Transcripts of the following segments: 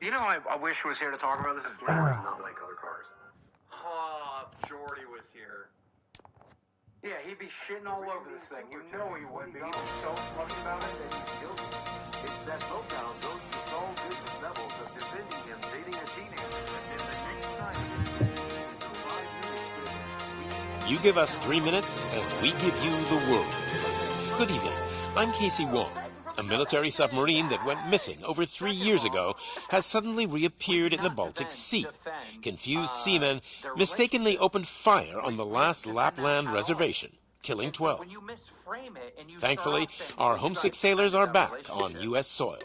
You know, I wish was here to talk about this. Is Jordy not like other cars. Oh, Jordy was here. Yeah, he'd be shitting all over this thing. You know he would be. He'd be so fucking about it that he's guilty. It's that lowdown goes to all business levels of defending him dating a teenager. And the next time it's a 5 minutes. You give us 3 minutes, and we give you the world. Good evening. I'm Casey Wong. A military submarine that went missing over 3 years ago has suddenly reappeared in the Baltic Sea. Confused seamen mistakenly opened fire on the last Lapland reservation, killing 12. Thankfully, our homesick sailors are back on U.S. soil.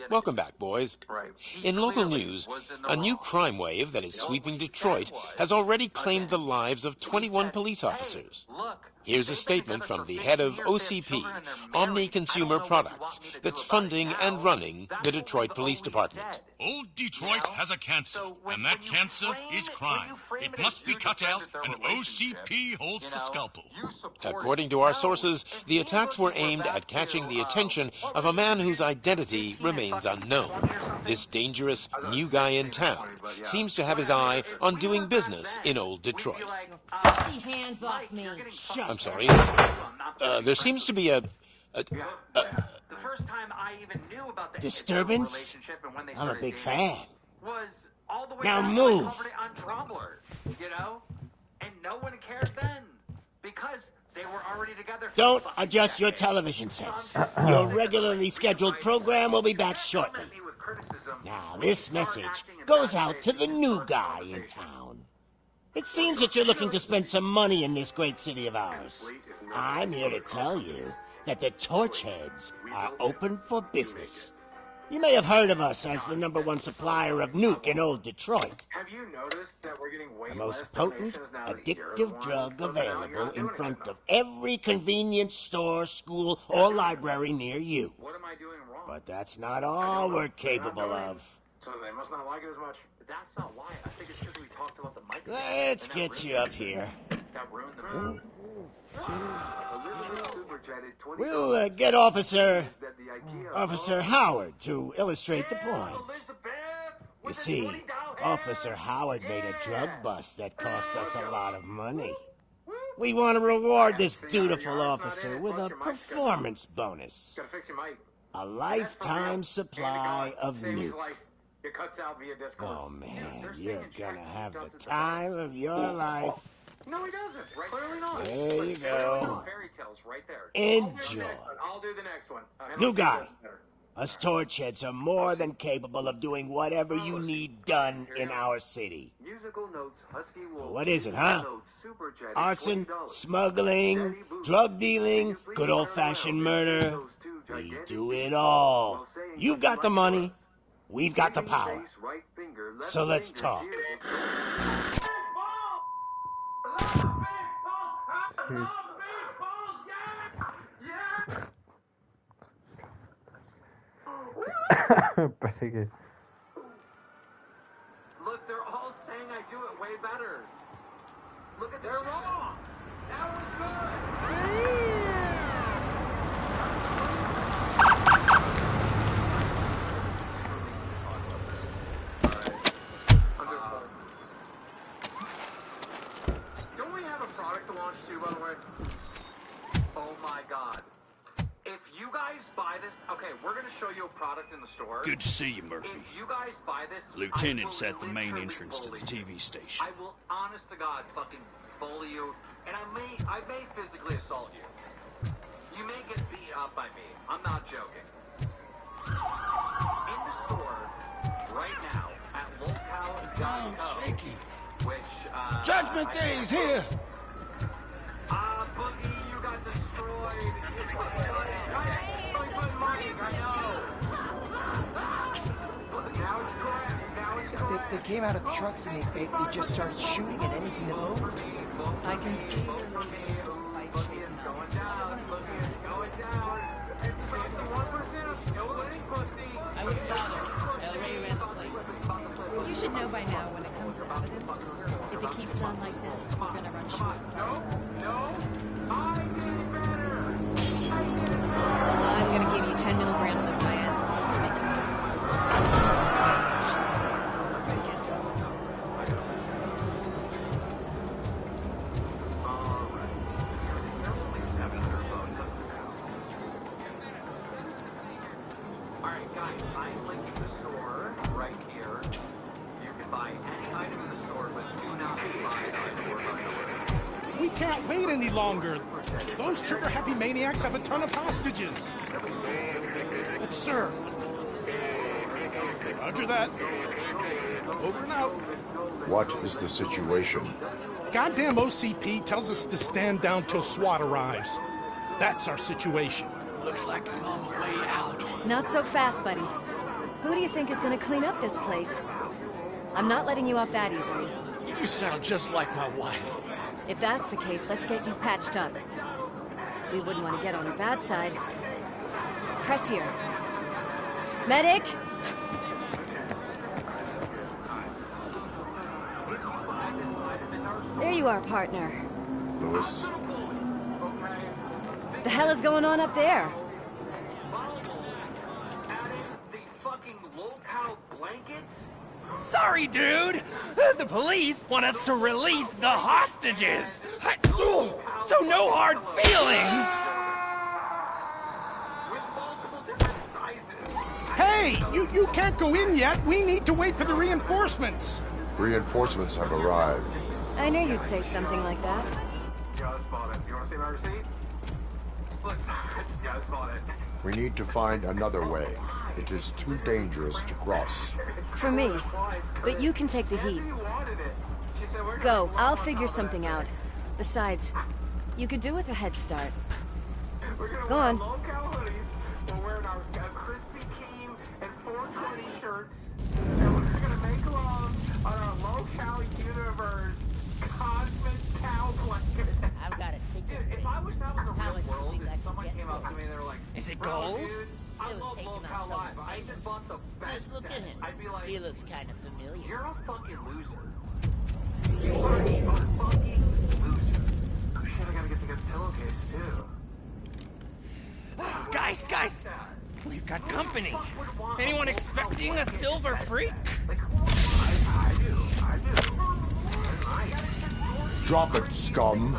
Welcome back, boys. In local news, a new crime wave that is sweeping Detroit has already claimed the lives of 21 police officers. Here's a statement from the head of OCP, Omni Consumer Products, that's funding and running the Detroit Police Department. Old Detroit has a cancer, and that cancer is crime. It must be cut out, and OCP holds the scalpel. According to our sources, the attacks were aimed at catching the attention of a man whose identity remains unknown. This dangerous new guy in town seems to have his eye on doing business in Old Detroit. Hands off me. I'm sorry. There seems to be a disturbance? I'm a big fan. Now move. You know? And no one cared then because they were already together. Don't adjust your television sets. Your regularly scheduled program will be back shortly. Now, this message goes out to the new guy in town. It seems that you're looking to spend some money in this great city of ours. I'm here to tell you that the Torchheads are open for business. You may have heard of us as the #1 supplier of nuke in Old Detroit. Have you noticed that we're getting way The most less potent, donations now that addictive you're drug around? available in front of every convenience store, school, or library near you. What am I doing wrong? But that's not all we're capable of. So they must not like it as much. That's not why. I think it's because we talked about the mic. Let's get you up here. That ruined the mood. We'll get Officer Howard to illustrate the point. You see, Officer Howard made a drug bust that cost us a lot of money. We want to reward this dutiful officer with a performance bonus. Gotta fix your mic. A lifetime supply of nuke. It cuts out via Discord. Oh man, you're gonna have the time of your life. No, he doesn't. Right? Clearly not. There you go. Fairy tales right there. Enjoy. I'll do the next one. New guy. Us Torchheads are more than capable of doing whatever you need done in our city. Musical notes, Husky Wolf. What is it, huh? Arson, smuggling, drug dealing, good old-fashioned murder. We do it all. You've got the money. We've got the power. So let's talk. Look, they're all saying I do it way better. Look at, they're wrong. That was good. Don't we have a product to launch too, by the way? Oh my God. If you guys buy this, okay, we're going to show you a product in the store. Good to see you, Murphy. If you guys buy this, Lieutenant's at the main entrance to the TV station. I will, honest to God, fucking bully you, and I may physically assault you. You may get beat up by me. I'm not joking. In the store, right now, at Lolcow.co, which, Judgment Day is here! Boogie, you got destroyed. They came out of the trucks and they just started shooting at anything that moved. I can see the movie so quite shaken up. Going down. I wouldn't bother. El Rey ran the place. You should know by now when it comes to evidence. If it keeps on like this, we're gonna run short. I'm gonna give you 10 milligrams of diazepam to make it come. can't wait any longer. Those trigger-happy maniacs have a ton of hostages. But, sir... Roger that. Over and out. What is the situation? Goddamn OCP tells us to stand down till SWAT arrives. That's our situation. Looks like I'm on the way out. Not so fast, buddy. Who do you think is going to clean up this place? I'm not letting you off that easily. You sound just like my wife. If that's the case, let's get you patched up. We wouldn't want to get on her bad side. Press here. Medic! There you are, partner. Louis? The hell is going on up there? Sorry, dude! The police want us to release the hostages! So no hard feelings! Hey! You can't go in yet! We need to wait for the reinforcements! Reinforcements have arrived. I knew you'd say something like that. Just bought it. You want to see my receipt? Look, just bought it. We need to find another way. It is too dangerous to cross. For me. But you can take the heat. Go. I'll figure something out. Besides, you could do with a head start. Go on. We're wearing our Krispy Kreme and 420 shirts, and we're gonna make love on our local universe cosmic cow blanket. I've got a secret. Dude, if I was out in the How real much world do you think I and can someone get came up for to me and they were like, Is it "Bro, gold?" dude, I It was love taking local out life. someone's I just bought the best Just look at set." him. I'd be like, He looks kind of familiar. "You're a fucking loser. You are a fucking loser." Oh shit, I gotta get the pillowcase too. Guys! We've got company. Anyone expecting a silver freak? I do. Drop it, scum.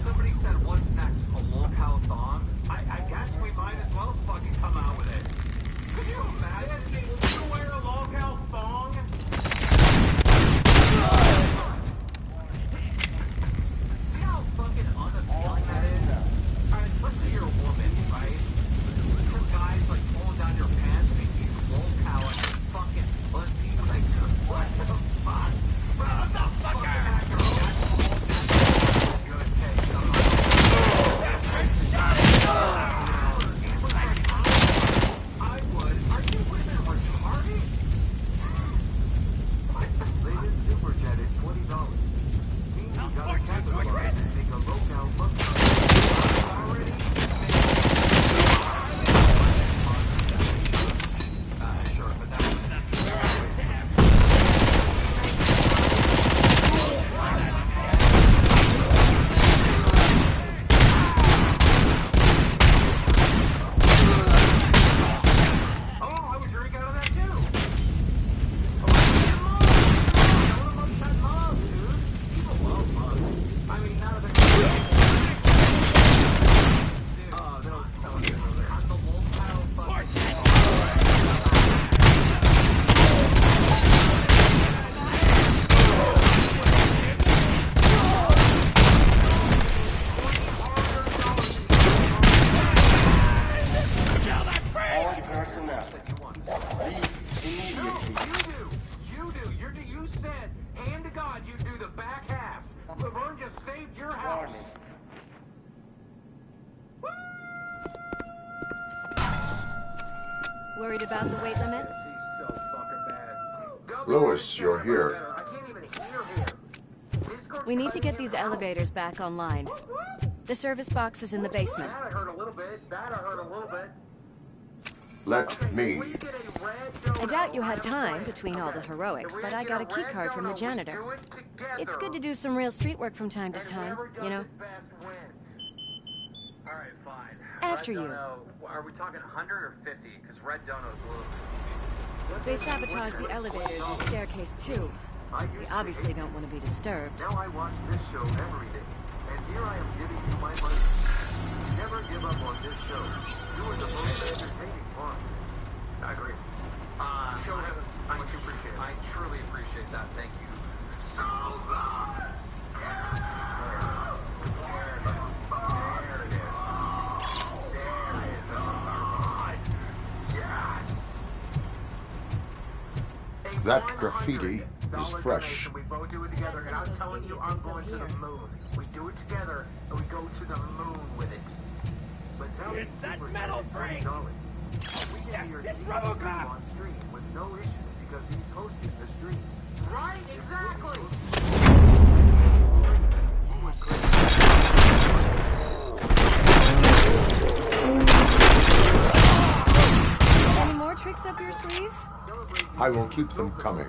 Somebody said, what's next? A locale thong? I guess we might as well fucking come out with it. Could you imagine if you wear a locale thong? See how fucking unappealing that is? Alright, let's say you're a woman, right? Some guy's like pulling down your pants and he sees locale and your fucking pussy. Like, what the fuck? Motherfucker! I would. Are you women retarded? Latest Superjet is $20. Means you gotta capitalize and make a locale look already. Sure, but that's I would drink out of that too. People love mugs. I mean, now that on the locale All personnel, leave immediately. You said, hand to God, you do the back half. Laverne just saved your house. Worried about the weight limit? He's so fucking bad. Louis, you're here. I can't even hear him. We need to get these elevators back online. The service box is in the basement. That I heard a little bit. Let me. I doubt you had time between all the heroics, but I got a key card from the janitor. It's good to do some real street work from time to time, you know? Alright, fine. After Red you. Dono, are we talking 100 or 50? Because Red Dono's a little... They sabotaged the elevators and staircase too. They obviously don't want to be disturbed. Now I watch this show every day, and here I am giving you my money. Never give up on this show. You are the most entertaining part. I agree. Show him how much you appreciate it. I truly appreciate that. Thank you. So much! That graffiti is fresh. We both do it together, and I'm telling you, I'm going to the moon. We do it together, and we go to the moon with it. But now It's that metal freak! We can hear RoboCop! on stream with no issues because he's hosting the stream. Right? Exactly! Any more tricks up your sleeve? I will keep them coming.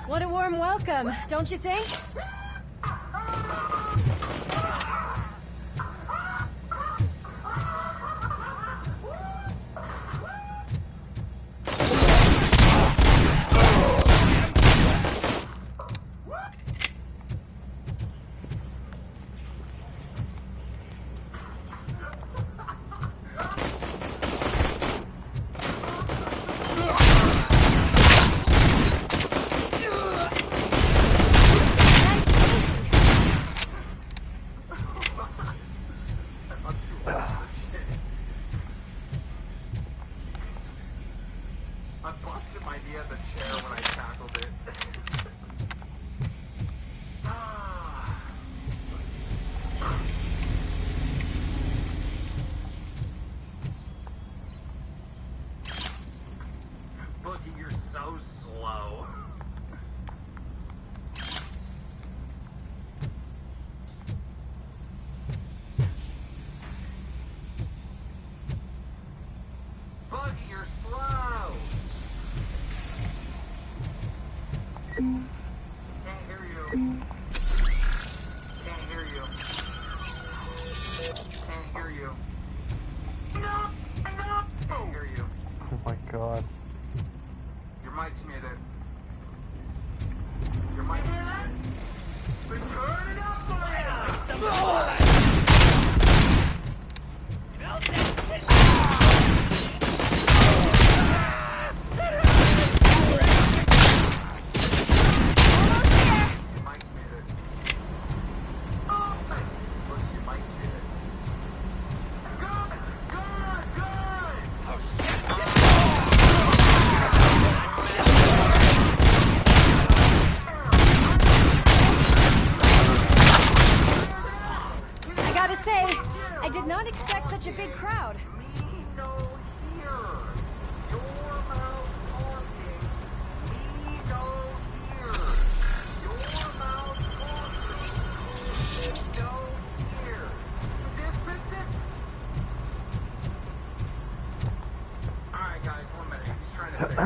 What a warm welcome, don't you think? I busted my knee at the chair when I tackled it. Boogie, you're so slow. Boogie, you're slow. Can't hear you. Can't hear you. Can't hear you. No! No! Can't hear you. Oh my god. Your mic's muted. Your mic's muted. We're turning up for you! I gotta say, I did not expect such a big crowd. Alright guys, 1 minute. He's trying to say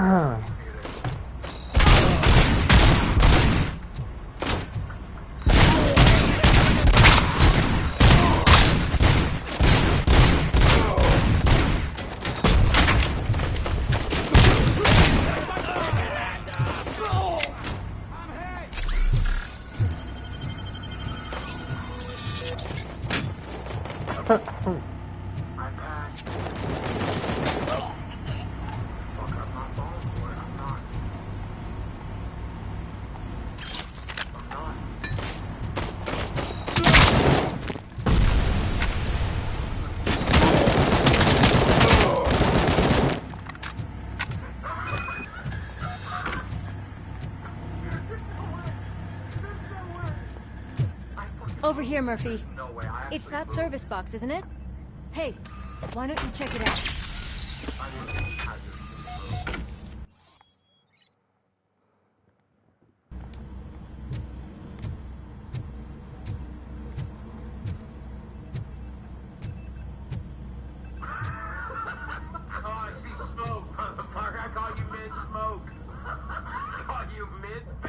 Over here, Murphy. It's that service box, isn't it? Hey, why don't you check it out?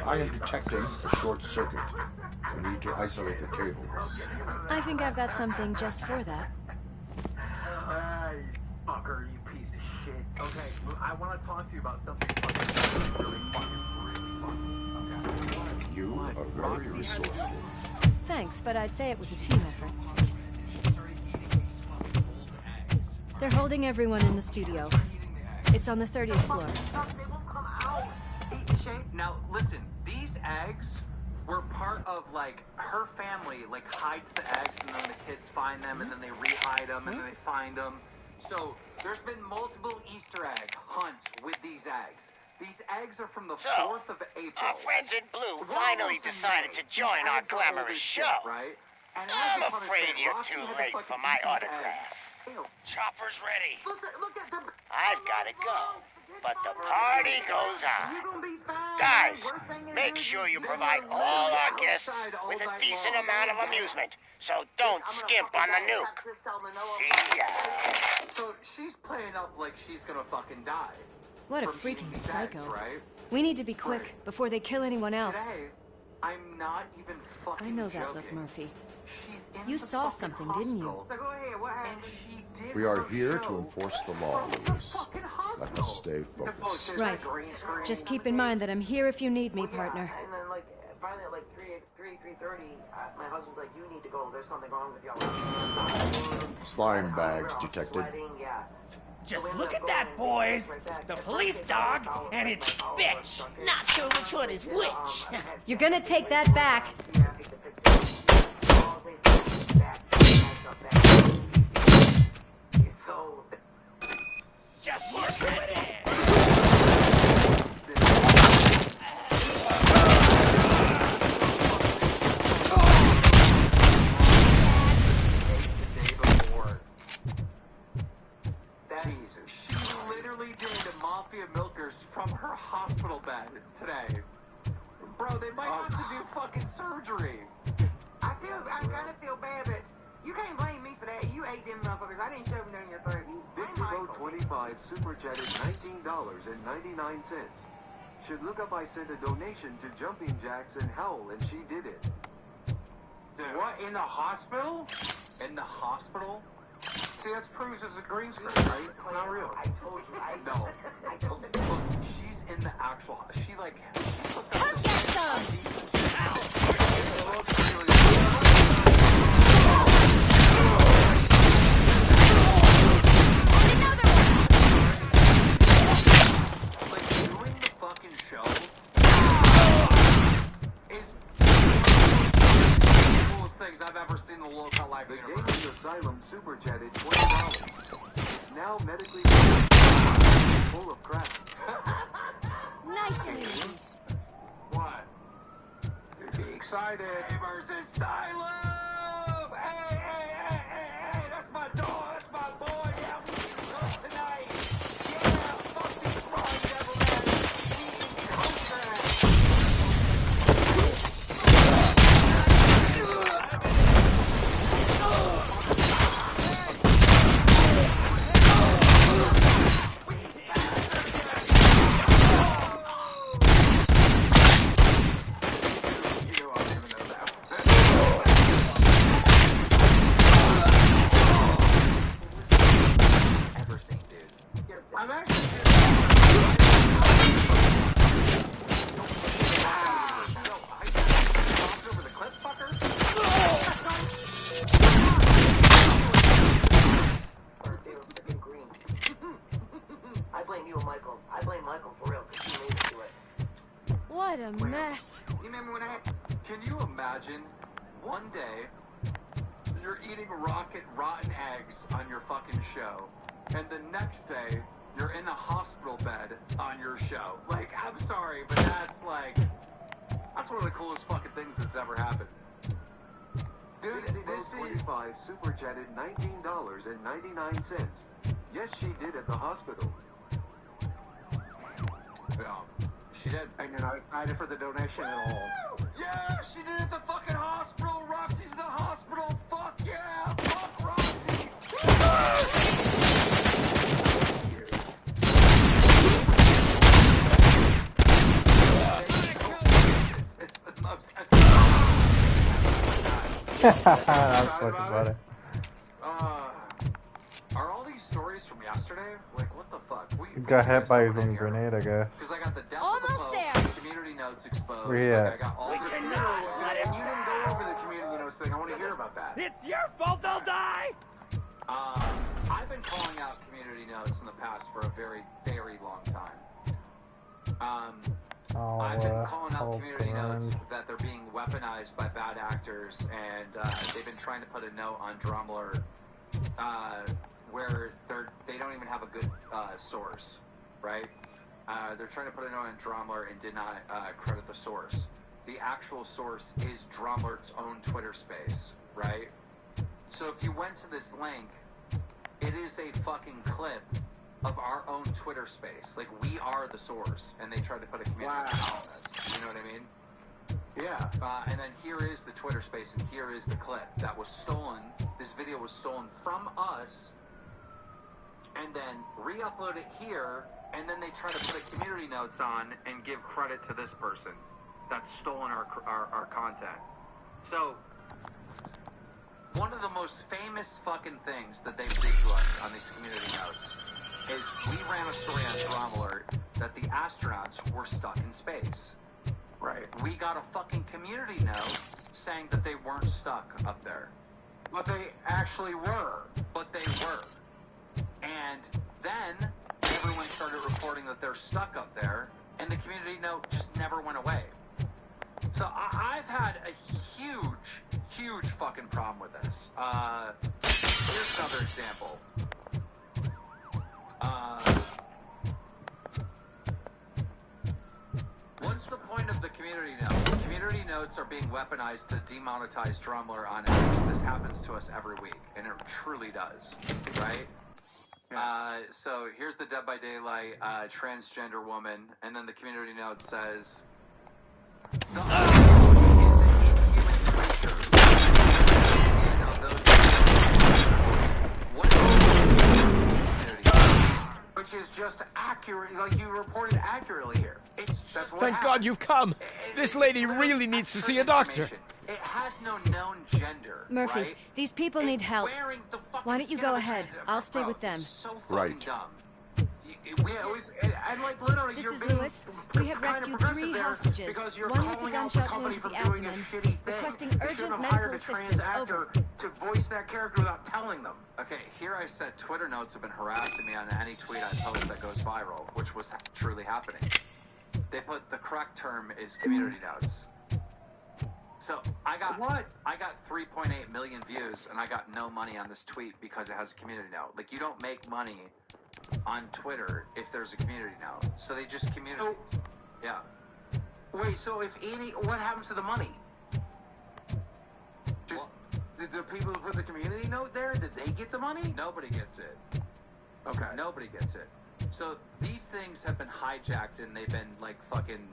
I am detecting a short circuit. We need to isolate the cables. I think I've got something just for that. Fucker, you piece of shit. Okay, I want to talk to you about something fucking really fucking are very resourceful. Thanks, but I'd say it was a team effort. They're holding everyone in the studio. It's on the 30th floor. Now, listen, these eggs were part of, like, her family, like, hides the eggs, and then the kids find them, and then they re-hide them, and then they find them. So, there's been multiple Easter egg hunts with these eggs. These eggs are from the 4th of April. Our friends in blue finally decided to join our glamorous show. Right? And I'm afraid you're too late for my autograph. Chopper's ready. Look at them. I've got to go, but the party goes on. Guys, make sure you provide all our guests with a decent amount of amusement, so don't skimp on the nuke. See ya. So she's playing up like she's gonna fucking die. What a freaking psycho. Eggs, right? We need to be quick before they kill anyone else. Today, I'm not even fucking I know that joking. look, Murphy. She's in You the saw fucking something, hospital. didn't you? So go ahead, what happened? And she did We are her here show to enforce the law, Lewis. Let us stay focused. Right. Just keep in mind that I'm here if you need me, partner. And then, like, finally at like 3:30, my husband's like, "You need to go. There's something wrong with y'all." Slime bags detected. Yeah. Just look at that, boys! The police dog and its bitch! Not sure which one is which. You're gonna take that back. Just look at it! She literally did mafia milkers from her hospital bed today. Bro, they might have to do fucking surgery. I kind of feel bad, but you can't blame me for that. You ate them motherfuckers. I didn't shove them down your throat. Big Below 25 super chatted $19.99. Should look up I sent a donation to Jumping Jacks and Howl, and she did it. Dude, what, in the hospital? In the hospital? See, that proves it's a green screen, right? It's not real. I told you. No. Look, she's in the actual... She, like... Come get some! Like, doing the fucking show is one of the coolest things I've ever seen in the local live The universe. Gaming Asylum super chatted $20. It's now medically full of crap. Nice and easy. What? Be excited. Gamers Asylum! Hey, hey, hey, hey, hey! That's my dog. That's my boy. Yeah, we can cook tonight. Yeah, fuck these fries, everyone. We can cook ever seen, dude. I'm actually over the cliff, fucker. I blame you and Michael. I blame Michael for real, because he made us do it. What a mess. You remember when Can you imagine one day you're eating rotten eggs on your fucking show, and the next day you're in a hospital bed on your show? Like, I'm sorry, but that's one of the coolest fucking things that's ever happened. Dude, Big this Below is 25 super chatted $19.99. Yes, she did at the hospital. Yeah, she did. And you're not excited for the donation at all. Yeah, she did it at the fucking hospital. Roxy's in the hospital. Fuck yeah. Fuck Roxy. That's fucking funny. Are all these stories from yesterday? Like, what the fuck? Got hit by his own grenade, I guess. Because I got the death Almost of the Pope, there. community notes exposed. Yeah. Like, I got all the You didn't go over the community notes thing. I want to hear about that. It's your fault they'll die! I've been calling out community notes in the past for a very, very long time. I've been calling out community notes that they're being weaponized by bad actors, and they've been trying to put a note on Drumler where they don't even have a good source, right? They're trying to put a note on Drumler and did not credit the source. The actual source is Drumler's own Twitter space, right? So if you went to this link, it is a fucking clip of our own Twitter space. Like, we are the source, and they tried to put a community on us. You know what I mean? Yeah. And then here is the Twitter space, and here is the clip that was stolen. This video was stolen from us, and then re-upload it here, and then they try to put a community notes on and give credit to this person that's stolen our content. So, one of the most famous fucking things that they do to us on these community notes is we ran a story on Drama Alert that the astronauts were stuck in space. Right. We got a fucking community note saying that they weren't stuck up there. But they actually were. But they were. And then everyone started reporting that they're stuck up there, and the community note just never went away. So I've had a huge fucking problem with this. Here's another example. What's the point of the community note? Community notes are being weaponized to demonetize Drumler on it. This happens to us every week, and it truly does, right? So here's the Dead by Daylight transgender woman, and then the community note says, the is an inhuman creature. What is which is just accurate, like you reported accurately here. That's what Thank God you've come. This lady really needs to see a doctor. It has no known gender. Murphy, right? these people need help. Wearing the fucking Why don't you skin go of a ahead? transgender. I'll stay Bro, with them. it's so fucking Right. dumb. And like literally, This you're is being Lewis. We have kind of rescued progressive 3 there hostages. because you're One with a calling out the gunshot wound company to for the doing a abdomen. shitty thing. Requesting You urgent shouldn't have medical hired a trans assistance. actor Over. to voice that character without telling them. Okay, here I said Twitter notes have been harassing me on any tweet I post that goes viral, which was truly happening. They put the correct term is community notes. So I got 3.8 million views, and I got no money on this tweet because it has a community note. Like, you don't make money on Twitter if there's a community note. So they just community. Yeah. Wait, so if what happens to the money? Just did the people who put the community note there? Did they get the money? Nobody gets it. Okay. Nobody gets it. So these things have been hijacked, and they've been like fucking.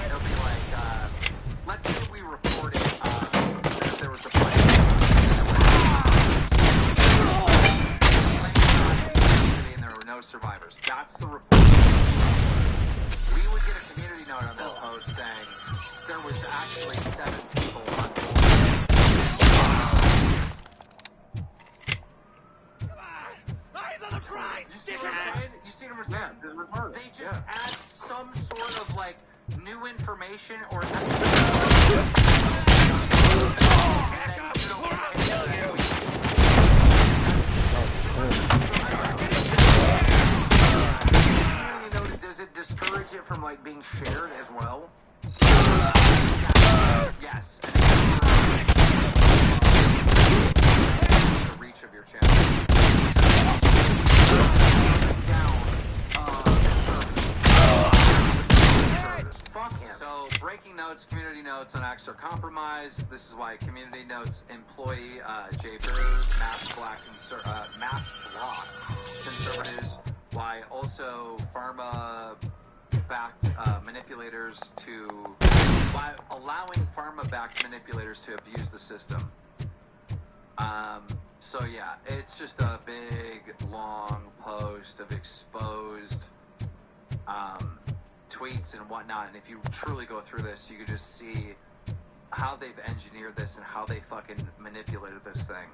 It'll be like, let's say we reported that there was a plane and there were no survivors. That's the report. We would get a community note on that post saying there was actually 7 people on board. Eyes on the prize! You see what I'm saying? They just add some sort of like new information or Does it discourage it from like being shared as well? Yes. The reach of your channel. So, breaking notes, community notes on acts are compromised. This is why community notes employee Jay Bird, mass block conservatives. Why also pharma-backed manipulators why allowing pharma-backed manipulators to abuse the system. So yeah, it's just a big, long post of exposed tweets and whatnot, and if you truly go through this, you can just see how they've engineered this and how they fucking manipulated this thing.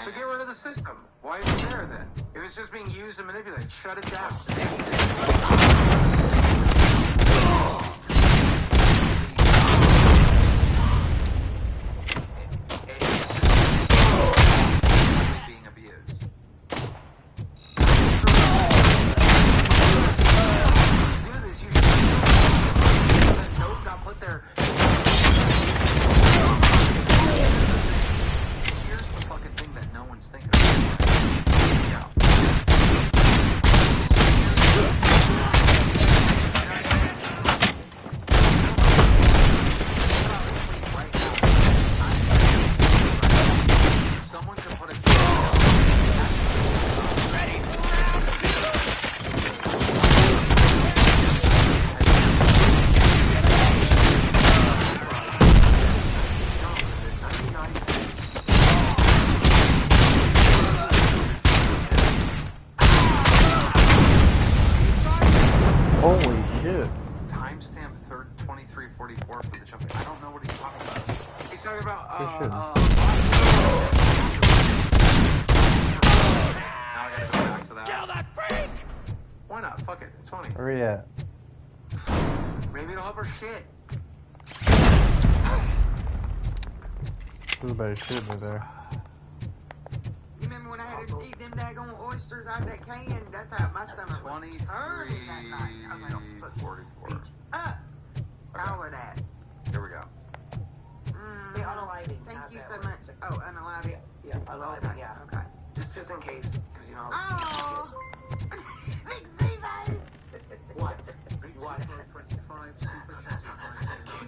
So get rid of the system. Why is it there then? If it's just being used and manipulated, shut it down. Being abused. Do this, you should note not put there. Here's the fucking thing that no one's thinking about. Yeah. Someone should put a ready for round Holy shit. Timestamp 2344 for the jumping. I don't know what he's talking about. He's talking about, Now I gotta go back to that. Kill that freak! Why not? Fuck it. It's funny. Where you at? Maybe it'll help her shit. Who better shoot me there? You remember when I had to eat them daggone oysters out of that can? That's how my stomach was hurting that night. I was like, 44. all of that. Here we go. Thank you so much. Oh, unalive it? Yeah, I love it. Yeah. Okay. Just in case, because you know. Oh! Big Z-Bay! What? What?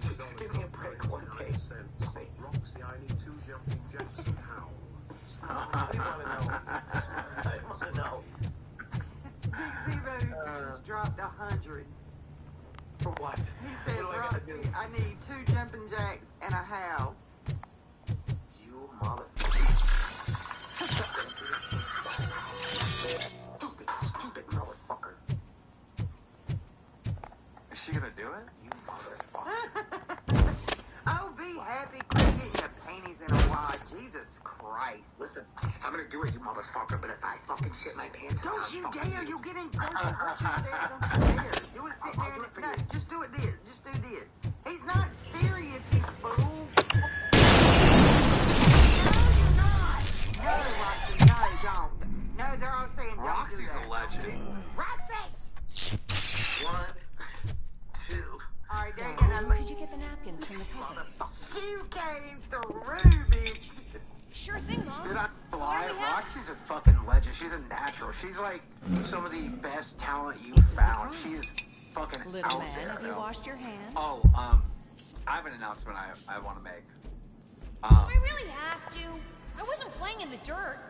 Just give me a break one day. Roxy, I need 2 jumping jacks and how. I want to know. Big Z-Bay just dropped 100. For what? He said, Roxy, I need 2 jumping jacks and a how. You motherfucker. Stupid motherfucker. Is she gonna do it? You motherfucker. Oh, be happy. Quit getting your panties in a wad. Jesus Christ. Listen, I'm gonna do it, you motherfucker, but if I fucking shit my pants, Don't you dare. You get in close. Don't you dare. Do it sit there and no, just do it this. Just do this. He's not serious, you fool. No, you're not. No, Roxy. No, don't. No, they're all saying don't Roxy's do that. a legend. Roxy! 1, 2. All right, they're Daddy, gonna could you get the napkins from the cupboard? You came through, bitch. Sure thing, Mom. Did I lie? Where we at? Roxy's a fucking legend. She's a natural. She's like some of the best talent you've found. She is fucking Little out man, there. have you washed your hands? Oh, I have an announcement I want to make. I really have to. I wasn't playing in the dirt.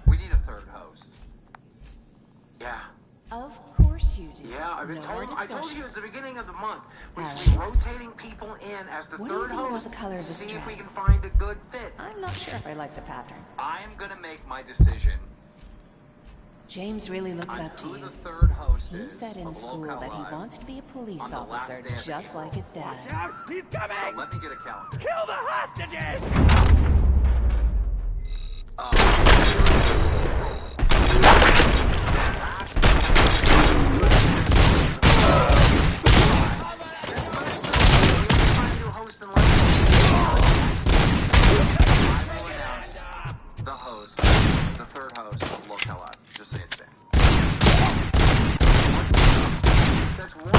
We need a 3rd host. Yeah. Of course you do. Yeah, I've been No told. more I told discussion. you at the beginning of the month we Alex. should be rotating people in as the What do you third think about host. the color of this see if we can dress? find a good fit. I'm not sure if I like the pattern. I am gonna make my decision James really looks on up to who you. the 3rd host He is said in of school Locale that he Live wants to be a police on the last officer day of the just game. like his dad. He's coming! So let me get a calendar. Kill the hostages! The host, the 3rd host of Locale Live. Just say it's there. That's one.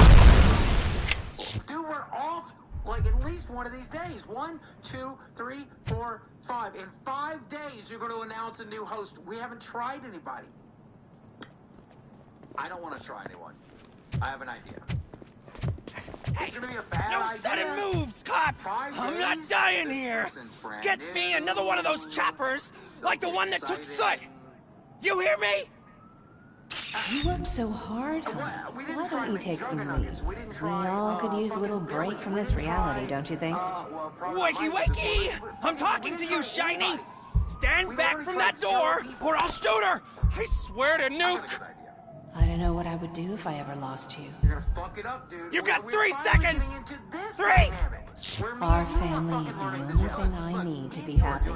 Dude, we're off like at least one of these days. 1, 2, 3, 4, 5. In 5 days, you're going to announce a new host. We haven't tried anybody. I don't want to try anyone. I have an idea. Hey, It's going to be a bad no idea. sudden moves, cop! 5 I'm days? not dying here! Since brand Get new, me another one of those choppers, like the one that took Soot! You hear me? You worked so hard, huh? We didn't Why try don't you to take make some Jugger leave? Nuggets. We didn't We try, all could use a little fucking break Billy. from We this didn't reality, try, don't you think? Wakey! I'm talking to you, Shiny! Stand back from that door, or I'll shoot her! I swear to nuke! I don't know what I would do if I ever lost you. You're gonna fuck it up, dude. You got We're 3 finally seconds! getting into this 3, dynamic. Our family is the only thing I need to be happy.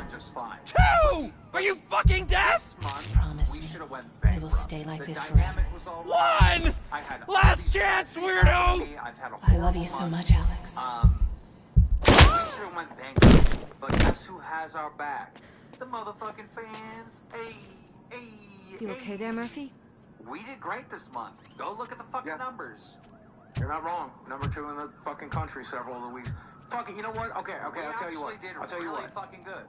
2! Are you fucking deaf? Promise me, we will stay like this forever. 1! Last chance, weirdo! I love you so much, Alex. We should have went bankrupt, but guess who has our back? The motherfucking fans. Hey. You okay there, Murphy? We did great this month. Go look at the fucking numbers. You're not wrong. Number 2 in the fucking country several of the weeks. Fuck it, you know what? Okay, I'll tell you what. I'll tell you what. Fucking good.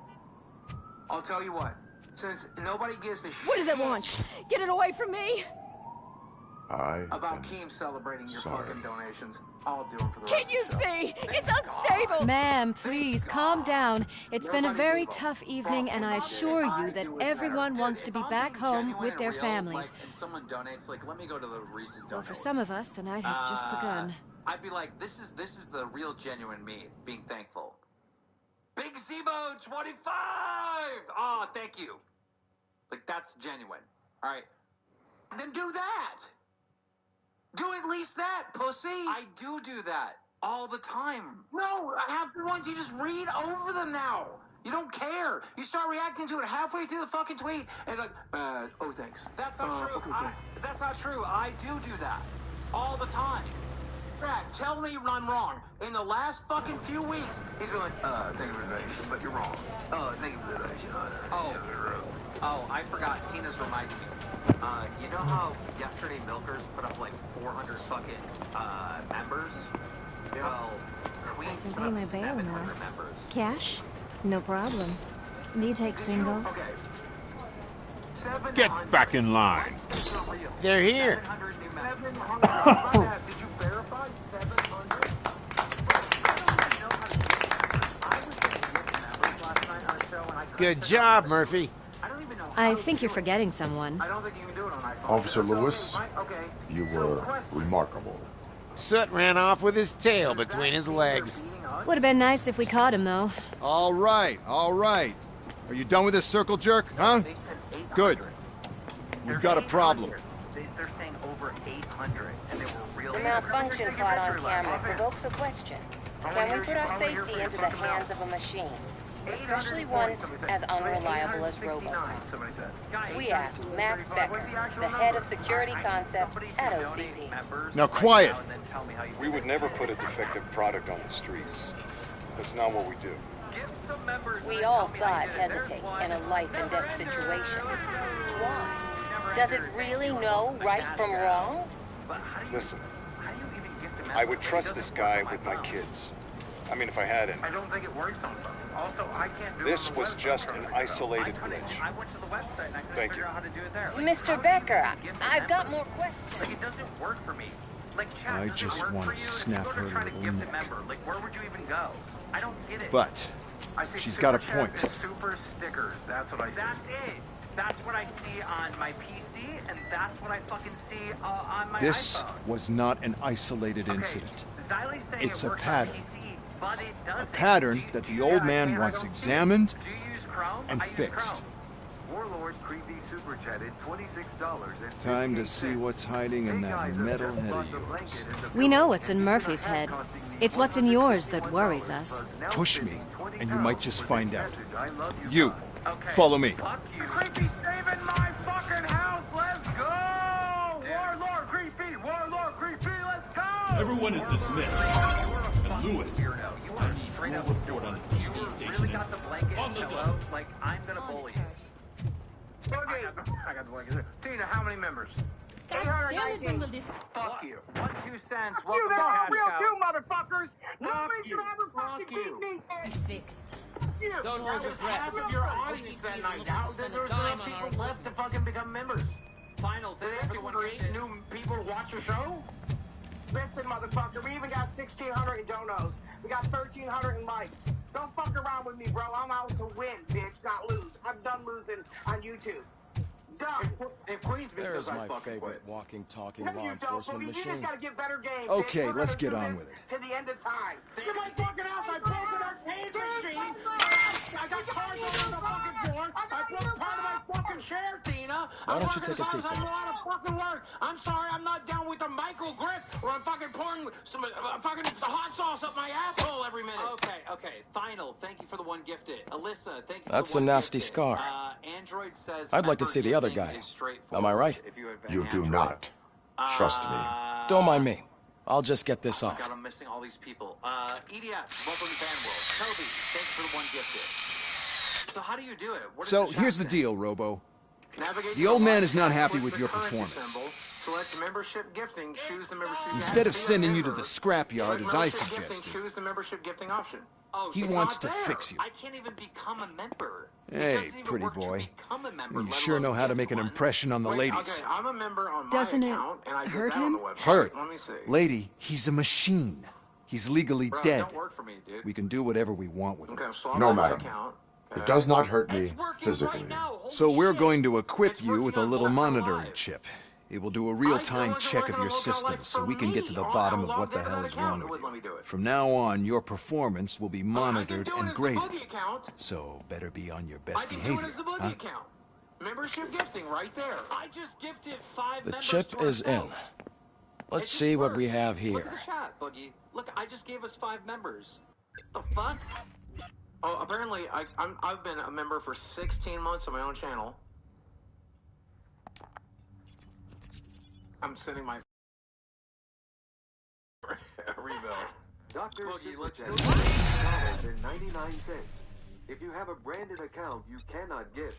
I'll tell you what. Since nobody gives a shit. What does it want? Get it away from me! About Keem celebrating your fucking donations. I'll do them for the Can't you see? It's unstable! Ma'am, please, calm down. It's been a very tough evening, and I assure you that everyone wants to be back home with their families. And someone donates, like, let me go to the recent Well, for some of us, the night has just begun. I'd be like, this is the real genuine me, being thankful. Big Zebo 25! Oh, thank you. Like, that's genuine. All right. Then do that! Do at least that, pussy! I do that all the time. No, half the ones you just read over them now. You don't care. You start reacting to it halfway through the fucking tweet, and like, oh, thanks. That's not true. Okay, that's not true. I do that all the time. Brad, tell me I'm wrong. In the last fucking few weeks, he's been like, thank you for the donation, but you're wrong. Thank you for the donation. Oh, I forgot. Tina's reminded me. You know how yesterday Milkers put up like 400 fucking members? Yeah. Well, Queen I can put pay up my bail 700 now. members. Cash? No problem. Do you take singles? Get back in line. They're here. 700. Did you verify 700? Good job, Murphy. I think you're forgetting someone. I don't think you can do it on iPhone. Officer Lewis, Okay. you were remarkable. Soot ran off with his tail between his legs. Would have been nice if we caught him, though. All right. Are you done with this circle jerk, huh? Good. We've got a problem. They're saying over 800, and they were really... The malfunction caught on camera provokes a question. Can we put our safety into the hands of a machine? Especially one as unreliable as RoboCop. We asked Max Becker, the head of security concepts at OCP. Now quiet! We would never put a defective product on the streets. That's not what we do. We all saw it hesitate in a life and death situation. Why? Does it really know right from wrong? Listen, I would trust this guy with my kids. I mean, if I had any. I don't think it works on phone. Also, I can't do This was just an isolated glitch. I went to the website and I couldn't Thank figure you. out how to do it there. Mr. Becker, I've got more questions. Like, it doesn't work for me. Like, chat I doesn't just work want for to you. snap If you her go to try to little gift a neck. member, like, where would you even go? I don't get it. But I see she's super got a chats point. and super stickers. That's what I see. That's it. That's what I see on my PC, and that's what I fucking see on my this iPhone. was not an isolated incident. Xylie's saying It's it a works pattern. on PC, but it doesn't. A pattern that the old man wants examined Do you use Chrome? and I use fixed. Chrome. Warlord Creepy Super Chatted $26. Time to see what's hiding in that metal head of yours. We know what's in Murphy's head. It's what's in yours that worries us. Push me, and you might just find out. You, follow me. Creepy saving my fucking house. Let's go! Warlord Creepy, let's go! Everyone is dismissed. And Lewis, I need your report on the TV station. On the dot. Like, I'm gonna bully you. I got the blanket. Tina, how many members? God damn it, Wimbledon. Fuck you. 1 2 cents. You Welcome to there are Cash real Cow. too, motherfuckers! Fuck Nobody you. should ever fucking Fuck you. beat me! It's fixed. You. Don't hold your breath. Half of your audience that night. How there was enough people left to fucking become members. Final Did they have to create new people to watch your show? Listen, motherfucker, we even got 1,600 in donos. We got 1,300 in likes. Don't fuck around with me, bro. I'm out to win, bitch, not lose. I'm done losing on YouTube. Done. If Queens beats There's us, I my fucking favorite quit. walking, talking No, law you don't, enforcement boogie. You just machine. gotta get better games. Okay, bitch. We're let's gonna get do on this with it. To the end of time. In my fucking house, I broke an arcade machine. I got cards all over the fucking floor. I broke part of my fucking chair, Tina. Why don't you take a seat I there? know how to fucking fucking work. I'm sorry, I'm not down with the micro-grip or I'm fucking pouring some fucking hot sauce up my asshole every minute. Okay. Final. Thank you for the one gifted. Alyssa, thank you That's for a the one nasty gifted. scar. Android says I'd like to see the other guy. Am I right? You do not. Trust me. Don't mind me. I'll just get this off. God, I'm missing all these people. EDF, welcome to Bandworld. Toby, thanks for the one gifted. So how do you do it? What So is the chat here's the thing? deal, Robo. Navigate The old to man right is not side, happy click with the your currency performance. symbol, select membership gifting, choose the membership. Instead of Be a sending you to member, the scrapyard, select as I membership gifting, suggested, choose the membership gifting option. Oh, he it's wants not to there. fix you. I can't even become a member. It Hey, doesn't even pretty work to boy. become a member, You let sure know alone how to get make an one. impression on the Wait, ladies. okay, I'm a member on Doesn't my it account, and I did hurt that on him? the website. Hurt. Let me see. Lady, he's a machine. He's legally Bro, dead. don't work for me, dude. We can do whatever we want with him. Okay, swap No, out my madam. account. It does not hurt me physically. So we're going to equip you with a little monitoring chip. It will do a real-time check of your systems so we can get to the bottom of what the hell is wrong with you. From now on, your performance will be monitored and graded. So better be on your best behavior, huh? Membership gifting right there. I just gifted 5 The members chip to our is in. show. Let's It see just what worked. we have Look here. at the chat, Boogie. Look, I just gave us 5 members. What the fuck? Oh, apparently I've been a member for 16 months on my own channel. I'm sending my rebuild. Dr. Boogie, look at $99.99. If you have a branded account, you cannot gift.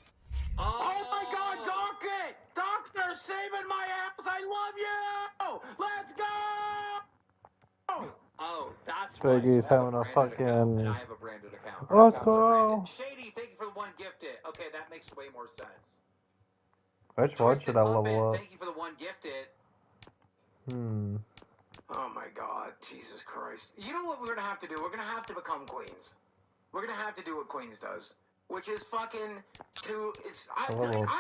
Oh my God, Doctor! Doctor, saving my ass! I love you! Let's go! Oh, that's Biggie's why. having a fucking. And I have a branded account. Let's go. Shady, thank you for the one gifted. Okay, that makes way more sense. Which one should I level up? Thank you for the one gifted. Oh my God, Jesus Christ. You know what we're gonna have to do? We're gonna have to become queens. We're gonna have to do what Queens does. Which is fucking I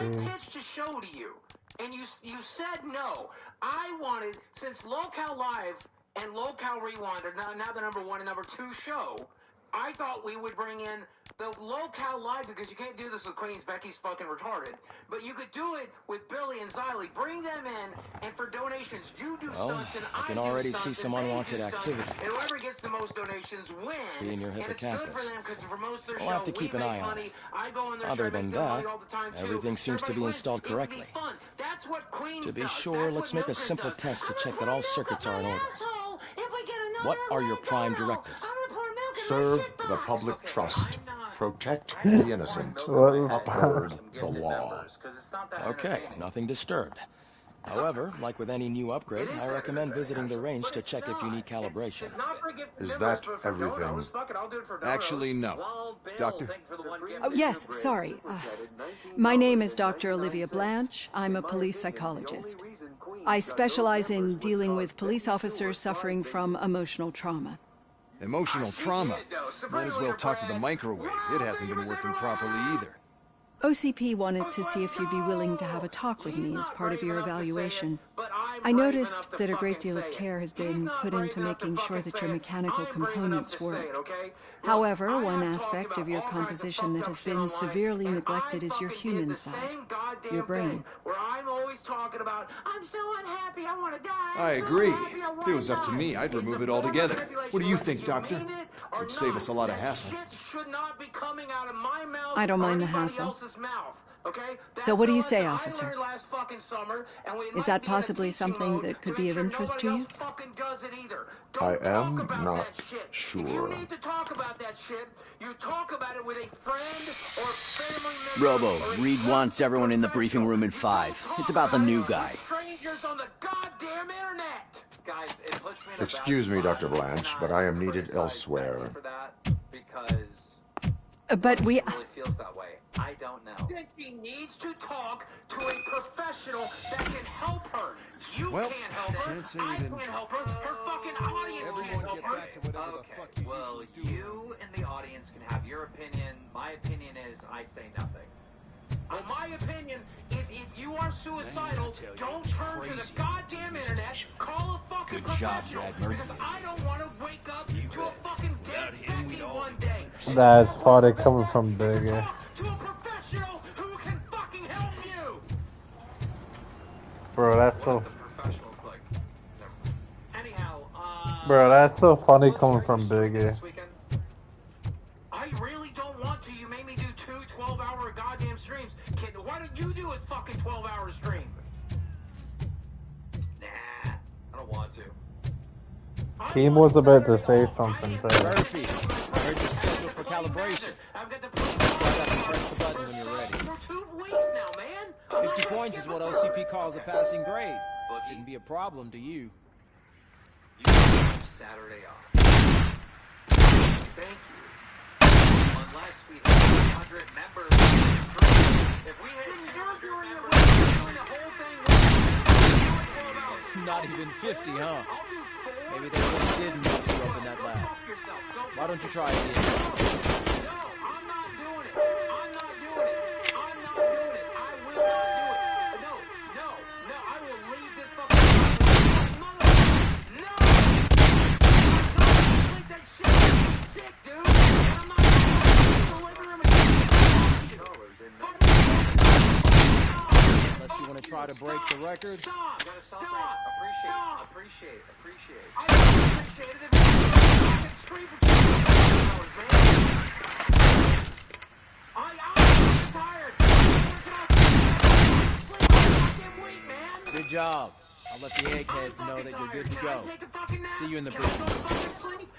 pitched a show to you. And you said no. I wanted, since Locale Live and Locale Rewind are now the number 1 and number 2 show, I thought we would bring in the Locale Live, because you can't do this with Queens. Becky's fucking retarded. But you could do it with Billy and Xylee. Bring them in, and for donations, you do Well, stunts and I can do already stunts see and some they do unwanted stunts, activity. And whoever gets the most donations wins. Being your And it's good hippocampus. for them because it promotes their We'll have show. to keep We an make eye on money. it. I go on their Other show, than make them money that, all the time, too. everything seems to be Everybody installed wins. It would be correctly. fun. That's what Queens To be does. sure, That's let's what make a Milton simple does. test to I'm check gonna that all pour milk circuits up are in my order. asshole if we get another What are your prime dono. directives? I'm gonna pour milk in my Serve shit the box. public trust. Protect the innocent. Uphold the law. Okay, nothing disturbed. However, like with any new upgrade, I recommend visiting the range to check if you need calibration. Is that everything? Actually, no. Doctor? Oh, yes, sorry. My name is Dr. Olivia Blanche. I'm a police psychologist. I specialize in dealing with police officers suffering from emotional trauma. Emotional trauma? Might as well talk to the microwave. It hasn't been working properly either. OCP wanted to see if you'd be willing to have a talk with me as part of your evaluation. I noticed that a great deal of care has been put into making sure that your mechanical components work. However, one aspect of your composition that has been severely neglected is your human side, your brain. Where I'm always talking about, I'm so unhappy, I want to die. I agree. If it was up to me, I'd remove it altogether. What do you think, Doctor? It'd save us a lot of hassle. I don't mind the hassle. So what do you say, officer? Is that possibly something that could be of interest to you? I am not sure. You need to talk about that shit. You talk about it with a friend or family member. Robo, Reed wants everyone in the briefing room in 5. It's about the new guy. Strangers on the goddamn internet. Guys, it puts me in a Excuse me, Dr. Blanche, but I am needed elsewhere. But we... really feels that way. I don't know. She needs to talk to a professional that can help her. You Well, can't help her. can't say I we didn't can't help her. Her fucking audience can't help her. Back to whatever the fuck you Well, usually do. you and the audience can have your opinion. My opinion is I say nothing. Well, my opinion is if you are suicidal, don't turn to the goddamn internet. Call a fucking Good job, professional. Brad Murphy. Because I don't want to wake up to a fucking dead Becky one day. That's funny coming from Biggie. To a professional who can fucking help you. Bro, that's so... professionals like. Anyhow, Bro, that's so funny coming from Biggie. I really don't want to. You made me do 2 12-hour goddamn streams. Kid, why don't you do a fucking 12-hour stream? Nah, I don't want to. Keem was about to say something there. Murphy, I heard you're scheduled for calibration. Press the button when you're ready. For 2 weeks now, man. 50 points is what OCP calls a passing grade. Shouldn't be a problem to you. You have Saturday off. Thank you. Unless we have 100 members. If we had 200 members, the whole thing Not even 50, huh? Maybe they really did mix you up in that lab. Why don't you try it again? Unless you want to try to break the record. Stop! Appreciate. I appreciate it if you fucking scream for 2 hours, man. I'm tired. Good job. I'll let the eggheads know that you're good to go. See you in the briefing room.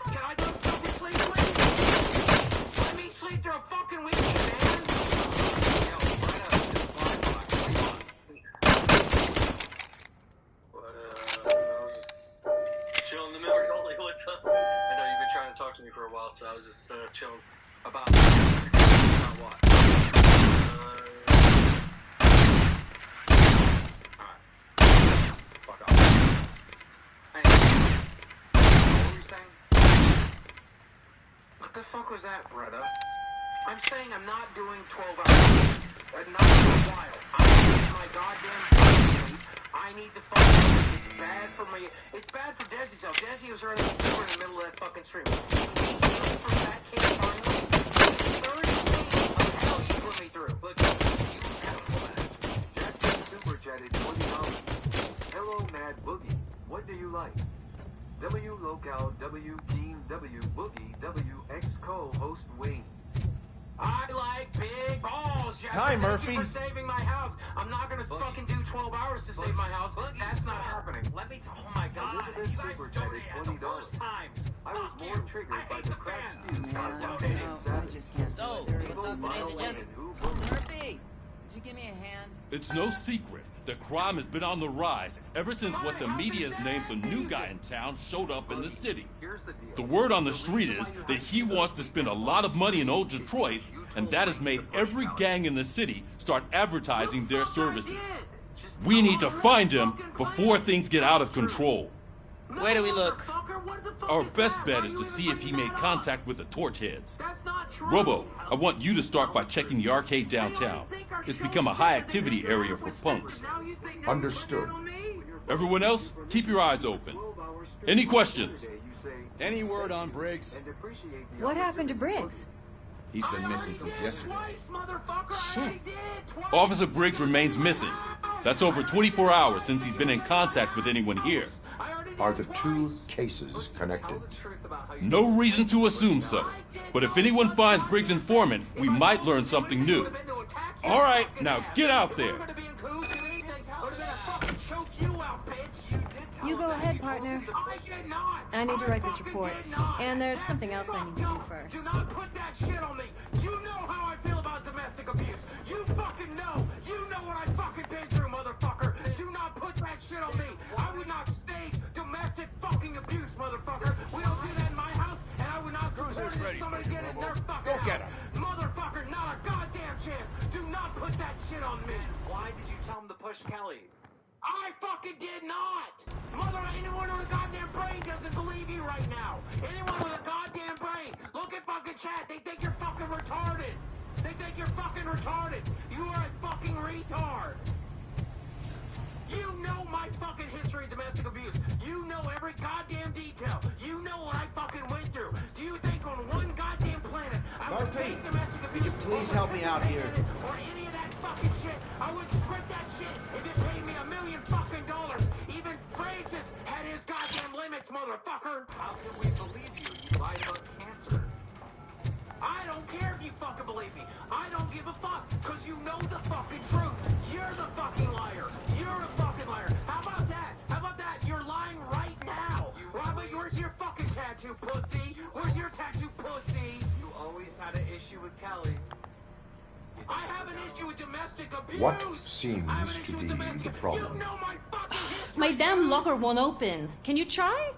Can I just fucking sleep, please? Let me sleep through a fucking weekend, man. Chilling the members only. What's up? I know you've been trying to talk to me for a while, so I was just chilling about what? Alright. Fuck off. Hey, what were you saying? What the fuck was that, brother? I'm saying I'm not doing 12 hours. Not for a while. I need my goddamn sleep. I need to fucking... It's bad for me. It's bad for Desi's though. Desi was running in the middle of that fucking stream. For that kid finally. 30 days of hell you put me through. Look, you have Jackson super chatted $20. Hello, Mad Boogie. What do you like? W Locale, W Team, W Boogie, W X co-host Wayne. I like big balls, Jeff. Hi, Murphy. Thank you for saving my house. I'm not gonna fucking do 12 hours to save my house. That's not happening. Let me oh my god. Elizabeth You guys super chatted $20. times. I was more triggered by the crack stews on So, what's on today's agenda? Murphy, would you give me a hand? It's no secret that crime has been on the rise ever since what the media has named the new guy in town showed up in the city. The word on the street is that he wants to spend a lot of money in old Detroit, and that has made every gang in the city start advertising their services. We need to find him before things get out of control. Where do we look? Our best bet is to see if he made contact with the torch heads. Robo, I want you to start by checking the arcade downtown. It's become a high-activity area for punks. Understood. Everyone else, keep your eyes open. Any questions? Any word on Briggs? What happened to Briggs? He's been missing since yesterday. Shit. Officer Briggs remains missing. That's over 24 hours since he's been in contact with anyone here. Are the 2 cases connected? No reason to assume so. But if anyone finds Briggs' informant, we might learn something new. All right, now get out there. You go ahead, partner. I need to write this report. And there's something else I need to do first. Do not put that shit on me. You know how I feel about domestic abuse. You fucking know. You know what I fucking been through, motherfucker. Do not put that shit on me. I would not stage domestic fucking abuse, motherfucker. We don't do that in my house, and I would not support it if somebody get in their fucking house. Go get him. Motherfucker, not a goddamn chance. Do not put that shit on me. Why did you tell him to push Kelly? I fucking did not! Mother, anyone with a goddamn brain doesn't believe you right now. Anyone with a goddamn brain, look at fucking chat. They think you're fucking retarded. They think you're fucking retarded. You are a fucking retard. You know my fucking history of domestic abuse. You know every goddamn detail. You know what I fucking went through. Do you think on one goddamn planet I would Murphy, face domestic abuse? could you please help me out here? Or any of that fucking shit? I would script that shit if you paid me $1 million fucking his goddamn limits, motherfucker! How can we believe you? You lied about cancer. I don't care if you fucking believe me. I don't give a fuck, because you know the fucking truth. You're the fucking liar. You're a fucking liar. How about that? How about that? You're lying right now. Where's your fucking tattoo, pussy? Where's your tattoo, pussy? You always had an issue with Kelly. I have an issue with domestic abuse. What seems to be the problem? You know my fucking history. My damn locker won't open. Can you try?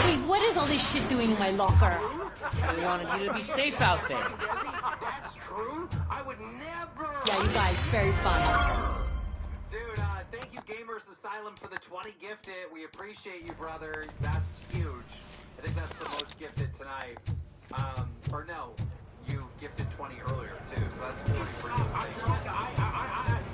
Wait, what is all this shit doing in my locker? We wanted you to be safe out there. That's true. I would never. Yeah, you guys, very fun. Dude, thank you Gamers Asylum for the 20 gifted. We appreciate you, brother. That's huge. I think that's the most gifted tonight. Or no, you gifted 20 earlier too, so that's 40 for you.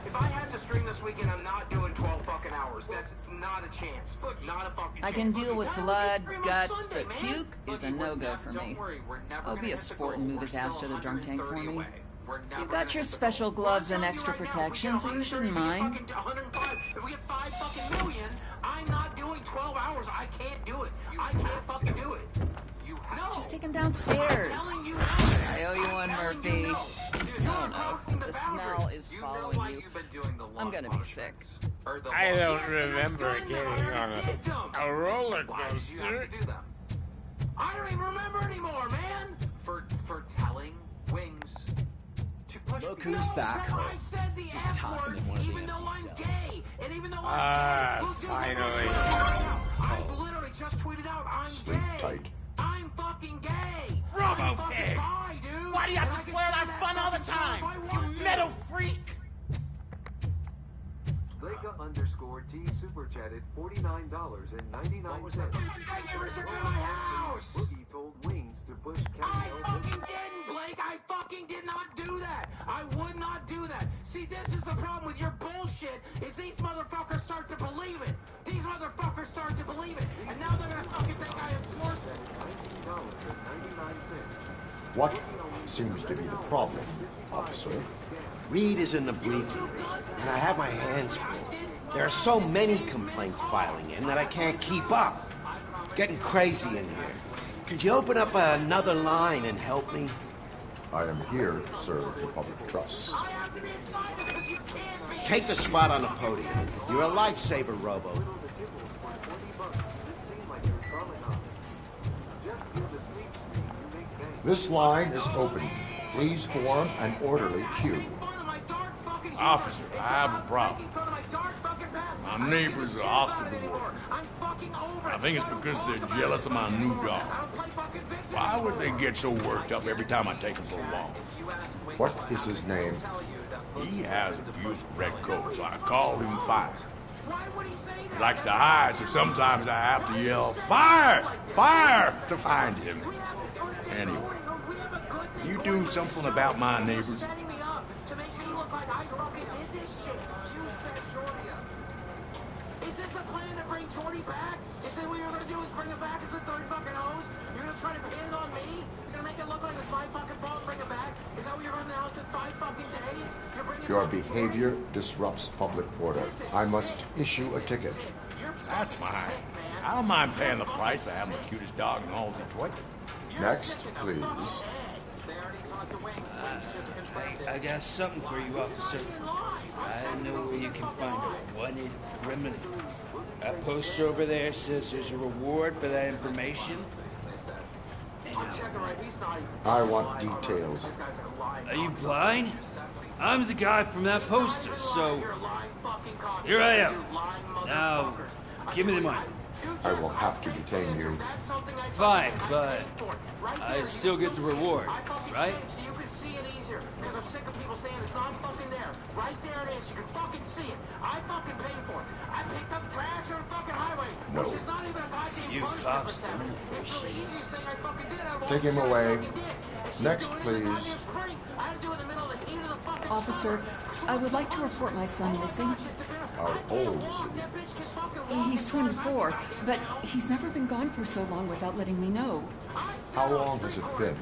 If I had to stream this weekend, I'm not doing 12 fucking hours. That's not a chance. Not a fucking chance. I can deal with blood, guts, but puke is a no-go for me. I'll be a sport and move his ass to the drunk tank for me. You got your special gloves and extra protection, so you shouldn't mind. If we get 5 fucking million, I'm not doing 12 hours. I can't do it. I can't fucking do it. Just take him downstairs. I owe you one, Murphy. Oh no, the smell is following you. I'm gonna be sick. I don't remember getting on a roller coaster. I don't even remember anymore, man. For telling Wings to push. Look who's back home. Just toss him in one of the empty cells. Finally. I literally just tweeted out, I'm Sleep gay. tight. I'm fucking gay. RoboPig! Why do you have to spoil our fun all the time? You metal freak! Leica_T super chatted $49.99. Thank you for shipping my house! Boogie told Wings to push I fucking didn't, Blake! I fucking did not do that! I would not do that! See, this is the problem with your bullshit, is these motherfuckers start to believe it! These motherfuckers start to believe it! And now they're gonna fucking think I am forced it! What seems to be the problem, officer? Reed is in the briefing room, and I have my hands full. There are so many complaints filing in that I can't keep up. It's getting crazy in here. Could you open up another line and help me? I am here to serve the public trust. Take the spot on the podium. You're a lifesaver, Robo. This line is open. Please form an orderly queue. Officer, I have a problem. My neighbors are hostile toward me. I think it's because they're jealous of my new dog. Why would they get so worked up every time I take him for a walk? What is his name? He has a beautiful red coat, so I call him Fire. He likes to hide, so sometimes I have to yell, Fire! Fire! to find him. Anyway, you do something about my neighbors? Shorty back? Is that what you're gonna do? Is bring it back as a third fucking hose? You're gonna try to pin it on me? You're gonna make it look like it's my fucking fault and bring it back? Is that what you're gonna announce in 5 fucking days? You're bringing Your behavior disrupts public order. I must issue a ticket. That's fine. I don't mind paying the price for having the cutest dog in all Detroit. Next, please. I got something for you, officer. I know where you can find a wanted criminal. That poster over there says there's a reward for that information. I want details. Are you blind? I'm the guy from that poster, so here I am. Now, give me the money. I will have to detain you. Fine, but I still get the reward, right? You can see it easier, because I'm sick of people saying it's not fucking there. Right there it is. You can fucking see it. I fucking paid for it. I picked up trash on fucking highways. No. Which is not even a goddamn You punishment cops for them. don't It's the easiest thing I fucking did. I Take him away. Next, I please. had to do it in the middle of the heat of the fucking Officer, I would like to report my son missing. How old is he? He's 24, but he's never been gone for so long without letting me know. How long has it been?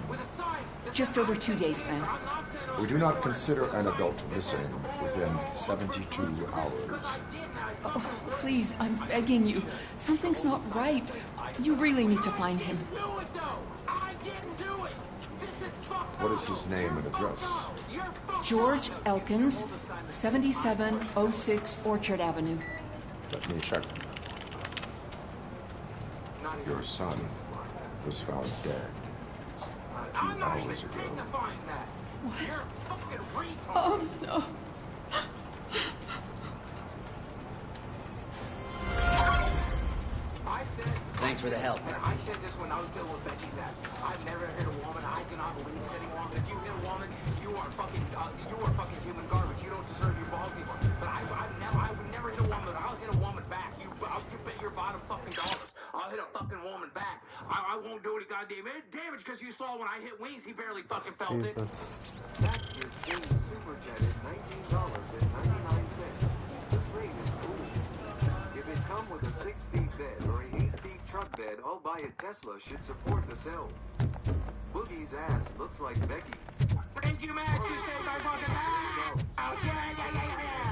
Just over 2 days now. We do not consider an adult missing within 72 hours. Oh, please, I'm begging you. Something's not right. You really need to find him. What is his name and address? George Elkins, 7706 Orchard Avenue. Let me check. Your son was found dead 2 hours ago. What? Oh, no. Thanks for the help. I said this when I was dealing with Becky's ass. I've never hit a woman. I cannot believe it anymore. If you hit a woman, you are fucking human garbage. You don't deserve your balls anymore. But I would never hit a woman. I'll hit a woman back. I'll bet your bottom fucking dollars. I'll hit a fucking woman back. I won't do any goddamn damage because you saw when I hit wings, he barely fucking felt it. That is King Superjet at $19.99. This rate is cool. If it come with a 6-speed bed or a 8-speed truck bed, I'll buy a Tesla should support the cell. Boogie's ass looks like Becky. Thank you, Max. You saved my fucking ass.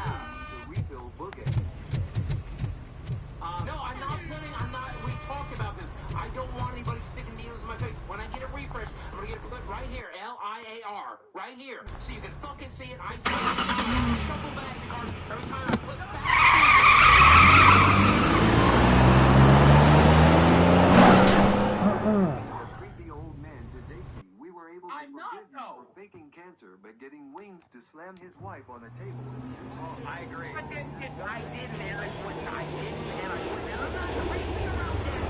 To refill Boogie. No, we talked about this. I don't want anybody sticking needles in my face. When I get a refresh, I'm gonna get a clip right here, LIAR, right here, so you can fucking see it. I see it. Shuffle back the card every time I flip back. Creepy old man to Daisy, we were able to forgive you for faking cancer, but getting wings to slam his wife on a table is too hard. I agree. I did, man. I wouldn't. I did, man. I wouldn't. I'm not crazy around that.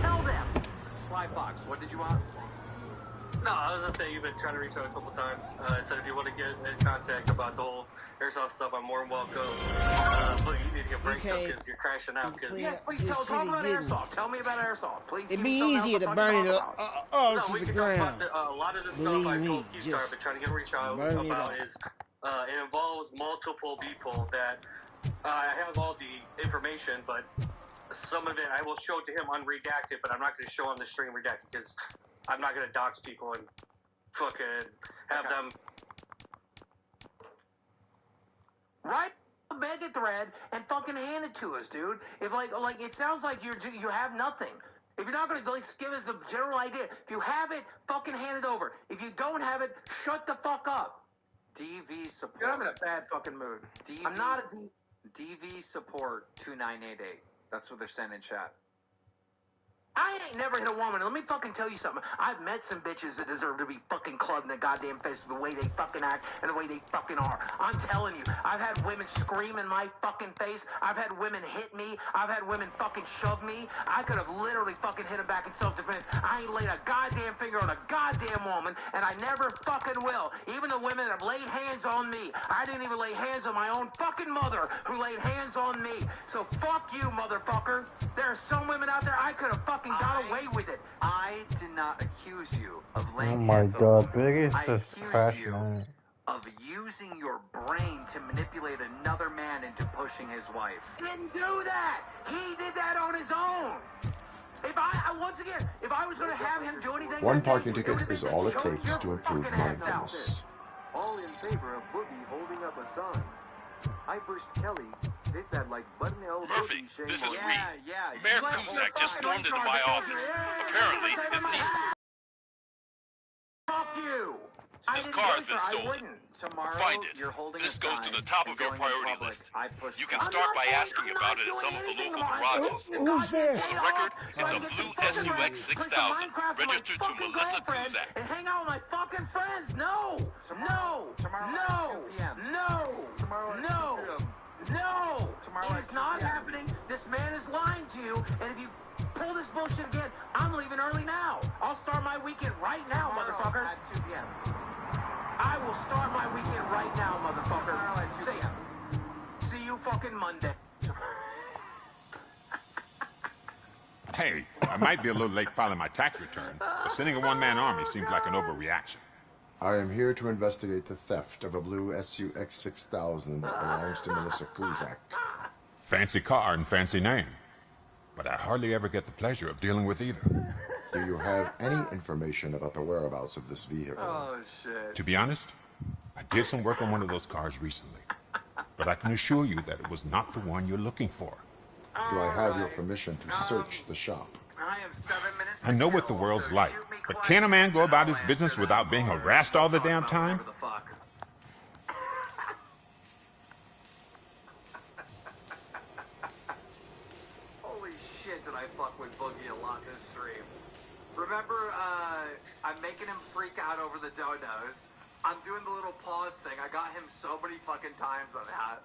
Tell them. Slyfox, what did you want? No, I was gonna say you've been trying to reach out a couple times. I said if you want to get in contact about the whole airsoft stuff, I'm more than welcome. But you need to get breaks up because you're crashing out. Yes, please talk about airsoft. Tell me about airsoft, please. It'd be easier to burn it all to the ground. A lot of the Believe stuff I me, told Keystar I've been trying to get reach out burn it about all. is it involves multiple people that I have all the information, but some of it I will show to him unredacted, but I'm not going to show him the stream redacted because I'm not going to dox people and fucking have them. Right? Mega thread and fucking hand it to us, dude. If like it sounds like you have nothing. If you're not gonna give us the general idea, if you have it, fucking hand it over. If you don't have it, shut the fuck up. DV support. You're having a bad fucking mood. I'm not a DV support 2988. That's what they're saying in chat. I ain't never hit a woman. Let me fucking tell you something. I've met some bitches that deserve to be fucking clubbed in the goddamn face for the way they fucking act and the way they fucking are. I'm telling you, I've had women scream in my fucking face. I've had women hit me. I've had women fucking shove me. I could have literally fucking hit them back in self-defense. I ain't laid a goddamn finger on a goddamn woman, and I never fucking will. Even the women that have laid hands on me. I didn't even lay hands on my own fucking mother who laid hands on me. So fuck you, motherfucker. There are some women out there I could have fucking got away with it. I did not accuse you of Oh laying my hands on god, women. Biggie's I just accuse crashing you out. of using your brain to manipulate another man into pushing his wife. Didn't do that. He did that on his own. If I was going to have him do anything, One parking ticket is all it takes to improve mindfulness. All in favor of Boogie holding up a sign. I pushed Kelly, hit that like button L Murphy, shame this is on Reed. Yeah. Mayor Kuzak just stormed into my office. Apparently, his niece... Fuck you. His car has been stolen. Tomorrow, Find it. you're holding This a goes to sign the top and of your going in priority public. list. I pushed You can Kelly. start by asking about it at some of the local garages. Who's there? For the record, it's a blue SUX 6000, registered to Melissa Kuzak. And hang out with my fucking friends. No. No. It is not happening. This man is lying to you. And if you pull this bullshit again, I'm leaving early now. I'll start my weekend right now, motherfucker. At 2 p.m. I will start my weekend right now, motherfucker. See you fucking Monday. Hey, I might be a little late filing my tax return, but sending a one-man army seems like an overreaction. I am here to investigate the theft of a blue SUX 6000 that belongs to Melissa Kuzak. Fancy car and fancy name. but I hardly ever get the pleasure of dealing with either. Do you have any information about the whereabouts of this vehicle? Oh, shit. To be honest, I did some work on one of those cars recently, but I can assure you that it was not the one you're looking for. Do I have your permission to search the shop? I know what the world's like, but can a man go about his business without being harassed all the damn time? Holy shit, did I fuck with Boogie a lot this stream. Remember, I'm making him freak out over the donos. I'm doing the little pause thing. I got him so many fucking times on that.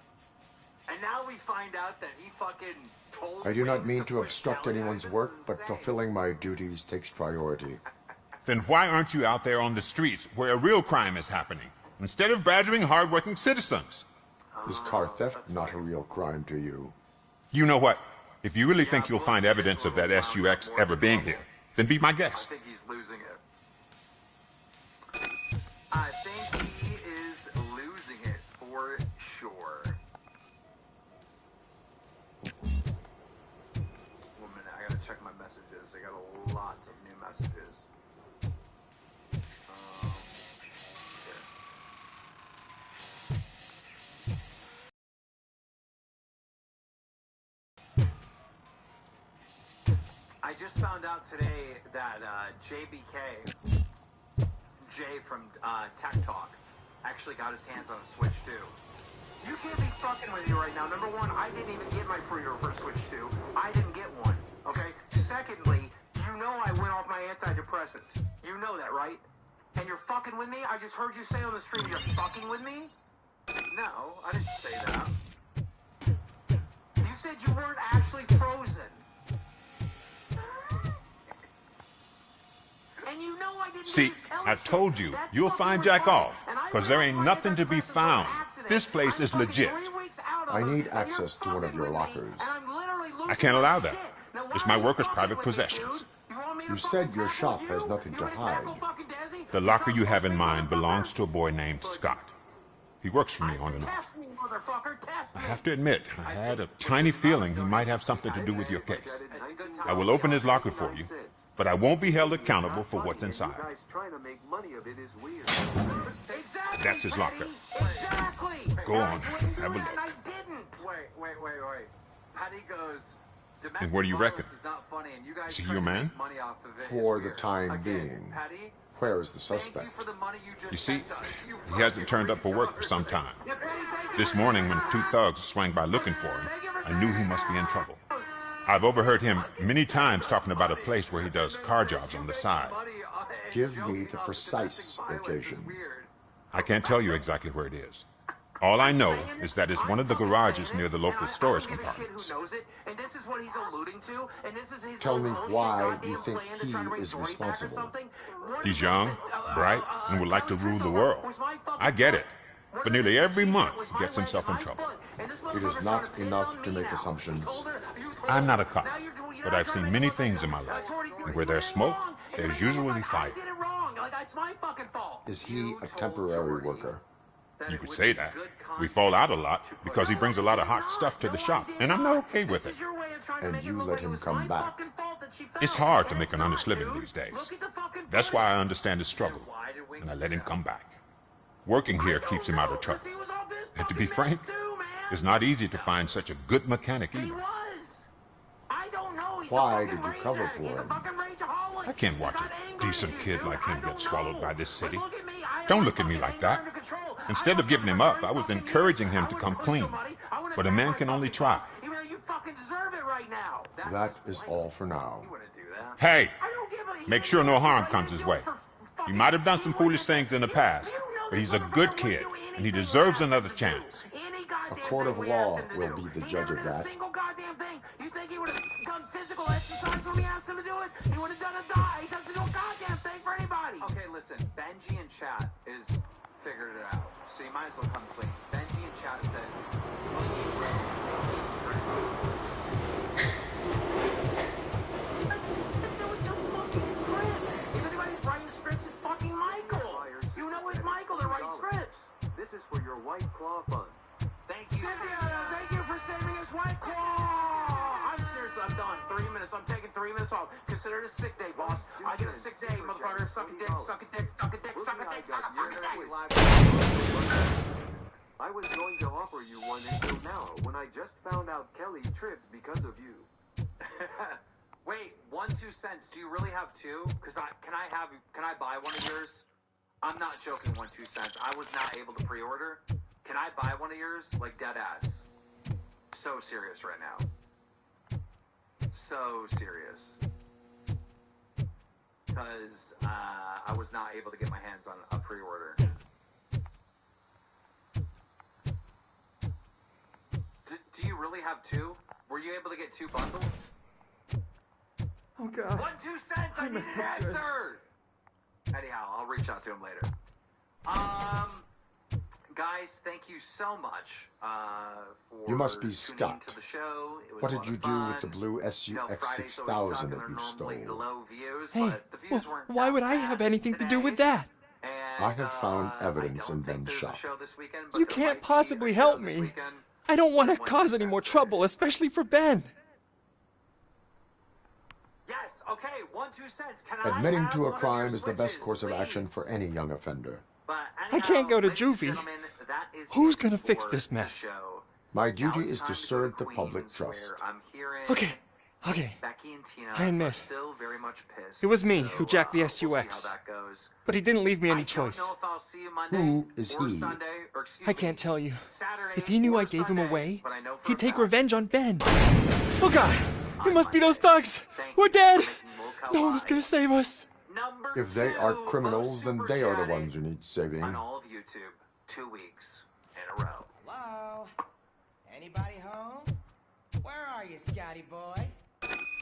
And now we find out that he fucking told I do not mean to obstruct anyone's work, but fulfilling my duties takes priority. Then why aren't you out there on the streets where a real crime is happening, instead of badgering hardworking citizens? Is car theft not a real crime to you? You know what? If you really think you'll find evidence of that SUX ever being here, then be my guest. I think he's losing it. I think he is losing it for sure. 1 minute, I gotta check my messages. I got a lot of new messages. I just found out today that JBK, Jay from Tech Talk, actually got his hands on a Switch 2. You can't be fucking with me right now. Number one, I didn't even get my pre-order for Switch 2. I didn't get one, okay? Secondly, you know I went off my antidepressants. You know that, right? And you're fucking with me? I just heard you say on the stream you're fucking with me? No, I didn't say that. You said you weren't actually frozen. And you know I didn't. See, I've told you, you'll find Jack all, because there ain't nothing to be found. This place is legit. I need access to one of your lockers. I can't allow that. It's my workers' private possessions. You said your shop has nothing to hide. The locker you have in mind belongs to a boy named Scott. He works for me on and off. I have to admit, I had a tiny feeling he might have something to do with your case. I will open his locker for you, but I won't be held accountable for what's inside. That's his locker. Go on, have a look. Wait. Patty goes, And what do you reckon? Is he your man? For the time being. Where is the suspect? You see, he hasn't turned up for work for some time. This morning, when two thugs swang by looking for him, I knew he must be in trouble. I've overheard him many times talking about a place where he does car jobs on the side. Give me the precise location. I can't tell you exactly where it is. All I know is that it's one of the garages near the local storage compartments. Tell me why you think he is responsible. He's young, bright, and would like to rule the world. I get it. But nearly every month he gets himself in trouble. It is not enough to make assumptions. I'm not a cop, but I've seen many things in my life. And where there's smoke, there's usually fire. Is he a temporary worker? You could say that. We fall out a lot because he brings a lot of hot stuff to the shop, and I'm not okay with it. And you let him come back? It's hard to make an honest living these days. That's why I understand his struggle, and I let him come back. Working here keeps him out of trouble. And to be frank, it's not easy to find such a good mechanic either. Why did you cover for him? I can't watch a decent kid like him get swallowed by this city. Don't look at me like that. Instead of giving him up, I was encouraging him to come clean. But a man can only try. That is all for now. Hey, make sure no harm comes his way. He might have done some foolish things in the past, but he's a good kid, and he deserves another chance. A court of law will be the judge of that. You think he would have done physical exercise when we asked him to do it? He would have done he doesn't do a goddamn thing for anybody. Okay, listen, Benji in chat is figured it out, so you might as well come clean. Benji in chat says, if anybody's writing scripts, it's fucking Michael. You know it's Michael that writes scripts. This is for your White Claw fund. Thank you, Cynthia. Thank you for saving us, White Claw. I'm serious. I'm done. 3 this off. Consider it a sick day, boss. I get a sick day, motherfucker. Suck a dick, suck a dick, suck a dick, suck a dick, suck a fucking dick. I was going to offer you one until now, when I just found out Kelly tripped because of you. Wait, 1 2 cents. Do you really have two? Cause can I buy one of yours? I'm not joking. 1 2 cents. I was not able to pre-order. Can I buy one of yours? Like dead ass. So serious right now. So serious. Cause I was not able to get my hands on a pre-order. Do you really have two? Were you able to get 2 bundles? Oh God. 1 2 cents. I need an answer. Anyhow, I'll reach out to him later. Guys, thank you so much for You must be tuning Scott. into the show. It was What a did lot you of do fun. with the blue SUX 6000 that you stole? Hey, why would I have anything to do with that? I have found evidence in Ben's shop. You can't possibly help me. I don't want to cause any more trouble, especially for Ben. Yes, okay, 1 2 cents. Can Admitting I to a have one crime of your is the best switches, course of please? action for any young offender. I can't go to juvie. Who's gonna fix this mess? My duty is to serve the public trust. Okay. I admit. It was me who jacked the SUX. But he didn't leave me any choice. Who is he? I can't tell you. If he knew I gave him away, he'd take revenge on Ben. Oh God! It must be those thugs! We're dead! No one's gonna save us! If they are criminals, then they are the ones who need saving. On all of YouTube, 2 weeks in a row. Hello? Anybody home? Where are you, Scotty boy?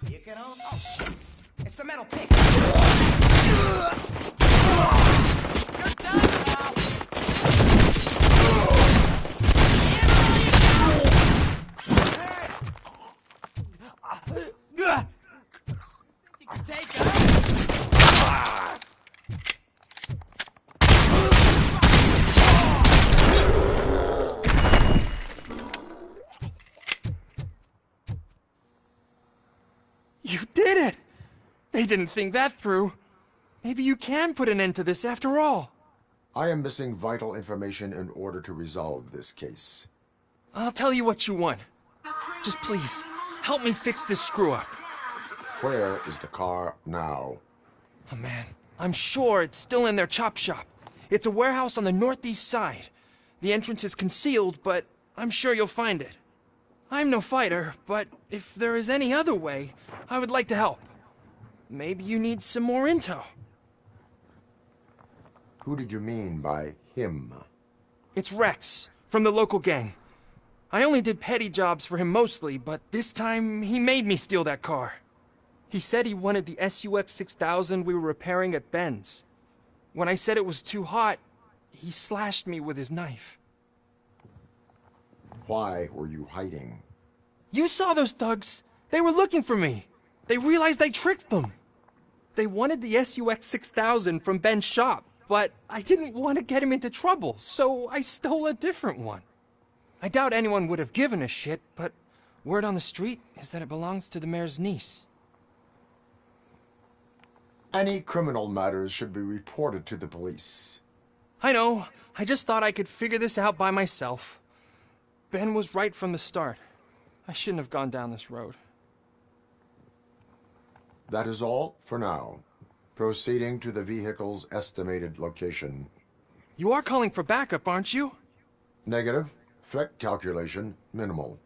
You can own. Oh, it's the metal pig. You're done, pal. You can take it. You did it! They didn't think that through. Maybe you can put an end to this after all. I am missing vital information in order to resolve this case. I'll tell you what you want. Just please, help me fix this screw-up. Where is the car now? Oh man, I'm sure it's still in their chop shop. It's a warehouse on the northeast side. The entrance is concealed, but I'm sure you'll find it. I'm no fighter, but if there is any other way, I would like to help. Maybe you need some more intel. Who did you mean by him? It's Rex, from the local gang. I only did petty jobs for him mostly, but this time he made me steal that car. He said he wanted the SUX 6000 we were repairing at Ben's. When I said it was too hot, he slashed me with his knife. Why were you hiding? You saw those thugs. They were looking for me. They realized I tricked them. They wanted the SUX 6000 from Ben's shop, but I didn't want to get him into trouble, so I stole a different one. I doubt anyone would have given a shit, but word on the street is that it belongs to the mayor's niece. Any criminal matters should be reported to the police. I know. I just thought I could figure this out by myself. Ben was right from the start. I shouldn't have gone down this road. That is all for now. Proceeding to the vehicle's estimated location. You are calling for backup, aren't you? Negative. Threat calculation minimal.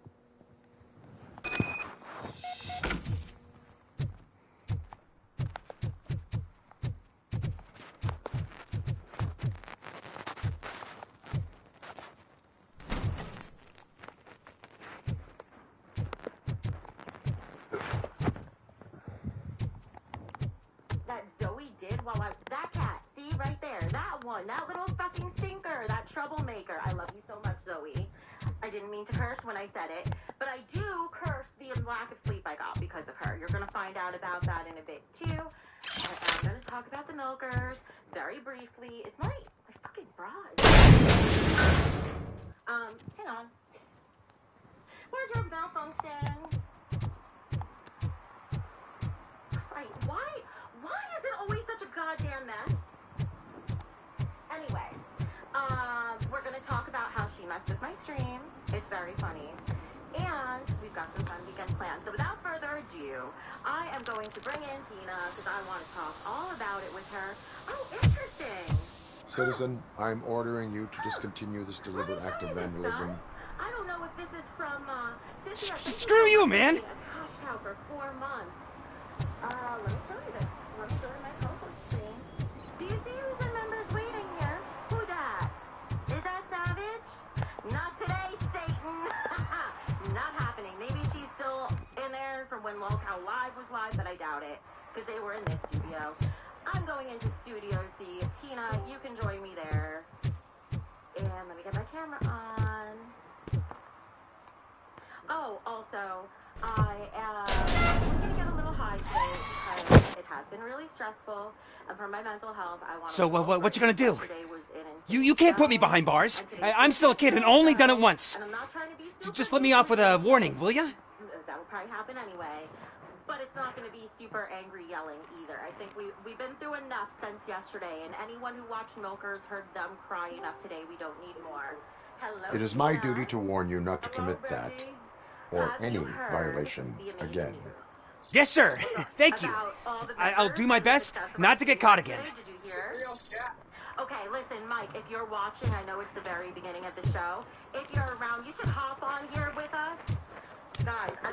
That Zoe did while that cat, see right there, that one, that little fucking stinker, that troublemaker. I love you so much, Zoe. I didn't mean to curse when I said it, but I do curse the lack of sleep I got because of her. You're gonna find out about that in a bit too. I'm gonna talk about the milkers very briefly. It's my fucking bra. Hang on. Where's your malfunction? rest of my stream. It's very funny. And we've got some fun weekend plans. So without further ado, I am going to bring in Tina because I want to talk all about it with her. Oh, interesting. Citizen, I'm ordering you to discontinue this deliberate act of vandalism. I don't know if this is from, Screw you, man! A cash cow for 4 months. Let me show you this. Let me go to my co-host screen. Do you see who's in members waiting here? Who that? Is that Savage? Not today, Satan. Not happening. Maybe she's still in there from when LOLCOW Live was live, but I doubt it, because they were in this studio. I'm going into Studio C. Tina, you can join me there. And let me get my camera on. Oh, also, I am going to get a little high today because it has been really stressful, and for my mental health, I want to... So, what you gonna do? You can't put me behind bars. I'm still a kid and only done it once. And I'm not trying to be super... Just let me off with a warning, will ya? That will probably happen anyway. But it's not going to be super angry yelling either. I think we've been through enough since yesterday, and anyone who watched Milkers heard them cry enough today. We don't need more. Hello, It is my duty to warn you not to commit that, or any violation, again. Yes, sir. Thank you. I'll do my best not to get caught again. Okay, listen, Mike, if you're watching, I know it's the very beginning of the show. If you're around, you should hop on here with us. Guys, I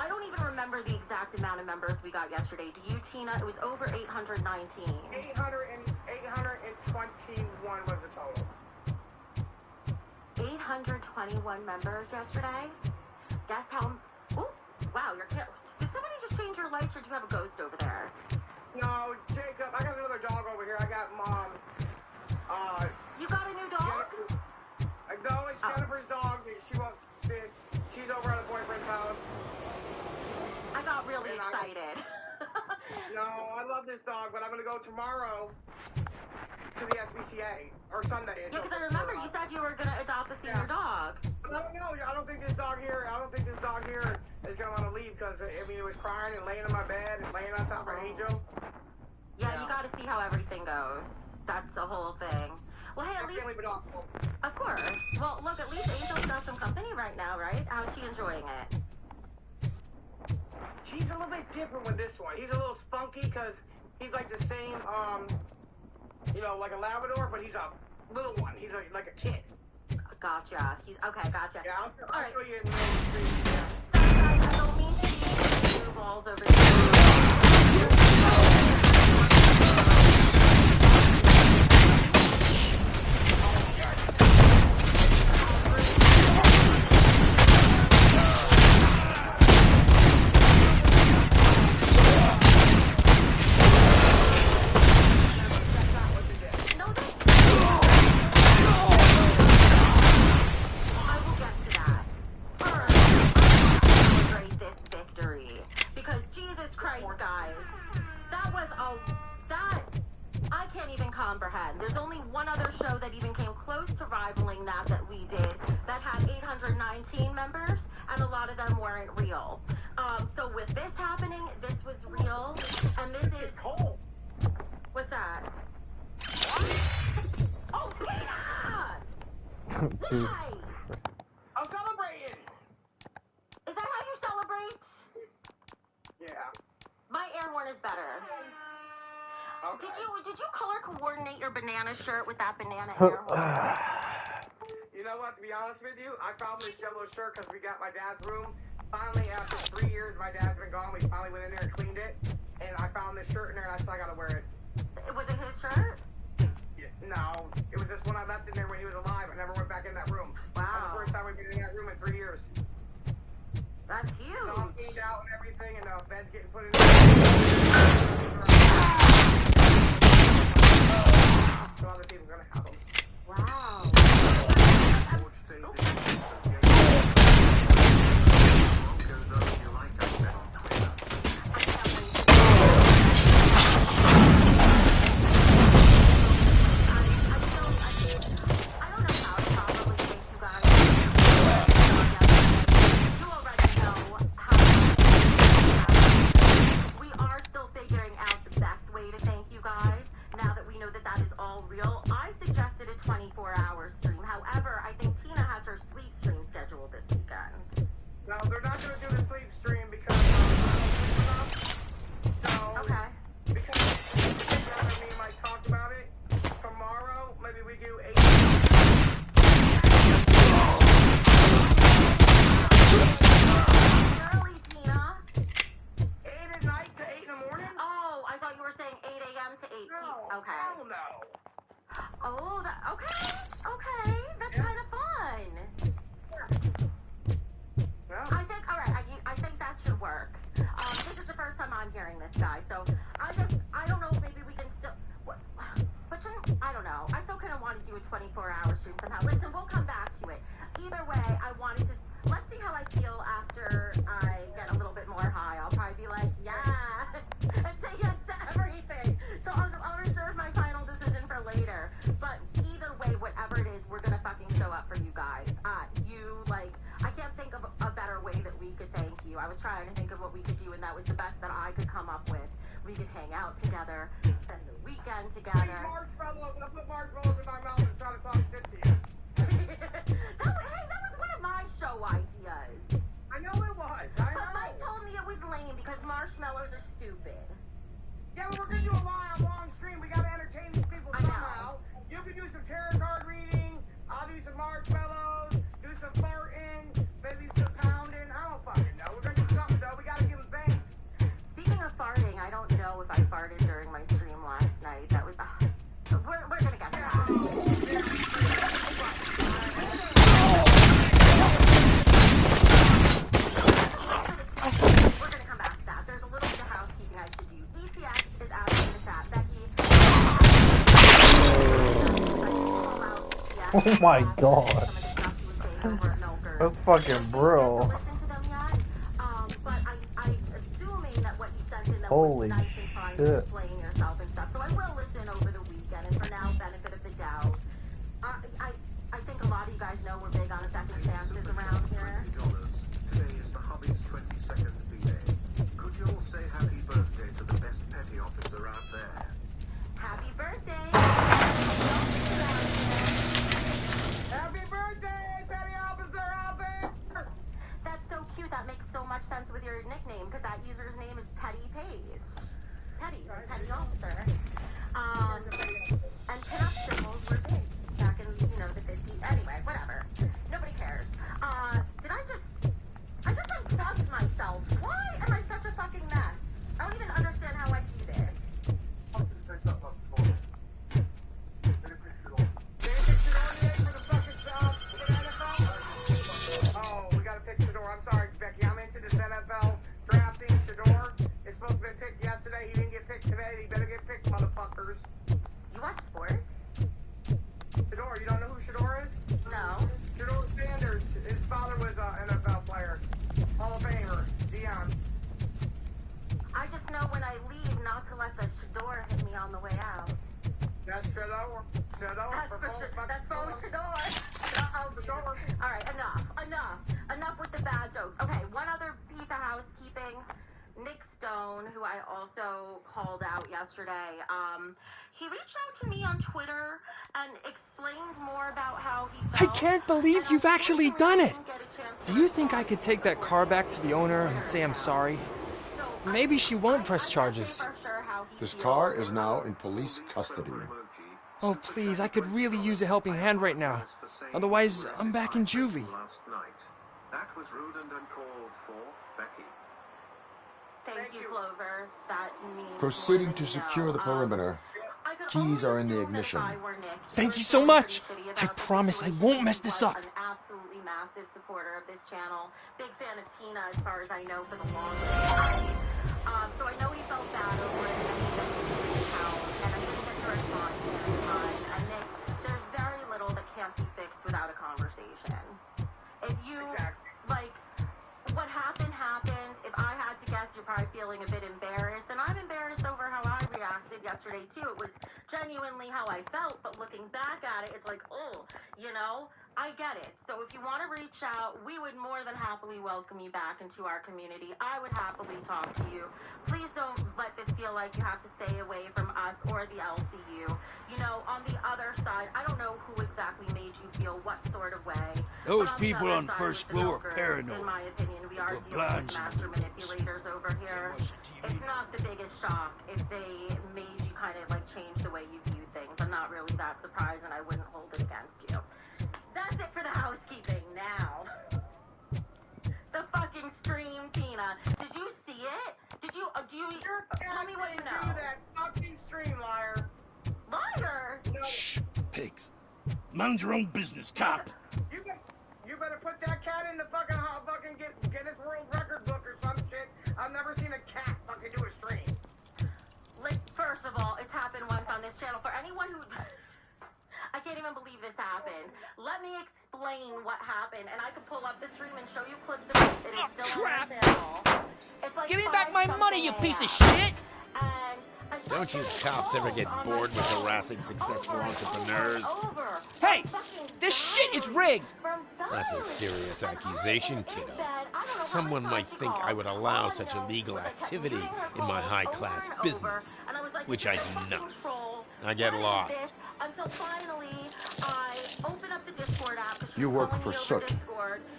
don't even remember the exact amount of members we got yesterday. Do you, Tina? It was over 819. 821 was the total. 821 members yesterday? Guess how... Ooh, wow, your camera... Did somebody just change your lights, or do you have a ghost over there? No, Jacob, I got another dog over here. I got Mom. You got a new dog? No, it's Jennifer's dog. She wants... She's over at her boyfriend's house. I got really excited. No, I love this dog, but I'm going to go tomorrow to the SPCA. Or Sunday. Yeah, because I remember you said you were going to adopt a senior dog. No, I don't think this dog here is going to want to leave because, I mean, it was crying and laying in my bed and laying on top of Angel. Yeah, you got to see how everything goes. That's the whole thing. Well, hey, at least... Of course. Well, look, at least Angel's got some company right now, right? How's she enjoying it? She's a little bit different with this one. He's a little spunky because he's like the same, like a Labrador, but he's a little one. He's like a kid. Gotcha. Okay, gotcha. Yeah, I'll show you in the street. Guys, I don't mean to be blue balls over here. There's only one other show that even came close to rivaling that we did that had 819 members, and a lot of them weren't real. So with this happening, this was real, and this is cold. What's that? Oh, Tina! Why? I'm celebrating. Is that how you celebrate? Yeah. My air horn is better. Okay. Did you color coordinate your banana shirt with that banana air horn? You know what? To be honest with you, I found this yellow shirt because we got my dad's room. Finally, after 3 years, my dad's been gone. We finally went in there and cleaned it, and I found this shirt in there, and I still gotta wear it. Was it his shirt? Yeah, no, it was just one I left in there when he was alive. I never went back in that room. Wow. That's the first time we've been in that room in 3 years. That's huge. It's all cleaned out and everything, and the bed's getting put in. So other people are gonna have them. Wow. Okay. Hell no. Oh, okay. That's kind of fun. Well, I think, all right, I think that should work. This is the first time I'm hearing this guy, so I don't know if maybe we can still, I don't know. I still kind of want to do a 24-hour stream somehow. Listen, we'll come back to it. Either way, let's see how I feel after I get a little bit more high. I'll probably be like, yeah, and say yes to everything. So I'll reserve my final decision for later. But either way, whatever it is, we're gonna fucking show up for you guys. I can't think of a better way that we could thank you. I was trying to think of what we could do, and that was the best that I could come up with. We could hang out together, spend the weekend together. Marshmallows, I put marshmallows in my mouth and try to talk shit to you. That was one of my show ideas. I know it was. I know. But Mike told me it was lame because marshmallows are stupid. Yeah, but we're gonna do a long stream. We gotta entertain these people somehow. You can do some tarot card reading. I'll do some marshmallows. Do some farting. Maybe some pounding. I don't fucking know. We're gonna do something though. We gotta give them thanks. Speaking of farting, I don't know if I farted during my stream last night. That was. We're gonna get to that. We're gonna come back to that. There's a little bit of housekeeping I should do. ECX is out in the chat. Becky. Oh my god. That's fucking bro. Holy shit. Explain yourself and stuff. So I will listen over the weekend, and for now, benefit of the doubt. I think a lot of you guys know we're big on second chances around here. Today is the hobby's 22nd B-Day. Could you all say happy birthday to the best petty officer out there? Happy birthday! Happy birthday, petty officer out there! That's so cute. That makes so much sense with your nickname, because that user's name is Petty Pays. Petty officer. And pinup symbols were big back in, the 50s. Anyway, whatever. Nobody cares. I just unplugged myself. Why am I such a fucking mess? I don't even understand how I do this. Oh, we gotta pick Shador. I'm sorry, Becky. I'm into this NFL drafting. Shador is supposed to have been picked yesterday. He didn't get picked today. He better get picked, motherfuckers. You watch sports? Shador, you don't know who Shador is? No. Shador Sanders. His father was an NFL player. Hall of Famer. Dion. I just know when I leave not to let the Shador hit me on the way out. That's Shador. That's for Shador. Alright, enough with the bad jokes. Okay, one other piece of housekeeping. Nick Stone, who I also called out yesterday, he reached out to me on Twitter and explained more about how he I can't believe you've actually done it! Do you think I could take that car back to the owner and say I'm sorry? Maybe she won't press charges. This car is now in police custody. Oh, please, I could really use a helping hand right now. Otherwise, I'm back in juvie. That was rude and uncalled for, Becky. Thank you, Clover. That means Proceeding to secure the perimeter. Keys are in the ignition. Thank you so much! I promise I won't mess this up. An absolutely massive supporter of this channel. Big fan of Tina, as far as I know, for the longest time. So I know he felt bad over it, and he reached out, and I didn't get to respond to him in time. And Nick, there's very little that can't be fixed without a conversation. If you, what happened, happened. If I had to guess, you're probably feeling a bit embarrassed, and I'm embarrassed over how I reacted yesterday, too. It was genuinely how I felt, but looking back at it, it's like, oh, I get it. So if you want to reach out, we would more than happily welcome you back into our community. I would happily talk to you. Please don't let this feel like you have to stay away from us or the LCU. On the other side, I don't know who exactly made you feel what sort of way. Those people on the first floor are paranoid. In my opinion, we are dealing with master manipulators over here. It's not the biggest shock if they made you kind of change the way you view things. I'm not really that surprised, and I wouldn't hold it against you. That's it for the housekeeping. Now, the fucking stream, Tina. Did you see it? Did you? Tell me what you know. That fucking stream, liar. Mind your own business, cop. You better put that cat in the fucking Guinness World Record book or some shit. I've never seen a cat fucking do a stream. Like, first of all, it's happened once on this channel. For anyone who... I can't even believe this happened. Let me explain what happened, and I could pull up the stream and show you clips of it. It is still on the channel. It's like Give me back my money, you piece of shit! Don't you cops ever get bored with harassing successful entrepreneurs? Hey! This shit is rigged! That's a serious accusation, kiddo. Someone might think I would allow such illegal activity in my high-class business, which I do not. I get lost. Until finally, I open up the Discord app. You work for Soot.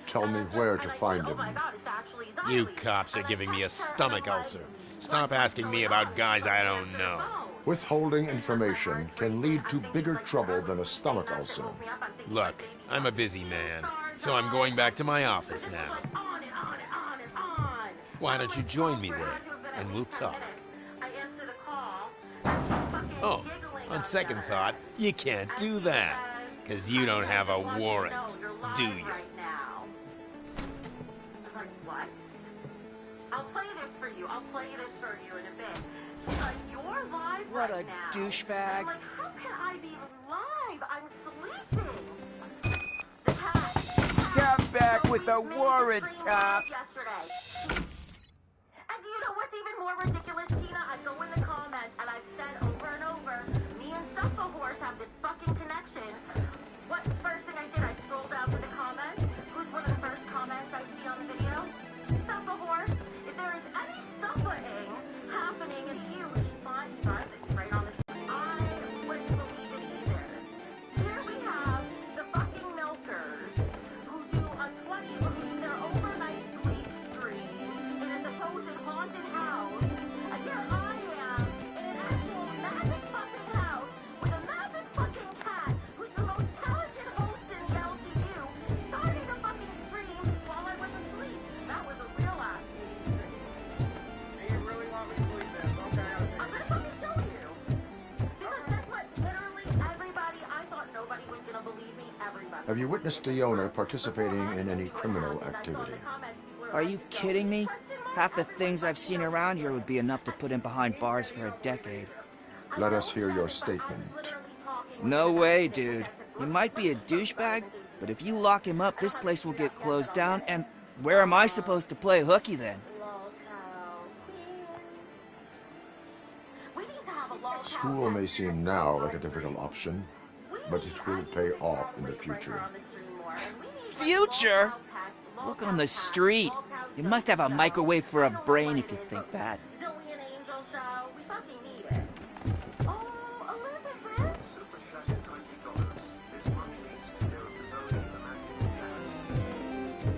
Tell me where to find him. You cops are giving me a stomach ulcer. Stop asking me about guys I don't know. Withholding information can lead to bigger trouble than a stomach ulcer. Look, I'm a busy man, so I'm going back to my office now. Why don't you join me there, and we'll talk. Oh, on second thought, you can't do that, because you don't have a warrant, do you? I'll play this for you. I'll play this for you in a bit. She's like, you're live What right a now. douchebag. I'm like, how can I be live? I'm sleeping. The cat. Come back with a warrant, cop. Yesterday. And do you know what's even more ridiculous, Tina? I go in the comments and I've said over and over, me and Suffa Horse have this fucking connection. What's the first thing I did? I scrolled down to the comments. Who's one of the first comments I see on the video? Suffa Horse. If there is any suffering happening in you, he finds it right on the screen. I wouldn't believe it either. Here we have the fucking milkers who do a 20 their overnight sleep stream in a supposed haunted house. And here I am in an actual magic fucking house with a magic fucking cat who's the most talented host in the LTU starting a fucking stream while I was asleep. That was a real ass stream. You really want me to believe this? Okay. I'm gonna fucking show you. Because that's what literally everybody, I thought nobody was gonna believe me, everybody. Have you witnessed the owner participating in any criminal activity? Are you kidding me? Half the things I've seen around here would be enough to put him behind bars for a decade. Let us hear your statement. No way, dude. He might be a douchebag, but if you lock him up, this place will get closed down, and where am I supposed to play hooky then? School may seem now like a difficult option, but it will pay off in the future. Future? Look on the street. You must have a microwave for a brain if you think that.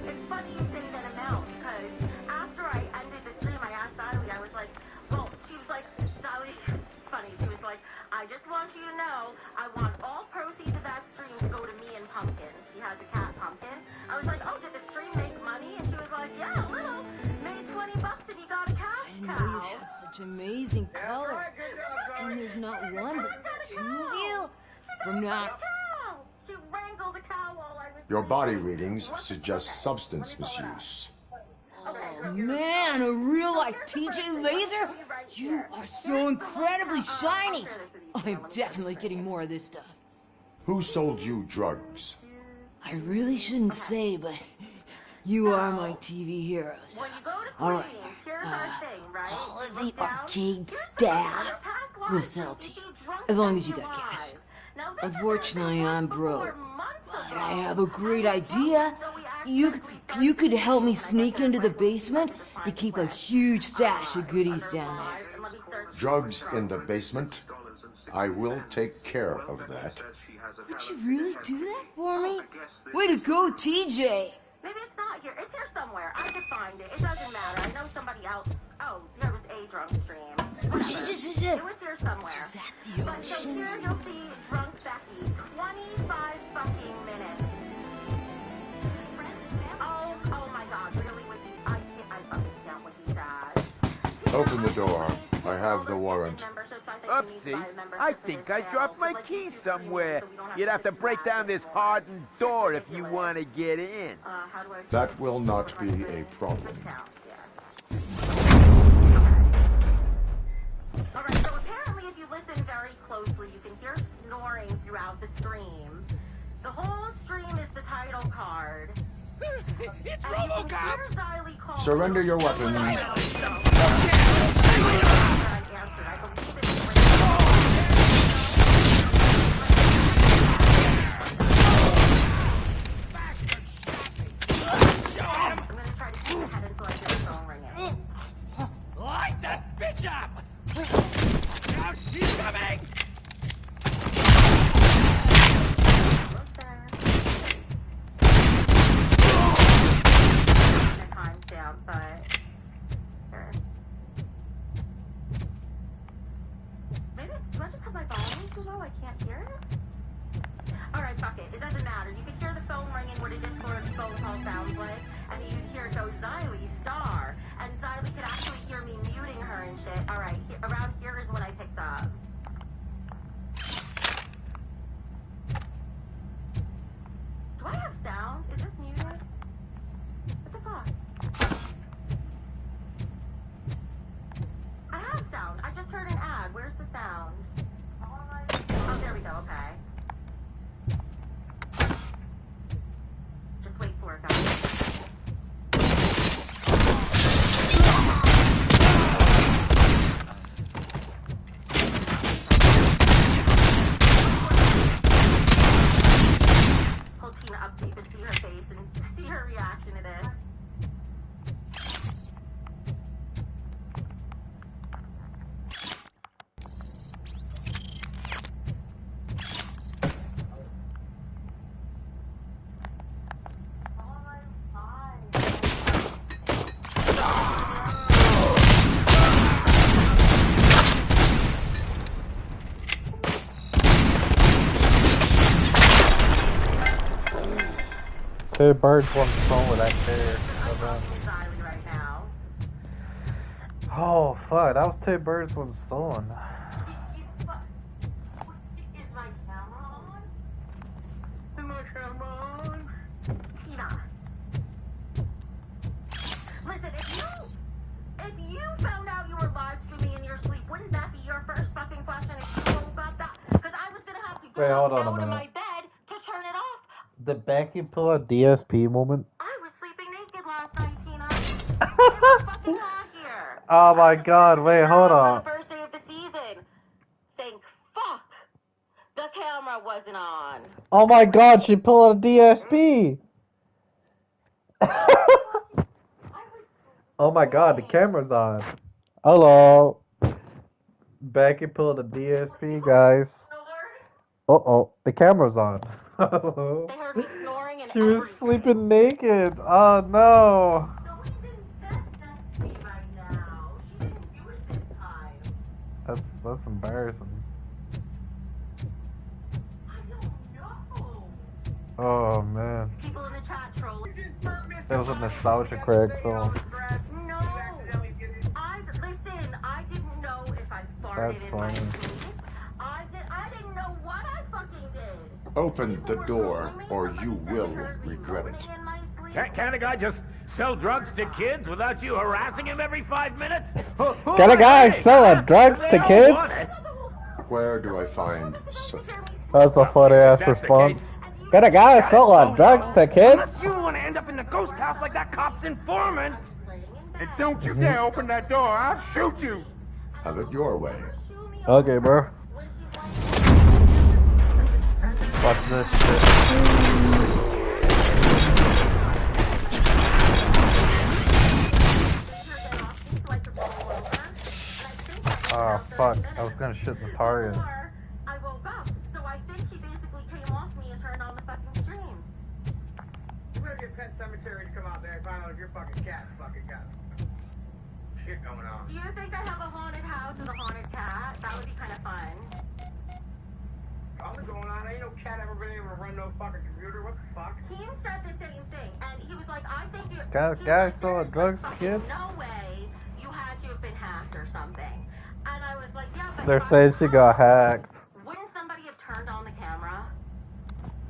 It's funny you say that amount, because after I ended the stream, I asked Sally, I was like, well, she was like, Sally, it's funny, she was like, I just want you to know, I want all proceeds of that stream to go to me and Pumpkin. She has a cat, Pumpkin. I was like, oh, did the stream make money? And she was like, yeah, a little. Made $20 and he got a cash cow. I know you had such amazing colors. And there's not one but two of you. From now... She wrangled a cow while I was... Your body readings suggest substance misuse. Oh man, a real like TJ Laser? You are so incredibly shiny. I'm definitely getting more of this stuff. Who sold you drugs? I really shouldn't say, but you are my TV heroes. All right. All of the arcade staff will sell to you, as long as you got cash. Unfortunately, I'm broke, but I have a great idea. You could help me sneak into the basement to keep a huge stash of goodies down there. Drugs in the basement? I will take care of that. Would you really do that for me? Way to go, TJ! Maybe it's not here. It's here somewhere. I could find it. It doesn't matter. I know somebody else. Oh, there was a drunk stream. It was here somewhere. Is that the But so ocean? here you'll see Drunk Becky. 25 fucking minutes. Oh my god. Really? I fucking can't with these guys. Open the door. I have the warrant. Oopsie, I think I dropped my keys somewhere. You'd have to break down this hardened door if you want to get in. That will not be a problem. Alright, so apparently if you listen very closely, you can hear snoring throughout the stream. The whole stream is the title card. It's RoboCop! Surrender your weapons. Light that bitch up! Now she's coming! Maybe do I just have my volume too low? I can't hear it? Alright, fuck it. It doesn't matter. You can hear the phone ringing what a Discord phone call sounds like, and you can hear it go Xylee star. And Xylee could actually hear me muting her and shit. Alright, around here is what I picked up. Do I have sound? Is this muted? What the fuck? I have sound. I just heard an ad. Where's the sound? Oh, there we go. Okay. Just wait for it, guys. Hold Tina up so you can see her face and see her reaction to this. Two birds, one stone with that chair. Oh fuck, that was two birds, one stone. Is my camera on? Is my camera on? Tina. Listen, if you found out you were live streaming in your sleep, wouldn't that be your first fucking question if you woke up that? Because I was gonna have to Wait, go hold on a out of minute. my bed to turn it off. The vacuum pull a DSP moment. I was sleeping naked last night, Tina. It was fucking hot here. Oh my god, wait, hold On on. the first day of the season. Thank fuck the camera wasn't on. Oh my god, she pulled a DSP! Oh my god, the camera's on. Hello. Vacuum pulled a DSP, guys. Uh-oh, the camera's on. They heard me snoring and She was sleeping naked. Oh no. That's embarrassing. Oh man. People in the chat troll. It was a nostalgia Craig film. No. Listen, I didn't know if I farted That's in my funny. sleep. I didn't know what I fucking did. Open the door, or you will regret it. Can't a guy just sell drugs to kids without you harassing him every 5 minutes? Can a guy sell drugs to kids? Where do I find soot? That's a funny ass response. Can a guy sell drugs to kids? Unless you want to end up in the ghost house like that cop's informant. And don't you dare open that door, I'll shoot you. Have it your way. Okay, bro. Watch this shit. Oh fuck, I was gonna shit the target. I woke up, so I think she basically came off me and turned on the fucking stream. You better get Pet Cemetery to come out there and find out if your fucking cat fucking got shit going on. Do you think I have a haunted house with a haunted cat? That would be kind of fun. All that's going on, ain't no cat ever been able to run no fucking computer. What the fuck? He said the same thing, and he was like, I think you... Guys selling drugs to kids? No way you had to have been hacked or something. it's like, yeah, but They're saying she got hacked. wouldn't somebody have turned on the camera?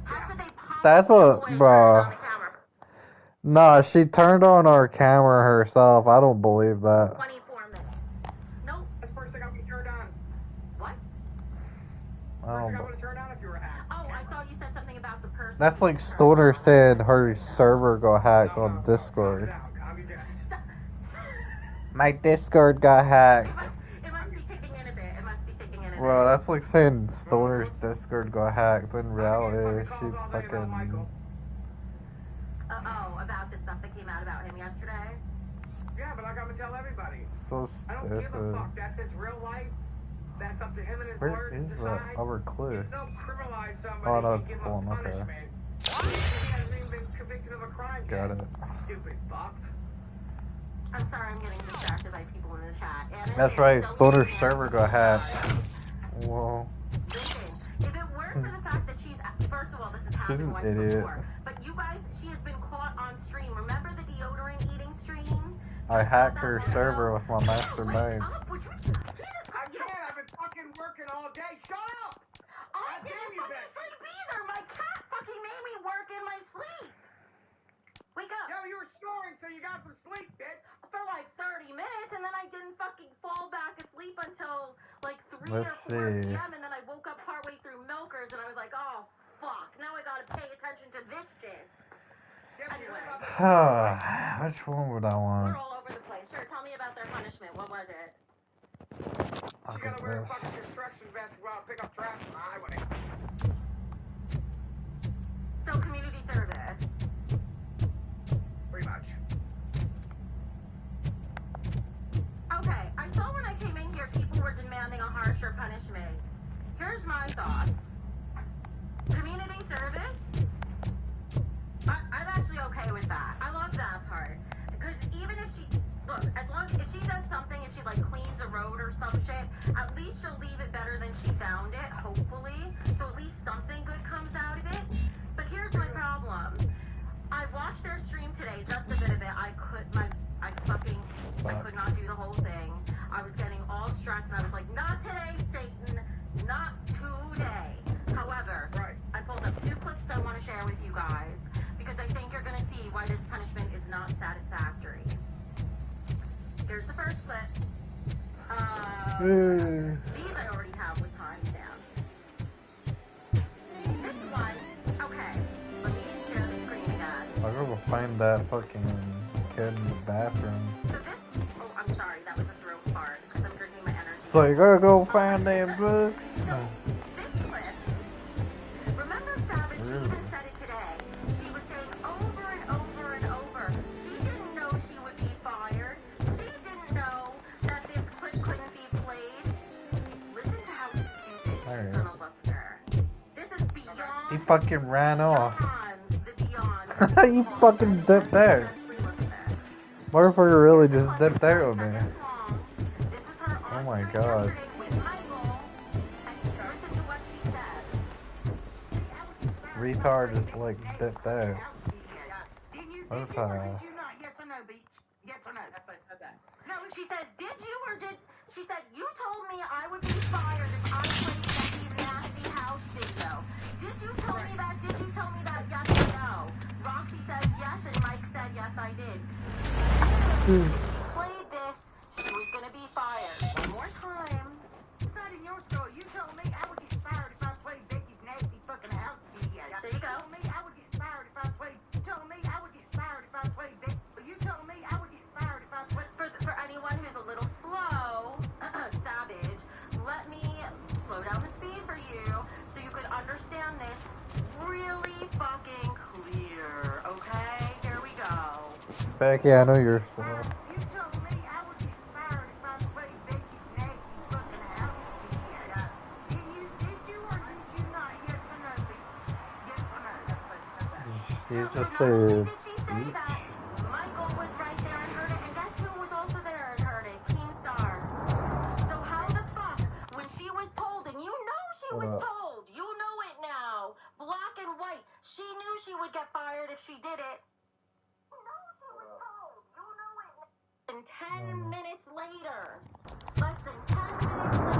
How could they That's a bro. Nah, she turned on our camera herself. I don't believe that. 24 minutes. Nope. That's the first thing I'm going to turn on. What? I don't. Oh, I thought you said something about the person. That's like Stoner said her server got hacked on Discord. My Discord got hacked. It must be kicking in a bit. It must be kicking in a bit. Bro, that's like saying Stoner's Discord got hacked. In reality, she fucking. Oh, about the stuff that came out about him yesterday? Yeah, but I gotta tell everybody. So I don't give a stupid. fuck. That's his real life. That's up to him and his Where lawyer to is the decide. other clip? Don't criminalize somebody Oh, no, and it's give phone. him Okay. punishment. He hasn't even been convicted of a crime Got yet. it. Stupid fuck. I'm sorry, I'm getting distracted by people in the chat. And That's right, Stoner's server got hacked. Whoa. Listen, if it weren't for the fact that first of all, this has She's happened an once idiot. before. But you guys, she has been caught on stream. Remember the deodorant eating stream? I hacked her server with my master maid. I can't. I've been fucking working all day. Shut up! I didn't fucking sleep either. My cat fucking made me work in my sleep. Wake up. Yo, you were snoring, so you got some sleep, bitch. For like 30 minutes, and then I didn't fucking fall back asleep until like 3 Let's or 4 see. p.m. And then I woke up partway through Milkers, and I was like, oh, fuck. Now I gotta pay attention to this shit. Anyway, Which one would I want? we're all over the place. Sure, tell me about their punishment. What was it? You gotta wear a fucking construction vest to go out and pick up trash on the highway. So, community service. Pretty much. Okay, I saw when I came in here, people were demanding a harsher punishment. Here's my thoughts. Community service? I'm actually okay with that. I love that part. Because even if she, look, as long as if she does something, if she like cleans a road or some shit, at least she'll leave it better than she found it, hopefully. So at least something good comes out of it. But here's my problem. I watched their stream today, just a bit of it. I could not do the whole thing. I was getting all stressed, and I was like, not today, Satan, not today. However, I pulled up 2 clips I want to share with you guys, because I think you're going to see why this punishment is not satisfactory. Here's the first clip. These I already have with timestamps. This one, okay, let me share the screen again. I'll go find that fucking kid in the bathroom. So this, oh, I'm sorry, that was the throat part, because I'm drinking my energy. So you gotta go find them books. This clip, remember Savage, she even said it today. She was saying over and over and over, she didn't know she would be fired. She didn't know that this clip couldn't be played. Listen to how stupid There he this son of a bitch. This is beyond He fucking ran off. the beyond. He fucking dipped there. Motherfucker really just dipped there with me. Oh my god. Retard just like dipped there. Okay. Yes or no? That's what I said that. No, she said, did you or did... She said, you told me I would be fired if I played Becky's nasty house video. Did you tell me that? Did you tell me that? Yes or no? Roxy said yes, and Mike said yes, I did. If she played this, she was going to be fired. One more time. It's not in your story. You told me I would get fired if I played Becky's nasty fucking house video. There you go. You told me I would get fired if I played... You told me I would get fired if I played Becky... You told me I would get fired if I played... For anyone who's a little slow, Savage, let me slow down the speed for you so you could understand this really fucking clear, okay? Here we go. Becky, I know you're slow. You told me I would get fired if I played Becky's nasty fucking house video. Did you or did you not? Yes or no, bitch? Yes or no? That's what she said. She just said each. Michael was right there and heard it, and guess who was also there and heard it? Keemstar. So how the fuck, when she was told, and you know she was told, you know it now, black and white, she knew she would get fired if she did it. You know she was told, you know it. And 10 minutes later, less than 10 minutes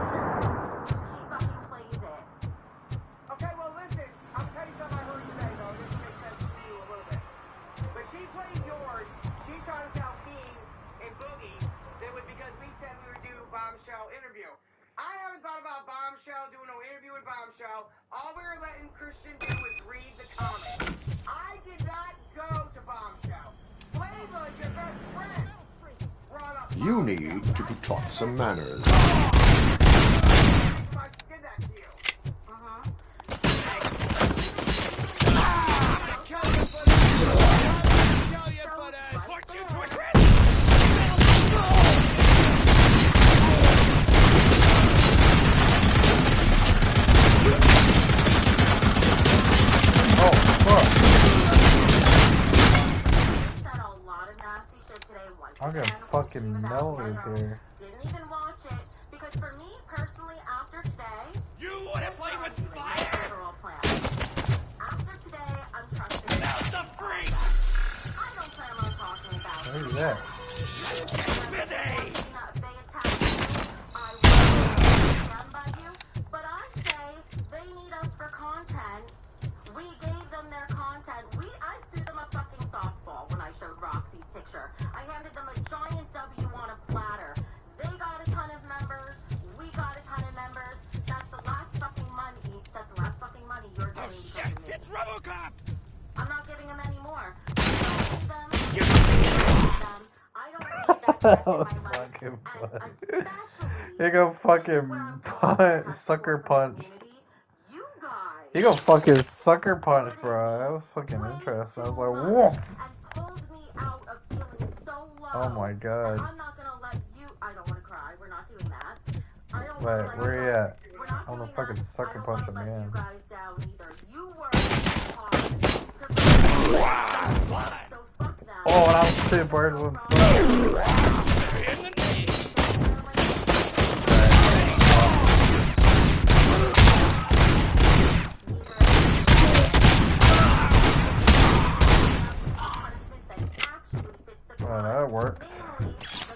I haven't thought about Bombshell, doing no interview with Bombshell. All we were letting Christian do was read the comics. I did not go to Bombshell. Flavor, your best friend, brought up You need to be taught some manners. I'm getting fucking melted here. Didn't even watch it because for me personally, after today, you want to play with fire? After today, I'm trusting. About the freak! I don't plan on talking about it. Where's that? Busy! I will stand by you, but I say they need us for content. We gave them their content. I threw them a fucking softball when I showed Roxy's picture. I handed them a giant W on a platter. They got a ton of members. We got a ton of members. That's the last fucking money. That's the last fucking money you're getting from me. It's RoboCop! I'm not giving them any more. I don't need that That was fucking funny. He go fucking punch, sucker punch. He go fucking sucker punch, bro. That was fucking interesting. I was like, whoa. Oh my god. I'm not gonna let you. I don't want to cry. We're not doing that. Wait, where you at? I'm gonna fucking sucker punch him again. Oh, and I was two birds with one stone. Oh, that worked. The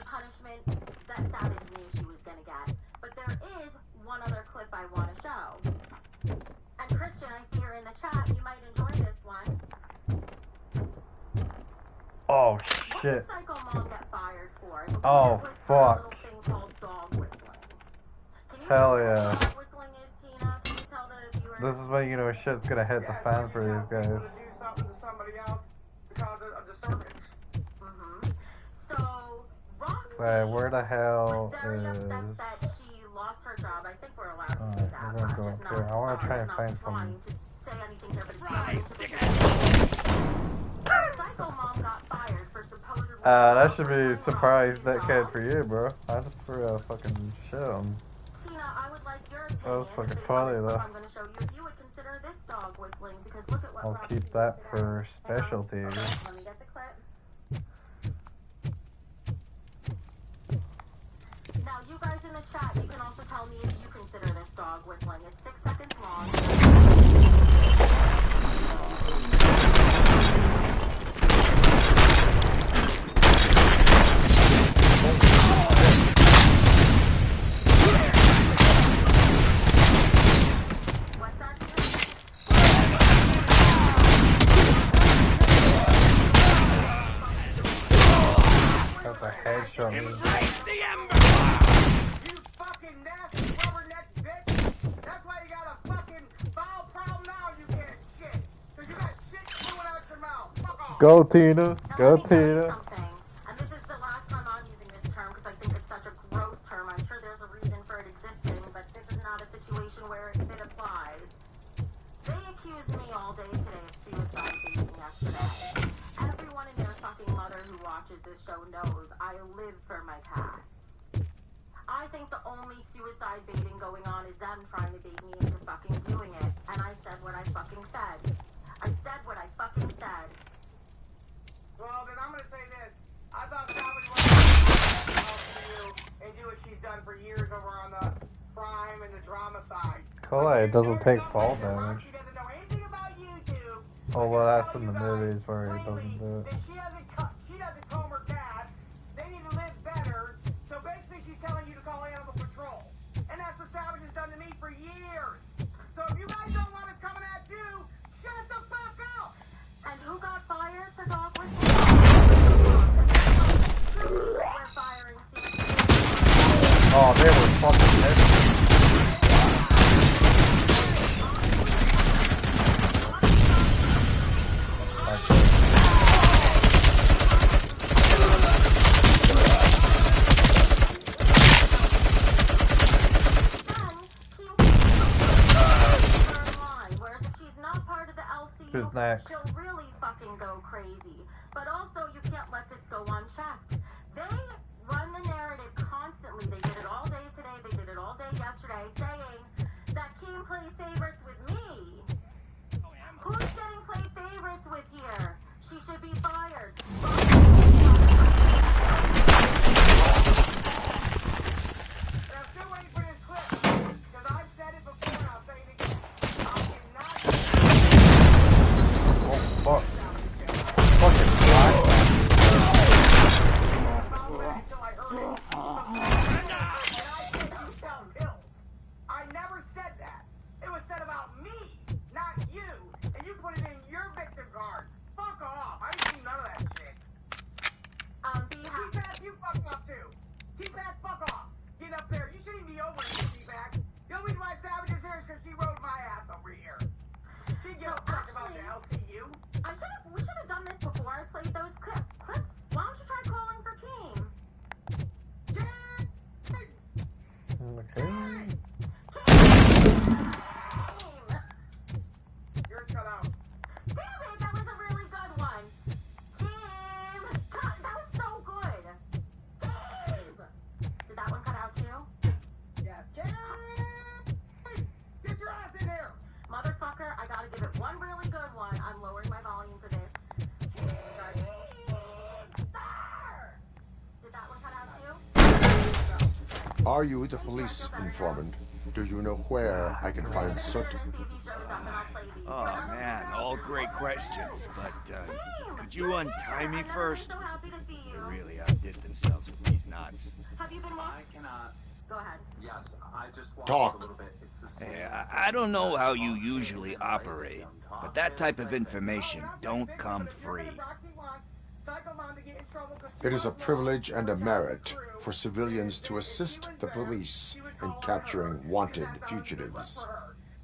punishment that Savage knew she was gonna get. But there is one other clip I want to show. And Christian, I see you're in the chat. You might enjoy this one. Oh shit. What did Psycho Mom get fired for? Oh fuck. Hell yeah. Dog whistling is, Tina? Can you tell the viewers? This is when you know shit's gonna hit the fan for these guys. Do something to somebody else because of a disturbance. So, Roxy Where the hell was very is... upset that she lost her job. I think we're allowed to do that. We're gonna go up here. I wanna try and find some... Say anything here, but Psycho Mom got fired for supposedly... that should be surprised that kid for you, bro. I just threw a fucking shit on. Tina, I would like your opinion. That was fucking funny though. I'm gonna show you if you would consider this dog whistling because look at what I'll Roxy keep that did for specialty. Let me get the clip. Now, you guys in the chat, you can also tell me if you consider this dog whistling. It's 6 seconds long. That's a headshot. Embrace the ember! You fucking nasty rubberneck bitch! That's why you got a fucking bowel problem now, you can't shit! Cause you got shit coming out your mouth! Fuck off! Go Tina! Go Tina! And this is the last time I'm using this term because I think it's such a gross term. I'm sure there's a reason for it existing, but this is not a situation where it applies. They accused me all day today of suicide dating yesterday. Everyone and their fucking mother who watches this show knows I live for my cat. I think the only suicide baiting going on is them trying to bait me into fucking doing it. And I said what I fucking said. I said what I fucking said. Well, then I'm gonna say this. I thought Salvage wanted to help you and do what she's done for years over on the crime and the drama side. Cool, it doesn't take fall damage. She doesn't know anything about YouTube. Oh, well, that's in the movies where he doesn't do it. She doesn't comb her cat. They need to live better. So basically she's telling you to call Animal Patrol. And that's what Savage has done to me for years. So if you guys don't want us coming at you, shut the fuck up! And who got fired for dog whistling? We're firing. Oh, they were fucking heavy. you, Who's next? she'll really fucking go crazy. But also, you can't let this go unchecked. They run the narrative constantly. They did it all day today. They did it all day yesterday, saying that Kim plays favorites with me. Who's getting played favorites with here? She should be fired. Fuck. Fucking black. I never said that. It was said about me, not you. And you put it in your victim card. Fuck off. I ain't seen none of that shit. T-Pack, you fuck off too. T-Pack, fuck off. Get up there. You shouldn't be over here, T-Pack. The only reason why Savage is here is because she rode my ass over here. She give a fuck about the LCU. We should have done this before I played those clips. Why don't you try calling for King? Okay. You're cut out. Damn it, that was a really good one. Kim! God, that was so good. Kim! Did that one cut out too? Yeah, Kim! Get your ass in here! Motherfucker, I gotta give it one really good one. I'm lowering my volume for this. Did that one cut out too? Are you the police informant? Do you know where I can find Soot? Oh man, all great questions, but could you untie me first? They really outdid themselves with these knots. Have you been I cannot. Go ahead. Yes, I just walked Talk. a little bit. It's the same. Hey, I don't know how you usually operate, but that type of information don't come free. It is a privilege and a merit for civilians to assist the police in capturing wanted fugitives.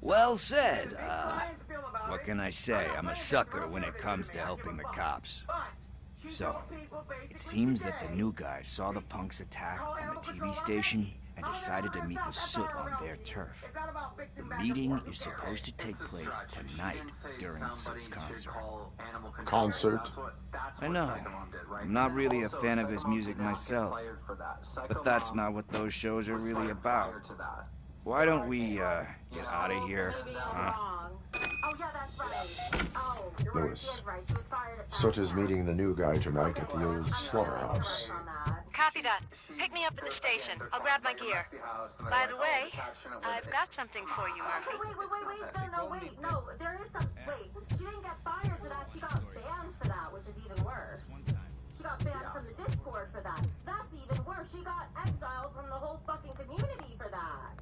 Well said. What can I say? I'm a sucker when it comes to helping the cops. So, it seems that the new guy saw the punks attack on the TV station and decided to meet with Soot on their turf. The meeting is supposed to take place tonight during Soot's concert. Concert? I know. I'm not really a fan of his music myself, but that's not what those shows are really about. Why don't we, get out of here, huh? Lewis, Soot is meeting the new guy tonight at the old slaughterhouse. Copy that. Pick me up at the station. I'll grab my gear. By the way, I've got something for you, Murphy. Wait. No, there is some. Wait, she didn't get fired for that. She got banned for that, which is even worse. She got banned from the Discord for that. That's even worse. She got exiled from the whole fucking community for that.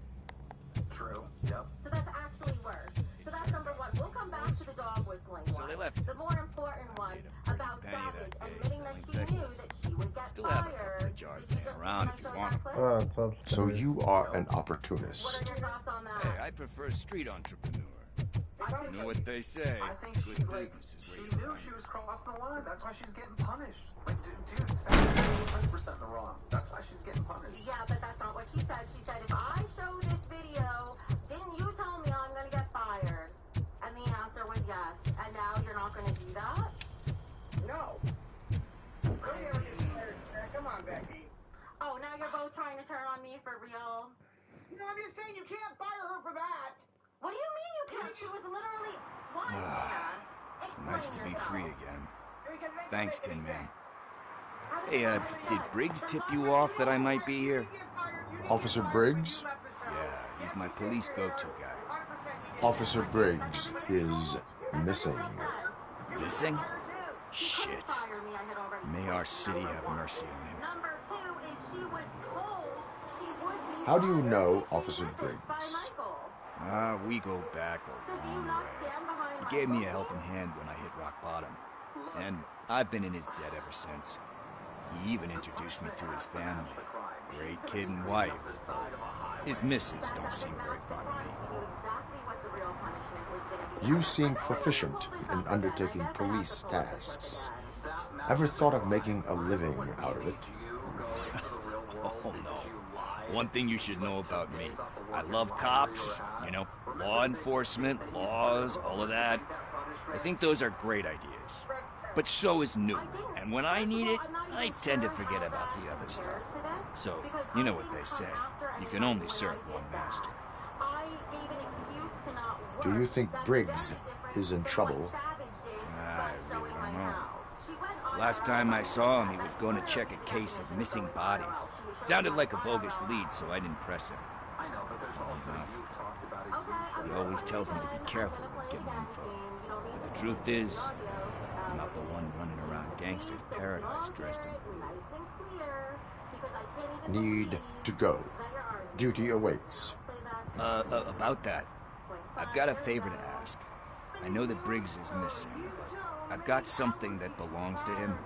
True. Yep. So that's actually worse. So that's number one. We'll come back to the dog whistling one. So they left. The more important one about Savage admitting that she knew that she would get Still have a couple fired. of jars laying around if you want them. So you are an opportunist. Hey, I prefer street entrepreneur. You know what they say, good business is where you She knew find she it. was crossing the line. That's why she's getting punished. Like, dude, Savage is 100% in the wrong. That's why she's getting punished. Yeah, but that's not what she said. She said, if I show this video, didn't you tell me I'm going to get fired? And the answer was yes. And now you're not going to do that? No. Come on, Becky. Oh, now you're both trying to turn on me for real? No, I'm just saying you can't fire her for that. What do you mean you can't? She was literally... Why? It's nice to be free again. Thanks, Tin Man. Hey, did Briggs tip you off that I might be here? Officer Briggs? Yeah, he's my police go-to guy. Officer Briggs is missing. Missing? Shit. May our city have mercy on him. Number two is she was told she would be... How do you know Officer Briggs? We go back a long way. He gave me a helping hand when I hit rock bottom. And I've been in his debt ever since. He even introduced me to his family. Great kid and wife. His missus don't seem very fond of me. You seem proficient in undertaking police tasks. Ever thought of making a living out of it? Oh no. One thing you should know about me. I love cops, you know, law enforcement, laws, all of that. I think those are great ideas. But so is Nuke, and when I need it, I tend to forget about the other stuff. So, you know what they say. You can only serve one master. Do you think Briggs is in trouble? I really don't know. Last time I saw him, he was going to check a case of missing bodies. Sounded like a bogus lead, so I didn't press him. Funny enough, he always tells me to be careful with getting info. But the truth is, I'm not the one running around gangster's paradise dressed in blue. Need to go. Duty awaits. About that, I've got a favor to ask. I know that Briggs is missing, but I've got something that belongs to him.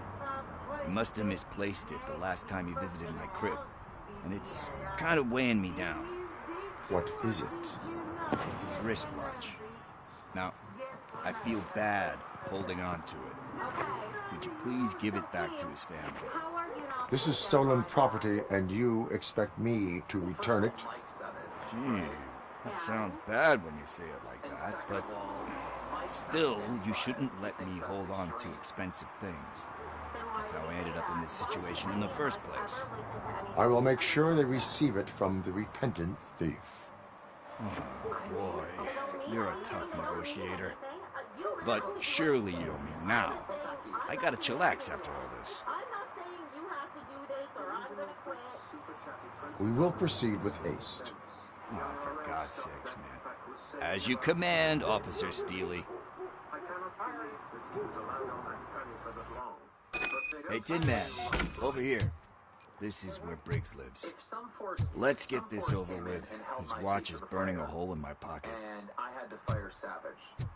He must have misplaced it the last time he visited my crib, and it's kind of weighing me down. What is it? It's his wristwatch. Now, I feel bad holding on to it. Could you please give it back to his family? This is stolen property, and you expect me to return it? Gee, that sounds bad when you say it like that, but still, you shouldn't let me hold on to expensive things. That's how I ended up in this situation in the first place. I will make sure they receive it from the repentant thief. Oh, boy. You're a tough negotiator. But surely you don't mean now. I gotta chillax after all this. We will proceed with haste. Oh, for God's sakes, man. As you command, Officer Steely. Hey, Tin Man, over here. This is where Briggs lives. Let's get this over with. His watch is burning a hole in my pocket. And I had to fire Savage.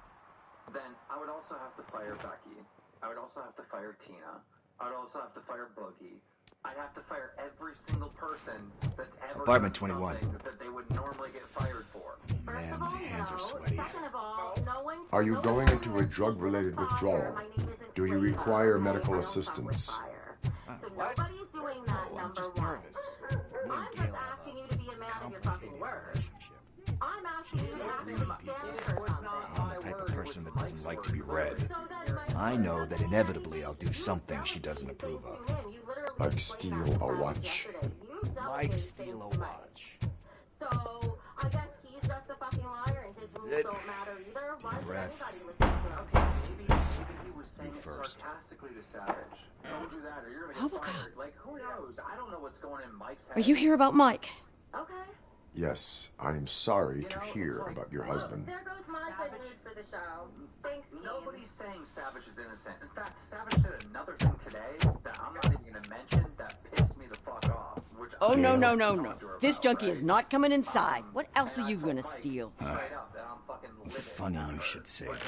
Then I would also have to fire Becky. I would also have to fire Tina. I would also have to fire Boogie. I'd have to fire every single person that's ever Apartment done 21. that they would normally get fired for. Man, my hands are sweaty. Are you going into a drug-related withdrawal? Do you require medical assistance? What? No, I'm just nervous. Me and Gail have a complicated relationship. I'm the type of person that doesn't like to be read. I know that inevitably I'll do something she doesn't approve of. Like steal a watch? Like steal a watch. So, I guess he's just a fucking liar and his moves don't matter either. Why Deep breath. Let's do this. You first. RoboCop. Like, who knows? I don't know what's going in Mike's head. Are you here about Mike? Okay. Yes, I am sorry to hear about your husband. There goes my good news for the show. Thanks, team. Nobody's saying Savage is innocent. In fact, Savage said another thing today that I'm not even going to mention that pissed me the fuck off. Which Oh, no. This junkie is not coming inside. What else are you gonna steal? Funny you should say that.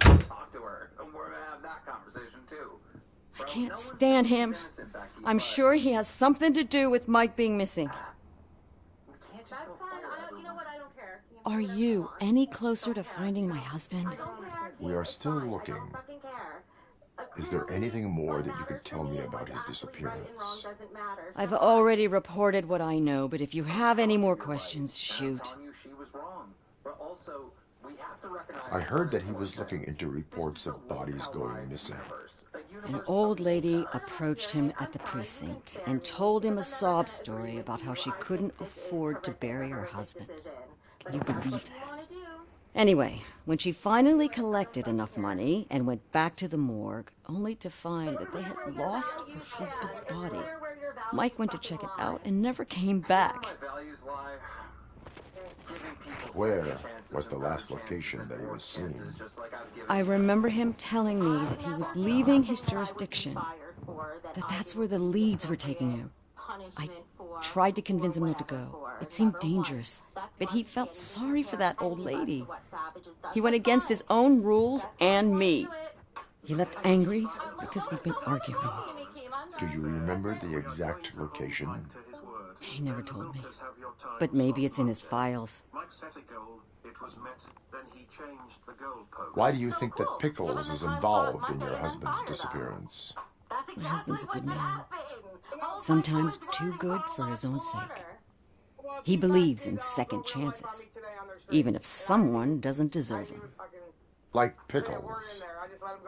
I will talk to her, and we're going to have that conversation too. I can't stand him. I'm sure he has something to do with Mike being missing. That's fine. You know what? I don't care. Are you any closer to finding my husband? We are still looking. Is there anything more that you could tell me about his disappearance? I've already reported what I know, but if you have any more questions, shoot. I heard that he was looking into reports of bodies going missing. An old lady approached him at the precinct and told him a sob story about how she couldn't afford to bury her husband. Can you believe that? Anyway, when she finally collected enough money and went back to the morgue, only to find that they had lost her husband's body, Mike went to check it out and never came back. Where was the last location that he was seen? I remember him telling me that he was leaving his jurisdiction, that that's where the leads were taking him. I tried to convince him not to go. It seemed dangerous, but he felt sorry for that old lady. He went against his own rules and me. He left angry because we'd been arguing. Do you remember the exact location? He never told me, but maybe it's in his files. Why do you think that Pickles is involved in your husband's disappearance? My husband's a good man. Sometimes too good for his own sake. He believes in second chances, even if someone doesn't deserve them. Like pickles.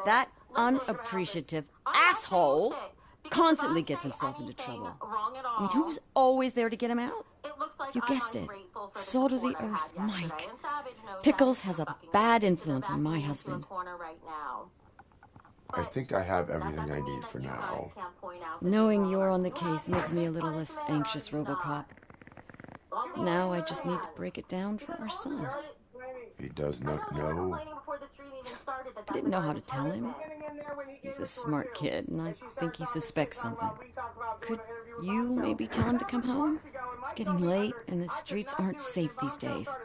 That unappreciative asshole constantly gets himself into trouble. I mean, who's always there to get him out? You guessed it. Salt of the earth, Mike. Pickles has a bad influence on my husband. I think I have everything I need for now. Knowing you're on the case makes me a little less anxious, RoboCop. Now I just need to break it down for our son. He does not know. I didn't know how to tell him. He's a smart kid, and I think he suspects something. Could you maybe tell him to come home? It's getting late, and the streets aren't safe these days.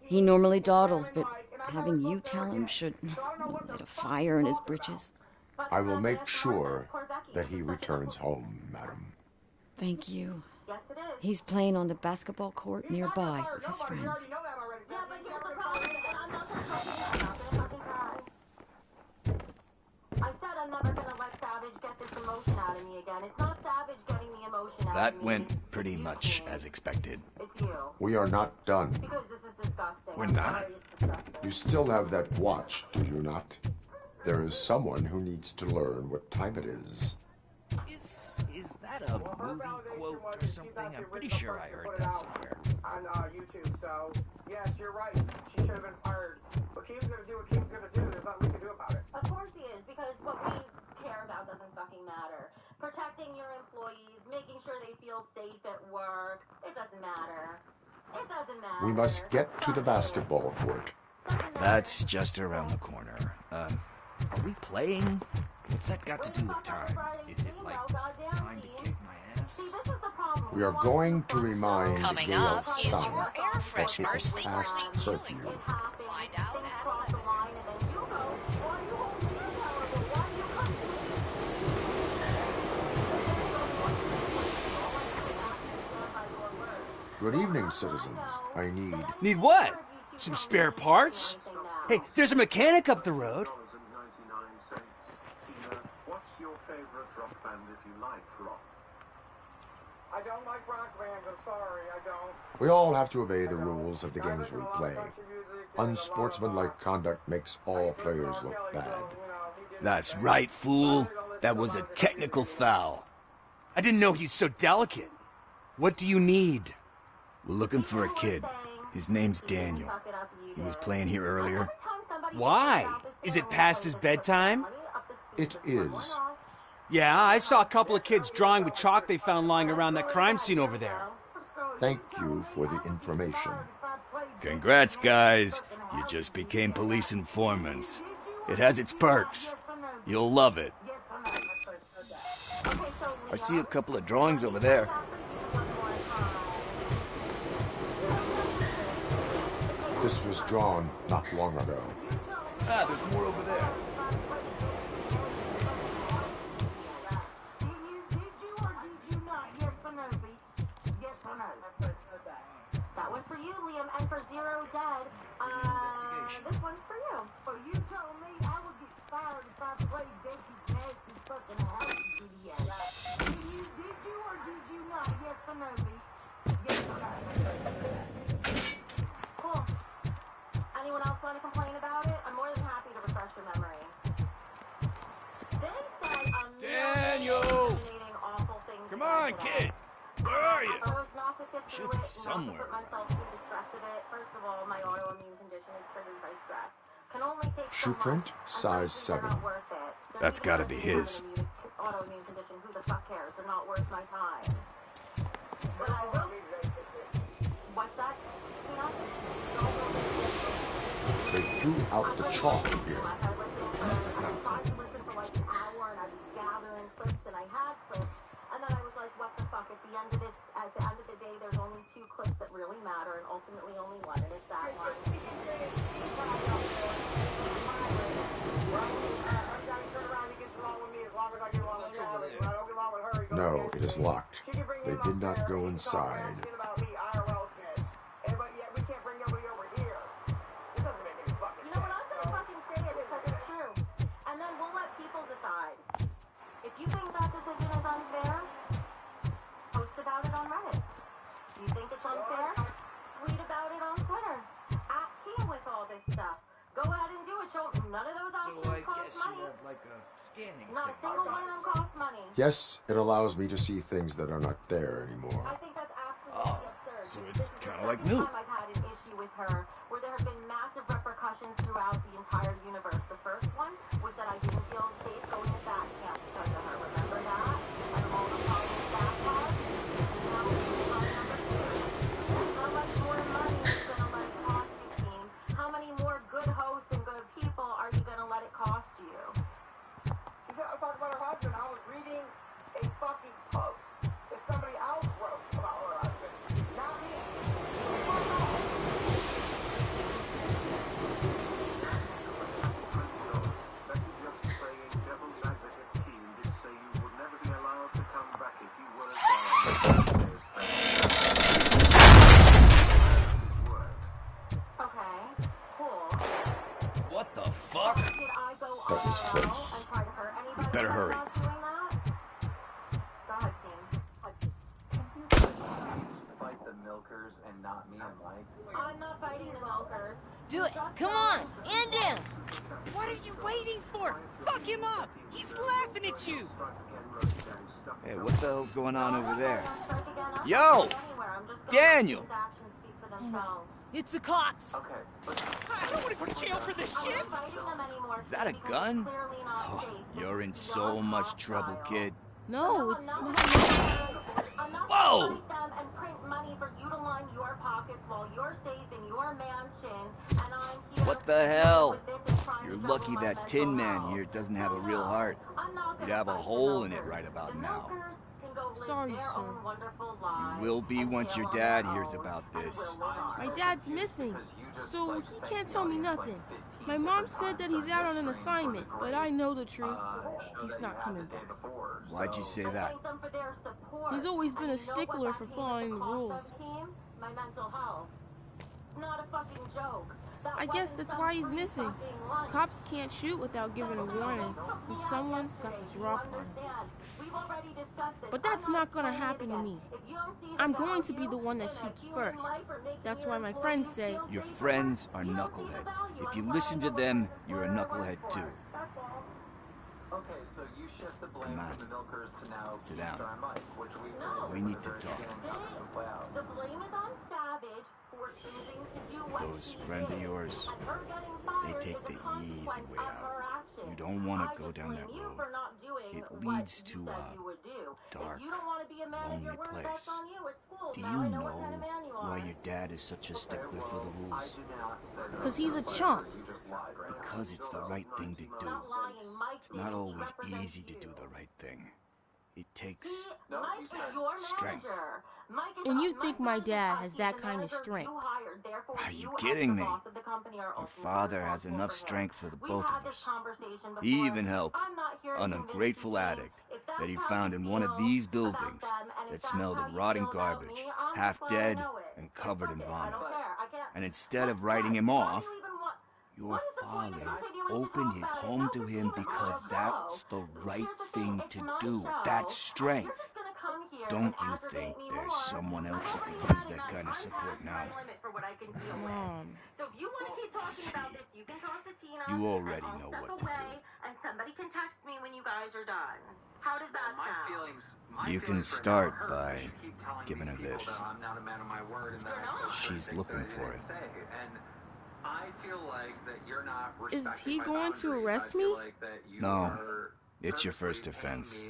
He normally dawdles, but having you tell him should light a fire in his britches. I will make sure that he returns home, madam. Thank you. He's playing on the basketball court nearby with his friends. I said I'm never gonna let Savage get this emotion out of me again. It's not Savage getting the emotion out That of me. went pretty much as expected. It's you. We are not done. Because this is disgusting. We're not. You still have that watch, do you not? There is someone who needs to learn what time it is. Is that a movie quote or something? I'm pretty sure I heard that somewhere. On YouTube, so yes, you're right. She should have been fired. But Keem's gonna do what Keem's gonna do. There's nothing we can do about it. Of course he is, because what we care about doesn't fucking matter. Protecting your employees, making sure they feel safe at work, it doesn't matter. It doesn't matter. We must get to the basketball court. That's just around the corner. Are we playing? What's that got to do with time? Is it like time to kick my ass? We are going to remind Coming up Gail's is son your air that it freshener is secretly past killing curfew. him. Find out at 11. Good evening, citizens. I need... Need what? Some spare parts? Hey, there's a mechanic up the road. What's your favorite rock band if you like rock? I don't like rock bands. I'm sorry. I don't. We all have to obey the rules of the games we play. Unsportsmanlike conduct makes all players look bad. That's right, fool. That was a technical foul. I didn't know he's so delicate. What do you need? We're looking for a kid. His name's Daniel. He was playing here earlier. Why? Is it past his bedtime? It is. Yeah, I saw a couple of kids drawing with chalk they found lying around that crime scene over there. Thank you for the information. Congrats, guys. You just became police informants. It has its perks. You'll love it. I see a couple of drawings over there. This was drawn not long ago. Ah, there's more over there. That one's for you, Liam, and for Zero Dead, this one's for you. So you told me I would get fired if I played Daisy Nasty fucking house video. Did you or did you not? Yes or no, B? Yes or no? Cool. Anyone else want to complain about it? I'm more than happy to refresh your memory. They said Daniel! awful things. Come on, kid! Where are you? Should be somewhere. First of all, my autoimmune condition is triggered by stress. Can only take Shoe print, size 7. That's gotta be his. Autoimmune condition, who the fuck cares? They're not worth my time. But I will... What's that? They threw out the chalk here. Must have found something. And then I was like, what the fuck? At the end of the day, there's only 2 clips that really matter, and ultimately only one, and it's that one. No, it is locked. They did not go inside. If you think that decision is unfair, post about it on Reddit. You think it's unfair? Tweet about it on Twitter. At Tia with all this stuff. Go ahead and do it. scan anything. Not a single one of them costs money. Yes, it allows me to see things that are not there anymore. I think that's absolutely absurd. So it's kind of like Every new. time I've had an issue with her, where there have been massive repercussions throughout the entire universe. The first one was that I didn't feel safe going to that camp because of her. Remember that? And all the problems that caused? Now it's time number 2. How much more money is going to let it cost you, team? How many more good hosts and good people are you going to let it cost you? I was talking about her husband. I was reading a fucking post that somebody else wrote about her husband. Not me. Okay, cool. What the fuck? Did I go That was all close. and try to hurt anybody? We better hurry. without doing that? Go ahead, team. Fight the milkers and not me and Mike. I'm not fighting the milkers. Do it. Come on. End him. What are you waiting for? Fuck him up. He's laughing at you. Hey, what the hell's going on over there? Yo! Daniel! It's the cops. Okay, I don't want to go to jail for this shit. Is that a gun? Oh, you're in so much trouble, kid. No, it's not. Whoa! Them and print money for you to line your pockets while you're safe in your mansion, and I'm here. What the hell? You're lucky that Tin Man here doesn't have a real heart. You'd have a hole in it right about now. Sorry, sir. You will be once your dad hears about this. My dad's missing, so he can't tell me nothing. My mom said that he's out on an assignment, but I know the truth. He's not coming back. Why'd you say that? He's always been a stickler for following the rules. My mental health. Not a fucking joke. I guess that's why he's missing. Cops can't shoot without giving a warning, and someone got the drop on him. But that's not gonna happen to me. I'm going to be the one that shoots first. That's why my friends say... Your friends are knuckleheads. If you listen to them, you're a knucklehead too. Okay, so you shift the blame Come on. from the milkers to now Sit down. Keisha and Mike, which We need to talk. The blame is on Savage for choosing to do what Those friends of yours, they take the easy way out. You don't want to go down that road. It leads to a dark, lonely place. Do you know why your dad is such a stickler for the rules? Because he's a chump. Because it's the right thing to do. It's not always easy to do the right thing. It takes strength. And you think my dad has that kind of strength? Are you kidding me? Your father has enough strength for the both of us. He even helped an ungrateful addict that he found in one of these buildings that smelled of rotting garbage, half dead and covered in vomit. And instead of writing him off, your father opened his home to him because that's the right thing to do. That's strength. Don't you think there's someone else who could use that kind of support now? Mom. See, you already know what to do. And somebody can text me when you guys are done. How does that sound? You can start by giving her this. She's looking for it. I feel like that you're not Is he going to arrest me? No, it's your first offense.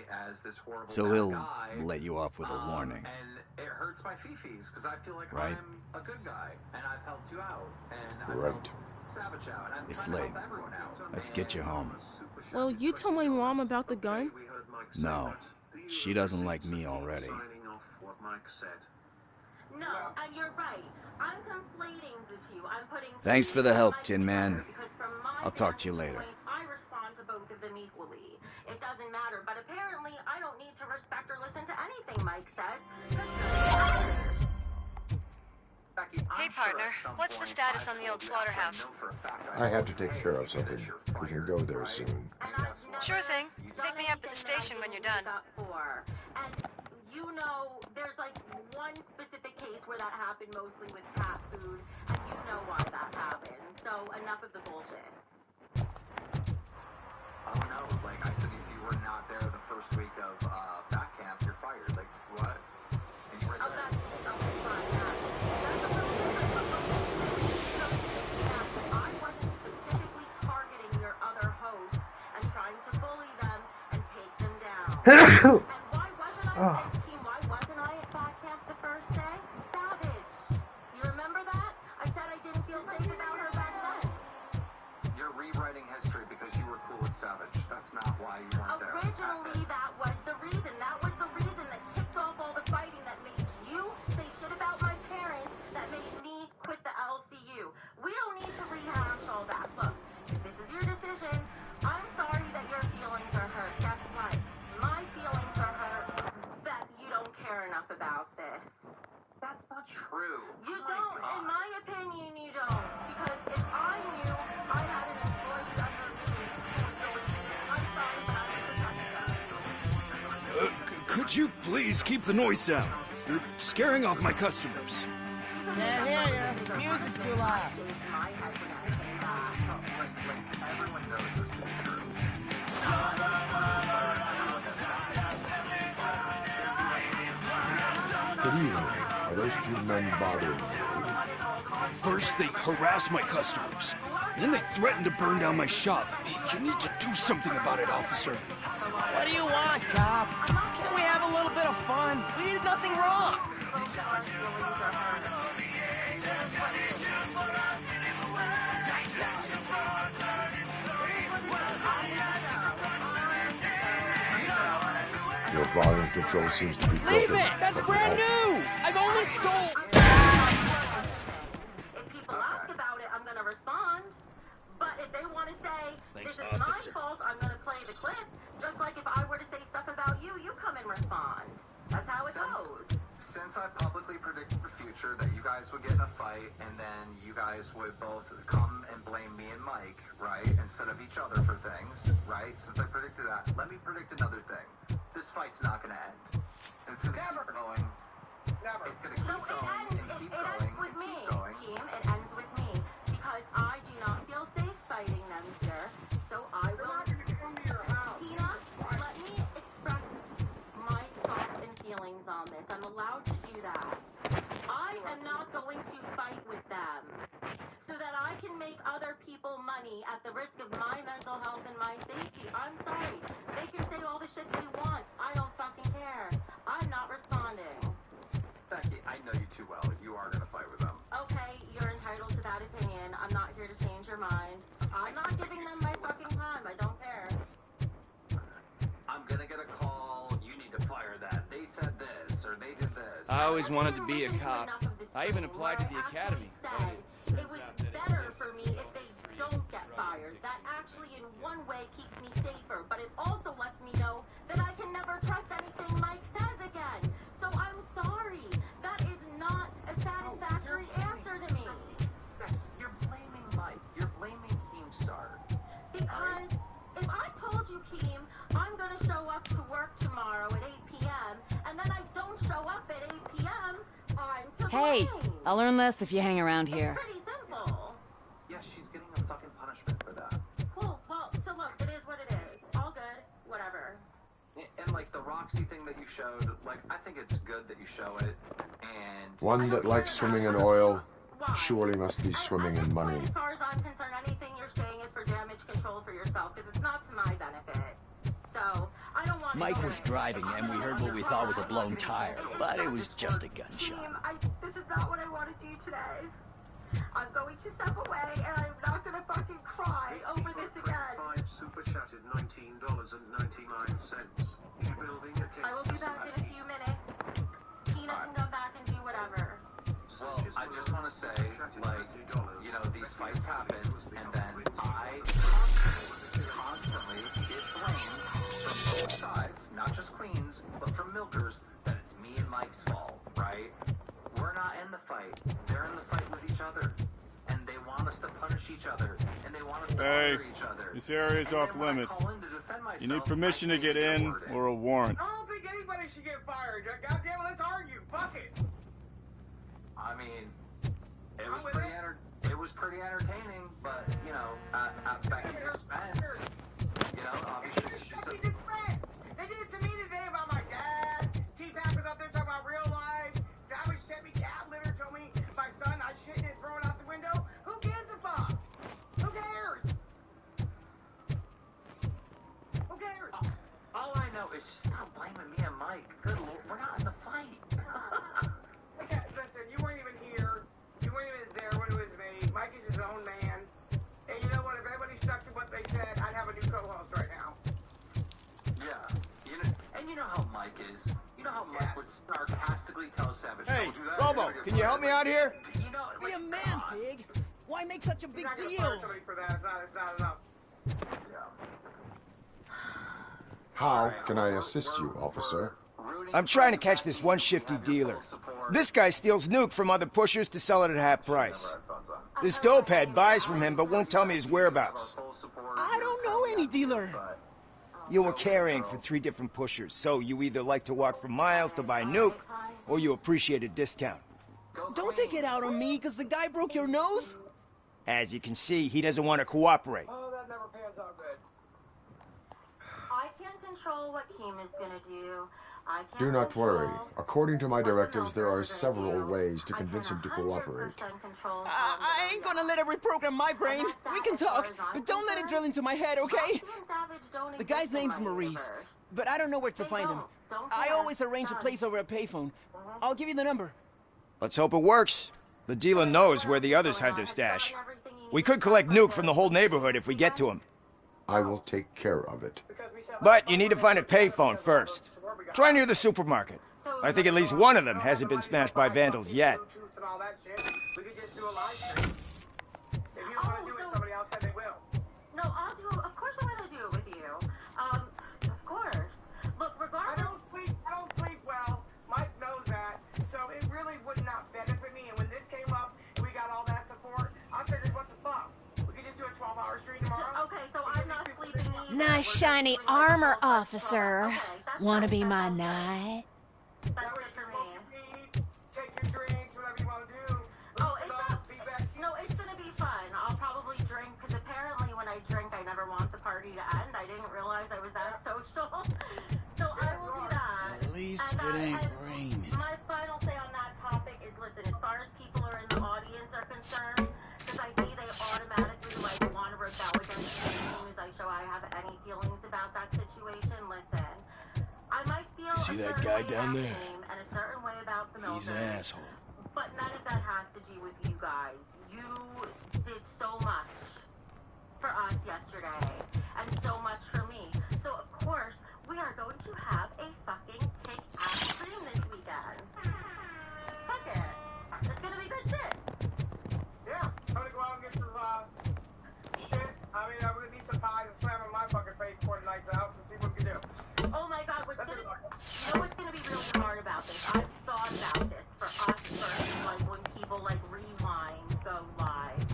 So he'll let you off with a warning. And it hurts my fifis because I feel like Right? I'm a good guy and I've helped you out and Right. Savage out and I'm It's trying to late. help everyone out. Let's get you home. Well, you told my mom about the gun? No, she doesn't like me already. No, and you're right. I'm conflating the two. I'm putting... Thanks for the help, Tin Man. I'll talk to you later. I respond to both of them equally. It doesn't matter, but apparently I don't need to respect or listen to anything Mike says. Hey, partner. What's the status on the old slaughterhouse? I had to take care of something. We can go there soon. Sure thing. Pick me up at the station when you're done. And you know, there's like one specific case where that happened mostly with cat food, and you know why that happened. So enough of the bullshit. Oh no, like I Why wasn't I at back camp the first day? Savage. You remember that? I said I didn't feel safe about her back then. You're rewriting history because you were cool with Savage. That's not why you weren't there. Originally, that was the reason. That was the reason that kicked off all the fighting that made you say shit about my parents, that made me quit the LCU. We don't need to rehash all that. Look, if this is your decision, I'm sorry that your feelings are hurt. Guess what? My feelings are hurt that you don't care enough about this. That's not true. You don't. In my opinion, you don't. Because if I knew I had an employee under me, I'm sorry, but I would protect them. Could you please keep the noise down? You're scaring off my customers. Can't hear you. Music's too loud. Everyone knows this is true. Good evening. Are those two men bothering you? First, they harass my customers. Then they threaten to burn down my shop. You need to do something about it, officer. What do you want, cop? Can't we have a little bit of fun? We did nothing wrong. Your volume control seems to be broken. Leave it! That's brand new! I've only stole... If people ask about it, I'm gonna respond. But if they want to say, Thanks, this is officer. my fault, I'm gonna play the clip. Just like if I were to say stuff about you, you come and respond. That's how it goes. Since I publicly predicted the future that you guys would get in a fight, and then you guys would both come and blame me and Mike, right, instead of each other for things, right? Since I predicted that, let me predict another thing. This fight's not gonna end. It's gonna keep going. Never. It's gonna keep going and keep going Ends with and me, keep going. team. It ends with me. Because I do not feel safe fighting them, sir. So I will... Tina, let me express my thoughts and feelings on this. I'm allowed to do that. I am not going to fight with them so that I can make other people money at the risk of my mental health and my safety. I'm sorry. They can say all the shit they want. I don't fucking care. I'm not responding. Becky, I know you too well. You are gonna fight with them. Okay, you're entitled to that opinion. I'm not here to change your mind. I'm not giving them my fucking time. I don't care. I'm gonna get a call. You need to fire that. They said this, or they did this. I always wanted to be a cop. I even applied to the academy. It would be better for me if they don't get fired. That actually in one way keeps me safer, but it also lets me know that I can never trust anything Mike says again. So I'm sorry. That is not a satisfactory answer to me. You're blaming Mike. You're blaming Keemstar. Because if I told you, Keem, I'm going to show up to work tomorrow at 8 p.m., and then I don't show up at 8 p.m., I'm to Hey, blame. I'll learn less if you hang around here. Pretty simple. Yeah, she's getting a fucking punishment for that. Cool. Well, so look, it is what it is. All good. Whatever. And like the Roxy thing that you showed, like I think it's good that you show it. And One that likes swimming in oil surely must be swimming in money. As far as I'm concerned, anything you're saying is for damage control for yourself, because it's not to my benefit. So, I don't want Mike was driving and we heard what we thought was a blown tire, but it was just a gunshot. This is not what I want to do today. I'm going to step away, and I'm not going to fucking cry over this again. Super chatted $19.99. I will be back in a few minutes. Tina can come back and do whatever. Well, I just want to say, like, you know, these fights happen, and then I constantly get blamed from both sides, not just Queens, but from milkers, that it's me and Mike's fault, right? We're not in the fight. They're in the fight with each other, and they want us to punish each other, and they want us to murder each other. This area is off limits. You need permission to get in or a warrant. I don't think anybody should get fired. Goddamn, let's argue. Fuck it. I mean, it was pretty entertaining, but you know, at Becky's expense. You know, obviously she's a... They did it to me today about my dad. T-Pack was up there talking about real life. Savage sent me cat litter, told me my son I shit and throw it out the window. Who gives a fuck? Who cares? Who cares? All I know is stop Hey, Robo, can you help me out here? Be a man, pig. Why make such a big deal? How can I assist you, officer? I'm trying to catch this one shifty dealer. This guy steals nuke from other pushers to sell it at half price. This dopehead buys from him but won't tell me his whereabouts. I don't know any dealer. You were carrying for 3 different pushers, so you either like to walk for miles to buy nuke, or you appreciate a discount. Don't take it out on me, because the guy broke your nose? As you can see, he doesn't want to cooperate. I can't control what Kim is gonna do. I can't Do not worry. control According to my directives, there are several ways to convince him to cooperate. I ain't gonna let it reprogram my brain. We can talk, but don't let it drill into my head, okay? The guy's name's Maurice, but I don't know where to find him. I always arrange a place over a payphone. I'll give you the number. Let's hope it works. The dealer knows where the others hide their stash. We could collect nuke from the whole neighborhood if we get to him. I will take care of it. But you need to find a payphone first. Try near the supermarket. I think at least one of them hasn't been smashed by vandals yet. No, I'll do it. Of course I'm gonna do it with you. Of course. Look, regardless. I don't sleep well. Mike knows that. So it really would not benefit me. And when this came up, and we got all that support, I figured, what the fuck? We could just do a 12-hour stream tomorrow. Okay, so I'm not sleeping either. Nice shiny armor, officer. Wanna be my knight? That's good for me. Take your drinks, whatever you want to do. Oh, it's gonna be fun. I'll probably drink, because apparently when I drink, I never want the party to end. I didn't realize I was that social. So I will do that. At least it ain't raining. My final say on that topic is, listen, as far as people are in the audience are concerned, because I see they automatically want to rebel against me as soon as I show I have any feelings about that situation. Listen, I might feel You see that guy down there? and a certain way about the He's an military, asshole. but none of that has to do with you guys. You did so much for us yesterday, and so much for me. So of course, we are going to have a fucking kick-ass stream this weekend. Fuck it. It's gonna be good shit. Yeah, I'm gonna go out and get some shit. I mean, I'm gonna need some pies and slam in my fucking face before the night's out and see what we can do. Oh my god, you know what's gonna be really hard about this? I've thought about this for us first, like when people rewind, go live.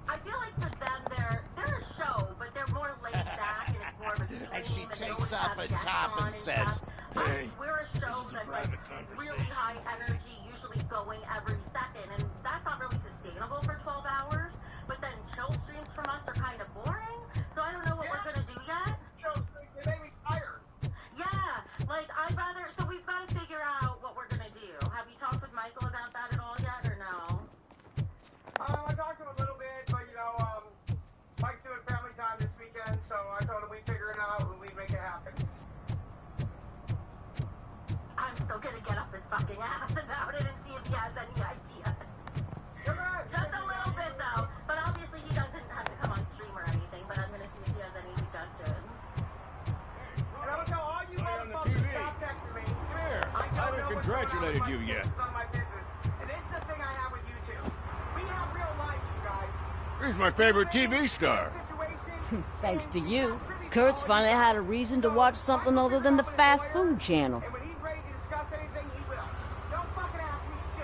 I feel like for them, they're a show, but they're more laid back and it's more of a stream. And she takes they off always her have top guests on and says, stuff. "Hey, we're a show this is a that's private really conversation." high energy, usually going every second, and that's not really sustainable for 12 hours. But then chill streams from us are kind of boring, so I don't know what we're gonna do yet. Chill streams, they make me tired. Yeah, I'd rather. So we've got to figure out what we're gonna do. Have you talked with Michael about that at all yet, or no? I talked to him a little bit, but Mike's doing family time this weekend, so I told him we'd figure it out and we'd make it happen. I'm still gonna get up his fucking ass about it and see if he has any ideas. Just a little bit though, but obviously he doesn't have to come on stream or anything. But I'm gonna see if he has any suggestions. And I'm gonna tell all you motherfuckers stop texting me. I haven't congratulated you yet. And it's the thing I have with you two. We have real life, you guys. He's my favorite TV star. Thanks to you, Kurt's finally had a reason to watch something other than the fast food channel.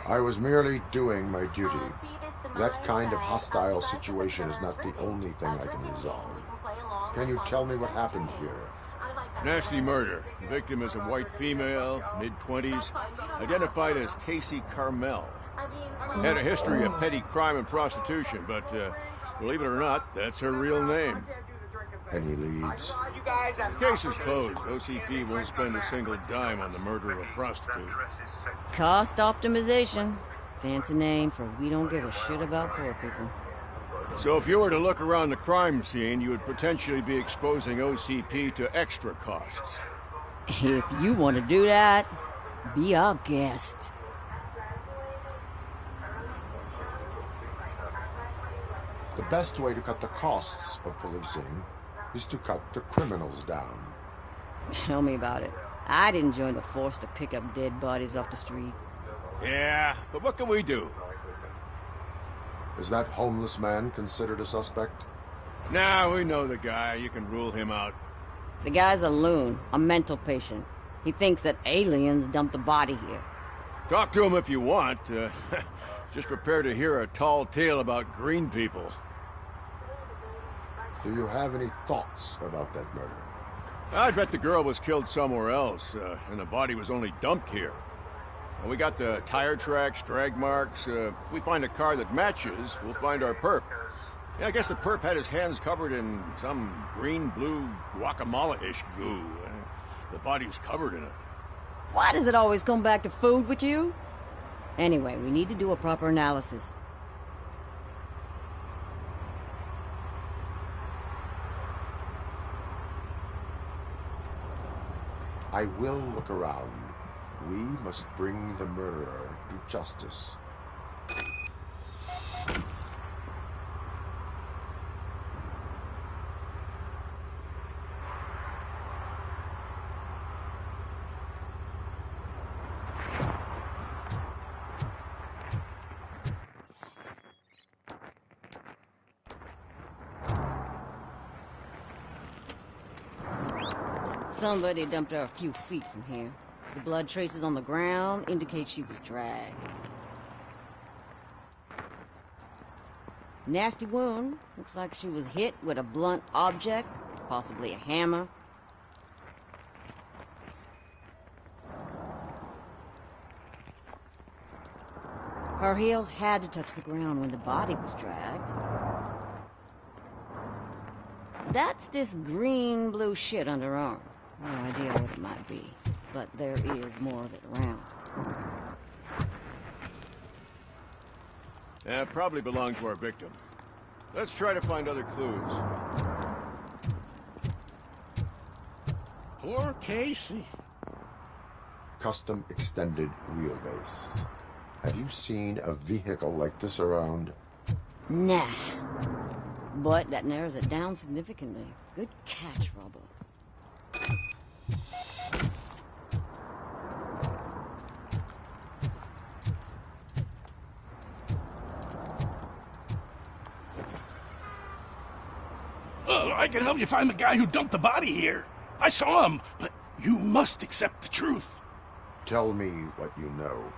I was merely doing my duty. That kind of hostile situation is not the only thing I can resolve. Can you tell me what happened here? Nasty murder. The victim is a white female, mid-20s, identified as Casey Carmel. Had a history of petty crime and prostitution, but believe it or not, that's her real name. Any leads? The case is closed. OCP won't spend a single dime on the murder of a prostitute. Cost optimization. Fancy name for we don't give a shit about poor people. So if you were to look around the crime scene, you would potentially be exposing OCP to extra costs. If you want to do that, be our guest. The best way to cut the costs of policing is to cut the criminals down. Tell me about it. I didn't join the force to pick up dead bodies off the street. Yeah, but what can we do? Is that homeless man considered a suspect? Nah, we know the guy. You can rule him out. The guy's a loon, a mental patient. He thinks that aliens dumped the body here. Talk to him if you want. Just prepare to hear a tall tale about green people. Do you have any thoughts about that murder? I bet the girl was killed somewhere else, and the body was only dumped here. And we got the tire tracks, drag marks. If we find a car that matches, we'll find our perp. Yeah, I guess the perp had his hands covered in some green-blue guacamole-ish goo. The body was covered in it. Why does it always come back to food with you? Anyway, we need to do a proper analysis. I will look around. We must bring the murderer to justice. Somebody dumped her a few feet from here. The blood traces on the ground indicate she was dragged. Nasty wound. Looks like she was hit with a blunt object, possibly a hammer. Her heels had to touch the ground when the body was dragged. That's this green-blue shit under her arm. No idea what it might be, but there is more of it around. Yeah, probably belonged to our victim. Let's try to find other clues. Poor Casey. Custom extended wheelbase. Have you seen a vehicle like this around? Nah. But that narrows it down significantly. Good catch, Robo. I can help you find the guy who dumped the body here. I saw him, but you must accept the truth. Tell me what you know.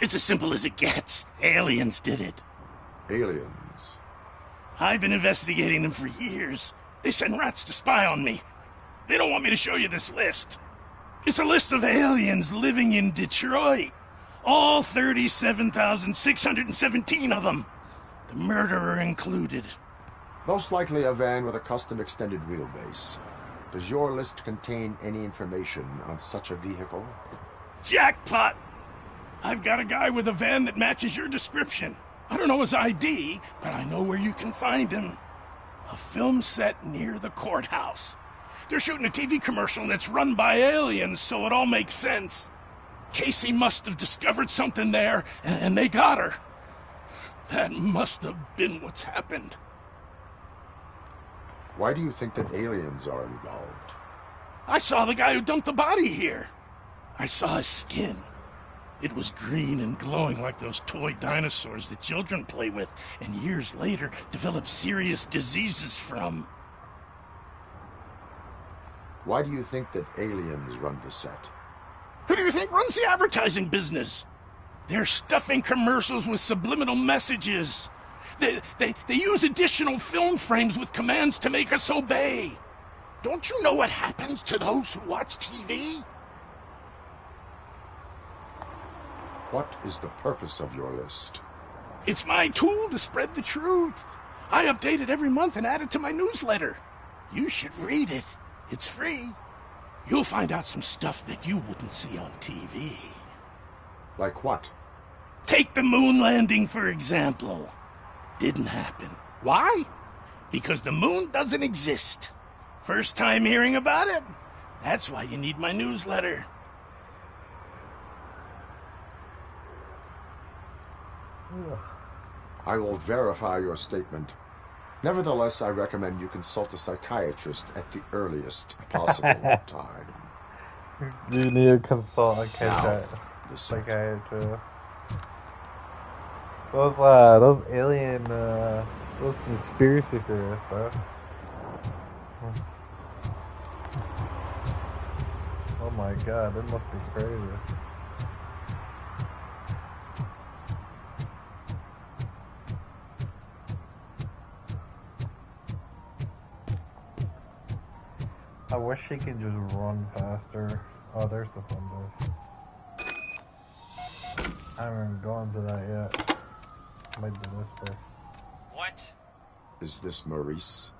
It's as simple as it gets. Aliens did it. Aliens? I've been investigating them for years. They send rats to spy on me. They don't want me to show you this list. It's a list of aliens living in Detroit. All 37,617 of them. The murderer included. Most likely a van with a custom extended wheelbase. Does your list contain any information on such a vehicle? Jackpot! I've got a guy with a van that matches your description. I don't know his ID, but I know where you can find him. A film set near the courthouse. They're shooting a TV commercial and it's run by aliens, so it all makes sense. Casey must have discovered something there, and they got her. That must have been what's happened. Why do you think that aliens are involved? I saw the guy who dumped the body here. I saw his skin. It was green and glowing like those toy dinosaurs that children play with, and years later develop serious diseases from. Why do you think that aliens run the set? Who do you think runs the advertising business? They're stuffing commercials with subliminal messages. They use additional film frames with commands to make us obey. Don't you know what happens to those who watch TV? What is the purpose of your list? It's my tool to spread the truth. I update it every month and add it to my newsletter. You should read it. It's free. You'll find out some stuff that you wouldn't see on TV. Like what? Take the moon landing, for example. Didn't happen. Why? Because the moon doesn't exist. First time hearing about it? That's why you need my newsletter. I will verify your statement, Nevertheless, I recommend you consult a psychiatrist at the earliest possible time. You need to consult a psychiatrist. Those alien, those conspiracy theorists, bro. Oh my god, that must be crazy. I wish he could just run faster. Oh, there's the fun door. I haven't even gone to that yet. Might do this first. What? Is this Maurice?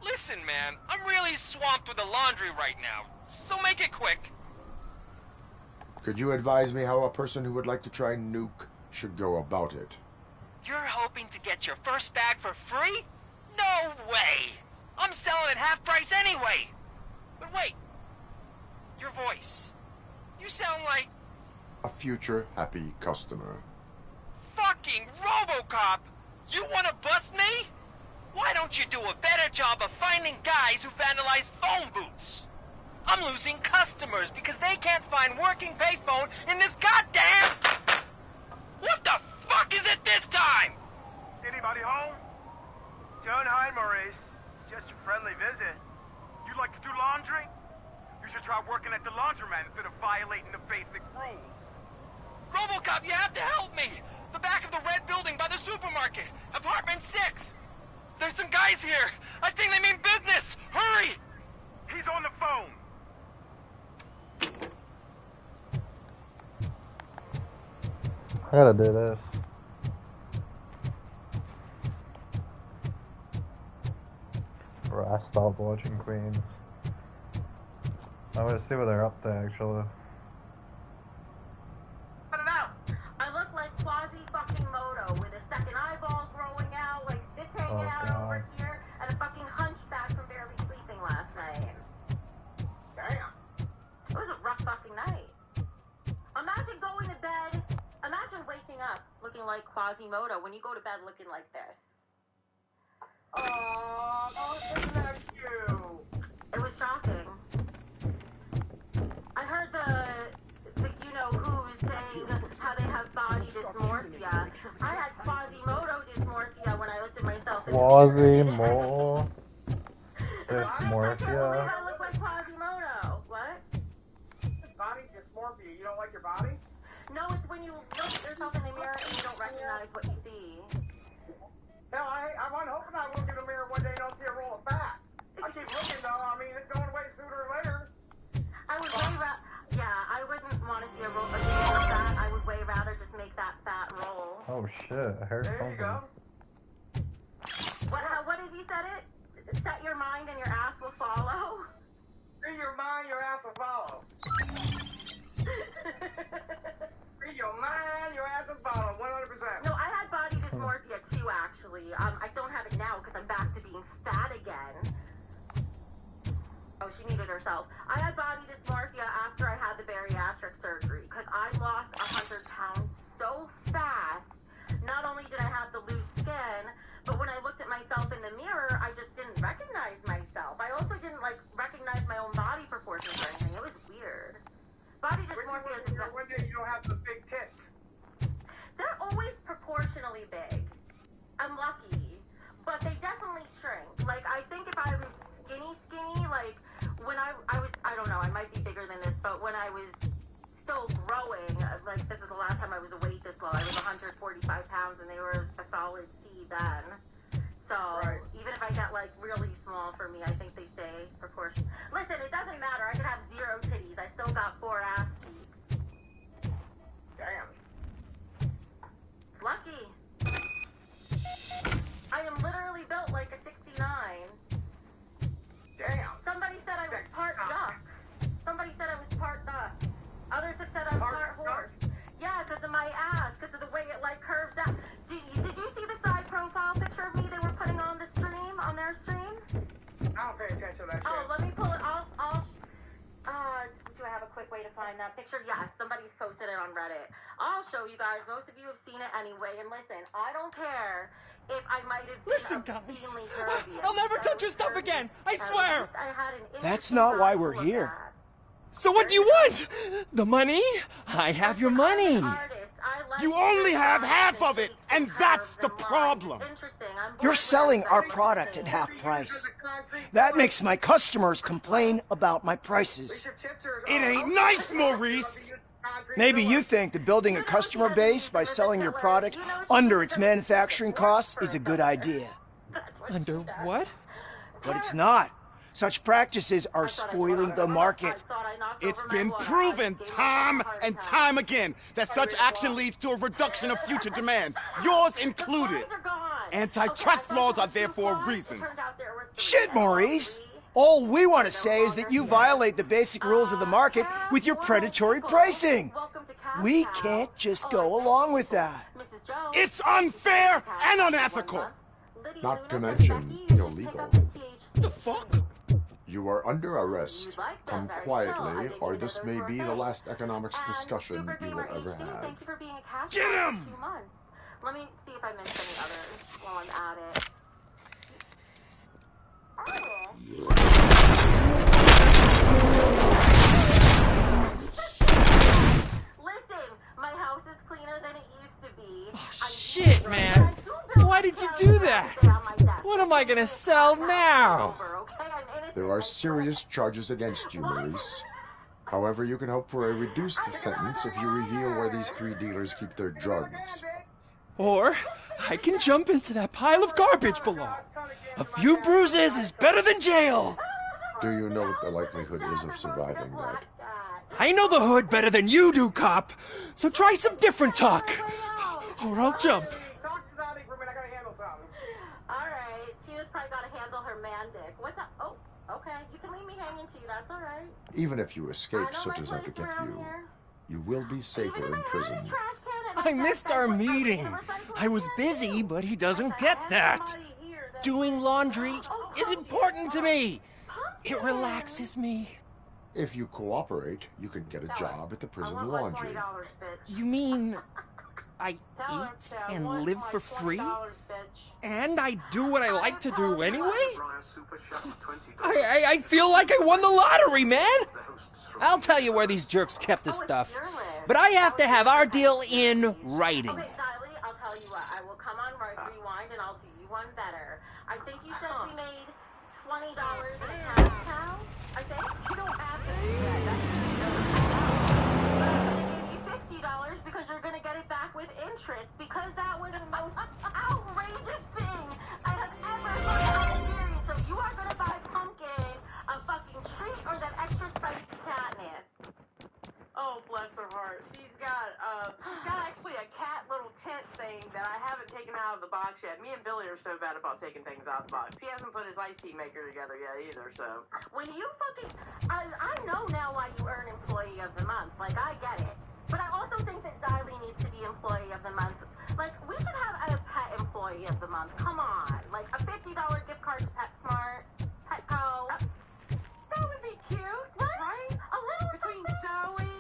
Listen, man, I'm really swamped with the laundry right now, so make it quick. Could you advise me how a person who would like to try Nuke should go about it? You're hoping to get your first bag for free? No way! I'm selling at half price anyway! But wait, your voice. You sound like... A future happy customer. Fucking RoboCop! You wanna bust me? Why don't you do a better job of finding guys who vandalize phone booths? I'm losing customers because they can't find working payphone in this goddamn... What the fuck is it this time? Anybody home? Don't hide, Maurice. It's just a friendly visit. You like to do laundry? You should try working at the laundromat instead of violating the basic rules. RoboCop, you have to help me! The back of the red building by the supermarket. Apartment 6. There's some guys here. I think they mean business. Hurry! He's on the phone. I gotta do this. Bro, I stopped watching Queens. I want to see what they're up to, actually. I look like Quasi-fucking-Moto with a second eyeball growing out, like this hanging out over here, and a fucking hunchback from barely sleeping last night. Damn. It was a rough fucking night. Imagine going to bed, imagine waking up looking like Quasimodo when you go to bed looking like this. Oh, isn't that cute? It was shocking. I heard the you-know-who saying how they have body dysmorphia. I had Quasimodo dysmorphia when I looked at myself in the Quasimodo dysmorphia. I look like Quasimodo. What? Body dysmorphia. You don't like your body? No, it's when you look at yourself in the mirror and you don't recognize what you see. No, I'm hoping I look in the mirror one day and don't see a roll of fat. I keep looking though. I mean, it's going away sooner or later. I would I wouldn't want to see a roll of fat. I would way rather just make that fat roll. Oh shit, I heard something. There you go. What did you said it? Set your mind and your ass will follow? Free your mind, your ass will follow. Free your mind, your ass will follow, 100%. No, I had body dysmorphia too, actually. I don't have it now because I'm back to being fat again. Oh, she needed herself. I had body dysmorphia after I had the bariatric surgery because I lost 100 pounds so fast. Not only did I have the loose skin, but when I looked at myself in the mirror, I just didn't recognize myself. I also didn't, recognize my own body proportions or anything. It was weird. Body dysmorphia is... One day you don't have the big tits. They're always proportionally big. I'm lucky. But they definitely shrink. I think if I was skinny, when I was, I don't know, I might be bigger than this, but when I was still growing, this is the last time I was weighed this low. I was 145 pounds and they were a solid C then. So, even if I get, really small for me, I think they stay proportion. Listen, it doesn't matter. I could have 0 titties. I still got 4 ass cheeks. Damn. Lucky. I am literally built like a 69. Damn. Somebody said I was part duck. Somebody said I was part duck. Others have said I was part horse. Yeah, because of my ass, because of the way it curves out. Did you see the side profile picture of me they were putting on the stream, on their stream? I don't pay attention to that shit. Oh, let me pull it. Do I have a quick way to find that picture? Yes, somebody's posted it on Reddit. I'll show you guys. Most of you have seen it anyway. And listen, I don't care if I might have Listen, guys, I'll never touch your stuff again. I swear. That's not why we're here. So what do you want? The money? I have your money. You only have half of it, and that's the problem. You're selling our product at half price. That makes my customers complain about my prices. It ain't nice, Maurice. Maybe you think that building a customer base by selling your product under its manufacturing costs is a good idea. Under what? But it's not. Such practices are spoiling the market. It's been proven time and time again that such action leads to a reduction of future demand, yours included. Antitrust laws are there for a reason. Shit, Maurice! All we want to say is that you violate the basic rules of the market with your predatory pricing. We can't just go along with that. It's unfair and unethical. Not to mention illegal. The fuck? You are under arrest. Come quietly, or this may be the last economics discussion you will ever have. Get him! Let me see if I missed any others while I'm at it. Listen, my house is cleaner than it used to be. Oh, shit, man. Why did you do that? What am I gonna sell now? There are serious charges against you, Maurice. However, you can hope for a reduced sentence if you reveal where these 3 dealers keep their drugs. Or I can jump into that pile of garbage below. A few bruises is better than jail. Do you know what the likelihood is of surviving that? I know the hood better than you do, cop. So try some different talk. Or I'll jump. Alright, she was probably gotta handle her man dick. What's up? Oh, okay. You can leave me hanging too, that's alright. Even if you escape such as I could get you, you will be safer in prison. I missed our meeting. I was busy, but he doesn't get that. Doing laundry is important to me. It relaxes me. If you cooperate, you can get a job at the prison laundry. You mean I eat and live for free? And I do what I like to do anyway? I feel like I won the lottery, man! I'll tell you where these jerks kept the stuff. But I have to have our deal in writing. Okay, Diley, I'll tell you what. I will come on Rewind and I'll do you one better. I think you said we made $20 in a cash cow? I think you don't have to do that. That's but I'm going to give you $50 because you're going to get it back with interest because that was the most outrageous thing I have ever experienced. So you are going to buy Pumpkin a fucking treat or that extra spicy catnip. Oh, bless her heart. She's got actually a cat little tent thing that I haven't taken out of the box yet. Me and Billy are so bad about taking things out of the box. He hasn't put his iced tea maker together yet either, so. When you fucking... I know now why you earn Employee of the Month. Like, I get it. But I also think that Diley needs to be Employee of the Month. Like, we should have a pet Employee of the Month. Come on. Like, a $50 gift card to PetSmart, Petco. That would be cute, right? A little between Zoe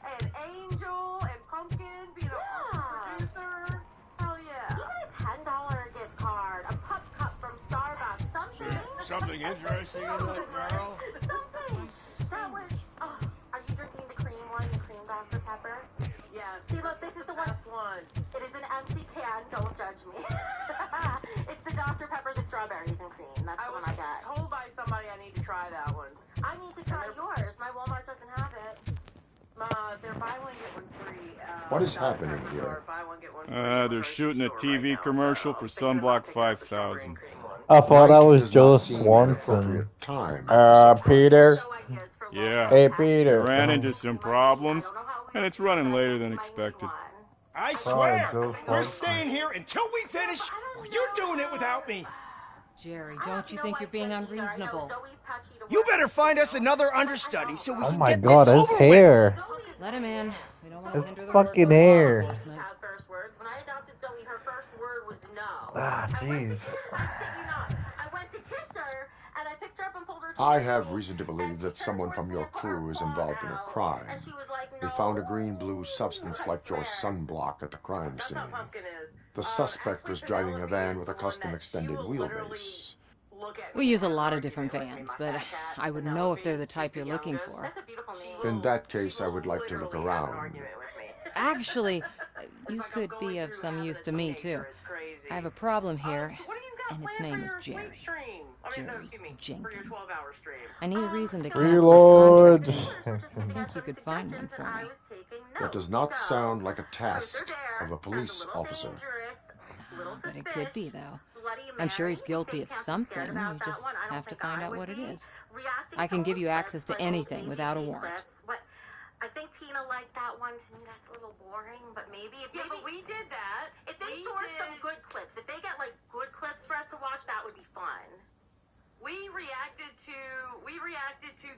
and Angel and Pumpkin being a producer. Hell yeah. Even a $10 gift card, a pup cup from Starbucks, something. Something interesting in that, girl? Something. That was... Oh, are you drinking the cream one, the cream Dr. Pepper? Yes. See, look, this is the one. It is an empty can, don't judge me. It's the Dr. Pepper, the strawberries and cream. That's the one I got. I was told by somebody I need to try that one. I need to try yours. My Walmart doesn't have it. They're buy one, get one free. What is happening here? They're shooting a TV commercial for Sunblock 5000. I thought that was Joe Swanson. Peter. Yeah. Hey, Peter. Ran into some problems, and it's running later than expected. I swear, we're staying here until we finish, or you're doing it without me. Jerry, don't you think you're being unreasonable? You better find us another understudy so we Oh can my get god, this his over hair. Let him in. We don't want to His hinder the work fucking of law hair. enforcement. When I adopted Zoe, her first word was no. Ah, jeez. I went to kiss her, and I picked her up and pulled her to I have reason to believe that someone from your crew is involved in a crime. We found a green-blue substance like your sunblock at the crime scene. The suspect was driving a van with a custom extended wheelbase. We use a lot of different vans, but I wouldn't know if they're the type you're looking for. In that case, I would like to look around. Actually, you could be of some use to me, too. I have a problem here, and its name is Jerry. Jerry Jenkins. I need a reason to cancel this contract. I think you could find one for me. That does not sound like a task of a police officer. But it could be, though. I'm sure he's guilty of something. You just have to find out what it is. I can give you access to anything without a warrant. I think Tina liked that one. To me, that's a little boring, but maybe if but we did that. If they source some good clips, if they get like good clips for us to watch, that would be fun. We reacted to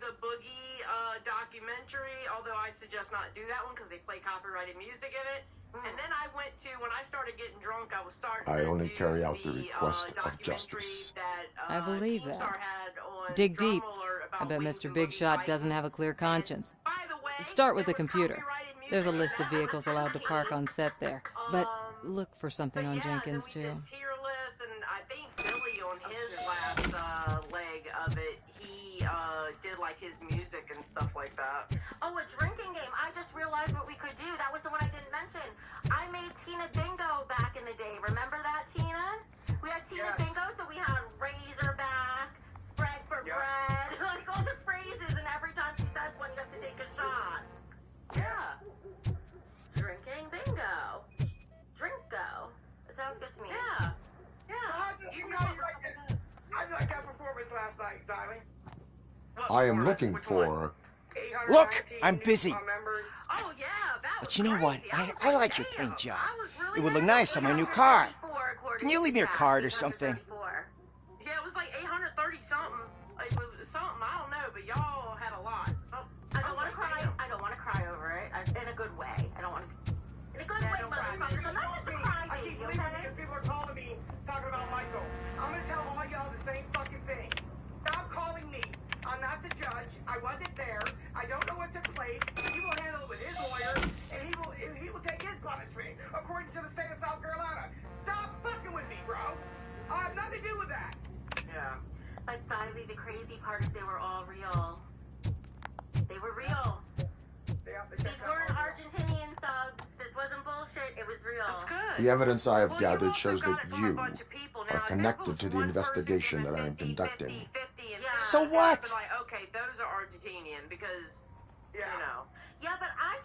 the Boogie documentary, although I'd suggest not do that one because they play copyrighted music in it. And then I went to, when I started getting drunk, I was starting I only carry out the request of justice. I believe that. Dig deep. I bet Mr. Big Shot doesn't have a clear conscience. Start with the computer. There's a list of vehicles allowed to park on set there. But look for something on Jenkins, too. I think Billy on his last leg of it, he did like his music and stuff like that. Oh, a drinking game. I just realized what we could do. That was the one I didn't mention. I made Tina Bingo back in the day. Remember that, Tina? We had Tina Bingo, so we had Razorback, bread for bread, like all the phrases, and every time she says one, you have to take a shot. Yeah. Drinking bingo. Drinko. It sounds good to me. Yeah. You know, I like that performance last night, darling. I am looking for... Look, I'm busy. Oh, yeah, But you know what? I like your paint job. It would look nice on my new car. Can you leave me your card or something? Yeah, it was like 830 something. It was something, I don't know, but y'all had a lot. Oh, I don't want to cry. I don't want to cry over it. In a good way. I don't want to. In a good way, motherfuckers. I'm not just a crybaby, okay? People are calling me, talking about Michael. I'm gonna tell all y'all the same fucking thing. Stop calling me. I'm not the judge. I wasn't there. I don't know what took place. He will handle it with his lawyer, and he will take his punishment according to the state of South Carolina. Stop fucking with me, bro. I have nothing to do with that. Yeah. But finally, the crazy part is they were all real. They were real. These weren't Argentinian thugs. This wasn't bullshit. It was real. That's good. The evidence I have gathered shows that you are connected to the investigation that I am conducting. So what? Like, okay, those are Argentinian because, you know. Yeah, but I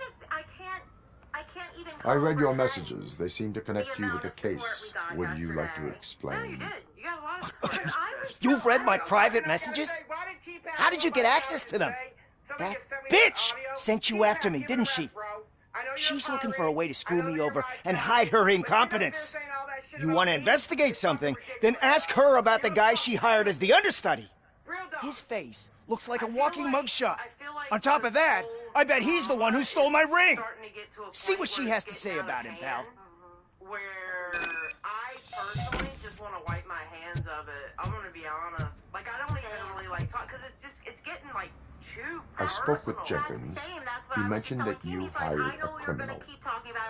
can't even. I read your messages. They seem to connect you with the case. Would you like to explain? You got a lot of support. You've read my private messages? How did you get access to them? That bitch sent you after me, didn't she? She's looking for a way to screw me over and hide her incompetence. You want to investigate something, then ask her about the guy she hired as the understudy. His face looks like a walking mugshot. On top of that, I bet he's the one who stole my ring. See what she has to say about him, pal. Where I personally just want to wipe my hands of it. I'm gonna be honest. Like, I don't even really like talk because it's getting like too personal. I spoke with Jenkins. He mentioned that you hired a criminal.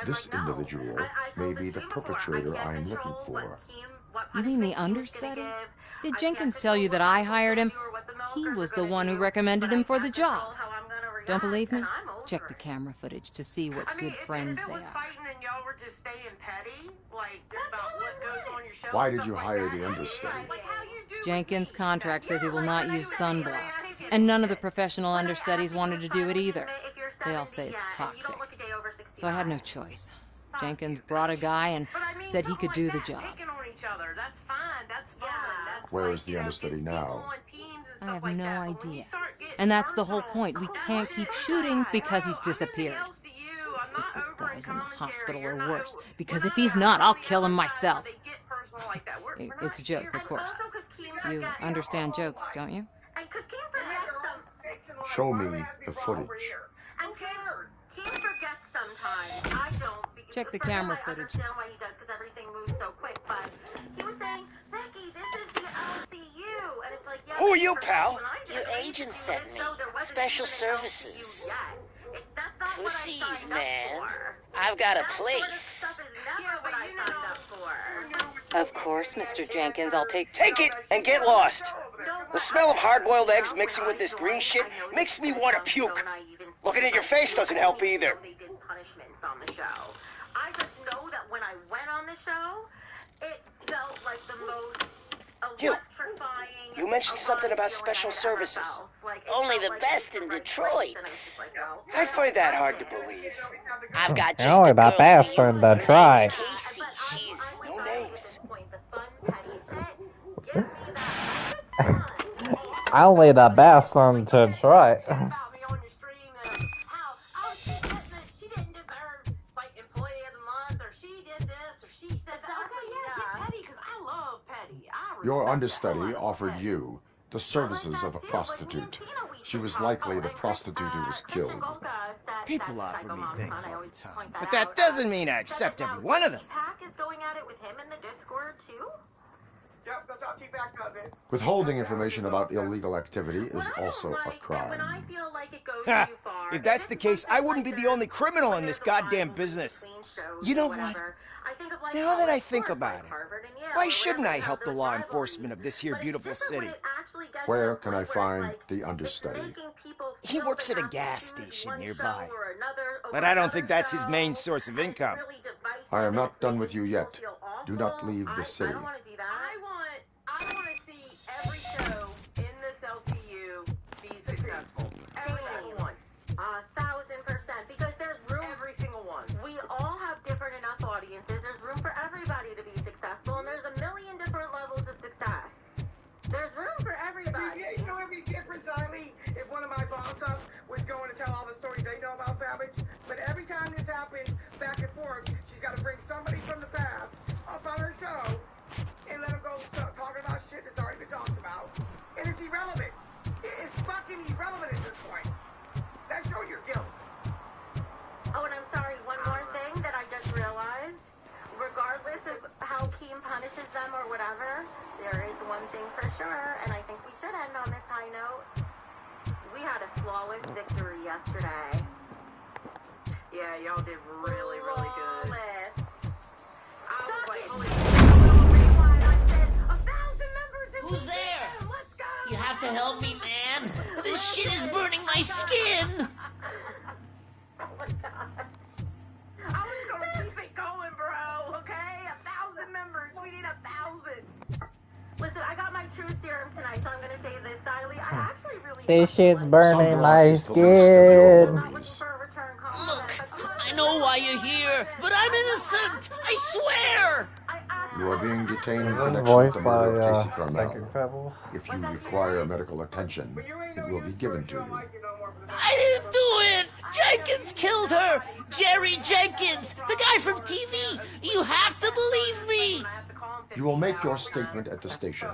This individual may be the perpetrator I am looking for. You mean the understudy? Did Jenkins tell you that I hired him? He was the one who recommended him for the job. Don't believe me? Check the camera footage to see what good friends they are. Why did you hire the understudy? Jenkins' contract says he will not use sunblock, and none of the professional understudies wanted to do it either. They all say it's toxic. So I had no choice. Jenkins brought a guy and said he could do the job. Where is the understudy now? I have no idea. And that's the whole point. We can't keep shooting because he's disappeared. The guy's in the hospital or worse, because if he's not, I'll kill him myself. It's a joke, of course. You understand jokes, don't you? Show me the footage. Check the camera footage. Who are you, pal? Your agent sent me. Special services. Pussies, man. I've got a place. Yeah, but you know, Of course, Mr. Jenkins, I'll take... Take it and get lost. The smell of hard-boiled eggs mixing with this green shit makes me want to puke. Looking at your face doesn't help either. They did punishments on the show. I just know that when I went on the show, it felt like the most electrifying... You mentioned something about special services. Only the best in Detroit. I find that hard to believe. I've got just Only the the girl best for you. in Detroit. Casey, she's... No names. Only the best in Detroit. Your understudy offered you the services of a prostitute. She was likely the prostitute who was killed. People offer me things all the time, but that doesn't mean I accept every one of them. Pack is going at it with him in the Discord too? Yep, that's how T-Pack does it. Withholding information about illegal activity is also a crime. Ha! If that's the case, I wouldn't be the only criminal in this goddamn business. You know what? Now that I think about it, why shouldn't I help the law enforcement of this here beautiful city? Where can I find the understudy? He works at a gas station nearby, but I don't think that's his main source of income. I am not done with you yet. Do not leave the city. I want to see every show in this LCU be successful. Every single one. 1,000%. Because there's room. Every single one. We all have different enough audiences. There's room for everybody to be successful, and there's a million different levels of success. There's room for everybody. You know, it'd be different, Ziley, if one of my boss-ups was going to tell all the stories they know about Savage. But every time this happens, back and forth, she's got to bring somebody from the past up on her show and let them go talking about shit that's already been talked about. And it's irrelevant. It's fucking irrelevant at this point. That shows your guilt. Oh, and I'm sorry, one more thing that I just realized. Regardless of how Keem punishes them or whatever, there is one thing for sure, and I think we should end on this high note. We had a flawless victory yesterday. Yeah, y'all did really, really good. I was like, holy I said, 1,000 members in Who's there? Let's go! You have to help me, man. This shit is burning my skin. Oh my god. I was gonna keep it going, bro, okay? 1,000 members. We need 1,000. Listen, I got my truth serum tonight, so I'm gonna say this, Siley. I actually really... This shit's burning my skin. Look, I know why you're here, but I'm innocent. I swear. You are being detained in This is connection with voiced the by murder of Casey Psychic Carmel. Pebbles. If you require medical attention, it will be given to you. I didn't do it. Jenkins killed her. Jerry Jenkins, the guy from TV. You have to believe me. You will make your statement at the station.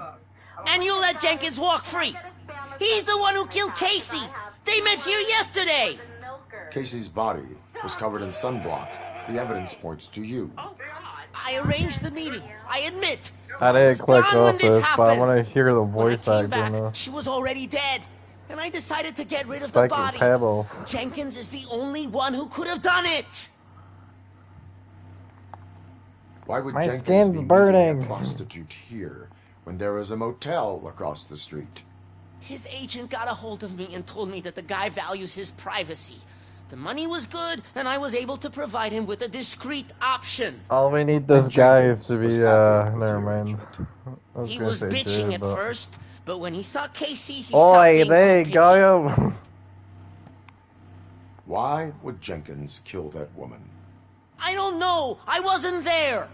And you let Jenkins walk free. He's the one who killed Casey. They met here yesterday. Casey's body was covered in sunblock. The evidence points to you. I arranged the meeting. I admit. I didn't click gone when off this this, but I happened. want to hear the When I voice came acting back, though. she was already dead. And I decided to get rid of the Psychic body. Pebbles. Jenkins is the only one who could have done it. Why would My Jenkins skin's be meeting burning. a prostitute here when there is a motel across the street? His agent got a hold of me and told me that the guy values his privacy. The money was good, and I was able to provide him with a discreet option. All we need this guy is to be, never mind. I was He gonna was say bitching Jay, at but... first, but when he saw Casey, he stopped Oi, being so they picky. got him. Why would Jenkins kill that woman? I don't know. I wasn't there.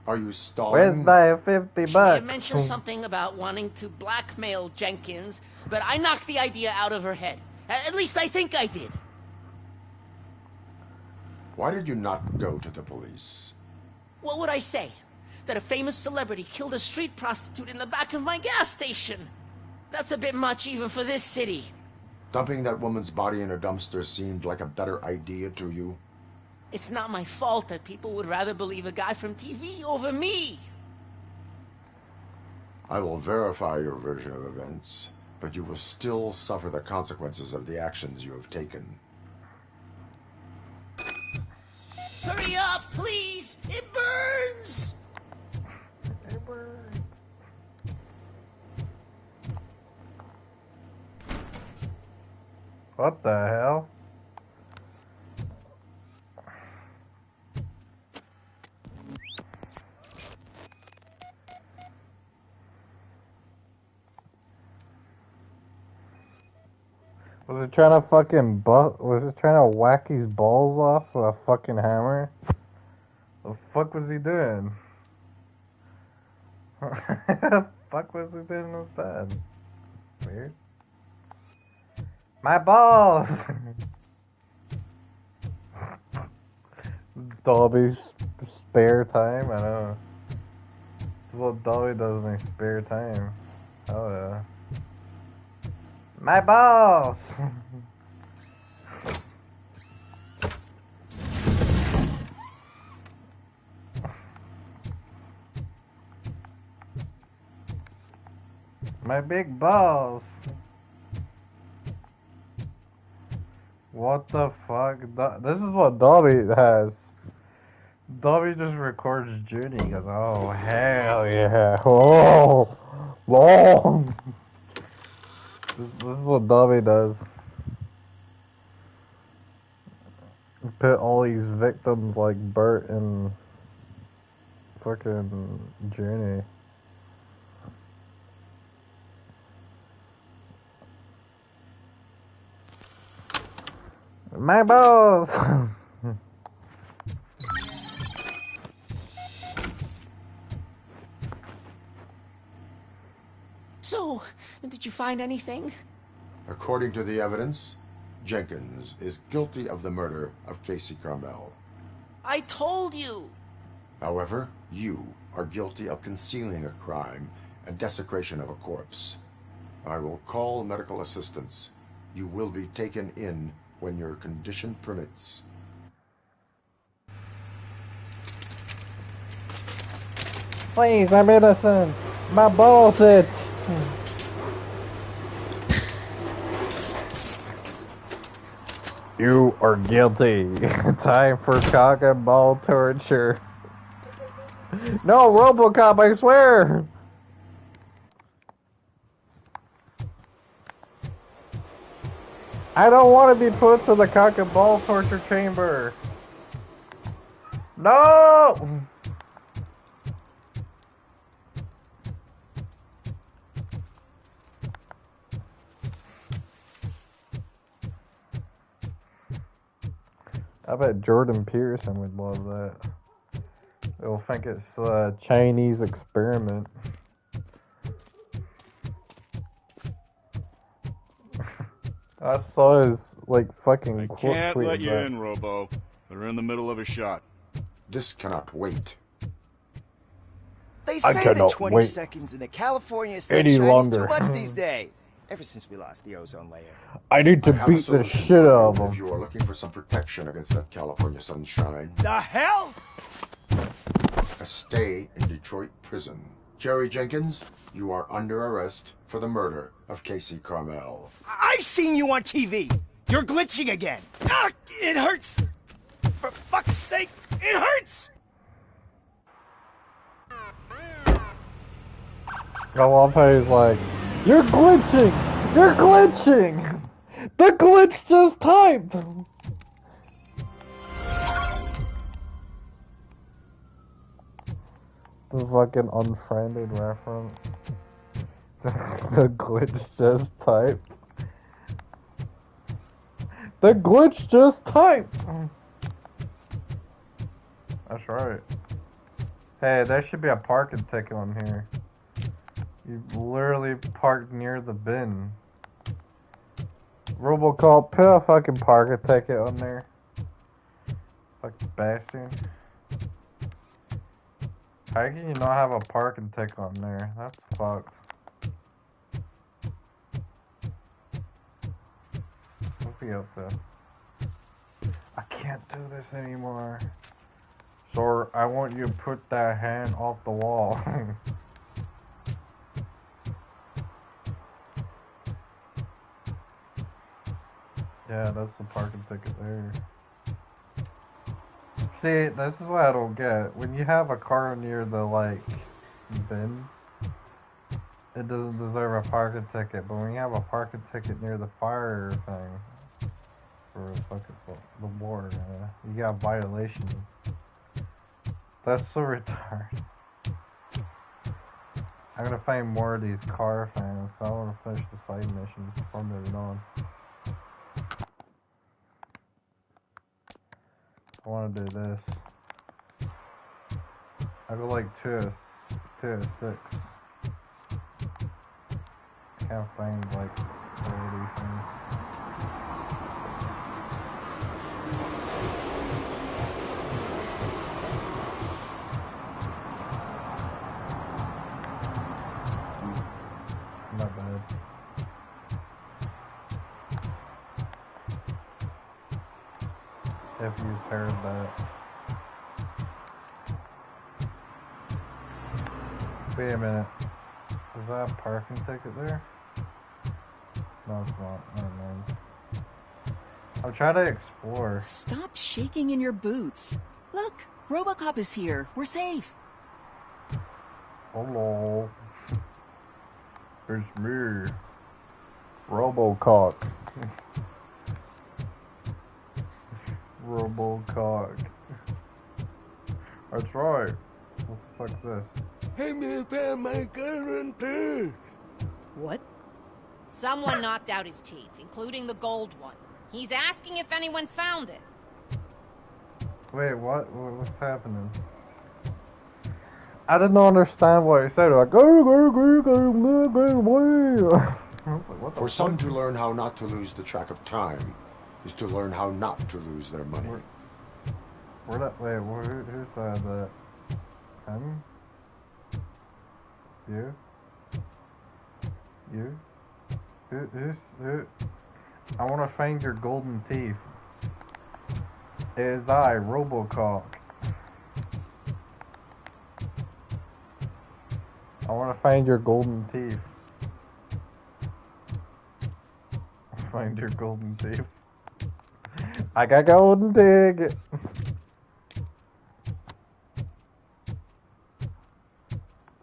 Are you Where's stalling? my 50 She bucks? mentioned something about wanting to blackmail Jenkins, but I knocked the idea out of her head. At least I think I did. Why did you not go to the police? What would I say? That a famous celebrity killed a street prostitute in the back of my gas station? That's a bit much even for this city. Dumping that woman's body in a dumpster seemed like a better idea to you? It's not my fault that people would rather believe a guy from TV over me. I will verify your version of events, but you will still suffer the consequences of the actions you have taken. Hurry up, please! It burns! What the hell? Was it trying to fucking was it trying to whack his balls off with a fucking hammer? The fuck was he doing? The fuck was he doing in his bed? It's weird. My balls! Dobby's spare time? I don't know. This is what Dobby does in his spare time. Oh yeah. My balls! My big balls! What the fuck? This is what Dobby has. Dobby just records Judy. He goes, oh, hell yeah. Whoa! Whoa! This is what Dobby does. Put all these victims like Bert and fucking Junie. My balls! So, did you find anything? According to the evidence, Jenkins is guilty of the murder of Casey Carmel. I told you! However, you are guilty of concealing a crime and desecration of a corpse. I will call medical assistance. You will be taken in when your condition permits. Please, I'm innocent. My balls itch. You are guilty. Time for cock and ball torture. No, RoboCop, I swear. I don't want to be put to the cock and ball torture chamber. No! I bet Jordan Peterson would love that. They'll think it's a Chinese experiment. I saw his, like, fucking quote. Can't let you in, Robo. They're in the middle of a shot. This cannot wait. They say that 20 seconds in the California sunshine is too much these days. Ever since we lost the ozone layer. I need to beat the shit out of them. If you are looking for some protection against that California sunshine. The hell? A stay in Detroit prison. Jerry Jenkins, you are under arrest for the murder of Casey Carmel. I seen you on TV. You're glitching again. Ah, it hurts. For fuck's sake, it hurts. I love how he's like, you're glitching! You're glitching! The glitch just typed! The fucking unfriended reference. The glitch just typed. The glitch just typed! That's right. Hey, there should be a parking ticket on here. You literally parked near the bin. RoboCop, put a fucking parking ticket on there. Fucking bastard. How can you not have a parking ticket on there? That's fucked. What's he up to? I can't do this anymore. Sir, I want you to put that hand off the wall. Yeah, that's the parking ticket there. See, this is what I don't get. When you have a car near the, like, bin, it doesn't deserve a parking ticket. But when you have a parking ticket near the fire thing, for the war. You got violation. That's so retarded. I'm gonna find more of these car fans, so I wanna finish the side missions before moving on. I wanna do this. I go like 2 of 6. Can't find like 30 things. Not bad. If you've heard that. Wait a minute. Is that a parking ticket there? No, it's not. Never mind. I'm trying to explore. Stop shaking in your boots. Look, RoboCop is here. We're safe. Hello. It's me. RoboCop. RoboCop. That's right. What the fuck's this? Hey, me found my current tooth. What? Someone knocked out his teeth, including the gold one. He's asking if anyone found it. Wait, what? What's happening? I didn't understand what he said. Like, For some to learn how not to lose the track of time is to learn how not to lose their money. Who's that? Him? You? You? Who? I want to find your golden teeth. It is I, RoboCop. I want to find your golden teeth. Find your golden teeth. I got golden teeth.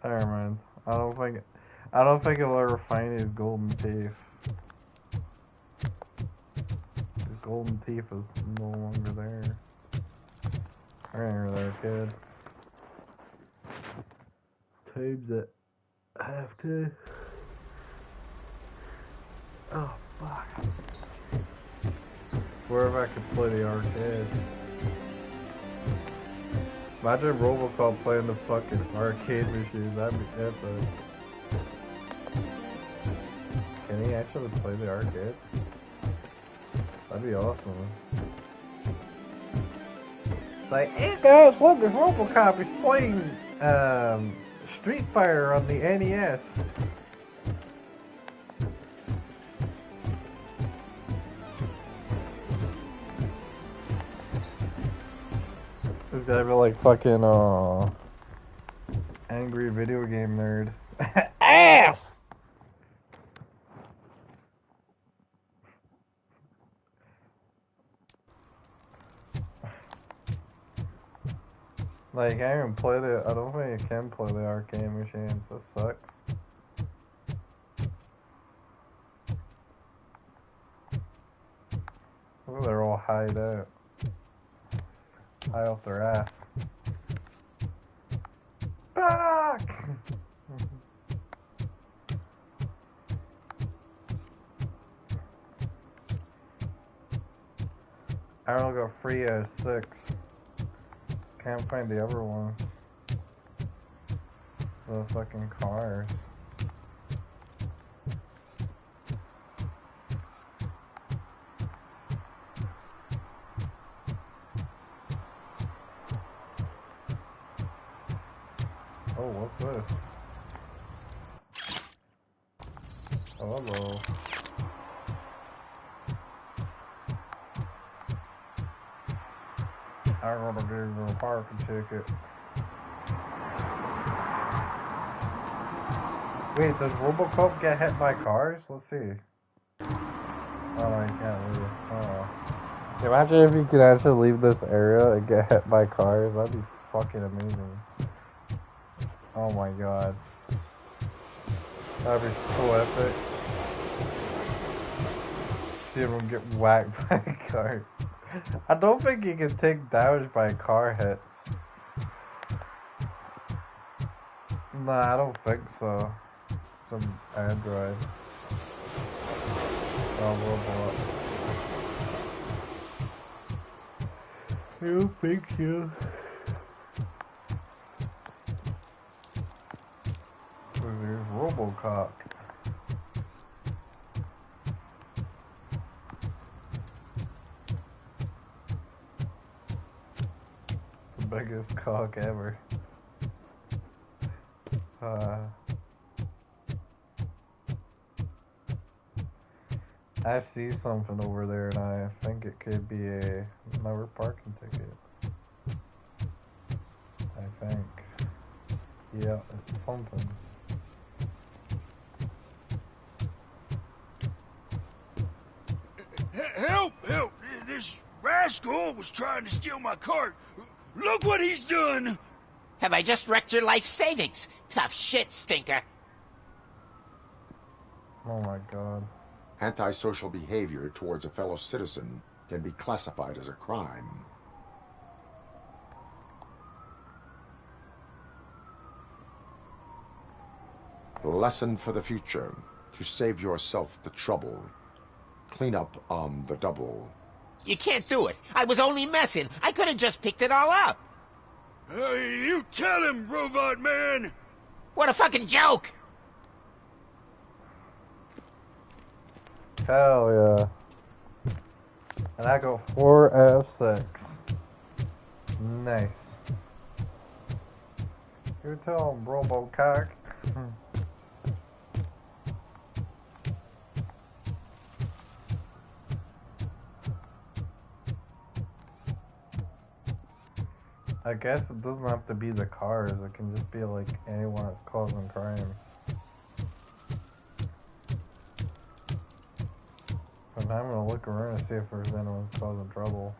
Never mind. I don't think he'll ever find his golden teeth. His golden teeth is no longer there. I remember there, kid. Times it. I have to. Oh fuck. Where if I could play the arcade? Imagine RoboCop playing the fucking arcade machine. That'd be epic. Can he actually play the arcades? That'd be awesome. Like, hey guys, look, this RoboCop is playing Street Fighter on the NES. This guy be like fucking angry video game nerd. Ass! Like, I can't even play I don't think you can play the arcade machine, so it sucks. Look, they're all hide out. High off their ass. Back! I only got 3 out of 6. Can't find the other ones. The fucking cars. Oh, what's this? Oh, hello. I'm gonna give you a parking ticket. Wait, does RoboCop get hit by cars? Let's see. Oh no, you can't leave. Oh. Imagine if you could actually leave this area and get hit by cars. That'd be fucking amazing. Oh my god. That'd be so epic. see him get whacked by cars. I don't think he can take damage by car hits. Nah, I don't think so. Some android. Oh, robot. You think you? There's RoboCop. The biggest cock ever. I see something over there and I think it could be another parking ticket. I think. Yeah, it's something. Help! Help! This rascal was trying to steal my cart. Look what he's done! Have I just wrecked your life savings? Tough shit, stinker. Oh my god. Antisocial behavior towards a fellow citizen can be classified as a crime. Lesson for the future. To save yourself the trouble. Clean up on the double. You can't do it. I was only messing. I could have just picked it all up. You tell him, Robot Man! What a fucking joke! Hell yeah. And I got 4 F6. Nice. You tell him, RoboCop. I guess it doesn't have to be the cars, it can just be like anyone that's causing crime. But I'm gonna look around and see if there's anyone causing trouble.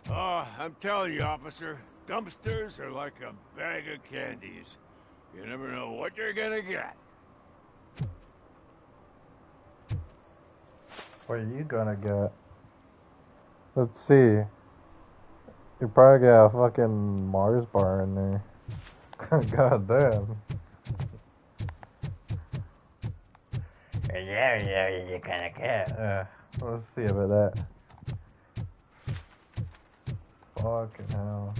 I'm telling you, officer, dumpsters are like a bag of candies. You never know what you're gonna get. What are you gonna get? Let's see. You probably got a fucking Mars bar in there. God damn. Yeah, you're gonna get. Let's see about that. Fucking hell.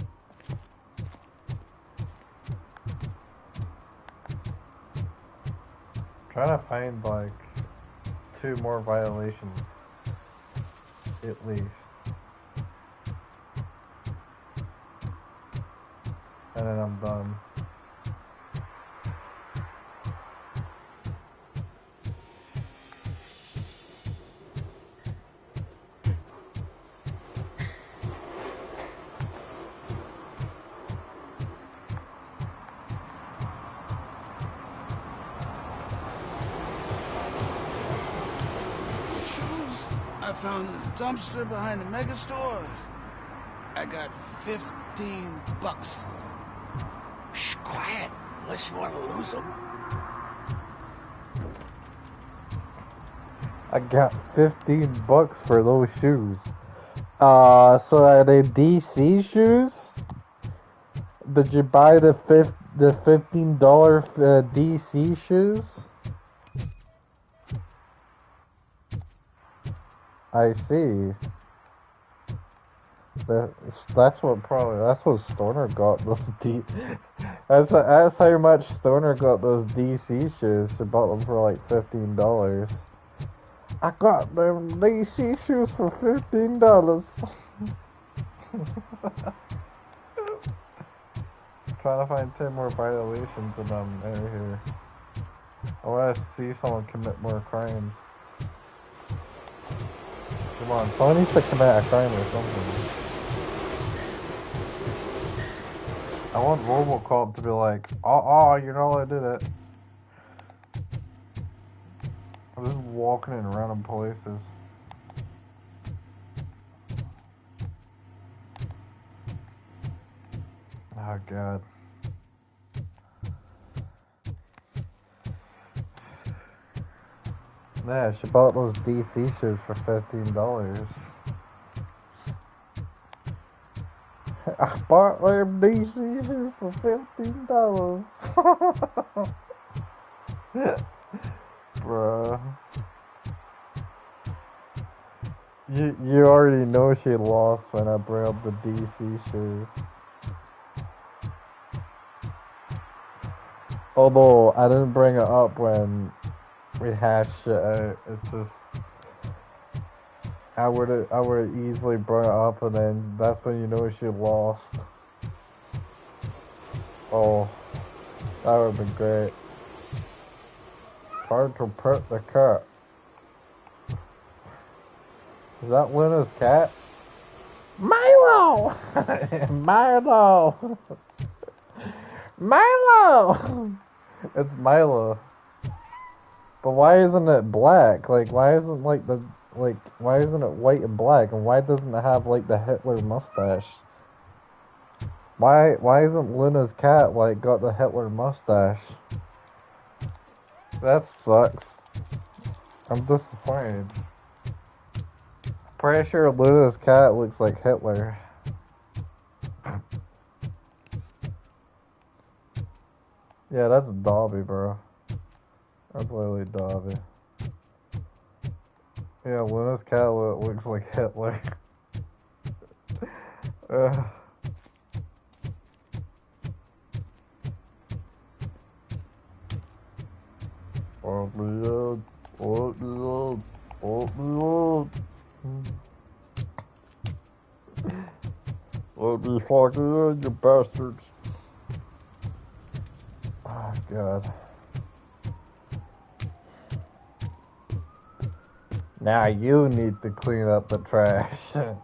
Trying to find like 2 more violations, at least. And then I'm done. I found a dumpster behind the mega store. I got $15 for them. Shh, quiet, unless you want to lose them. I got $15 for those shoes. So are they DC shoes? Did you buy the $15 DC shoes? I see. That's what Stoner got those that's how much Stoner got those DC shoes. He bought them for like $15. I got them DC shoes for $15. Trying to find 10 more violations and I'm out of here. I want to see someone commit more crimes. Come on, someone needs to commit a crime or something. I want RoboCop to be like, you're not allowed to do that. I'm just walking in random places. Oh god. Yeah, she bought those DC shoes for $15. I bought them DC shoes for $15. Bruh. You already know she lost when I bring up the DC shoes. Although I didn't bring it up when we hashed it out. It's just I would easily bring it up, and then that's when you know she lost. Oh, that would have been great. Hard to pet the cat. Is that Luna's cat? Milo! Milo! Milo! It's Milo. But why isn't it black? Like, why isn't why isn't it white and black? And why doesn't it have like the Hitler mustache? Why isn't Luna's cat like got the Hitler mustache? That sucks. I'm disappointed. Pretty sure Luna's cat looks like Hitler. Yeah, that's Dobby, bro. That's literally Dobby. Yeah, Luna's cat looks like Hitler. Let me in. Let me in. Let me in. Let me fucking in, you bastards. Oh, God. Now you need to clean up the trash. How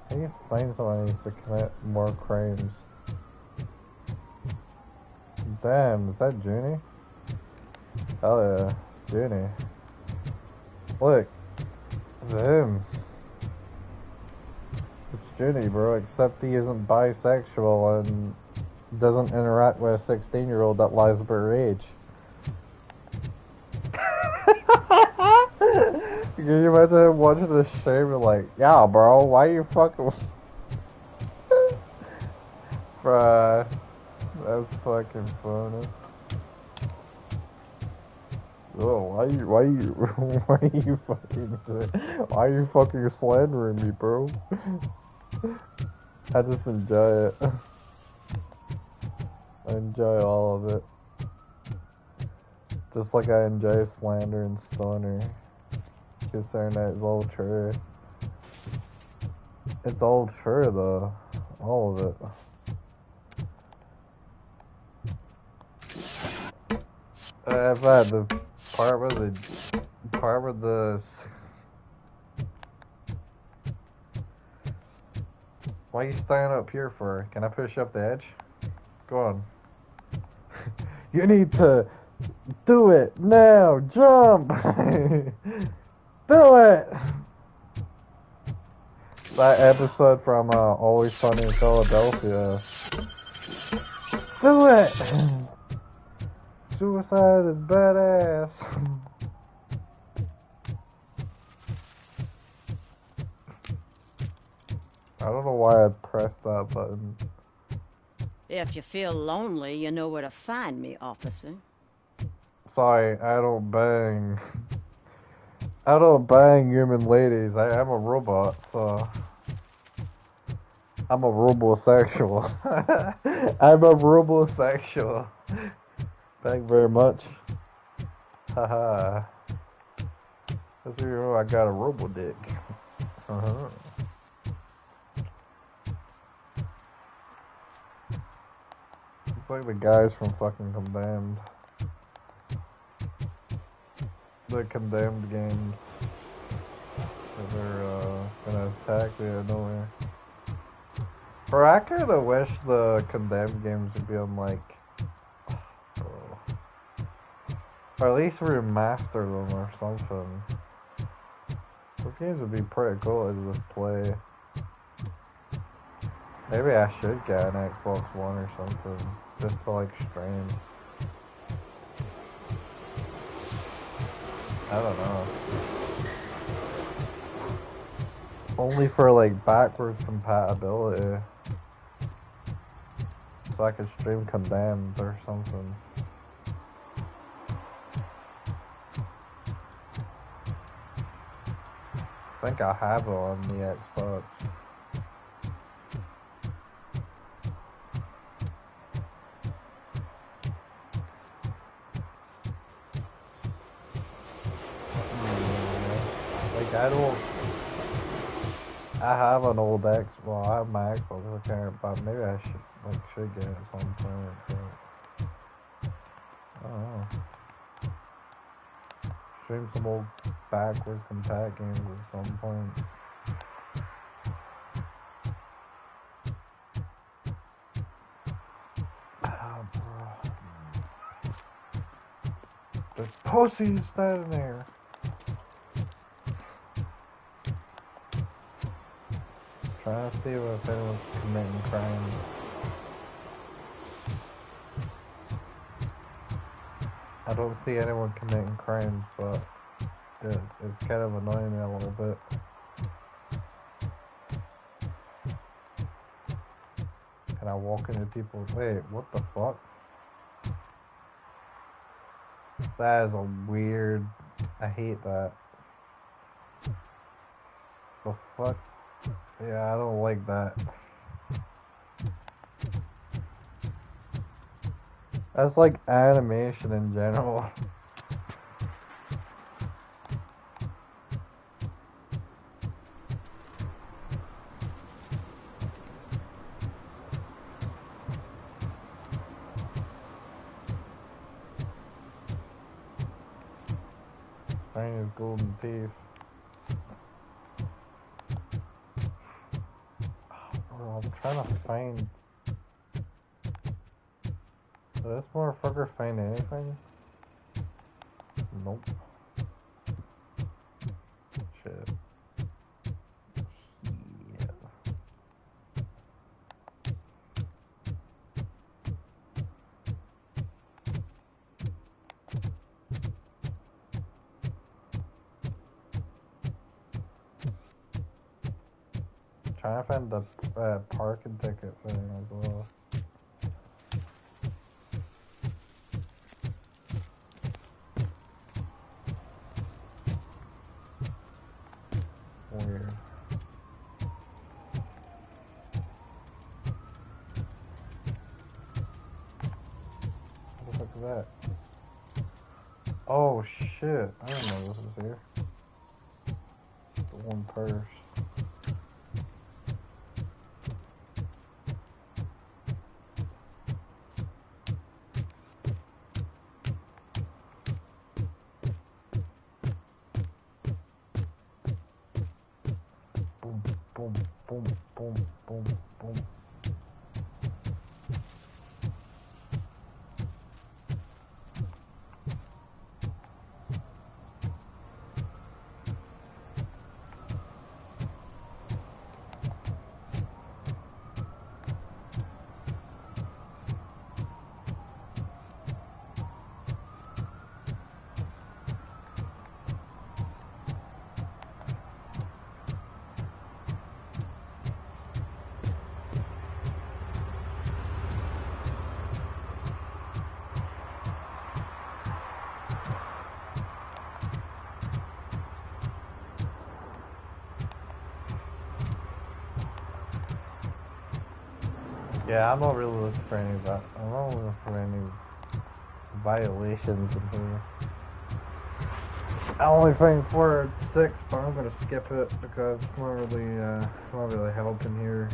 do you find someone who needs to commit more crimes? Damn, is that Junie? Hell yeah, it's Junie. Look, it's him. It's Junie, bro, except he isn't bisexual and doesn't interact with a 16-year-old that lies about her age. Can you imagine him watching this stream and like, yeah, bro, why you fucking... Bruh, that's fucking funny. Oh, why are you fucking slandering me, bro? I just enjoy it. I enjoy all of it. Just like I enjoy slander and stoner. Considering that it's all true. It's all true though. All of it. I've had the part with the why are you standing up here for? Can I push you up the edge? Go on. You need to do it now. Jump. Do it. That episode from Always Sunny in Philadelphia. Do it. Suicide is badass. I don't know why I pressed that button. If you feel lonely, you know where to find me, officer. Sorry, I don't bang. I don't bang human ladies. I am a robot, so... I'm a robosexual. I'm a robosexual. Thank you very much. Haha. Let's see, I got a robo dick. Uh-huh. It's like the guys from fucking Condemned. The Condemned games. They're gonna attack you out of nowhere. Or I kinda wish the Condemned games would be on like... or at least remaster them or something. This games would be pretty cool to just play. Maybe I should get an Xbox One or something, just to like stream. I don't know. Only for like backwards compatibility. So I could stream Condemned or something. I think I have it on the Xbox. I have an old X. Well, I have my Xbox. I can't, but maybe I should get it at some point. But I don't know. Stream some old backwards compact games at some point. Oh, bro. There's pussies standing there. Trying to see if anyone's committing crimes. I don't see anyone committing crimes, but it's kind of annoying me a little bit. Can I walk into people? Wait, what the fuck? That is a weird. I hate that. The fuck? Yeah, I don't like that. That's like animation in general. Find his golden teeth. Oh, I'm trying to find. Did this motherfucker find anything? Nope. Shit. Yeah. Trying to find the parking ticket thing as well. Weird. What the fuck is that? Oh shit! I didn't know this was here. The one purse. Boom, boom, boom, boom, boom, boom. Yeah, I'm not really looking for any of that. I'm not looking for any violations in here. I only find 4 or 6, but I'm gonna skip it because it's not really helping here.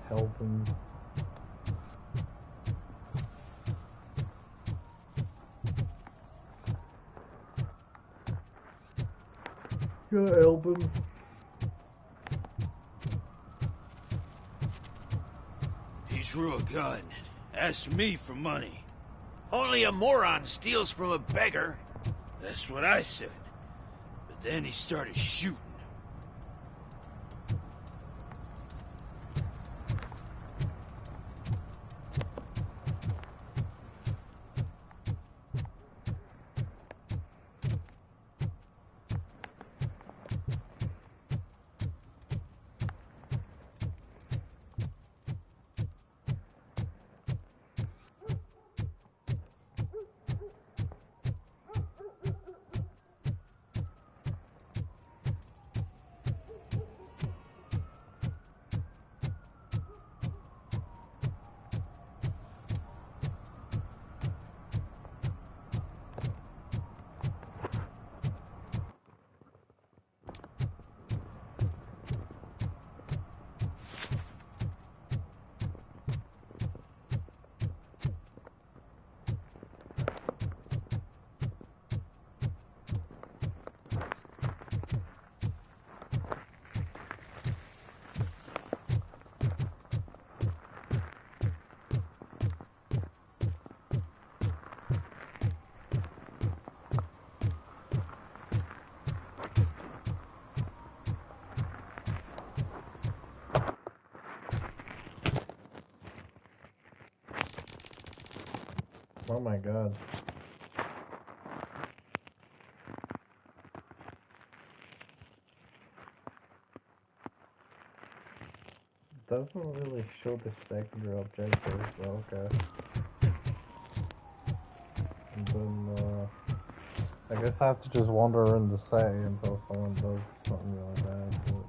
Helping. Yeah, helping. He drew a gun, asked me for money. Only a moron steals from a beggar. That's what I said. But then he started shooting. Oh my god. Doesn't really show the secondary objectives, but okay. And then, I guess I have to just wander around the city until someone does something really bad, but,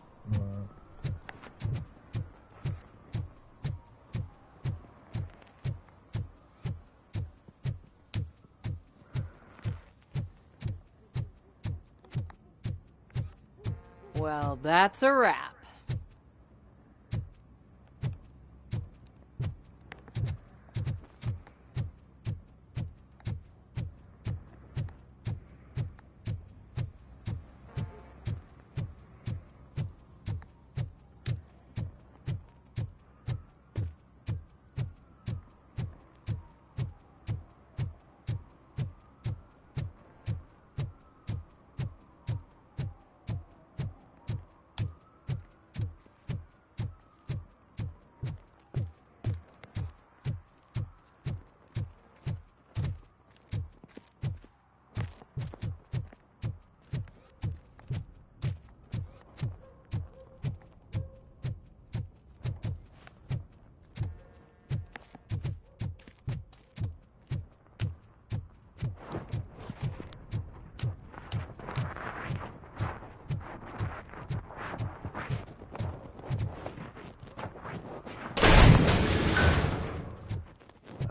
Well, that's a wrap.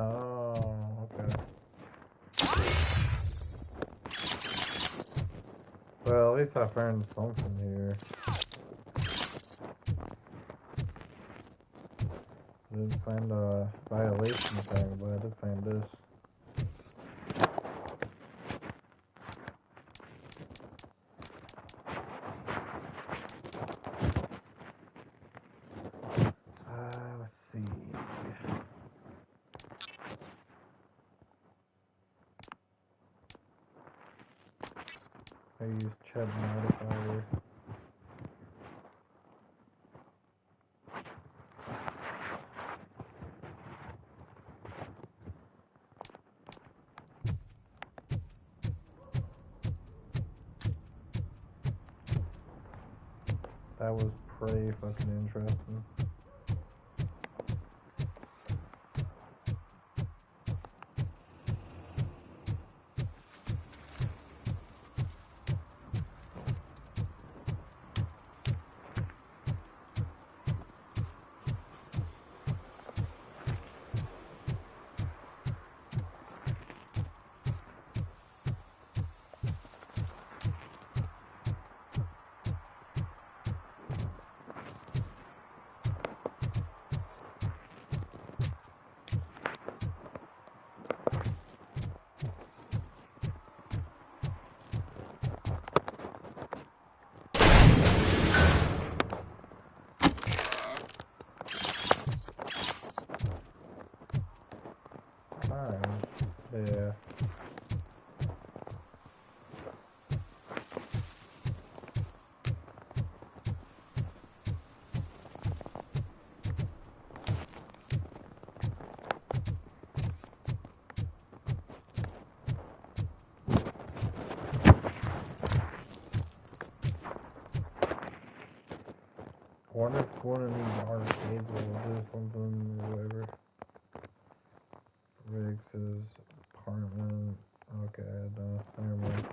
oh, okay. Well, at least I found something here. I didn't find a violation thing, but I did find this. Let's see. I use Ched modifier. That was pretty fucking interesting. Alright, yeah. Riggs's apartment. Okay, no, never mind.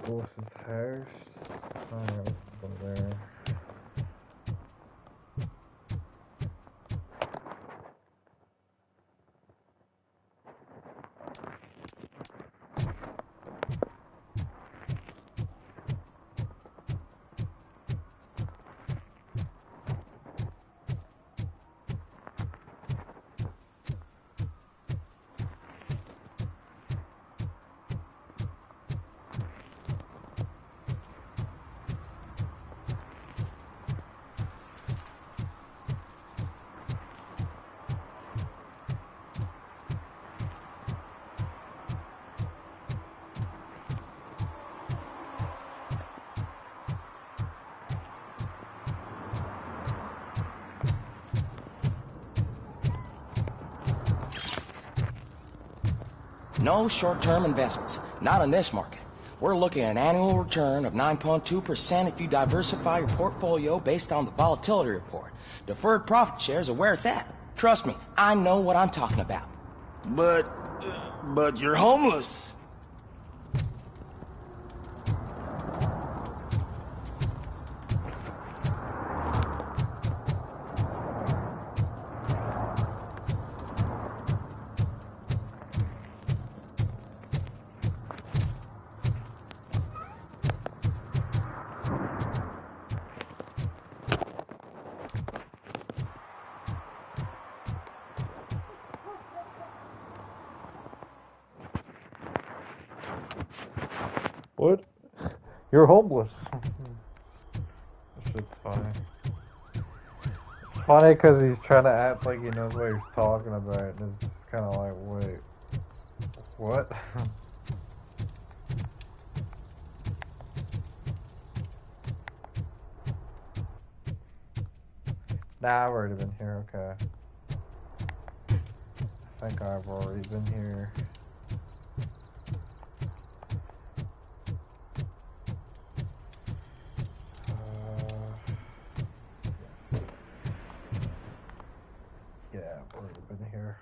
Wolf's house. Alright, go there. No short-term investments, not in this market. We're looking at an annual return of 9.2% if you diversify your portfolio based on the volatility report. Deferred profit shares are where it's at. Trust me, I know what I'm talking about. But you're homeless. What? You're homeless. That shit's funny. It's funny because he's trying to act like he knows what he's talking about, and it's just kind of like, wait, what? Nah, I've already been here, okay. I think I've already been here. Yeah, I've already been here.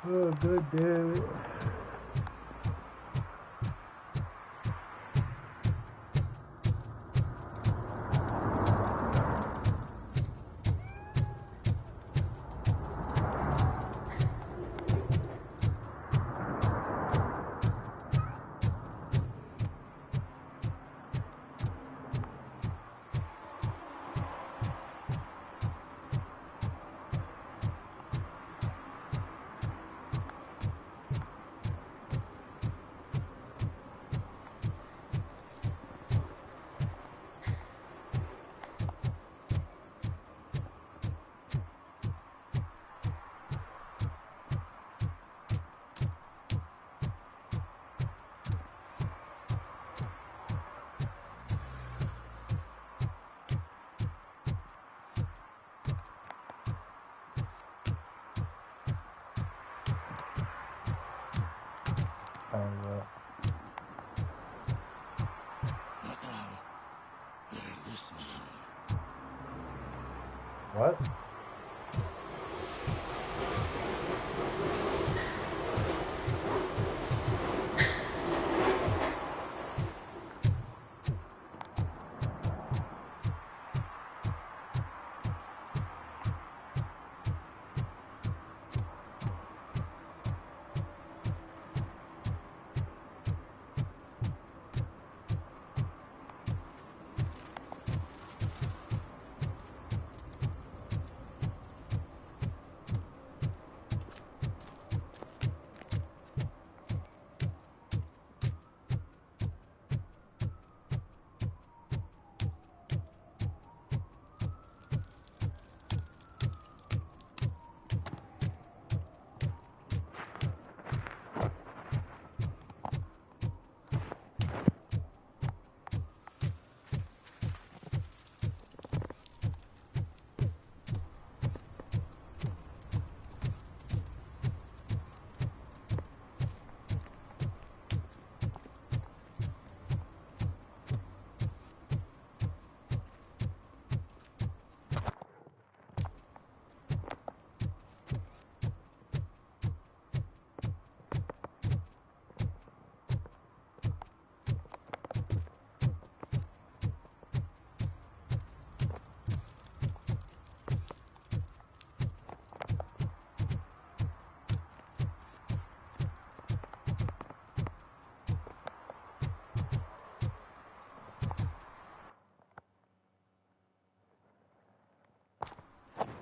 Oh, god damn it. They're listening. What?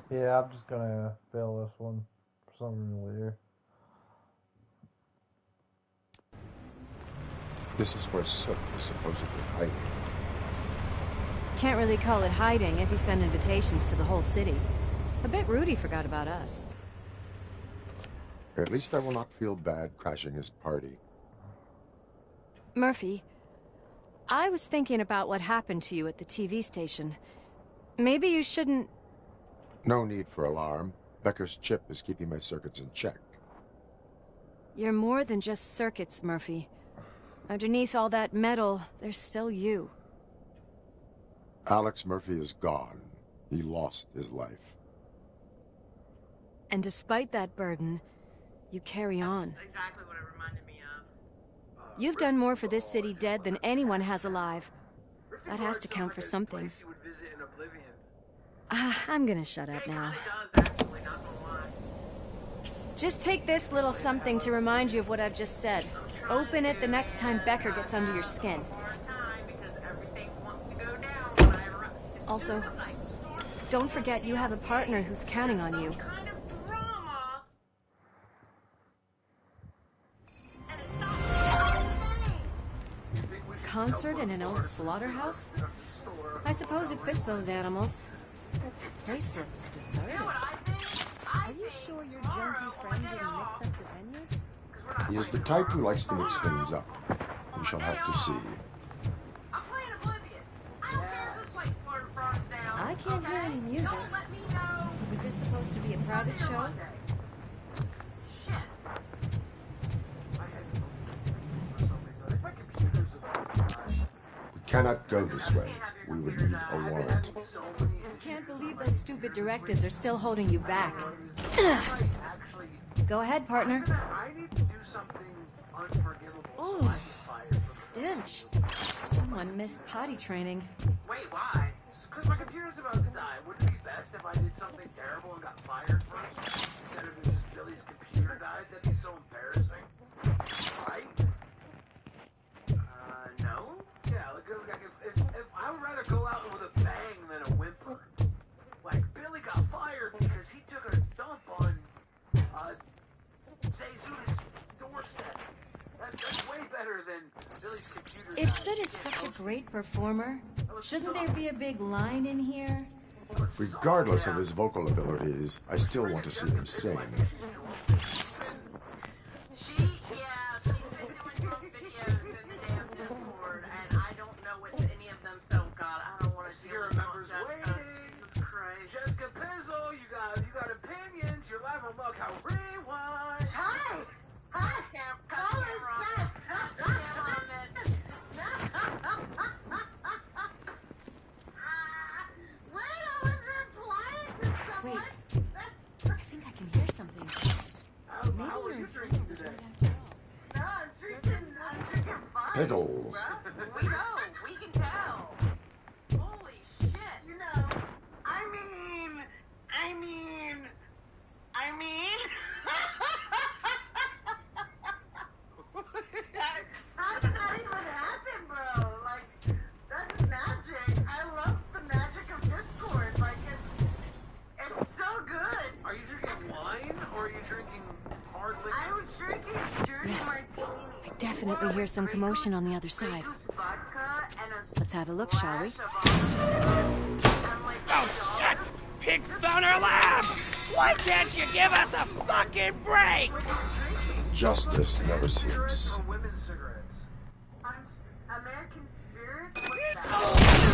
Yeah, I'm just gonna fail this one for some reason later. This is where Sook is supposedly hiding. Can't really call it hiding if he sent invitations to the whole city. A bit rude he forgot about us. At least I will not feel bad crashing his party. Murphy, I was thinking about what happened to you at the TV station. Maybe you shouldn't... No need for alarm. Becker's chip is keeping my circuits in check. You're more than just circuits, Murphy. Underneath all that metal, there's still you. Alex Murphy is gone. He lost his life. And despite that burden, you carry on. That's exactly what it reminded me of. You've done more for this city dead than anyone has alive. That has to count for something. I'm gonna shut up now. Just take this little something to remind you of what I've just said. Open it the next time Becker gets under your skin. Also, don't forget you have a partner who's counting on you. Concert in an old slaughterhouse? I suppose it fits those animals. The place looks deserted. Are you sure your junkie friend didn't mix up the venues? He is the type who likes to mix things up. We shall have to see. I can't hear any music. Was this supposed to be a private show? We cannot go this way. We would need a warrant. Can't believe those stupid directives are still holding you back. Go ahead, partner. Oh, the stench. Someone missed potty training. Wait, why? Because my computer's about to die. Wouldn't it be best if I did something terrible and got fired first? Instead of just Billy's computer died? That'd be so embarrassing. Right? No? Yeah, like if I would rather go out with a bang than a whimper. Like, Billy got fired because he took a dump on, Jesus' doorstep. That's way better than Billy's computer. If Sid is such a great performer, shouldn't there be a big line in here? Regardless of his vocal abilities, I still want to see him sing. She's been doing some videos in the damn Discord, and I don't know what any of them, so God, I don't want to see her members waiting. Jesus Christ. Jessica Pizzle, you got opinions. You're live on Mughouse Rewind. Hi! Hi! Wait, I think I can hear something. Maybe you're in front of us right after all. I'm drinking Pickles. We know, we can tell. Holy shit. You know, I mean. How did that even happen, bro? Like, that's magic. I love the magic of Discord. Like, it's so good. Are you drinking wine or are you drinking hard liquor? I was drinking dirty Yes, martini. I definitely hear some commotion on the other side. Vodka and a Let's have a look, shall we? Oh, shit! Pig boner lab! Why can't you give us a fucking break? Justice never sleeps. American Spirit? What's that?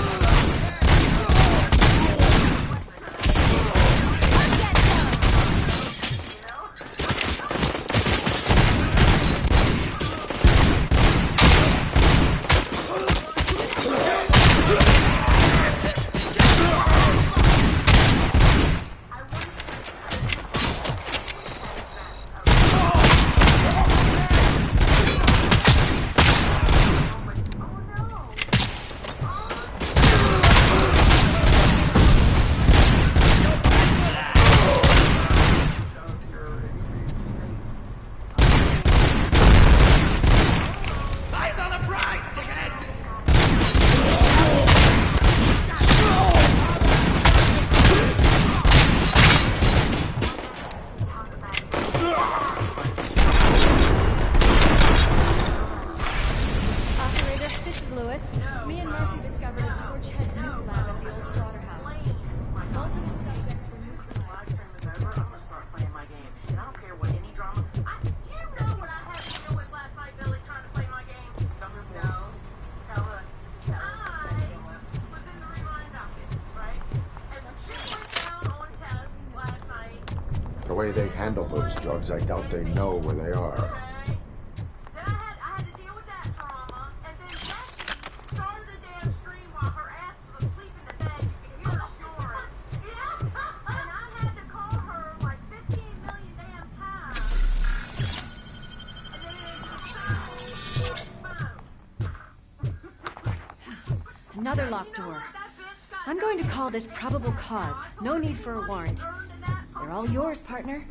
Lewis. Me and Murphy discovered a Torchhead's nuke lab at the old slaughterhouse. Multiple subjects were neutralized. The way they handle those drugs, I doubt they know where they are. Another locked door. I'm going to call this probable cause. No need for a warrant. They're all yours, partner.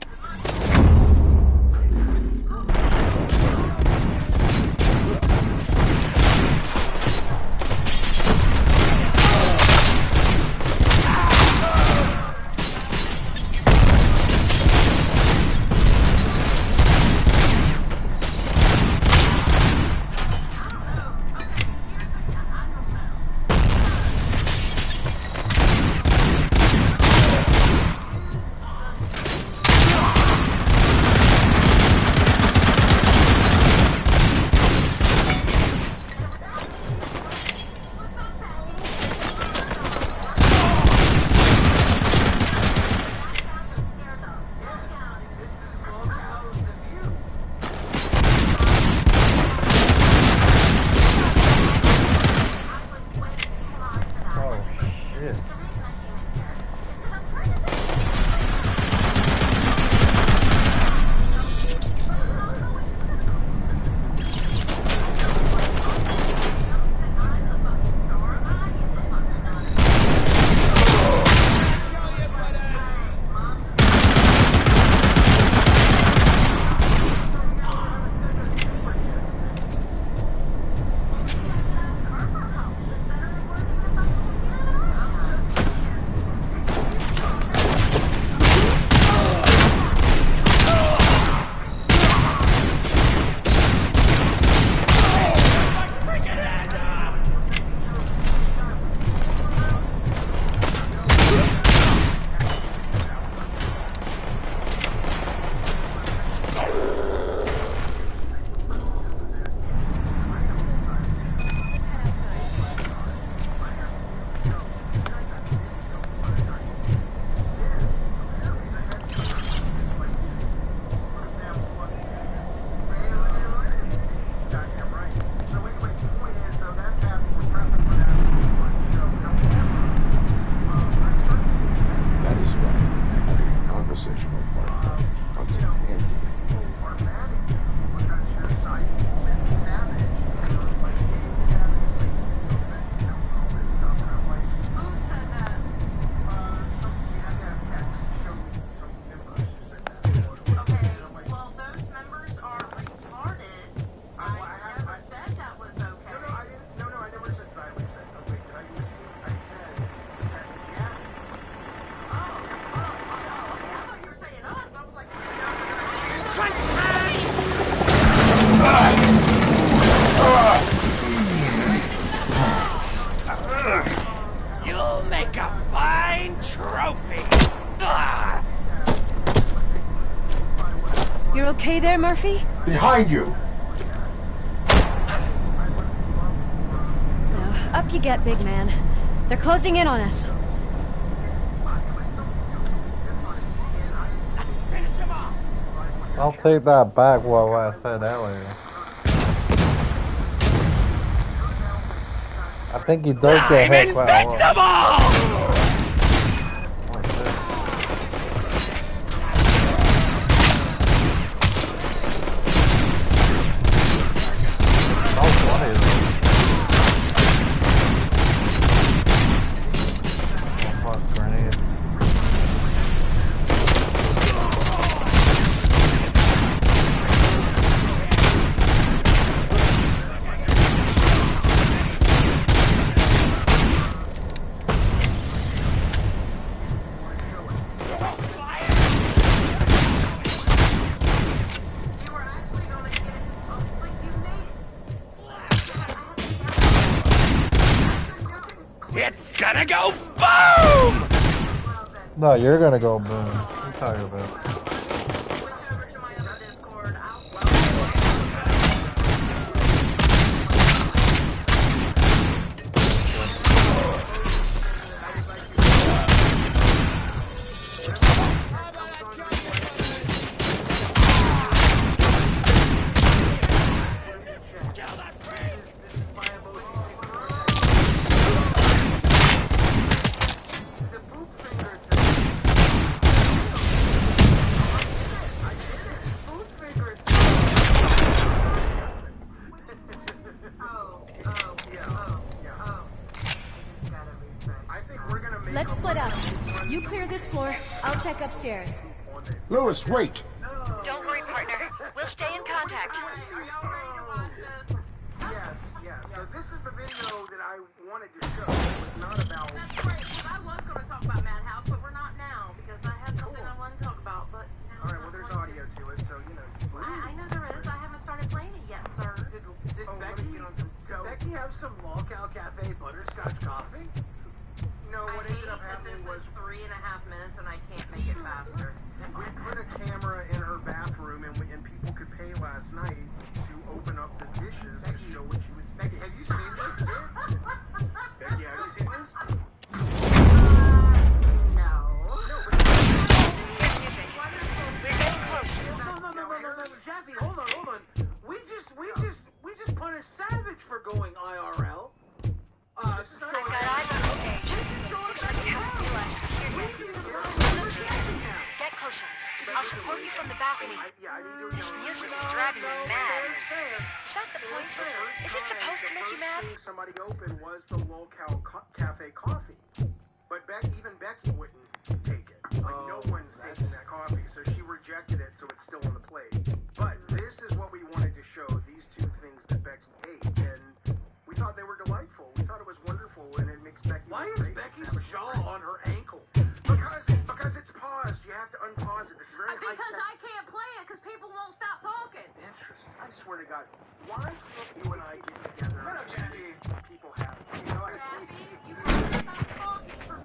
You'll make a fine trophy. You're okay there, Murphy? Behind you! Up you get, big man. They're closing in on us. I'll take that back what I said earlier. I think he does get hit quite a lot. It's gonna go boom! No, you're gonna go boom. What are you talking about? Let's split up. You clear this floor. I'll check upstairs. Lewis, wait! Don't worry, partner. We'll stay in contact. Yes. So this is the video that I wanted to show. It's not about... That's great, because I was going to talk about Madhouse, but we're not now, because I had something I wanted to talk about, but now... Alright, well, there's audio to it, so, you know... I know there is. I haven't started playing it yet, sir. Did Becky have some Lolcow Cafe butterscotch coffee? No, what ended up happening was 3.5 minutes, and I can't make it faster. We put a camera in her bathroom, and people could pay last night to open up the dishes to show what she was. Becky, have you seen this? Becky, have you seen this? No. We're getting close. No, Jackie, hold on. We just punished Savage for going IRL. I've got eyes on the page. Looks like you haven't realized we're here yet. Get closer. I'll support you from the balcony. This music is driving me mad. Is that the point? Is it supposed to make you mad? Somebody open was the Lolcow Cafe coffee, but even Becky wouldn't take it. Like no one's taking that coffee, so she rejected it. So it's still on the plate. But this is what we wanted to show: these two things that Becky ate, and we thought they were delightful. We thought it was wonderful, and it makes Becky. Why is Becky's jaw on her ankle? Because it's paused. You have to unpause it. It's very high Because I can't play it, because people won't stop talking. Interesting. I swear to God, why can't you and I get together? Shut up, Jackie. People have. You know, You can't stop talking for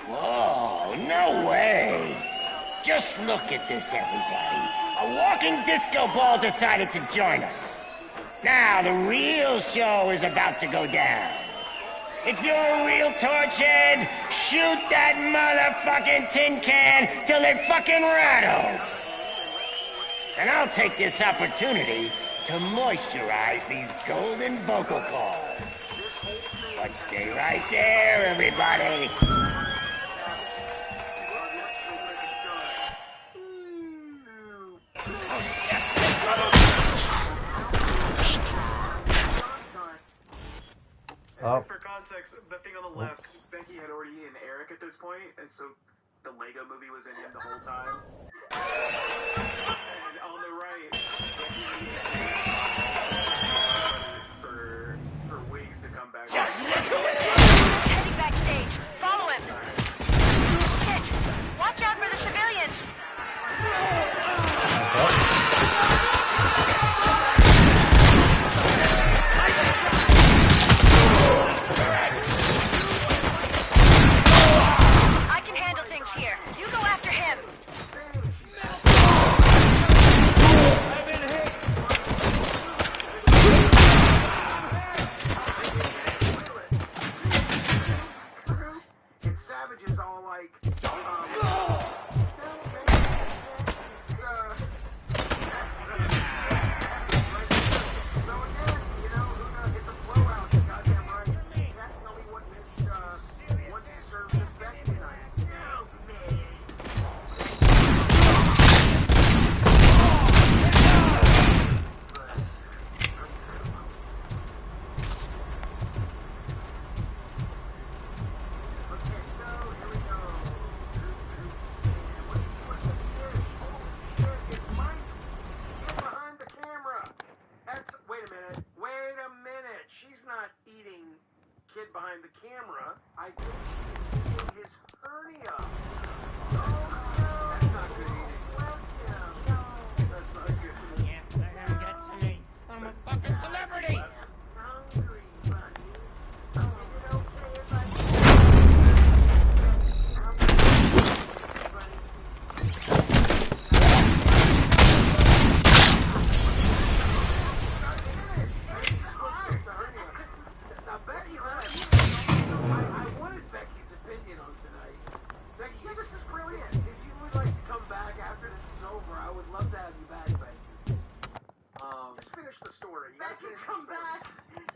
Whoa, no way! Just look at this, everybody. A walking disco ball decided to join us. Now, the real show is about to go down. If you're a real torchhead, shoot that motherfucking tin can till it fucking rattles. And I'll take this opportunity to moisturize these golden vocal cords. But stay right there, everybody. For context, the thing on the left, Becky had already eaten Eric at this point, and so the Lego movie was in him the whole time. And on the right, Becky for wigs to come back. Heading backstage. Follow him. Shit! Watch out for the civilians. I can handle things here. You go after him. kid behind the camera, I think he's his hernia. Oh, no. That's not good eating. Bless him. No. That's not good. Can't let him get to me. I'm a fucking celebrity. Hungry, buddy. Oh, is it okay if I... I wanted Becky's opinion on tonight. Becky, this is brilliant. If you would like to come back after this is over, I would love to have you back, Becky. Just finish the story. Becky, come back.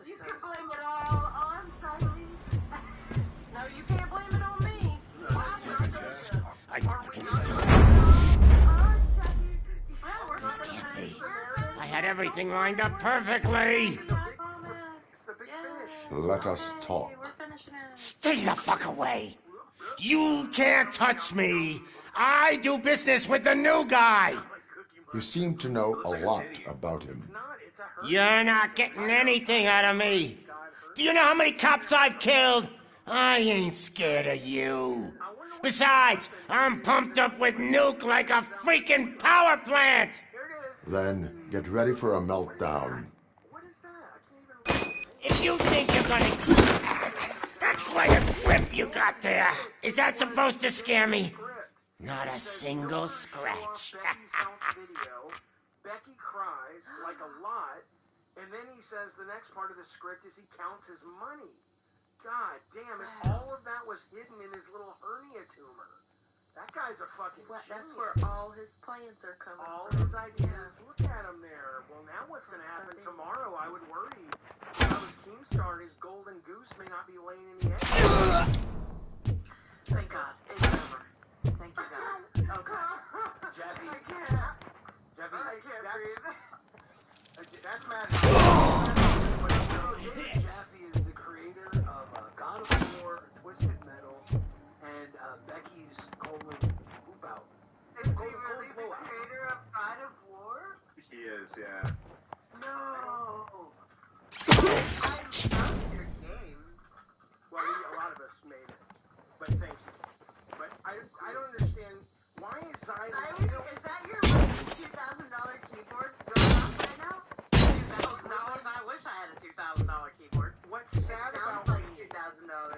You can blame it all on Siley. No, you can't blame it on me. I can still... This can't be. I had everything lined up perfectly. Let us talk. Stay the fuck away. You can't touch me. I do business with the new guy. You seem to know a lot about him. You're not getting anything out of me. Do you know how many cops I've killed? I ain't scared of you. Besides, I'm pumped up with nuke like a freaking power plant. Then get ready for a meltdown. If you think you're gonna... That's quite a grip you got there. Is that supposed to scare me? Not a single scratch. Becky cries like a lot, and then he says the next part of the script is he counts his money. God damn, if all of that was hidden in his little hernia tumor. That guy's a fucking genius. That's where all his plans are coming all from. his ideas. Look at him there. Well, now what's going to happen tomorrow? I would worry. If I was Keemstar, his golden goose may not be laying in the egg. Thank God. It's over. Thank you, God. Okay. Jeffy. I can't. Jeffy, I can't breathe. That's Matt. Jeffy is the creator of God of War, Twisted Metal, and Becky's Golden Hoop Out. Is he really the creator of God of War? He is, yeah. No. I love your game. Well, a lot of us made it, but thank you. But I don't understand, why is Xylee... Is that your $2,000 keyboard going off right now? $2,000? I wish I had a $2,000 keyboard. What's sad about like me $2,000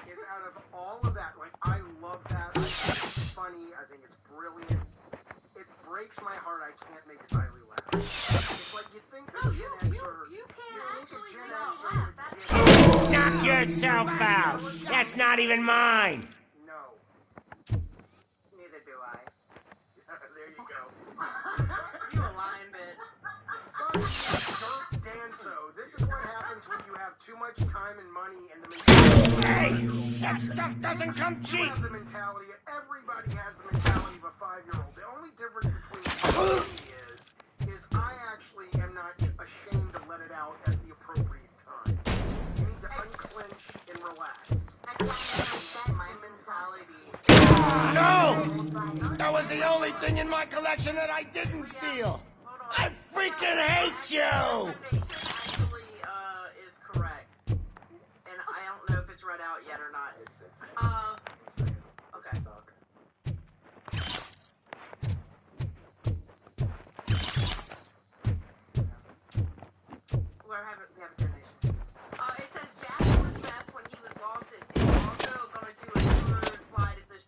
is out of all of that, like, I love that. I think it's funny. I think it's brilliant. It breaks my heart I can't make Xylee laugh. It's like you think you can't actually make me laugh. Knock yourself out. That's not even mine. No. Neither do I. There you go. You a lying bitch. Dirt Danso. This is what happens when you have too much time and money and the mentality. Hey, that stuff doesn't come cheap. You have the mentality. Everybody has the mentality of a 5-year-old. The only difference between you and me is I actually am not ashamed to let it out at the appropriate time. You need to unclench and relax. I can't understand my mentality. No! That was the only thing in my collection that I didn't steal. I freaking hate you! Actually, is correct. And I don't know if it's read out yet or not. Okay. We haven't finished. It says Jack was best when he was lost. It's also gonna do a tour slide at this.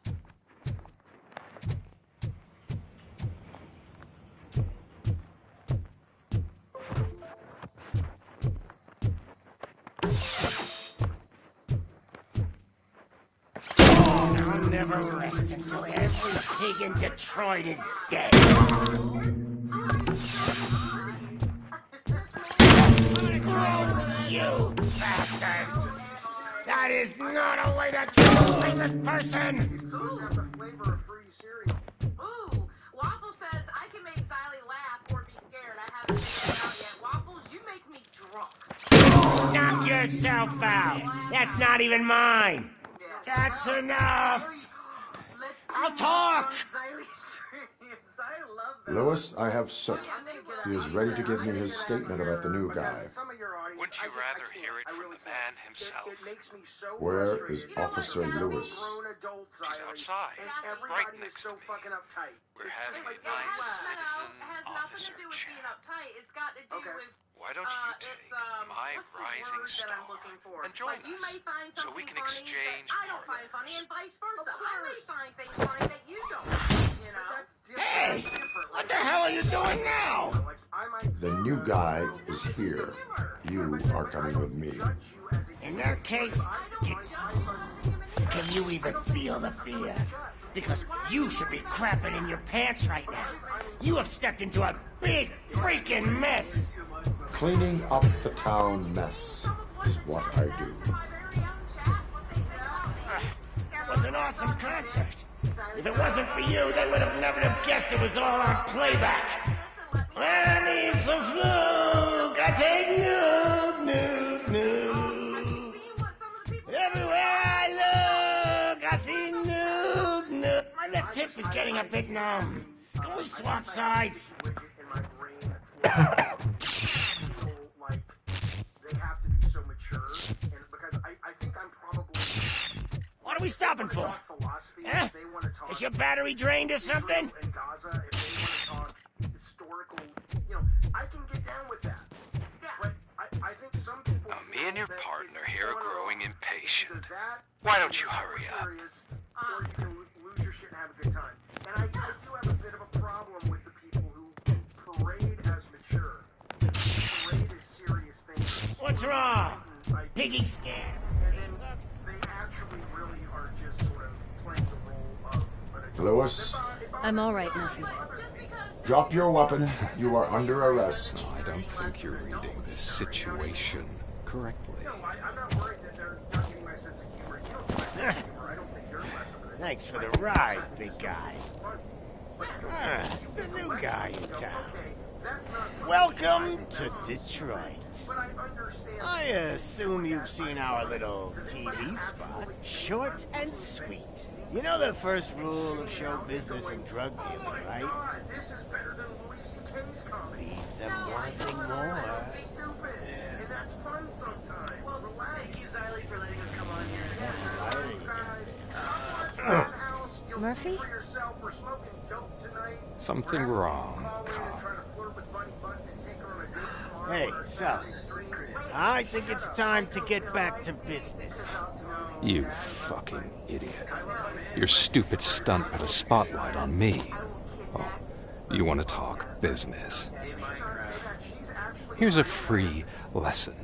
I'll never rest until every pig in Detroit is dead. Screw you, bastard! That is not a way to treat a famous person! Ooh, Waffle says I can make Xylee laugh or be scared. I haven't figured it out yet. Waffles, you make me drunk. Knock yourself out! That's not even mine! That's enough! I'll talk! Lewis, I have Soot. He is ready to give me his statement about the new guy. Wouldn't you rather hear it from the man himself? Where is Officer Lewis? She's outside, right next to me. We're having a nice citizen officer chat. Why don't you take my rising star and join us so we can exchange partners? And vice versa. I may find things funny that you don't, you know? Hey! What the hell are you doing now? The new guy is here. You are coming with me. In that case, can you even feel the fear? Because you should be crapping in your pants right now. You have stepped into a big freaking mess. Cleaning up the town mess is what I do. That was an awesome concert. If it wasn't for you, they would have never have guessed it was all on playback. I need some fluke. I take nuke. Everywhere I look, I see nuke. My left hip is getting a bit numb. Can we swap sides? What are we stopping for? Huh? Is your battery drained or something? Me and your partner here are growing impatient. Why don't you hurry up? And I do have a bit of a problem with the people who parade as mature. Parade as serious things. What's wrong? Piggy scared. And then they actually really are just sort of playing the role of an adult. Lewis, I'm all right, Murphy. drop your weapon. You are under arrest. I don't think you're reading this situation correctly. I'm not worried that they're not getting my sense of humor. You don't find my humor. I don't think you're less of an Thanks for the ride, big guy. It's the new guy in town. Welcome to Detroit. I assume you've seen our little TV spot. Short and sweet. You know the first rule of show business and drug dealing, right? Leave them wanting more. And that's fun sometimes. Well, thank you, Xylee, for letting us come on here. Murphy? Something wrong, cop. Hey, so, I think it's time to get back to business. You fucking idiot. Your stupid stunt put a spotlight on me. Oh, you want to talk business? Here's a free lesson.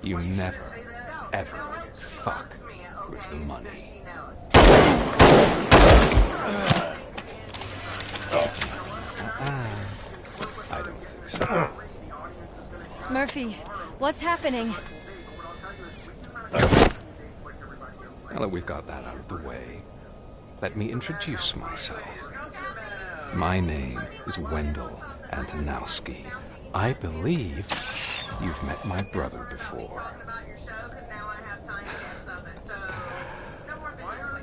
You never, ever fuck with the money. I don't think so. Murphy, what's happening? Now that we've got that out of the way, let me introduce myself. My name is Wendell Antonowski. I believe you've met my brother before.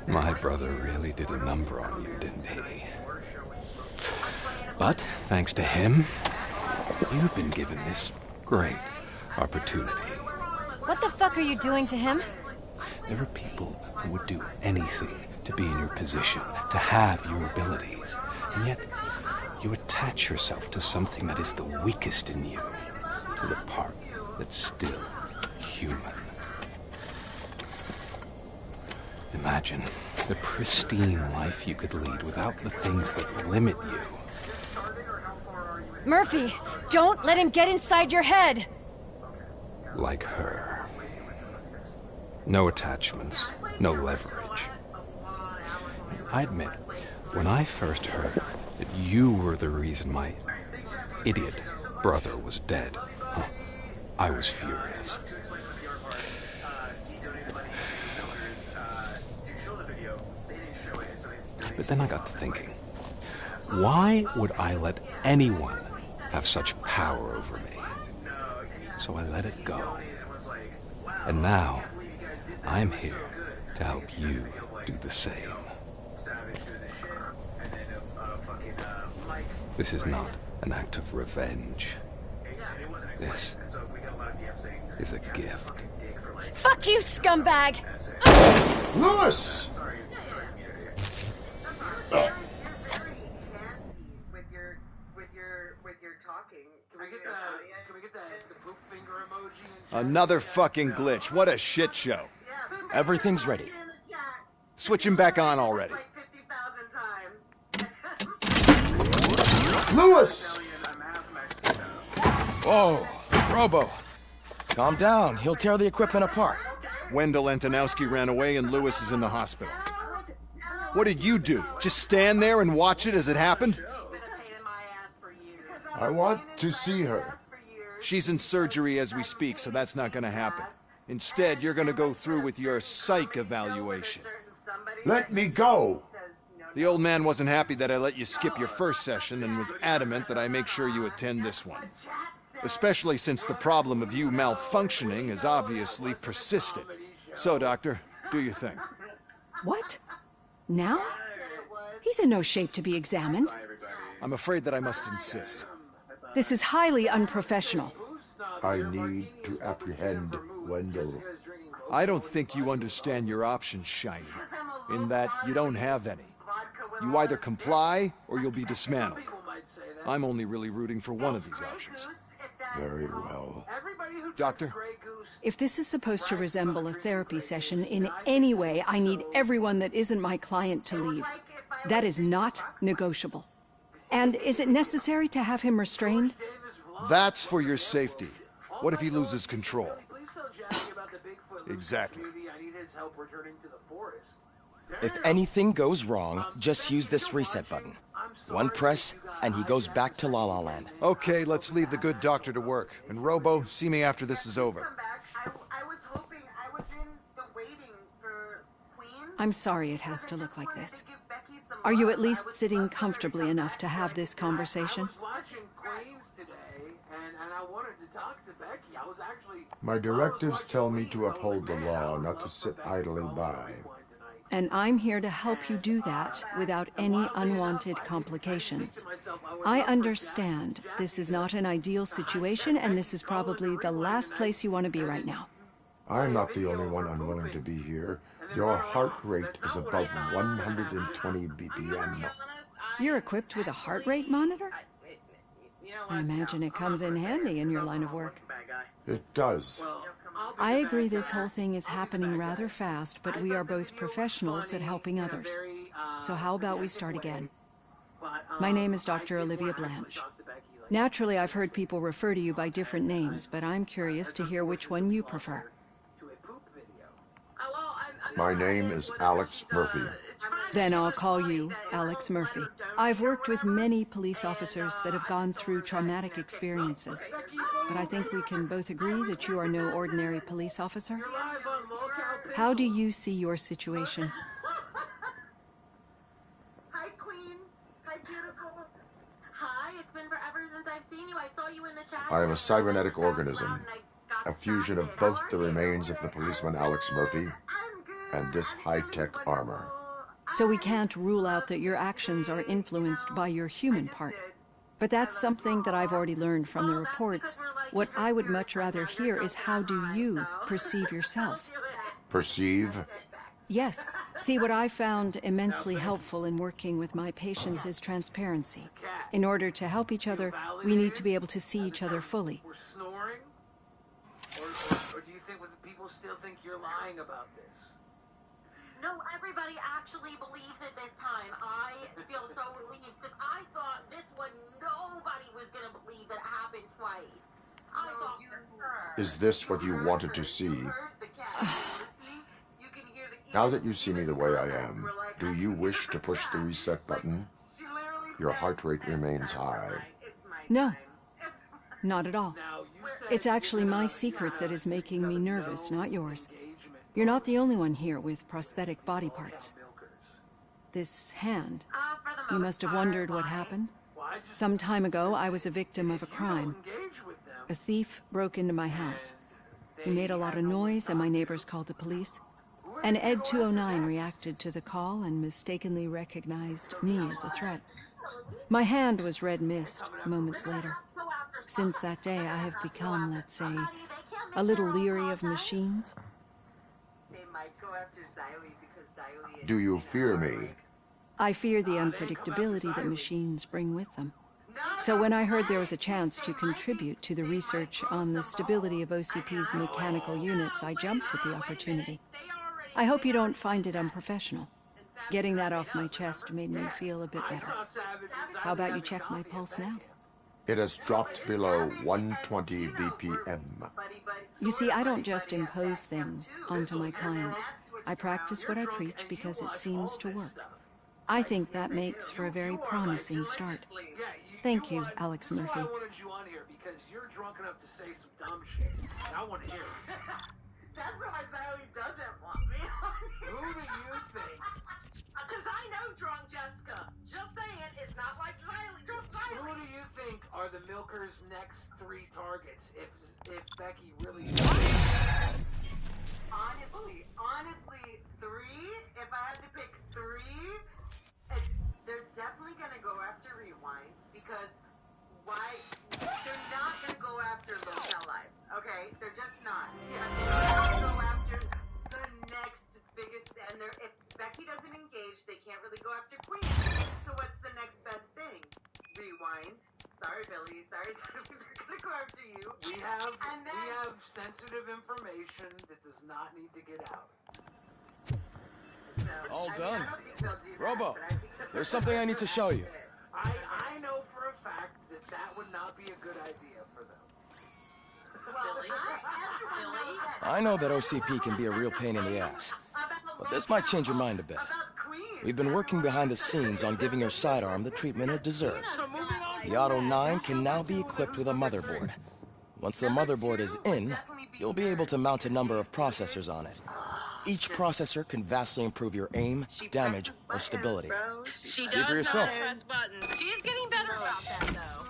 My brother really did a number on you, didn't he? But thanks to him, you've been given this great opportunity. What the fuck are you doing to him? There are people who would do anything to be in your position, to have your abilities, and yet you attach yourself to something that is the weakest in you, to the part that's still human. Imagine the pristine life you could lead without the things that limit you. Murphy, don't let him get inside your head! Like her. No attachments, no leverage. I admit, when I first heard that you were the reason my idiot brother was dead, I was furious. But then I got to thinking, why would I let anyone have such power over me? So I let it go. And now, I'm here to help you do the same. This is not an act of revenge. This is a gift. Fuck you, scumbag! Lewis! Another fucking glitch. What a shit show. Everything's ready. Switch him back on already. Lewis! Whoa, Robo. Calm down. He'll tear the equipment apart. Wendell Antonowski ran away and Lewis is in the hospital. What did you do? Just stand there and watch it as it happened? I want to see her. She's in surgery as we speak, so that's not gonna happen. Instead, you're gonna go through with your psych evaluation. Let me go! The old man wasn't happy that I let you skip your first session and was adamant that I make sure you attend this one. Especially since the problem of you malfunctioning is obviously persistent. So, Doctor, do your thing. What? Now? He's in no shape to be examined. I'm afraid that I must insist. This is highly unprofessional. I need to apprehend Wendell. I don't think you understand your options, Shiny, in that you don't have any. You either comply or you'll be dismantled. I'm only really rooting for one of these options. Very well. Doctor? If this is supposed to resemble a therapy session in any way, I need everyone that isn't my client to leave. That is not negotiable. And is it necessary to have him restrained? That's for your safety. What if he loses control? Exactly. If anything goes wrong, just use this reset button. One press, and he goes back to La La Land. Okay, let's leave the good doctor to work. And Robo, see me after this is over. I'm sorry it has to look like this. Are you at least sitting comfortably enough to have this conversation? My directives tell me to uphold the law, not to sit idly by. And I'm here to help you do that without any unwanted complications. I understand this is not an ideal situation, and this is probably the last place you want to be right now. I'm not the only one unwilling to be here. Your heart rate is above 120 BPM. You're equipped with a heart rate monitor? I imagine it comes in handy in your line of work. It does. I agree this whole thing is happening rather fast, but we are both professionals at helping others. So how about we start again? My name is Dr. Olivia Blanche. Naturally, I've heard people refer to you by different names, but I'm curious to hear which one you prefer. My name is Alex Murphy. Then I'll call you Alex Murphy. I've worked with many police officers that have gone through traumatic experiences, but I think we can both agree that you are no ordinary police officer. How do you see your situation? Hi, Queen. Hi, beautiful. Hi, it's been forever since I've seen you. I saw you in the chat. I am a cybernetic organism, a fusion of both the remains of the policeman Alex Murphy and this high-tech armor. So we can't rule out that your actions are influenced by your human part. But that's something that I've already learned from the reports. What I would much rather hear is how do you perceive yourself? Perceive? Yes. See, what I found immensely helpful in working with my patients is transparency. In order to help each other, we need to be able to see each other fully. Or snoring? Or do you think that people still think you're lying about this? No, everybody actually believes it this time. I feel so relieved because I thought this one nobody was going to believe that it happened twice. I thought for sure. Is this what you wanted to see? Now that you see me the way I am, do you wish to push the reset button? Your heart rate remains high. No, not at all. It's actually my secret that is making me nervous, not yours. You're not the only one here with prosthetic body parts. This hand, you must have wondered what happened. Some time ago, I was a victim of a crime. A thief broke into my house. He made a lot of noise, and my neighbors called the police. And Ed 209 reacted to the call and mistakenly recognized me as a threat. My hand was red mist moments later. Since that day, I have become, let's say, A little leery of machines? They might go after Xylee because Xylee is... Do you fear me? I fear the unpredictability that machines bring with them. So when I heard there was a chance to contribute to the research on the stability of OCP's mechanical units, I jumped at the opportunity. I hope you don't find it unprofessional. Getting that off my chest made me feel a bit better. How about you check my pulse now? It has dropped below 120 BPM. You see, I don't just impose things onto my clients. I practice what I preach because it seems to work. I think that makes for a very promising start. Thank you, Alex Murphy. I wanted you on here because you're drunk enough to say some dumb shit. I want to hear it. That's why Xylee doesn't want me on here. Who do you think? Because I know drunk Jessica. Just saying, it's not like Xylee. Drunk Xylee. Who do you think are the Milkers' next 3 targets if Becky really... Honestly, 3? If I had to pick 3, they're definitely going to go after Rewind because why? They're not going to go after Local Life, okay? They're just not. Yeah, they're going to go after the next biggest, and if Becky doesn't engage, they can't really go after Queen. So what's the next best thing? Rewind. Sorry, Billy. Sorry, they're going to go after you. We have sensitive information that does not need to get out. All done. Robo, there's something I need to show you. I know for a fact that would not be a good idea for them. I know that OCP can be a real pain in the ass, but this might change your mind a bit. We've been working behind the scenes on giving your sidearm the treatment it deserves. The Auto 9 can now be equipped with a motherboard. Once the motherboard is in, you'll be able to mount a number of processors on it. Each processor can vastly improve your aim, damage, or stability. She See for yourself. press buttons. She is getting better about that, though.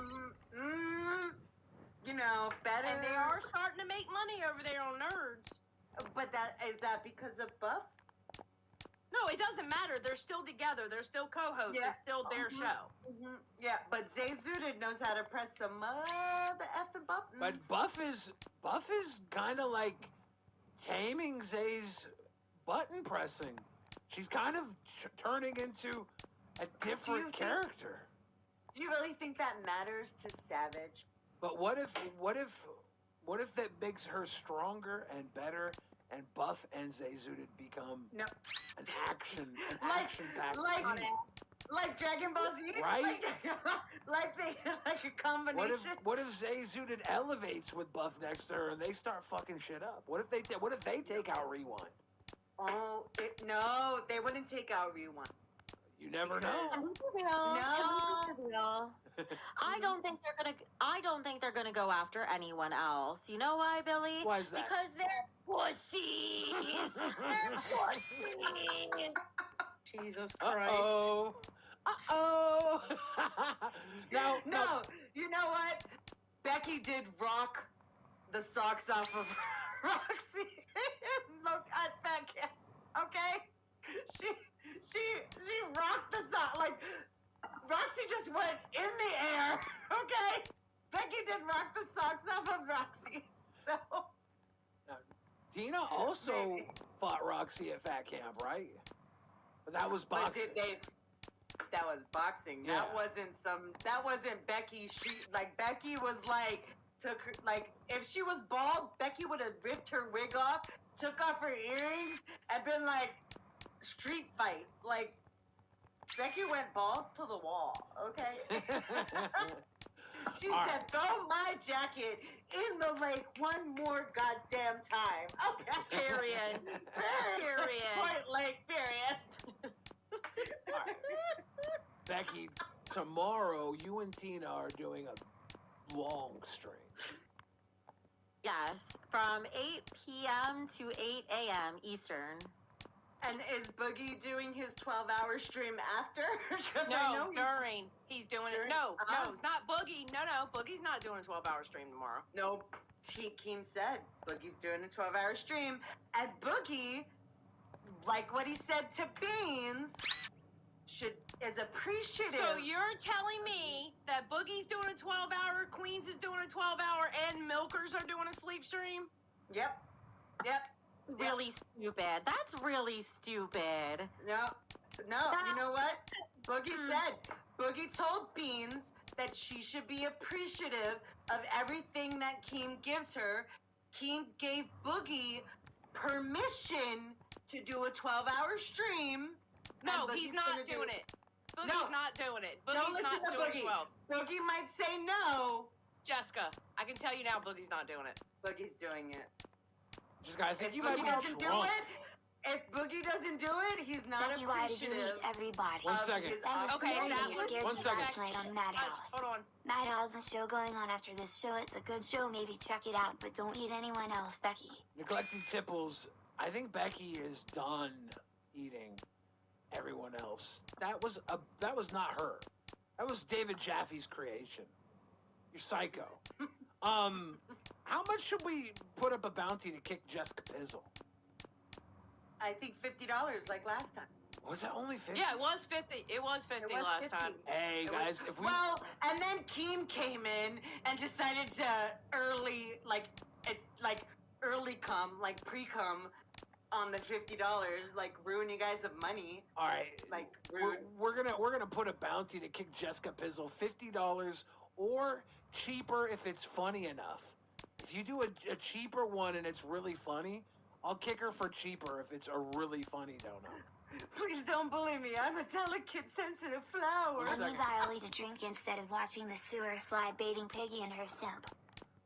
You know, better. And they are starting to make money over there on Nerds. But is that because of Buff? No, it doesn't matter. They're still together. They're still co-hosts. Yeah. It's still their show. Yeah, but Zay Zooted knows how to press some mother effing buttons. But Buff is kind of like taming Zay's button pressing. She's kind of turning into a different character. Do you really think that matters to Savage? But what if that makes her stronger and better, and Buff and Zay Zooted become an action pack? Like Dragon Ball Z, right? like a combination. What if Zay Zooted elevates with Buff next to her and they start fucking shit up? What if they take out Rewind? Oh no, they wouldn't take out Rewind. You never know. No. I don't think they're gonna go after anyone else. You know why, Billy? Why is that? Because they're pussies. They're pussies. Jesus Christ. Uh-oh. No. You know what? Becky did rock the socks off of Roxy. Look at Becky. Okay? She rocked the sock. Like, Roxy just went in the air. Okay? Becky did rock the socks off of Roxy. So. Tina also fought Roxy at Fat Camp, right? But that was boxing. That was boxing. Yeah. That wasn't Becky. Becky was if she was bald, Becky would have ripped her wig off, took off her earrings, and been like, street fight. Like, Becky went balls to the wall, okay? She said, throw my jacket in the lake one more goddamn time. Okay. Period. Point Lake, period. Right. Becky, tomorrow you and Tina are doing a long stream. Yes, from 8 p.m. to 8 a.m. Eastern. And is Boogie doing his 12-hour stream after? No, during. He's doing it. No, it's not Boogie. No, Boogie's not doing a 12-hour stream tomorrow. No, Keem said Boogie's doing a 12-hour stream. And Boogie, like what he said to Beans, is appreciative. So you're telling me that Boogie's doing a 12-hour, Queens is doing a 12-hour, and Milkers are doing a sleep stream? Yep. Really stupid. That's really stupid. No, you know what? Boogie said. Boogie told Beans that she should be appreciative of everything that Keem gives her. Keem gave Boogie permission to do a 12-hour stream. No, he's not doing it. Boogie's not doing it. Boogie's not doing 12. Boogie might say no. Jessica, I can tell you now, Boogie's not doing it. Boogie's doing it. Jessica, I think you might be drunk. If Boogie doesn't do it, he's not Becky, why did you appreciative. meet everybody? 1 second. Okay, One second. Tonight on Madhouse. Hold on. Madhouse is a show going on after this show. It's a good show. Maybe check it out, but don't eat anyone else, Becky. Neglected Tipples, I think Becky is done eating everyone else. That was not her. That was David Jaffe's creation. You're psycho. How much should we put up a bounty to kick Jessica Pizzle? I think $50 like last time. Was that only 50? Yeah, it was 50. It was 50 last time. Hey, guys, if we... Well, and then Keem came in and decided to early come, like pre-cum on the $50, like ruin you guys of money. All right. Like, we're gonna put a bounty to kick Jessica Pizzle $50 or cheaper if it's funny enough. If you do a cheaper one and it's really funny, I'll kick her for cheaper if it's a really funny dono. Please don't bully me. I'm a delicate, sensitive flower. That means I'll eat a drink instead of watching the sewer slide baiting Piggy and her simp.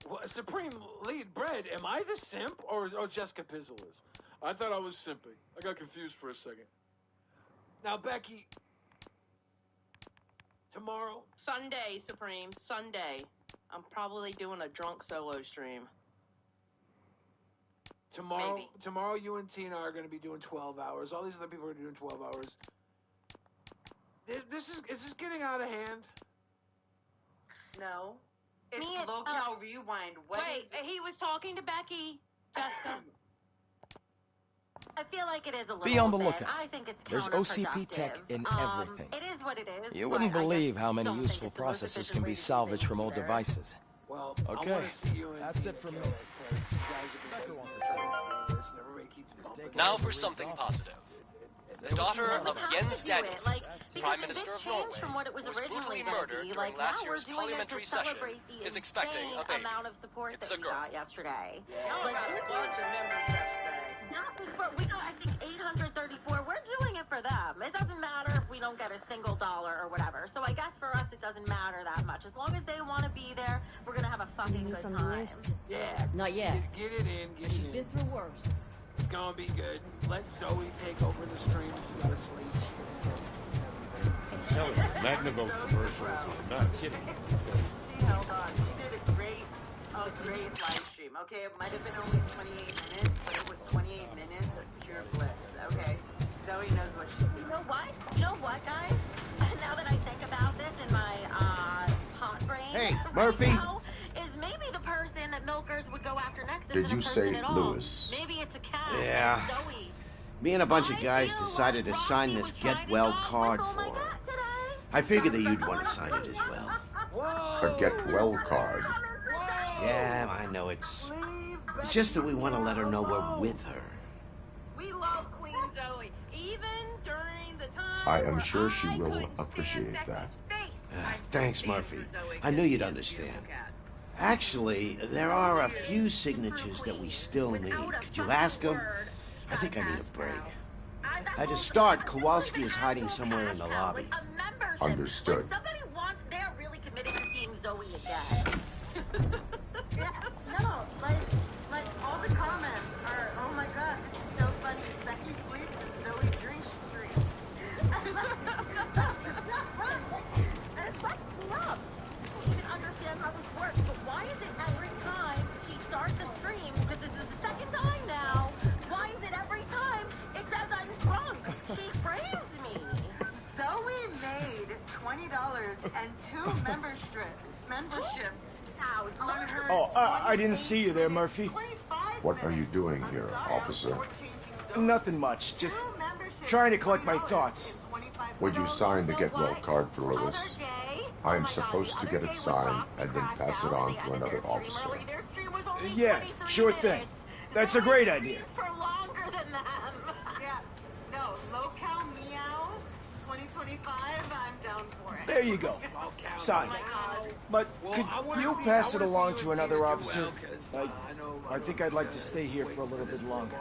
Well, Supreme Lead Bread, am I the simp or Jessica Pizzle is? I thought I was simping. I got confused for a second. Now, Becky, tomorrow? Sunday, Supreme. Sunday. I'm probably doing a drunk solo stream. Tomorrow you and Tina are going to be doing 12 hours. All these other people are doing 12 hours. Is this getting out of hand? No. It's Local Rewind. Wait, he was talking to Becky. Jessica. I feel like it is a little. Be on the lookout. I think it's There's OCP tech in everything. It is what it is. You wouldn't believe how many useful processes can be salvaged from old devices. Well, okay, that's it from me. Becca wants to say. Now for something positive. The daughter of Jens Danielsen, Prime Minister of Norway, who was brutally murdered during last year's parliamentary session, is expecting a baby. It's a girl. Yesterday. But we got, I think, 834. We're doing it for them. It doesn't matter if we don't get a single dollar or whatever. So I guess for us, it doesn't matter that much. As long as they want to be there, we're going to have a fucking good time. Yeah. Not yet. Get it in. She's been through worse. It's going to be good. Let Zoe take over the stream. She's got to sleep. I'm telling you, Magnavolt commercials are not kidding. Hold on. She did a great live stream. Okay, it might have been only 28 minutes, but it was 28 minutes of pure bliss. Okay, Zoe knows what she did. You know what? You know what, guys? Now that I think about this in my hot brain, hey, Murphy. Is maybe the person that milkers would go after next. Did you say Lewis? Maybe it's a cat. Yeah. Zoe. Me and a bunch of guys decided to sign this Get Well card for her. I figured that you'd want to sign it as well. A Get Well card. Yeah, I know it's just that we want to let her know we're with her. We love Queen Zoe, even during the time. I am sure she will appreciate that. Thanks, Murphy. I knew you'd understand. Actually, there are a few signatures that we still need. Could you ask them? I think I need a break. To start, Kowalski is hiding somewhere in the lobby. Understood. Somebody wants, they're really committed to seeing Zoe again. Yeah, no, like all the comments are, oh my god, this is so funny. Becky sleeps and Zoe drinks stream. It fucks me up. I don't even understand how this works, but why is it every time she starts a stream, because this is the second time now, why is it every time it says I'm drunk? She frames me. Zoe made $20 and 2 memberships. Oh, I didn't see you there, Murphy. What are you doing here, officer? Nothing much, just trying to collect my thoughts. Would you sign the Get Well card for Lewis? I am supposed to get it signed and then pass it on to another officer. Yeah, sure thing. That's a great idea. For longer than them. Yeah. No, low-cal meows, 2025, I'm down for it. There you go. Signed. But could you pass it along to another officer? I think I'd like to stay here for a little bit longer.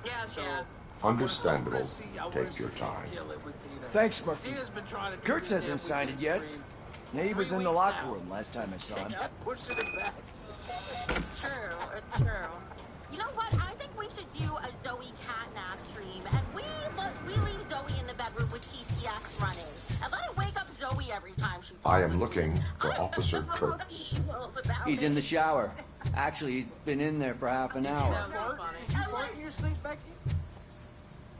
Yeah. Understandable. Take your time. Thanks, Murphy. Kurtz hasn't signed it yet. He was in the locker room last time I saw him. It's true. You know what? I think we should do a Zoe catnap stream, and we leave Zoe in the bedroom with TPS running, and let it wake up Zoe every time she. I am looking for Officer Kurtz. He's in the shower. Actually, he's been in there for half an hour. Did you fart in your sleep, Becky?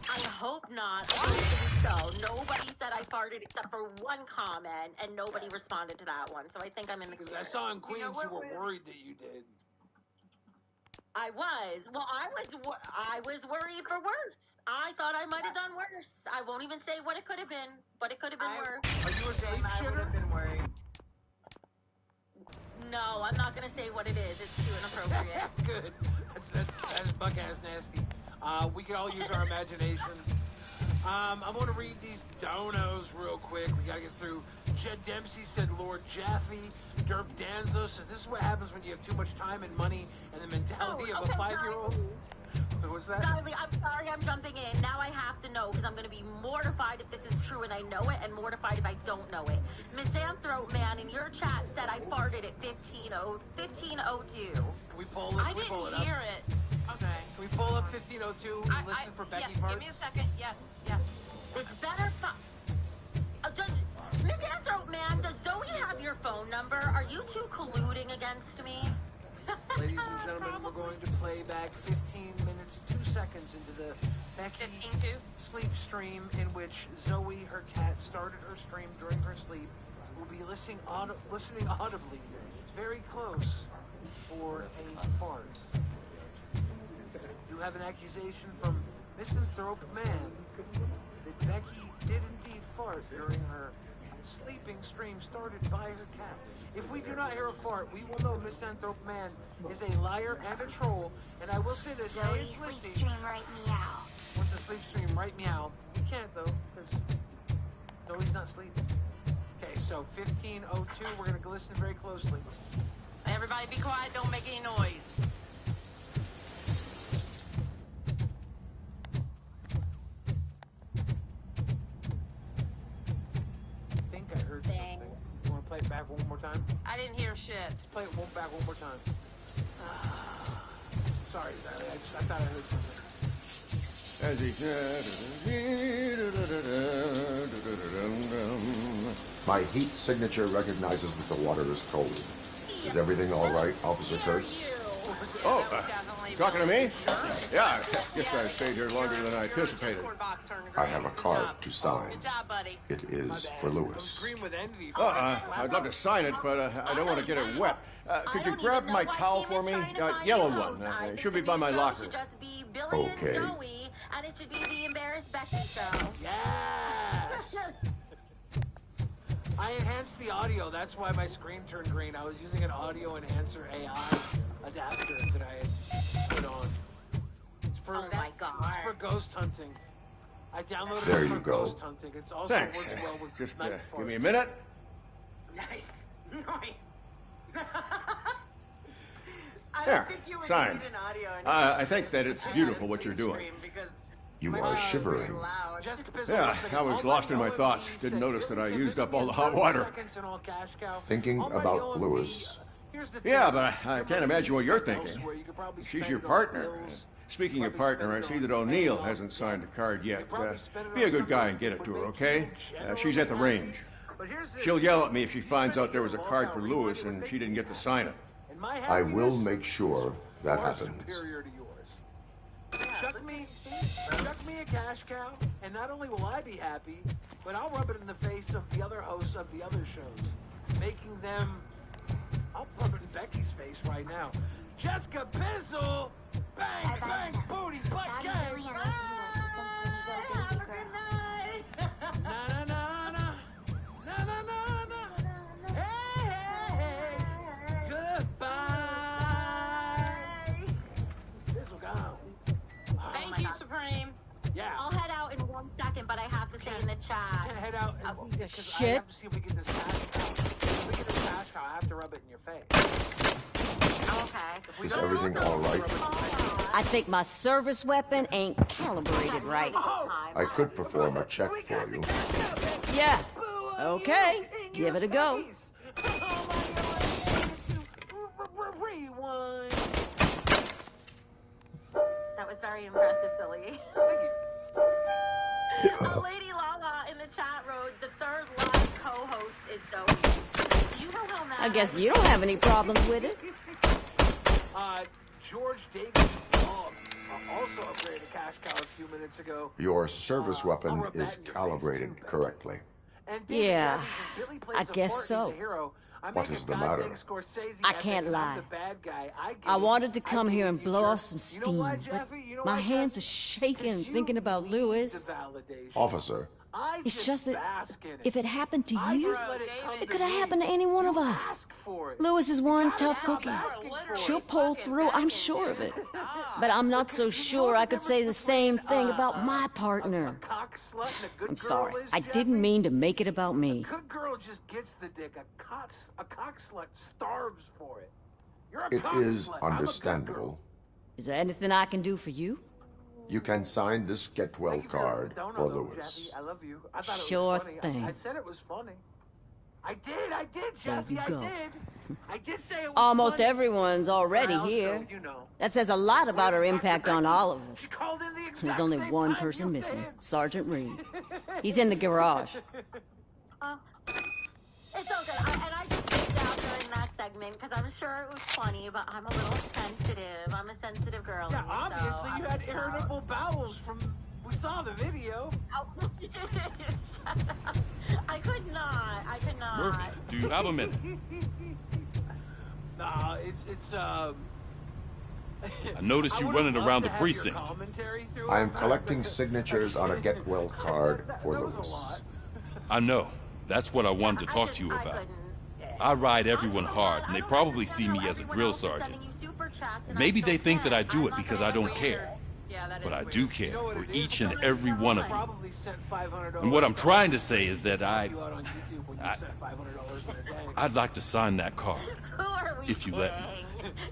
I hope not. So nobody said I farted except for one comment, and nobody responded to that one. So I think I'm in the clear. I saw in Queens you were worried that you did. I was. Well, I was worried for worse. I thought I might have done worse. I won't even say what it could have been, but it could have been worse. Are you a sleep shitter? Been worried. No, I'm not gonna say what it is. It's too inappropriate. Good. That's buck-ass nasty. We can all use our imaginations. I'm going to read these donos real quick. We got to get through. Jed Dempsey said Lord Jaffe. Derp Danzo says this is what happens when you have too much time and money and the mentality of a 5-year-old. So what's that? Riley, I'm sorry I'm jumping in. Now I have to know because I'm going to be mortified if this is true and I know it, and mortified if I don't know it. Misanthrope Man in your chat said I farted at 15:02. Can we pull it? I didn't hear it. Okay. Can we pull up 15:02 and listen for Becky parts? Give me a second. Yes. It's better. Misanthrope Man, does Zoe have your phone number? Are you two colluding against me? Ladies and gentlemen, we're going to play back 15 minutes, 2 seconds into the Becky sleep stream in which Zoe, her cat, started her stream during her sleep. We'll be listening audibly, very close, for a fart. You have an accusation from Misanthrope Man that Becky did indeed fart during her sleeping stream started by her cat. If we do not hear a fart, we will know Misanthrope Man is a liar and a troll. And I will say this: Zoe, sleep stream right meow. What's the sleep stream right meow? We can't though, because Zoe's not sleeping. Okay, so 15:02. We're gonna go listen very closely. Everybody, be quiet. Don't make any noise. Play it back one more time? I didn't hear shit. Play it back one more time. Sorry, Riley. I thought I heard something. As he My heat signature recognizes that the water is cold. Is everything all right, Officer Kurtz? Oh, talking to me? Yeah, guess I stayed here longer than I anticipated. I have a card to sign. It is for Lewis. I'd love to sign it, but I don't want to get it wet. Could you grab my towel for me? Yellow one. It should be by my locker. Okay. And it should be the Embarrassed Becky show. Yes! I enhanced the audio. That's why my screen turned green. I was using an audio enhancer AI adapter that I had put on. It's for, oh my God. It's for ghost hunting. I downloaded there it for you go. Ghost hunting. It's also Thanks. working well with Just night give me a farts. minute. Nice. There, signed. I think that it's beautiful what you're doing. You are shivering. Yeah, I was lost in my thoughts. Didn't notice that I used up all the hot water. Thinking about Lewis. Yeah, but I can't imagine what you're thinking. She's your partner. Speaking of partner, I see that O'Neill hasn't signed a card yet. Be a good guy and get it to her, okay? She's at the range. She'll yell at me if she finds out there was a card for Lewis and she didn't get to sign it. I will make sure that happens. Chuck me a cash cow, and not only will I be happy, but I'll rub it in the face of the other hosts of the other shows, making them... I'll rub it in Becky's face right now. Jessica Bizzle! Bang, bang, booty, butt gang! Have a good night! Na na na na, na na na na. Hey, hey, hey, goodbye. Bizzle head out and shit. I have to see if we get this cash cow. If we get this cash cow, I have to rub it in your face. Okay. Is everything all right? I think my service weapon ain't calibrated right. I could perform a check for you. Yeah. Okay. Give it a go. Rewind. That was very impressive, Billy. Lady Lala in the chat wrote, the third live co-host is Zoe. Do you know how mad I guess you don't have any problems with it. George Davis also upgraded a cash cow a few minutes ago. Your service weapon is calibrated correctly. Yeah, I guess so. What is the matter? I can't lie. I wanted to come here and blow off some steam, but my hands are shaking thinking about Lewis. Officer. It's just that if it happened to you, it could have happened to any one of us. Lewis is one tough cookie. She'll pull through, I'm sure of it. But I'm not so sure I could say the same thing about my partner. I'm sorry, I didn't mean to make it about me. A good girl just gets the dick. A cock slut starves for it. It is understandable. Is there anything I can do for you? You can sign this get well card for Lewis. I love you. I thought Sure it was funny. thing. I said it was funny. I did, Jeffy. There you go. I did say it was Almost funny. everyone's already here. That says a lot about her impact on all of us. There's only one person missing, Sergeant Reed. He's in the garage. It's so good. And I just picked out during that segment because I'm sure it was funny, but I'm a little sensitive. I'm a sensitive girl. Yeah, obviously you had irritable bowels from... We saw the video. Oh, I could not. Murphy, do you have a minute? Nah, it's I noticed you running around the precinct. I am collecting signatures on a get well card for Lewis. I know. That's what I wanted to talk to you about. I ride everyone hard, and they probably see me as a drill sergeant. Maybe they think that I do it because I don't care. But I do care for each and every one of you. And what I'm trying to say is that I'd like to sign that card, if you let me.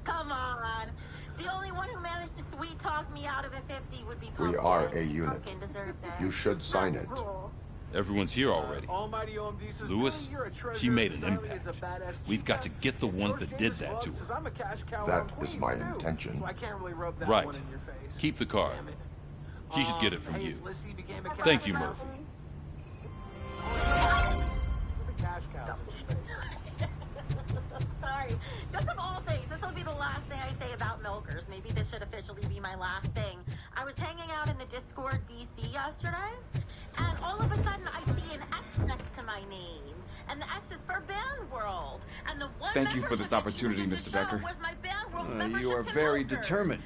Come on. The only one who managed to sweet talk me out of a 50 would be We are a unit. You should sign it. Everyone's here already. Lewis, she made an impact. We've got to get the ones that did that to her. That is my intention. Right. Keep the card. She should get it from you. Thank you, Murphy. Sorry. Just of all things, this will be the last thing I say about milkers. Maybe this should officially be my last thing. I was hanging out in the Discord DC yesterday, and all of a sudden I see an X next to my name. And the X is for Band World. And the one Thank you for this opportunity, Mr. Decker. You are very determined.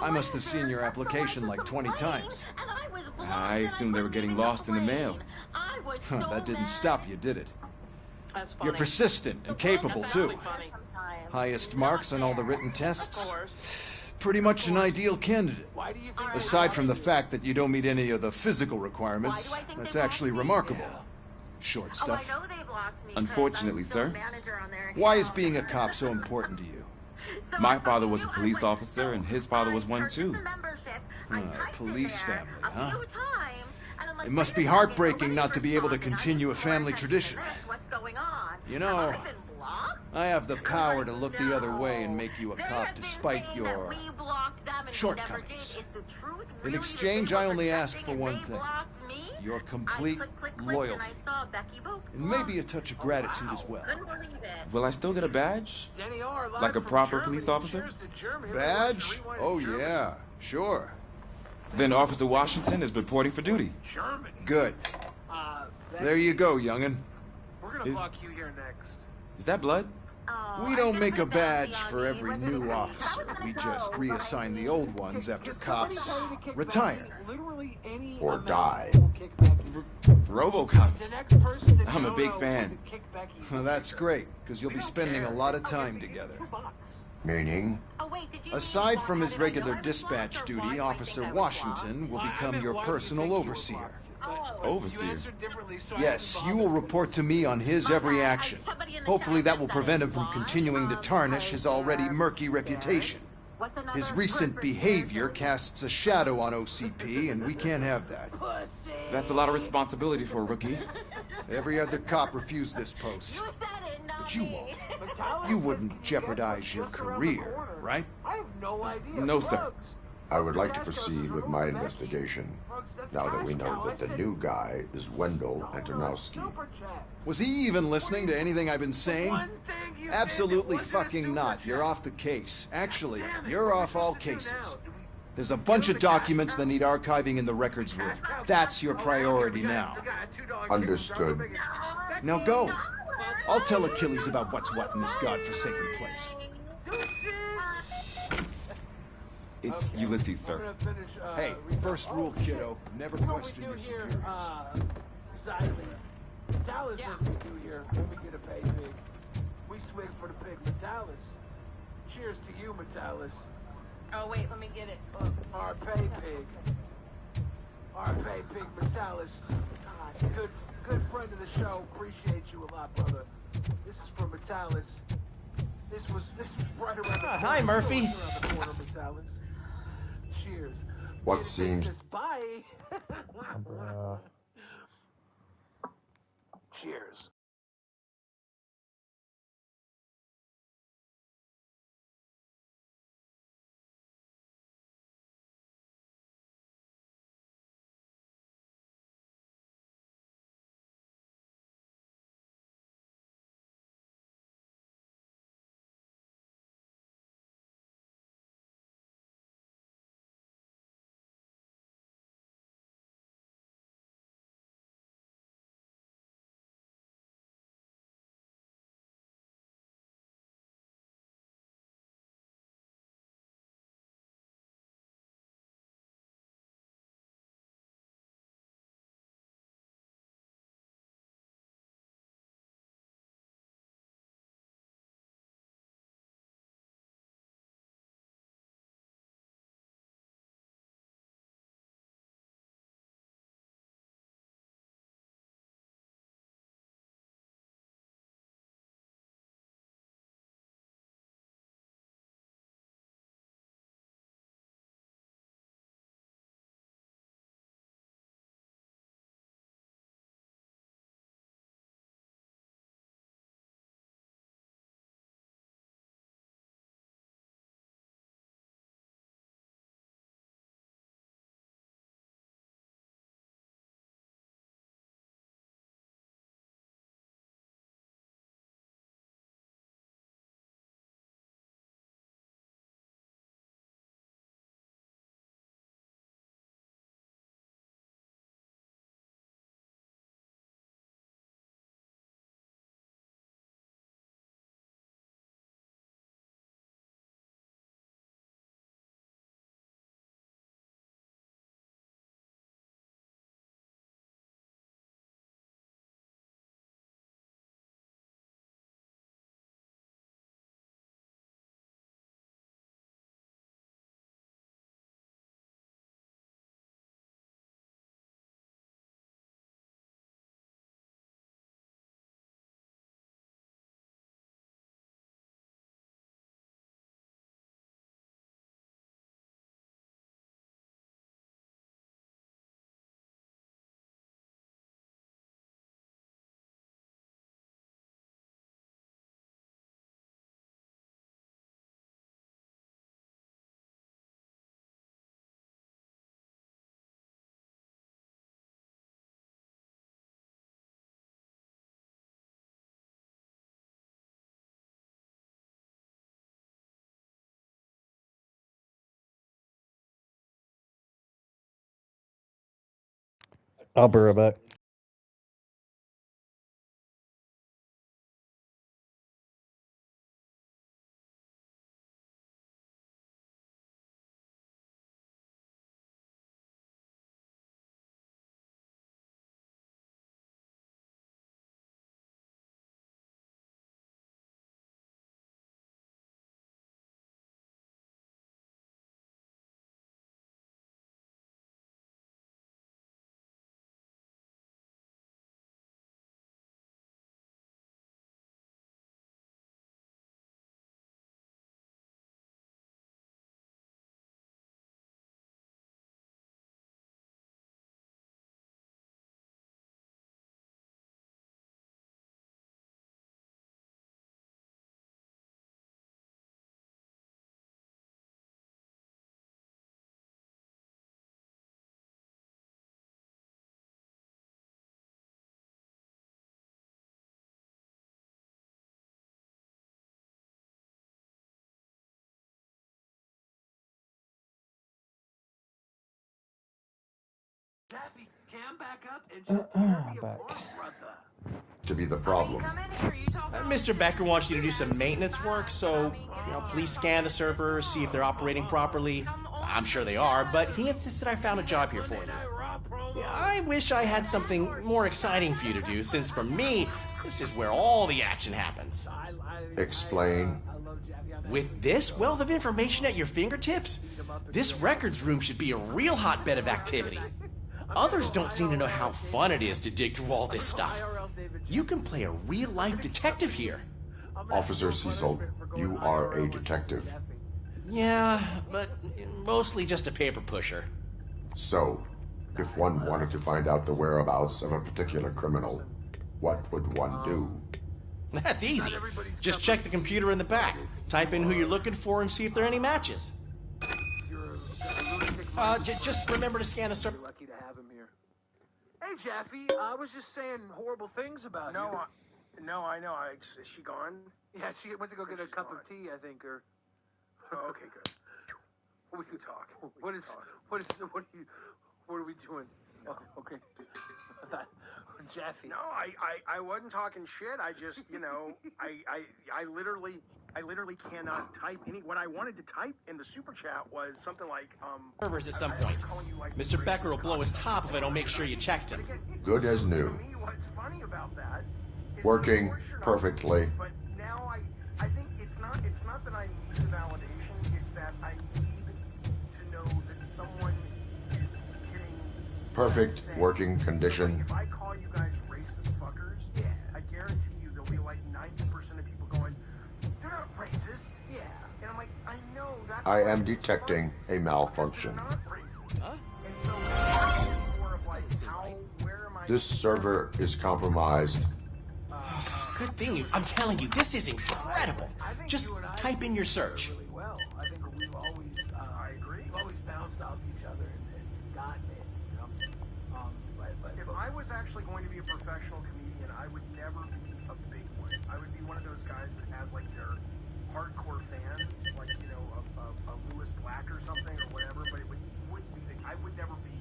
I must have seen your application like 20 times. I assumed they were getting lost in the mail. That didn't stop you, did it? You're persistent and capable, too. Highest marks on all the written tests. Pretty much an ideal candidate. Aside from the fact that you don't meet any of the physical requirements, that's actually remarkable. Short stuff. Unfortunately, sir. Why is being a cop so important to you? My father was a police officer, and his father was one, too. Police family, huh? It must be heartbreaking not to be able to continue a family tradition. You know, I have the power to look the other way and make you a cop despite your shortcomings. In exchange, I only ask for one thing. Your complete loyalty. And maybe a touch of gratitude as well. Will I still get a badge? Like a proper police officer? Badge? Oh yeah, sure. Then Officer Washington is reporting for duty. Good. There you go, young'un. Is that blood? We don't make a badge for every new officer. We just reassign the old ones after cops retire. Or die. RoboCop. I'm a big fan. Well, that's great, because you'll be spending a lot of time together. Meaning? Aside from his regular dispatch duty, Officer Washington will become your personal overseer. overseer? Yes, you will report to me on his every action. Hopefully that will prevent him from continuing to tarnish his already murky reputation. His recent behavior casts a shadow on OCP, and we can't have that. That's a lot of responsibility for a rookie. Every other cop refused this post. But you won't. You wouldn't jeopardize your career, right? No, sir. I would like to proceed with my investigation, now that we know that the new guy is Wendell Antonowski. Was he even listening to anything I've been saying? Absolutely fucking not. You're off the case. Actually, you're off all cases. There's a bunch of documents that need archiving in the records room. That's your priority now. Understood. Now go. I'll tell Achilles about what's what in this godforsaken place. It's Ulysses, sir. Hey, first rule, kiddo. Never question your superiors. Metalis, what we do here when we get a pay pig. We swing for the pig, Metalis. Cheers to you, Metalis. Oh, wait, let me get it. Our pay pig. Our pay pig, Metalis. Good friend of the show. Appreciate you a lot, brother. This is for Metalis. This was right around the corner. Hi, Murphy. Right around the corner, Metalis. Cheers. What seems... Bye. Cheers. I'll be right back. Daffy, cam back up and just be a Back. brother. To be the problem. Mr. Becker wants you to do some maintenance work, so, please scan the servers, see if they're operating properly. I'm sure they are, but he insisted I found a job here for you. I wish I had something more exciting for you to do, since for me, this is where all the action happens. Explain. With this wealth of information at your fingertips, this records room should be a real hotbed of activity. Others don't seem to know how fun it is to dig through all this stuff. You can play a real-life detective here. Officer Cecil, you are a detective. Yeah, but mostly just a paper pusher. So, if one wanted to find out the whereabouts of a particular criminal, what would one do? That's easy. Just check the computer in the back, type in who you're looking for, and see if there are any matches. Just remember to scan the server. Lucky to have him here. Hey, Jeffy, I was just saying horrible things about you. No, I know. Is she gone? Yeah, she went to go get a cup of tea, I think, or... Oh, okay, good. We can talk. What are we doing? Oh, okay. Jeffy. No, I wasn't talking shit. I just, I literally cannot type any. What I wanted to type in the super chat was something like, servers at some point. Mr. Becker will blow his top if I don't make sure you checked him. Good as new. What's funny about that? Working perfectly. But now I think it's not that I need the validation. It's that I need to know that someone is getting Perfect working condition. If I call you guys racist fuckers, I guarantee you there'll be like 90% of people going, they're not racist. Yeah. And I'm like, I know that. I am detecting a malfunction. This server is compromised. Good thing I'm telling you, this is incredible. Just type in your search. Well, I think we've always, I agree. We've always bounced off each other and gotten it, But if I was actually going to be a professional comedian, I would never be a big one. I would be one of those guys that has like their hardcore fans, like a Lewis Black or something or whatever. But it wouldn't be. I would never be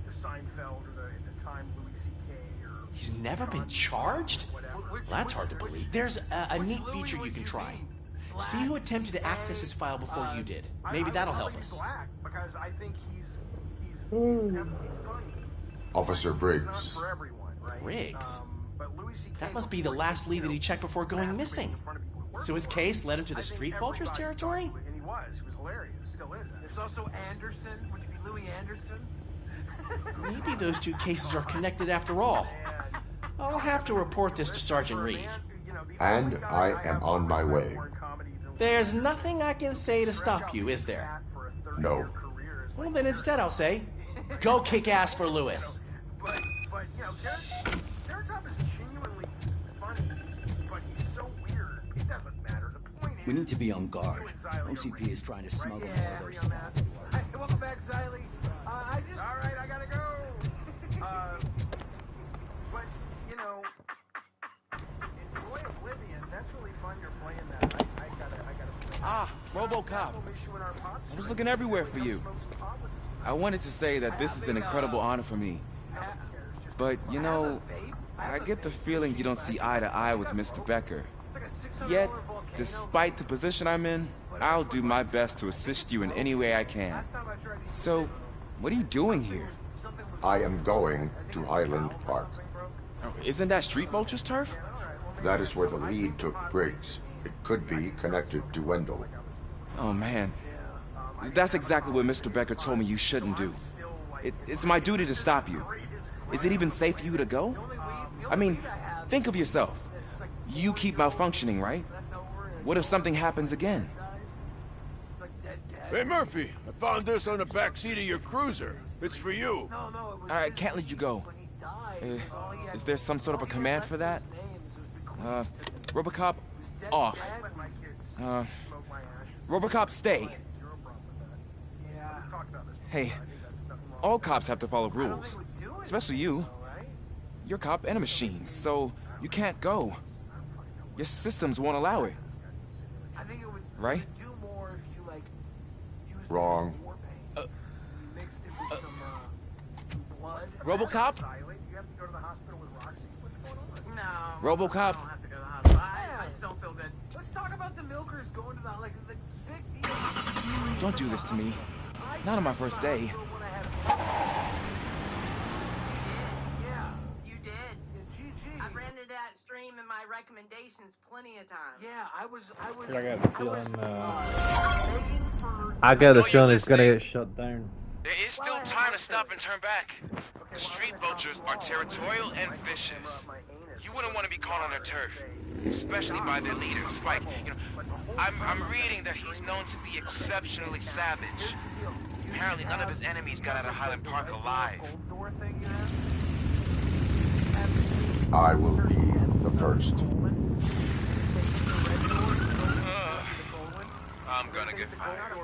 the Seinfeld or the time Louis C.K. or. He's never been charged? Well, that's hard to believe. There's a neat feature you can try. See who attempted to access his file before you did. Maybe that'll help us. Because I think he's funny. Officer Briggs. Briggs? That must be the last lead that he checked before going missing. So his case led him to the Street Vultures territory? And he was hilarious. Still is. There's also Anderson. Would you be Louis Anderson? Maybe those two cases are connected after all. I'll have to report this to Sergeant Reed. And I am on my way. There's nothing I can say to stop you, is there? No. Well, then instead I'll say, go kick ass for Lewis. But their job is genuinely funny, but he's so weird, it doesn't matter. The point is... We need to be on guard. OCP is trying to smuggle more of our stuff. Hey, welcome back, Xiley. Alright, I gotta go. But, enjoy Oblivion. That's really fun you're playing that. I gotta play. Ah, RoboCop. I was looking everywhere for you. I wanted to say that this is an incredible honor for me. But, I get the feeling you don't see eye to eye with Mr. Becker. Yet, despite the position I'm in, I'll do my best to assist you in any way I can. So, what are you doing here? I am going to Highland Park. Oh, isn't that Street Vulture's turf? That is where the lead took Briggs. It could be connected to Wendell. Oh, man. That's exactly what Mr. Becker told me you shouldn't do. It's my duty to stop you. Is it even safe for you to go? I mean, think of yourself. You keep malfunctioning, right? What if something happens again? Hey, Murphy, I found this on the back seat of your cruiser. It's for you. I can't let you go. Is there some sort of a command for that? RoboCop, off. RoboCop, stay. Hey, all cops have to follow rules. Especially you. You're a cop and a machine, so you can't go. Your systems won't allow it. Right? Wrong. RoboCop? You have to go to the hospital with Roxy. What's going on? No. RoboCop? I don't have to go to the hospital. I just don't feel good. Let's talk about the milkers going to the big deal. Don't do this to me. Not on my first day. Yeah, you did. I ran into that stream in my recommendations plenty of times. Yeah, I was. I got the feeling. I got the feeling it's gonna get shut down. There is still time to stop and turn back. The street vultures are territorial and vicious. You wouldn't want to be caught on their turf, especially by their leader, Spike. You know, I'm reading that he's known to be exceptionally savage. Apparently, none of his enemies got out of Highland Park alive. I will be the first. I'm gonna get fired.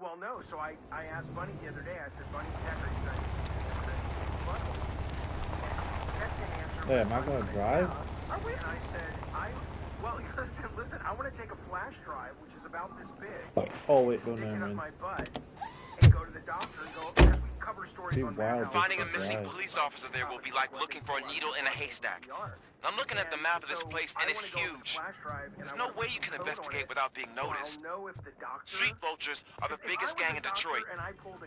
Well, no, so I asked Bunny the other day, I said, Bunny, Hey, am I gonna drive? And I said, well, listen, I want to take a flash drive, which is about this big. Oh, wait, go now, Up man. my butt and go to the doctor and go, because we cover stories Be on wild. that. Finding a missing police officer there will be like looking for a needle in a haystack. I'm looking at the map of this place, and it's huge. There's no way you can investigate without being noticed. Street vultures are the biggest gang in Detroit.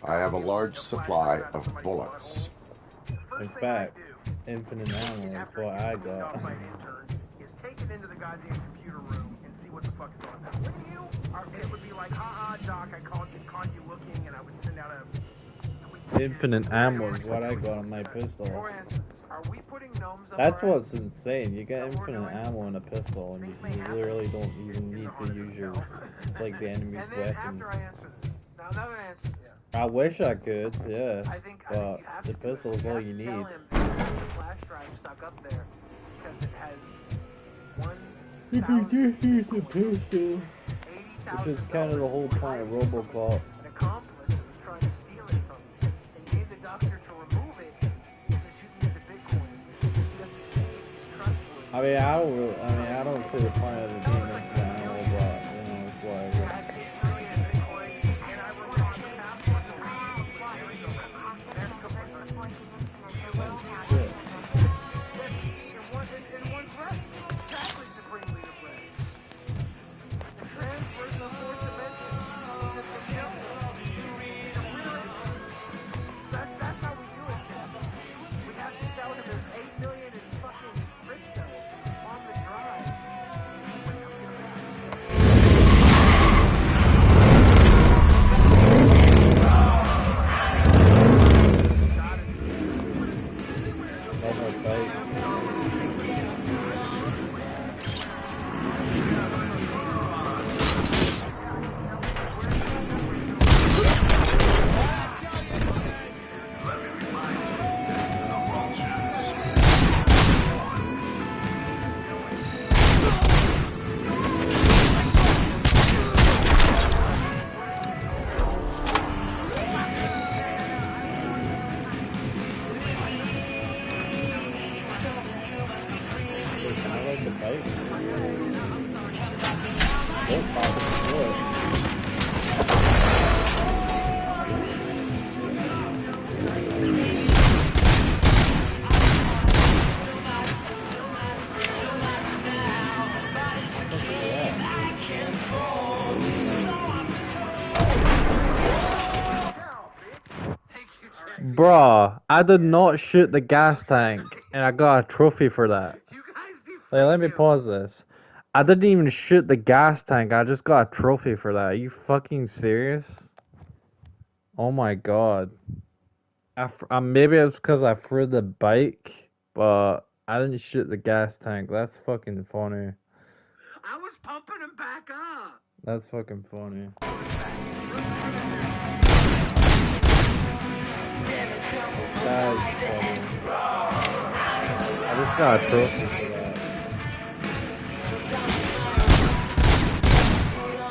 I have a large supply of bullets. In fact, infinite ammo is what I got. Is take it into the goddamn computer room and see what the fuck is on there. Wouldn't you? It would be like, haha, Doc, I caught you looking, and I would send out a... Infinite ammo is what I got on my pistol. Are we putting gnomes up? That's what's insane. You get infinite ammo in a pistol, and you literally don't even need to use your, like, the enemy's weapon. After I answer this, now that I answer, I wish I could, yeah, but the pistol is all you need. the flash drive stuck up there because it has You can just use the pistol, which is kind of the whole point of RoboCop. an accomplice that was trying to steal it from you and gave the doctor to remove it so that you can get the Bitcoin. I mean, I don't see the point of it being infinite ammo, but, you know, it's whatever. Bruh, I did not shoot the gas tank, and I got a trophy for that. Like, let me pause this. I didn't even shoot the gas tank, I just got a trophy for that. Are you fucking serious? Oh my god. Maybe it's because I threw the bike, but I didn't shoot the gas tank. That's fucking funny. I was pumping him back up. That's fucking funny. That's funny. I just got a trophy for that.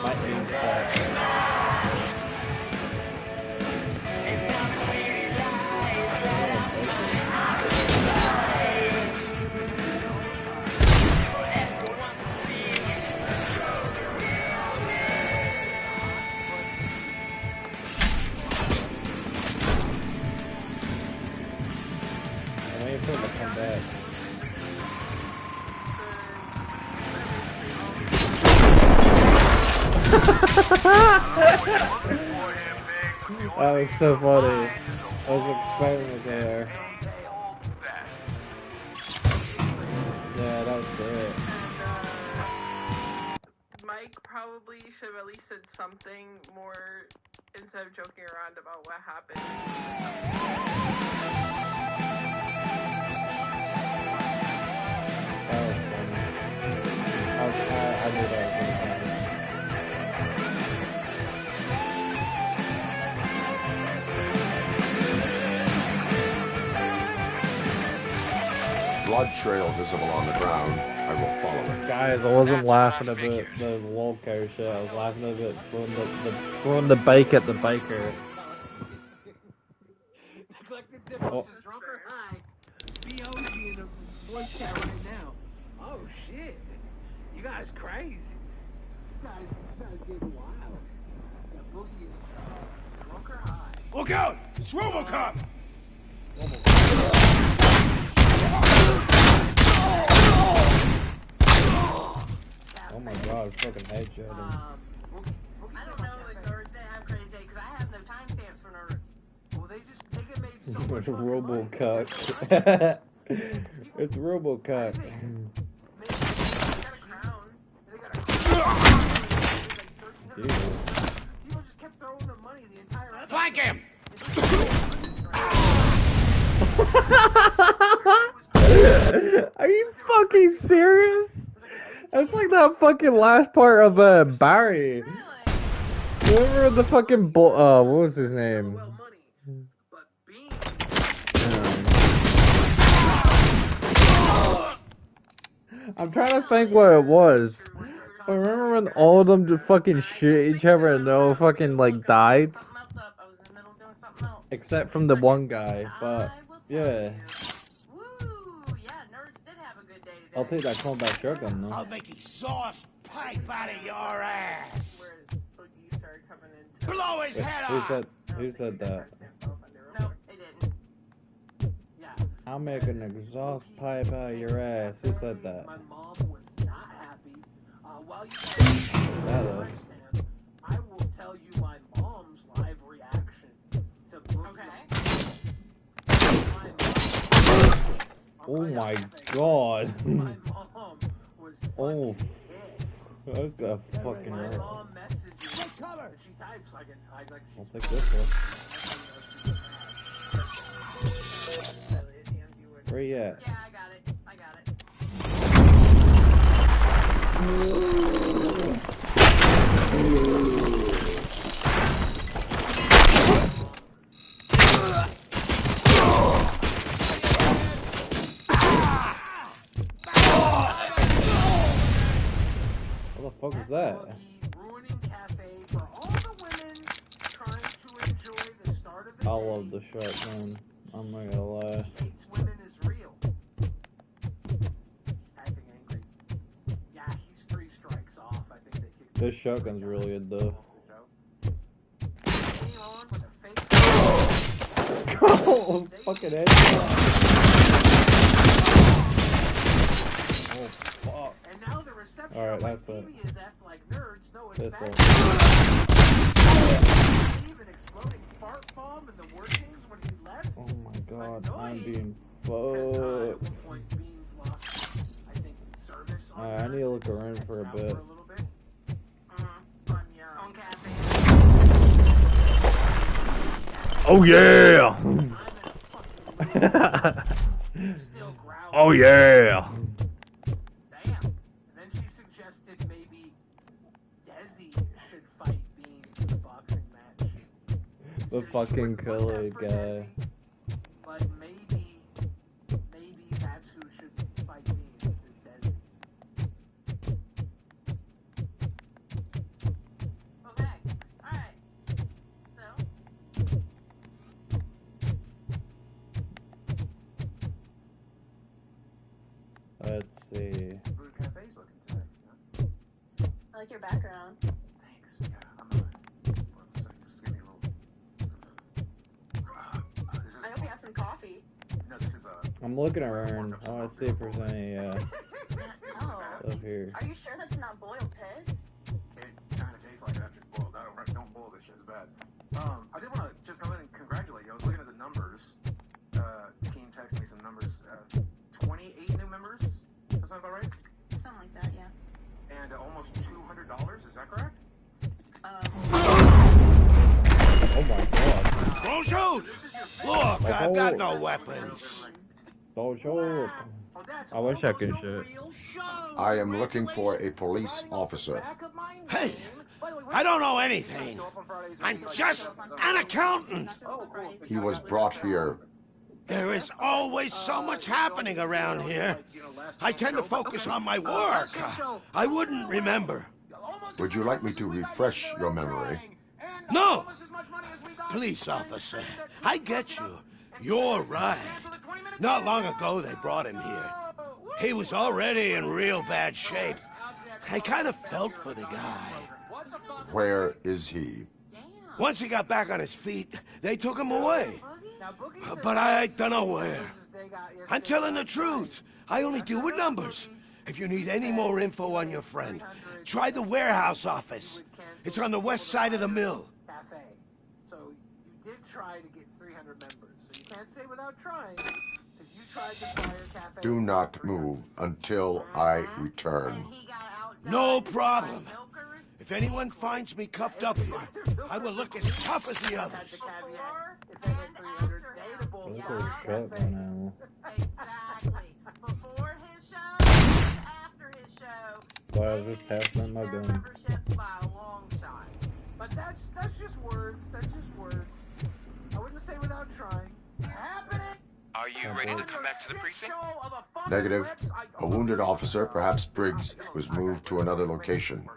My aim shot. That was so funny. I was expecting it there. Yeah, that was great. Mike probably should have at least said something more instead of joking around about what happened. That was funny. I knew that was going to happen. Blood trail visible on the ground. I will follow it. Guys, I wasn't laughing about the Wolco shit. I was laughing about throwing the bake at the baker. It's like the difference is drunk or high. BOG in a voice chat right now. Oh shit. You guys crazy. You guys getting wild. That boogie is drunk or high. Look out! It's RoboCop! Oh my god, fucking headshot him. I don't know if nerds they have crazy day because I have no timestamps for nerds. Well, they get made so much RoboCop. It's RoboCop. People just kept throwing them money the entire episode. Flank him! Are you fucking serious? That's like that fucking last part of Barry. Remember the fucking what was his name? I'm trying to think what it was. I remember when all of them just fucking shoot each other and they all fucking like died. Except from the one guy, but yeah. I'll take that combat shotgun though. I'll make exhaust pipe out of your ass! Blow his head off! Who said that? I'll make an exhaust pipe out of your ass. Who said that? My mom was not happy. While you I will tell you my mom's live reaction to Oh my god. My mom was Oh. That's got fucking hurt. mom messages. Hey, cover! She types like I'll take this one. Where you at? Yeah, I got it. What the fuck is that? ruining cafe for all the women trying to enjoy the start of the I love the shotgun. I'm not gonna lie. hates women is real. Typing angry. Yeah, he's 3 strikes off. I think they kicked This shotgun's really good though. Oh, fucking headshot. Oh, fuck. And now the reception Alright, of that's my it. TV is that like nerds know it's This bad. one. Even exploding fart bomb in the workings when he left. Oh my god, I'm being At fucked. one point, Beans lost, I think, service on Alright, I need to look around for a bit. On cafe. Oh yeah! Oh yeah! Damn. And then she suggested maybe Desi should fight Beans in a boxing match. The fucking Kool-Aid guy. But maybe that's who should fight Beans is Desi. Okay. Alright. So Let's see. Rouge Cafe's looking today. I like your background. Thanks. Yeah, I'm gonna. Just give me a little. I hope you have some coffee. No, this is I'm looking around. I want to see if there's any Oh. stuff here. Are you sure that's not boiled piss? It kind of tastes like and almost $200. Is that correct? Oh my god. Don't shoot! Look, I've got no weapons. Don't shoot. I wish I could shoot. I am looking for a police officer. Hey, I don't know anything. I'm just an accountant. He was brought here. There is always so much happening around here. I tend to focus on my work. I wouldn't remember. Would you like me to refresh your memory? No! Police officer, I get you. You're right. Not long ago they brought him here. He was already in real bad shape. I kind of felt for the guy. Where is he? Once he got back on his feet, they took him away. But I don't know where. I'm telling the truth. I only deal with numbers. If you need any more info on your friend, try the warehouse office. It's on the west side of the mill. So you did try to get 300 members. So you can't say without trying. Because you tried to fire Cafe. Do not move until I return. No problem. If anyone finds me cuffed up here, I will look as tough as the others. Before his show, after his show. Why I was just passing my gun. By a long shot. But that's just words. That's just words. I wouldn't say without trying. Happening. Are you ready to come back to the precinct? Negative. A wounded officer, perhaps Briggs, was moved to another location.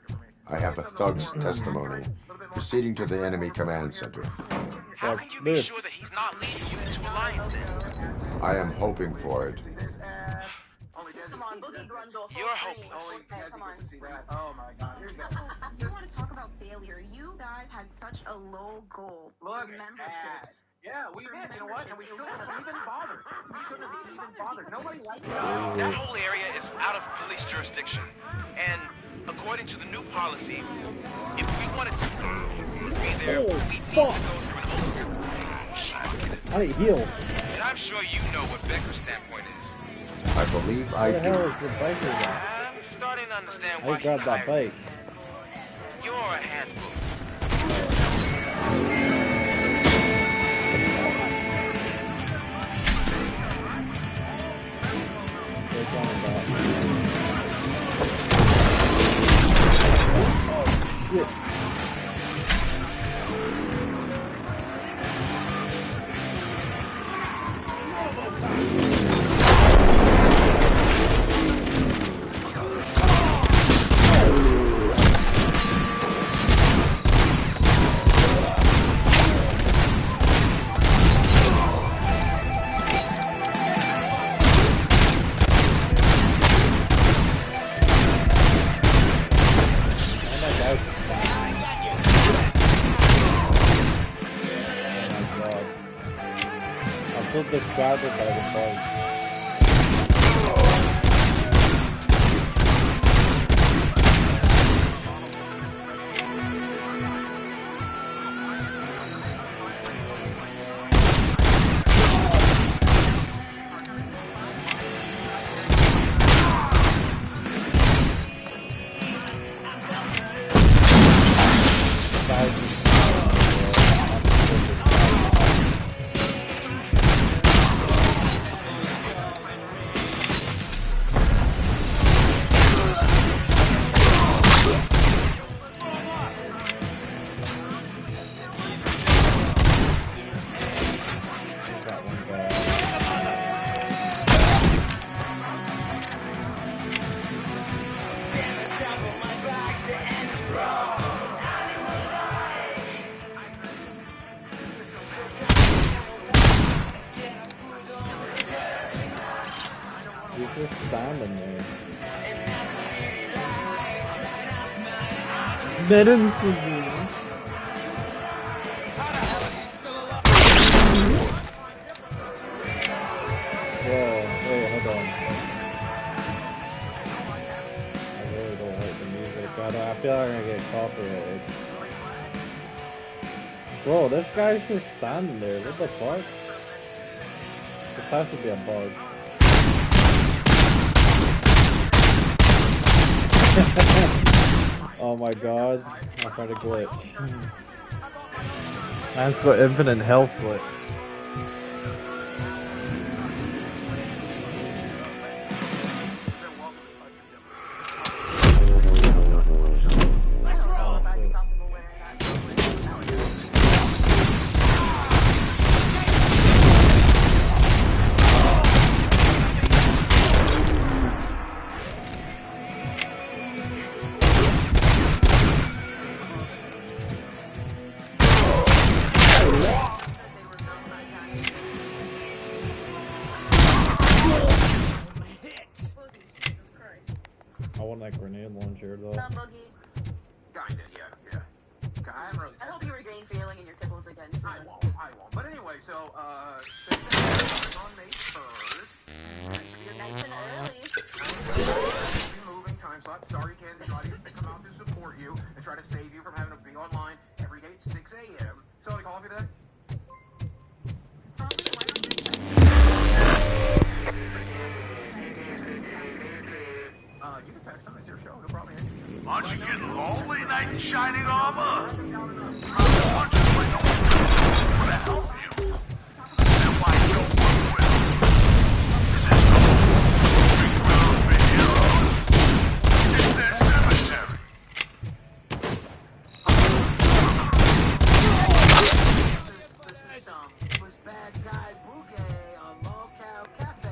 I have a thug's testimony. Proceeding to the enemy command center. How can you be sure that he's not leading you into alliance then? I am hoping for it. Come on, Boogie Grundle. You're hopeless. Come on. Oh my god. Here you go. You want to talk about failure? You guys had such a low goal for memberships. Yeah, we did. You know what? And we shouldn't have even bothered. We shouldn't have even bothered. Nobody likes that. That whole area is out of police jurisdiction. And according to the new policy, if we wanted to be there, we need to go through an open. I need heal. And I'm sure you know what Becker's standpoint is. I believe I Where the hell do. is the biker at? I'm starting to understand I why he grabbed that hired bike. you. You're a handful. Discarded by the bug. He's just standing there. They didn't see me. Whoa, wait, hold on. I really don't like the music. I feel like I'm gonna get copyrighted. Bro, this guy's just standing there. What the fuck? This has to be a bug. Oh my god, I found a glitch. Man's got infinite health glitch. I want that grenade launcher though. Kinda, yeah. I hope you regain feeling in your tickles again soon. I won't. But anyway, so, on May 1st. Nice and early. Moving time slot. Sorry, Kansas audience, to come out to support you and try to save you from having to be online every day at 6 a.m. So, coffee today? You can text them. It's your show. No problem. Aren't you getting lonely, knight in shining armor? Aren't you like a for to help you? Then why don't work with them? Is this no big heroes? It's their cemetery. This was bad guy Bouquet on Lolcow Cafe.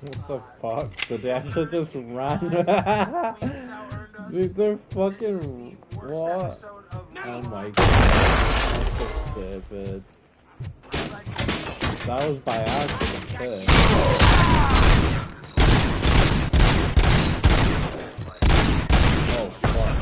What the fuck? Did they actually just run? Dude, they're fucking... What? Oh my god. That's so stupid. That was by accident, too. Oh, fuck.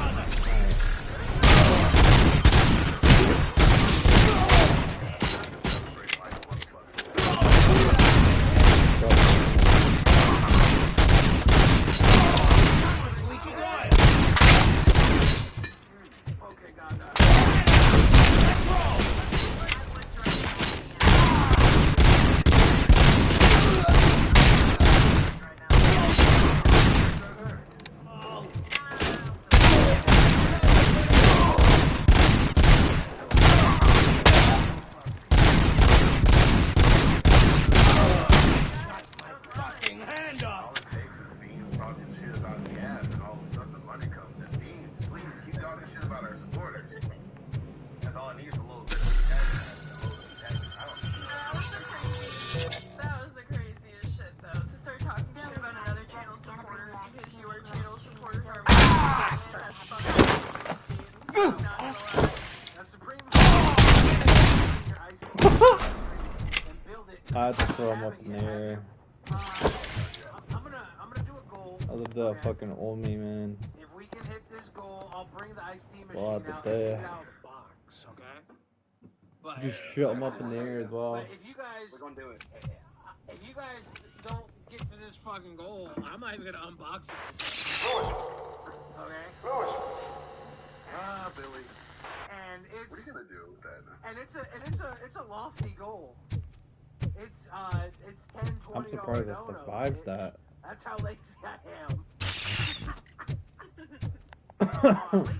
I have to throw him up in the air. I'm gonna do a goal. I love that fucking old me, man. If we can hit this goal, I'll bring the iced tea machine Well, out and the get day. it out of the box, okay? But Just shut him up in the air as well. But if you guys, we're gonna do it. If you guys don't get to this fucking goal, I'm not even gonna unbox it. Okay. Ah, Billy. And it's What are you gonna do with that? and it's a lofty goal. It's 10, $20 I'm surprised I donos. survived that. That's how lazy I am. We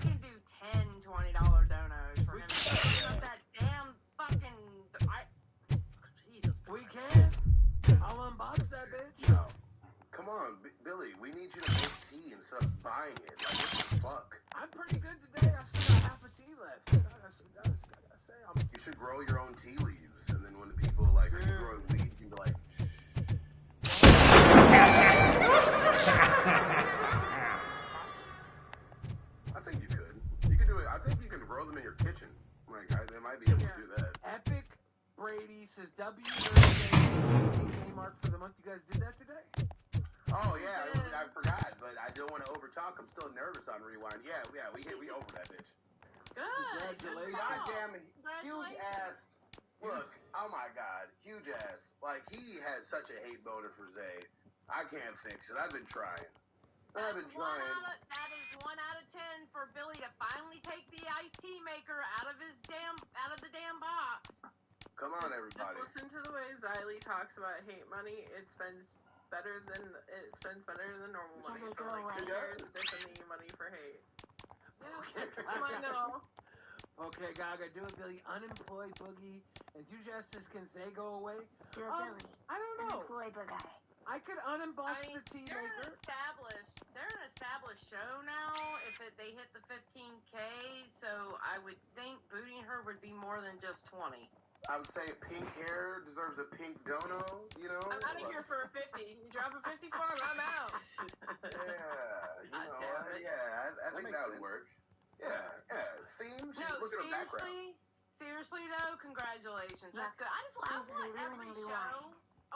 can do $10, $20 donos for him to up that damn fucking. Jesus. We can. I'll unbox that bitch. No. Come on, Billy. We need you to make tea instead of buying it. Like, what the fuck? I'm pretty good today. I still got half a tea left. I gotta say, You should grow your own tea leaves, and then when the people like are growing weed, you can be like. I think you could. You could do it. I think you can grow them in your kitchen. Like, they might be able to do that. Epic Brady says W mark for the month. You guys did that today? Oh yeah, I forgot, but I don't want to overtalk. I'm still nervous on Rewind. Yeah, we over that bitch. Good. Congratulations. Goddamn huge ass. Look, oh my god, huge ass. Like, he has such a hate boner for Zay. I can't fix it. I've been trying. That is 1 out of 10 for Billy to finally take the iced tea maker out of the damn box. Come on, everybody. Just listen to the way Xylee talks about hate money. It spends better than normal money. So like, there's definitely money for hate. I know. Okay, Gaga, do it, Billy. Unemployed Boogie. Enthusiasts, can they go away? Do it, Billy. I don't know. Unemployed Boogie. I could unbox the tea maker. They're an established show now. If they hit the 15K, so I would think booting her would be more than just 20. I would say pink hair deserves a pink dono, you know? I'm out of here for a 50. You drop a 50 for him, I'm out. I think that would work. Yeah. Theme? Look at her background. Seriously though, congratulations. That's good. I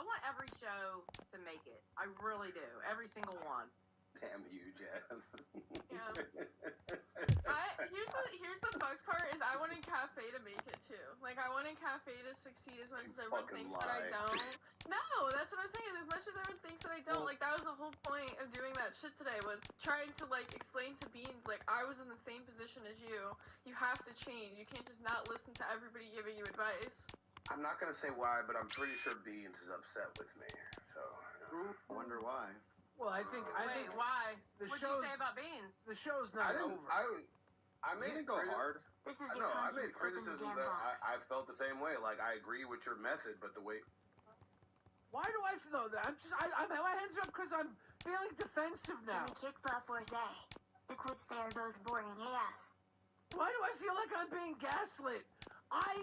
want every show to make it. I really do. Every single one. Damn you, Jeff. Yeah. Here's the fucked part is I wanted Cafe to make it too. Like, I wanted Cafe to succeed as much as everyone thinks that I don't. No, that's what I'm saying. As much as everyone thinks that I don't, like, that was the whole point of doing that shit today, was trying to, like, explain to Beans, like, I was in the same position as you. You have to change. You can't just not listen to everybody giving you advice. I'm not gonna say why, but I'm pretty sure Beans is upset with me. So, wonder why. Well, I think why? What did you say about Beans? The show's not over. I made it go hard. This is I made criticism that I felt the same way. Like, I agree with your method, but the way. Why do I feel that? My hands are up because I'm feeling defensive now. Kick butt for Zay. The quotes they are both boring AF. Why do I feel like I'm being gaslit? I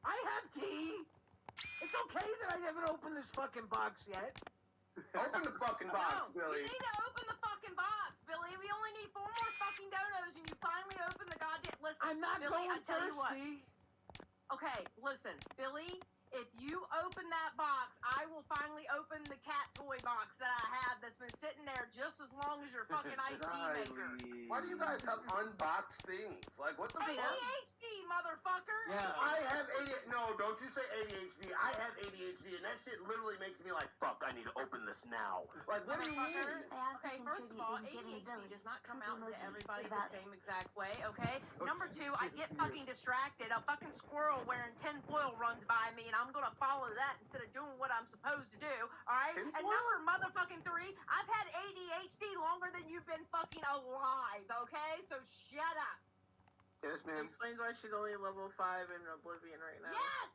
have tea. It's okay that I haven't opened this fucking box yet. Open the fucking box, Billy. You need to open the fucking box, Billy. We only need 4 more fucking donos, and you finally open the goddamn. Listen, I'm not Billy, going I tell you what. thirsty. Okay, listen, Billy. If you open that box, I will finally open the cat toy box that I have that's been sitting there just as long as your fucking iced tea maker. Why do you guys have unboxed things? Like, what the fuck? ADHD, motherfucker. Yeah. I have ADHD. No, don't you say ADHD. I have ADHD, and that shit literally makes me like, fuck, I need to open this now. Like, what do you mean? Okay, first of all, ADHD does not come out to everybody the same exact way, okay? Number 2, I get fucking distracted. A fucking squirrel wearing tinfoil runs by me, and I'm gonna follow that instead of doing what I'm supposed to do, alright? And number motherfucking 3, I've had ADHD longer than you've been fucking alive, okay? So shut up. Yes, ma'am. Explains why she's only level 5 in Oblivion right now. Yes!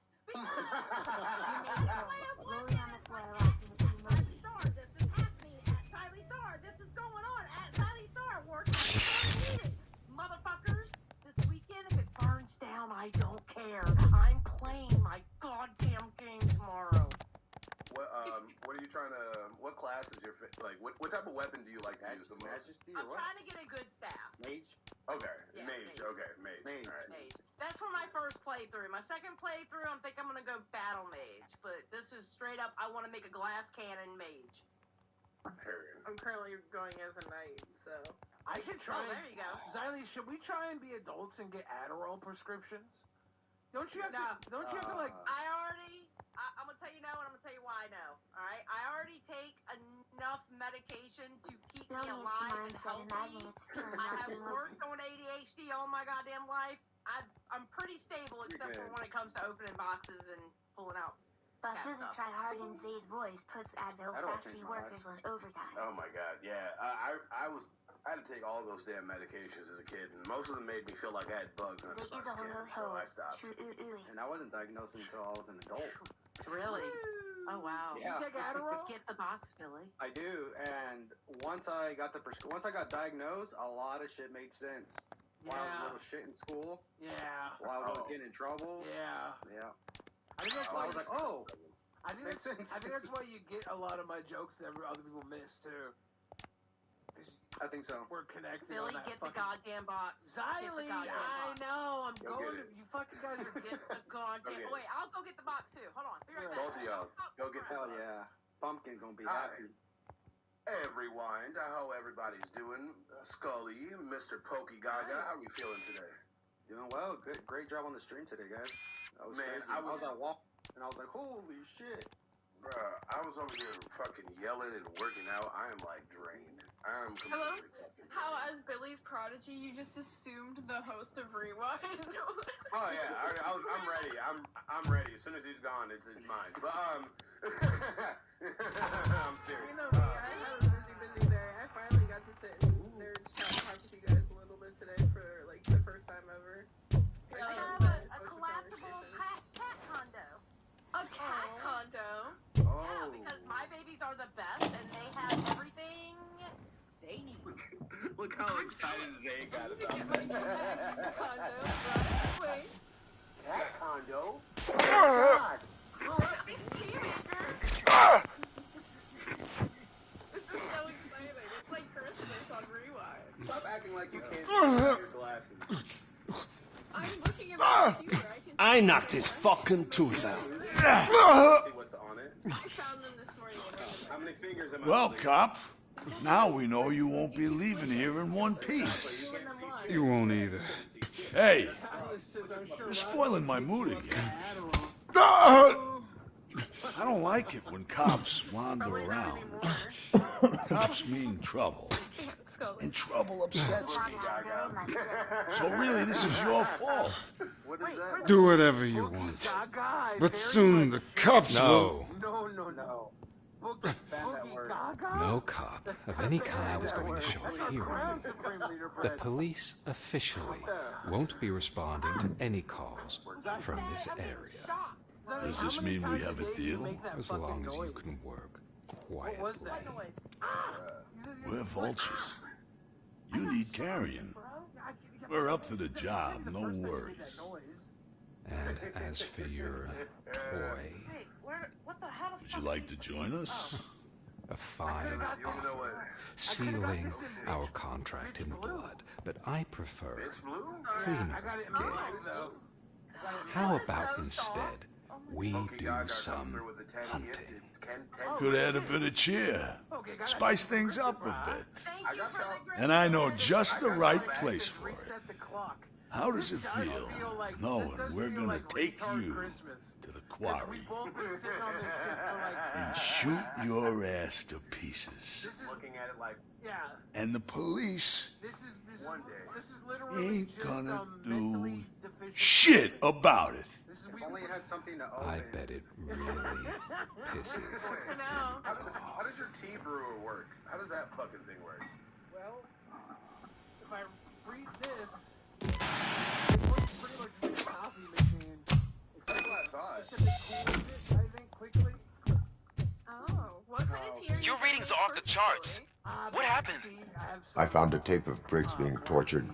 This is going on at Sally Star. Motherfuckers, this weekend, if it burns down, I don't care. I'm playing my goddamn game tomorrow. What are you trying to? What class is your like? What type of weapon do you like to use the most? I'm trying to get a good staff. Mage. Okay, Yeah, mage. playthrough. My second playthrough, I think I'm gonna go battle mage. But this is straight up, I want to make a glass cannon mage. I'm currently going as a knight, so. I should try. Oh, there you go. Xylee, should we try and be adults and get Adderall prescriptions? Don't you have to like? I'm gonna tell you no, and I'm gonna tell you why no. All right, I already take enough medication to keep me alive and healthy. I have worked on ADHD all my goddamn life. I'm pretty stable except for when it comes to opening boxes and pulling out. But Visit Try Hard and Zay's voice puts Advil factory workers on overtime. Oh my god, yeah. I had to take all those damn medications as a kid, and most of them made me feel like I had bugs under my skin, so I stopped. And I wasn't diagnosed until I was an adult. Really? Oh wow. Yeah. You take Adderall? Get the box, Billy. I do, and once I got diagnosed, a lot of shit made sense. While I was a little shit in school. Yeah. While I was getting in trouble. Yeah. Yeah. I think that's why I was like, oh. I think that's why you get a lot of my jokes that other people miss too. I think so. We're connected. Billy, on that get the goddamn box. Xylee, I know. I'm going to. You fucking guys are Get the goddamn. Wait, I'll go get the box too. Hold on. Be right back. Both of y'all, go get Hell yeah. Pumpkin's gonna be happy. Hey, everyone. How everybody's doing? Scully, Mr. Pokey Gaga, how are we feeling today? Doing well. Good, great job on the stream today, guys. That was crazy. I was at walk, and I was like, holy shit. Bruh, I was over here fucking yelling and working out. I am like drained. I am completely fucking drained. How, as Billy's prodigy, you just assumed the host of Rewind? Oh yeah, I'm ready. I'm ready. As soon as he's gone, it's mine. But I'm serious. You know me, I was busy there. I finally got to sit in Nerd Chat and talk with you guys a little bit today for like the first time ever. We have a collapsible cat condo. A cat condo? Oh. Yeah, because my babies are the best and they have everything they need. Look how excited Zay got about that. Cat condo? Oh my god! This is so exciting. It's like Christmas on Rewind. Stop acting like you can't see your glasses. I'm looking at my computer. I knocked his fucking tooth out. See what's on it? I found them this morning. How many fingers am I Well, holding? cop, now we know you won't be leaving here in one piece. You won't either. Hey, you're spoiling my mood again. I don't like it when cops wander around. Cops mean trouble. And trouble upsets me. So really, this is your fault. Do whatever you want. But soon the cops will... No. No cop of any kind is going to show up here anymore. The police officially won't be responding to any calls from this area. Does this mean we have a deal? As long as you can work quietly. We're vultures. You need carrying. We're up to the job, no worries. And as for your toy, would you like to join us? a fine offer, sealing our contract in blood, but I prefer cleaner games. How about instead we do some hunting? Could add a bit of cheer, spice things up a bit. And I know just the right place for it. How does it feel knowing we're gonna take you to the quarry and shoot your ass to pieces? And the police ain't gonna do shit about it. I bet it really pisses. How does your tea brewer work? How does that fucking thing work? Well, if I read this, it looks pretty much like a coffee machine. That's what I thought. I think quickly. Oh, what's in here? Your ratings are off the charts. What happened? I found a tape of Briggs being tortured.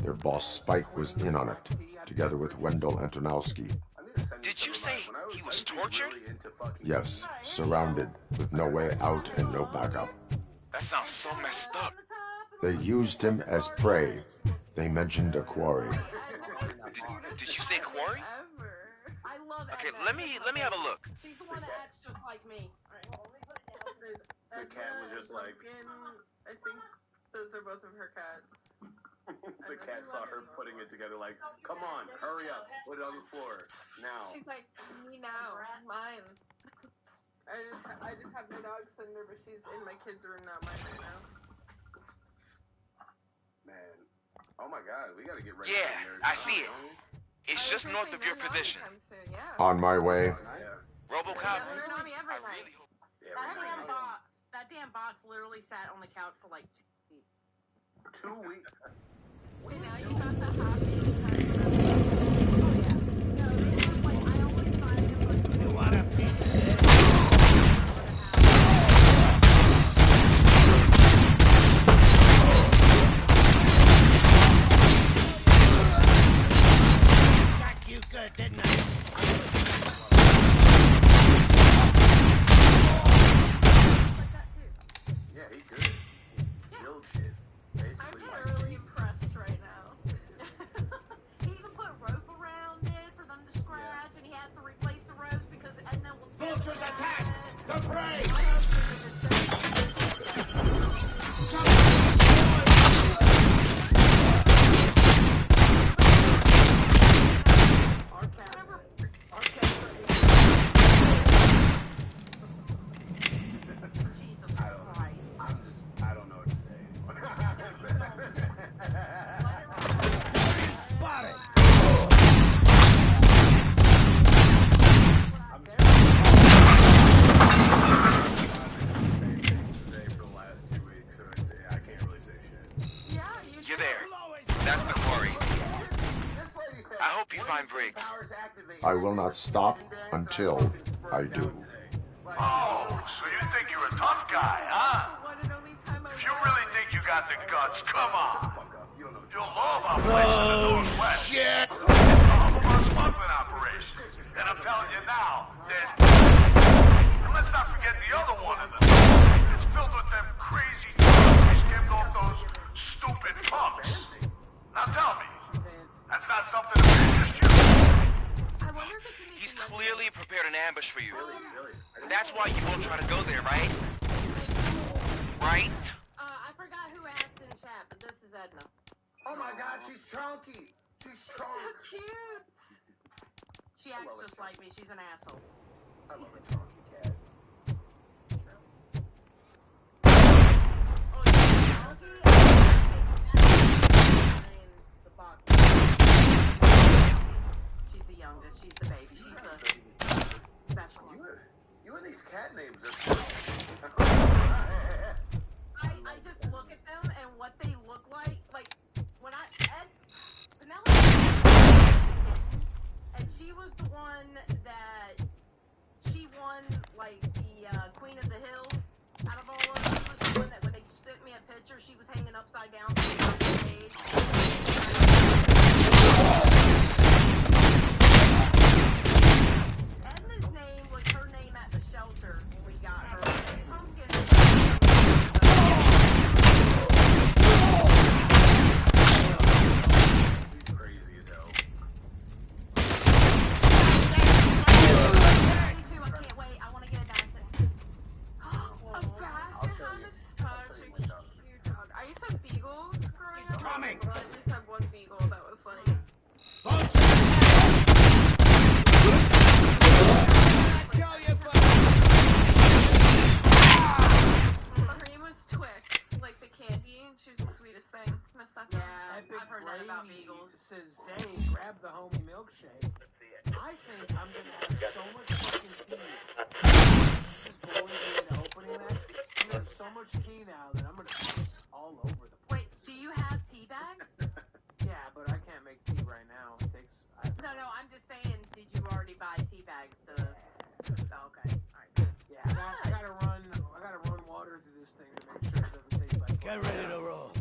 Their boss Spike was in on it, together with Wendell Antonowski. Did you say he was tortured? Yes, surrounded, with no way out and no backup. That sounds so messed up. They used him as prey. They mentioned a quarry. Did you say quarry? Let me have a look. She's the one that acts just like me. The cat was just like... I think those are both of her cats. The cat saw her putting it together like, come on, hurry up, put it on the floor, now. She's like, me now, mine. I just have my dog Cinder, but she's in my kids' room, not mine right now. Man, oh my God, we gotta get ready. Yeah, I see it. It's just north of your position. On my way. RoboCop. That damn box literally sat on the couch for like 2 weeks. See, now you got the happy. You want a piece of it? Got you good, didn't I? Yeah, he good. Build shit. I'm thoroughly impressed right now. He even put rope around it for them to scratch, and he had to replace the ropes because Edna was... Vultures attack! The prey! I don't know what to say anymore. Spot it! You're there. That's the quarry. I hope you find Briggs. I will not stop until I do. Oh, so you think you're a tough guy, huh? If you really think you got the guts, come on. You'll love our place in the Northwest. Shit! It's all of our smuggling operations. And I'm telling you now, there's... And let's not forget the other one of them. It's filled with them crazy drugs we skimmed off those stupid punks. Now tell me, that's not something that interests you? He's clearly prepared an ambush for you. That's why you won't try to go there, right? Right? I forgot who asked in chat, but this is Edna. Oh my God, she's chunky. She's strong. So cute. She acts just like me. She's an asshole. I love a chunky cat. She's the youngest. She's the baby. She's the special one. You and these cat names are... I just look at them and what they look like when Vanilla, and she was the one that she won like the Queen of the Hills out of all of them. She was the one that when they sent me a picture, she was hanging upside down on the stage. Edna's name was her name at the shelter when we got her. Pumpkin. He's crazy as hell. I can't wait. I want to get a basset. A basset? Such a cute dog. I used to have beagles growing up. coming. Well, I just had one beagle that was like... Her name was Twix, like the candy, and she was the sweetest thing. Yeah, I've heard that about beagles. Says, Zay, grab the homie milkshake. I think I'm gonna have so much fucking tea. Just going into opening that. I'm gonna have so much tea now that I'm gonna piss all over the place. Wait, do you have tea bags? Yeah, but I can't make tea right now. It takes... No, I'm just saying, did you already buy tea bags to... Okay, alright. Yeah, I gotta run water through this thing to make sure it doesn't taste like... Get ready to roll.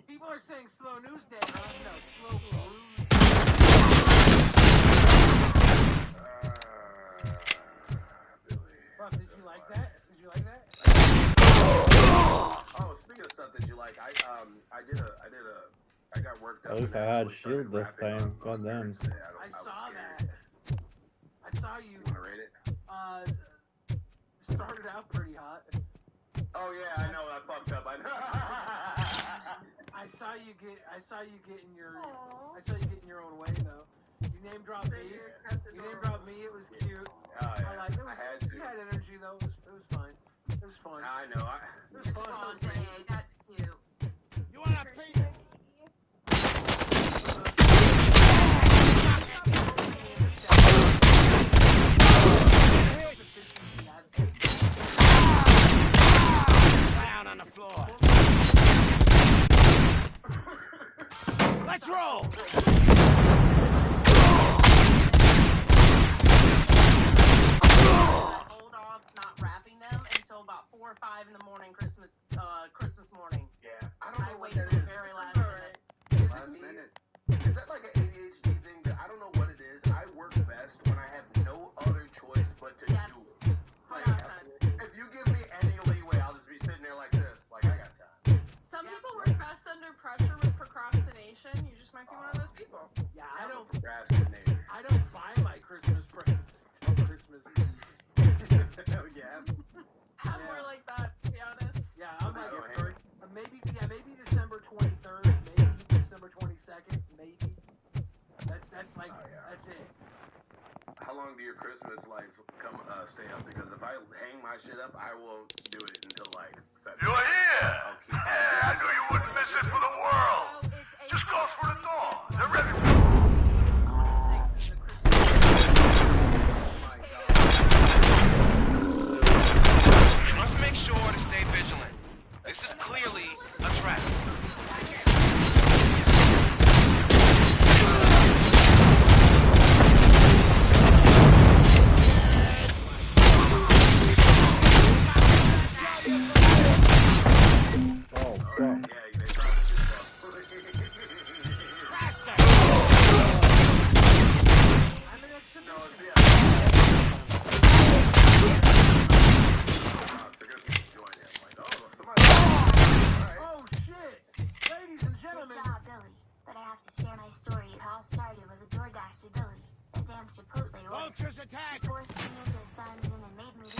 People are saying slow news day. No, slow food. Buff, did you like that? Did you like that? Oh I got worked up. At least I had shield this time. God damn. I saw that. I saw you. Wanna rate it? Started out pretty hot. Oh yeah, I know. I fucked up. I know. I saw you get in your own way though. You name dropped me. You name dropped me. It was cute. Oh, yeah. I like it. I had to. You had energy though. It was fine. It was fun. I know. It was fun. That's cute. You wanna pay? Down on the floor. Let's roll. Hold off not wrapping them until about 4 or 5 in the morning, Christmas morning. Yeah. I don't know what waited that till is. the very last minute. Last minute. Is that like an ADHD thing? That I don't know what it is. I work best when I have no other choice but to do it. Like, if you give me any leeway, I'll just be sitting there like this. Like, I got time. Some people work best under pressure with procrastination. You just might be one of those people. Yeah, I don't procrastinate. I don't buy my Christmas presents till Christmas Eve. Yeah. I'm more like that, to be honest. Yeah, I'm like maybe December 23rd, maybe December 22nd, maybe. That's like that's it. How long do your Christmas lights stay up? Because if I hang my shit up, I won't do it until like February. You're here! Yeah, I knew you wouldn't miss it for the world. Just go through the door. They're ready for you. You must make sure to stay vigilant. This is clearly a trap. Oh shit! Ladies and gentlemen. Good job, Billy. But I have to share my story. It all started with a DoorDash to Billy. A damn Chipotle order. Vultures attack! He forced me into his dungeon and made me do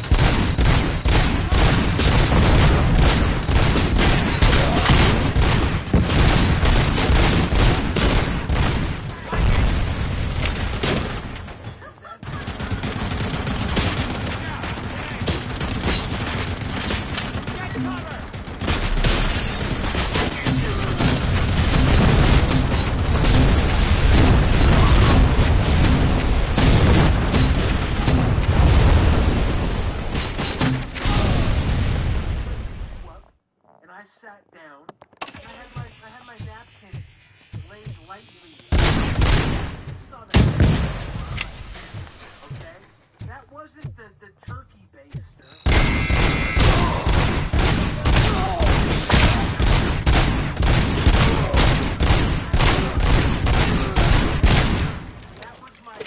And I sat down. And I had my napkin laid lightly. Saw that. Okay? That wasn't the turkey baster. That was my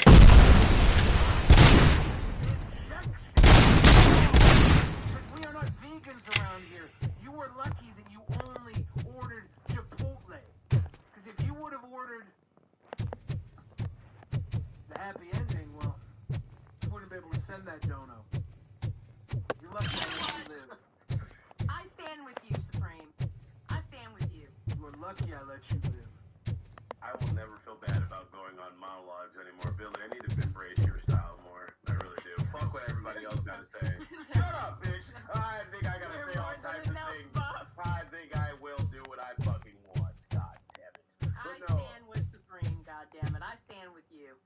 because we are not vegans around here. You were lucky that you only ordered Chipotle. Because if you would have ordered the happy ending, well, you wouldn't be able to send that dono. You're lucky I let you live. I stand with you, Supreme. I stand with you. You are lucky I let you live. I will never feel bad about going on monologues anymore. Billy, I need to embrace your style more. I really do. Fuck what everybody else gotta say. Shut up, bitch. I think I gotta say all types of things. I think I will do what I fucking want. God damn it. I stand with Supreme, goddammit. I stand with you.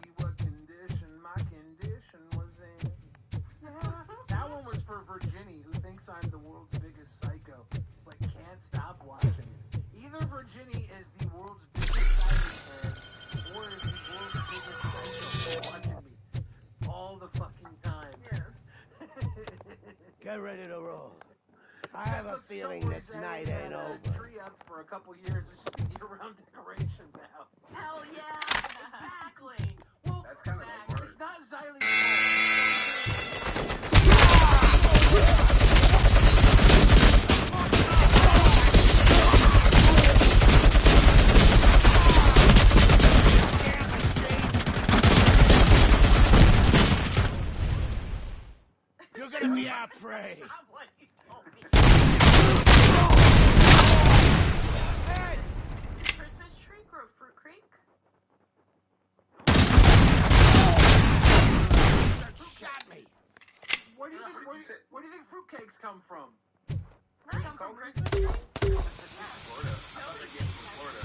See what condition my condition was in. That one was for Virginie, who thinks I'm the world's biggest psycho, but can't stop watching it. Either Virginie is the world's biggest psycho or is the world's biggest psycho watching me all the fucking time. Get ready to roll. I have a feeling this night ain't over. Tree up for a couple years. It's just a year-round decoration now. Hell yeah, exactly. Well, that's kind of a word. It's not Xylie's fault. prey. Christmas tree grow Fruit Creek? Shot me. Where do you think fruitcakes come from? They come from Christmas tree? Florida. I thought they came from Florida.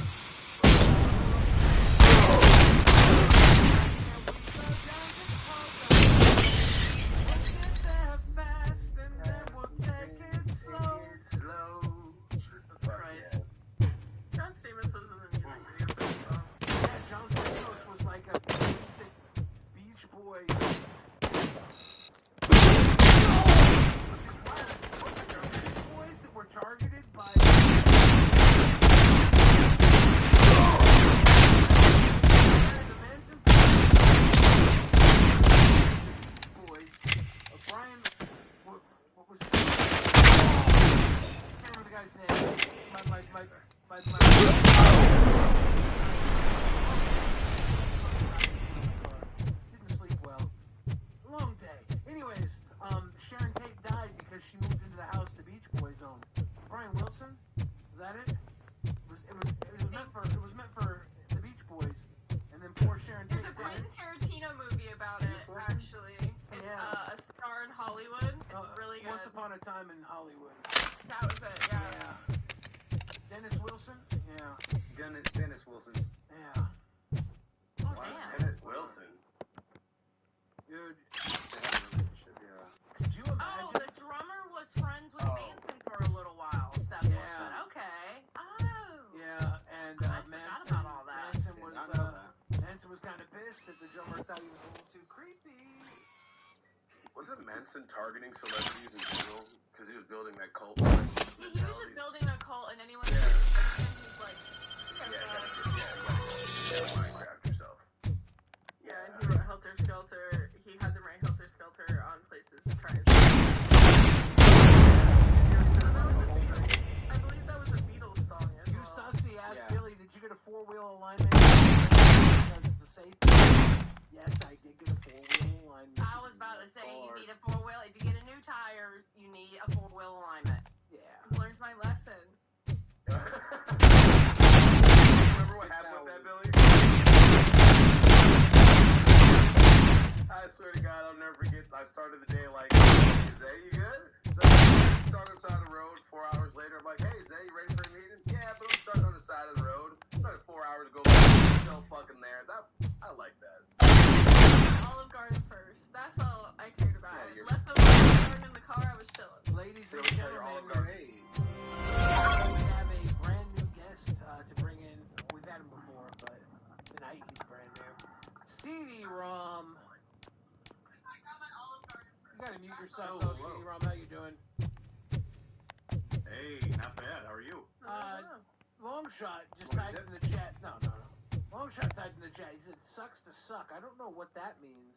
John Stamos was in the music video for this song. Yeah, John Stamos was like a basic Beach Boys. Boys that were targeted by. Boys. Brian. What was it? I can't remember the guy's name. Didn't sleep well. Long day. Anyways, Sharon Tate died because she moved into the house the Beach Boys owned. Brian Wilson? Is that it? It was meant for the Beach Boys. And then poor Sharon Tate There's a died. Quentin Tarantino movie about it, actually. It's a star in Hollywood. It's really good. Once Upon a Time in Hollywood. That was it, yeah. Dennis Wilson? Yeah. Dennis Wilson. Yeah. Oh, Wow, damn. Dennis Wilson. Dude. Yeah. Could you imagine? Oh, the drummer was friends with Manson for a little while. That Wilson. Okay. Oh. Yeah, and I forgot about all that. Manson was kind of pissed that the drummer thought he was a little too creepy. Wasn't Manson targeting celebrities in general? Because he was building that cult. He was just building a cult, and anyone who's like, Minecraft yourself. yeah, and he wrote Helter Skelter. He had them write Helter Skelter on places to try and. I believe that was a Beatles song as You well. sussy asked Billy, did you get a four-wheel alignment? Because it's a safety. Yes, I did get a four-wheel alignment. I was about to say, you need a four-wheel. If you get a new tire, you need a four-wheel alignment. Yeah. Learned my lesson. Remember what happened with that, Billy? I swear to God, I'll never forget. I started the day like, "Hey, Zay, you good?" So I started on the side of the road. 4 hours later, I'm like, "Hey, Zay, you ready for a meeting?" "Yeah, but I'm starting on the side of the road." Started 4 hours ago. Still fucking there. I like that. Olive Garden first. That's all I cared about. Yeah, I left the Olive Garden in the car. I was chilling. Ladies and gentlemen, we have a brand new guest to bring in. We've had him before, but tonight he's brand new. CD-ROM. You gotta mute yourself, though, CD-ROM. How you doing? Hey, not bad. How are you? Longshot just typed in the chat. No. Longshot typed in the chat. He said, "Sucks to suck." I don't know what that means,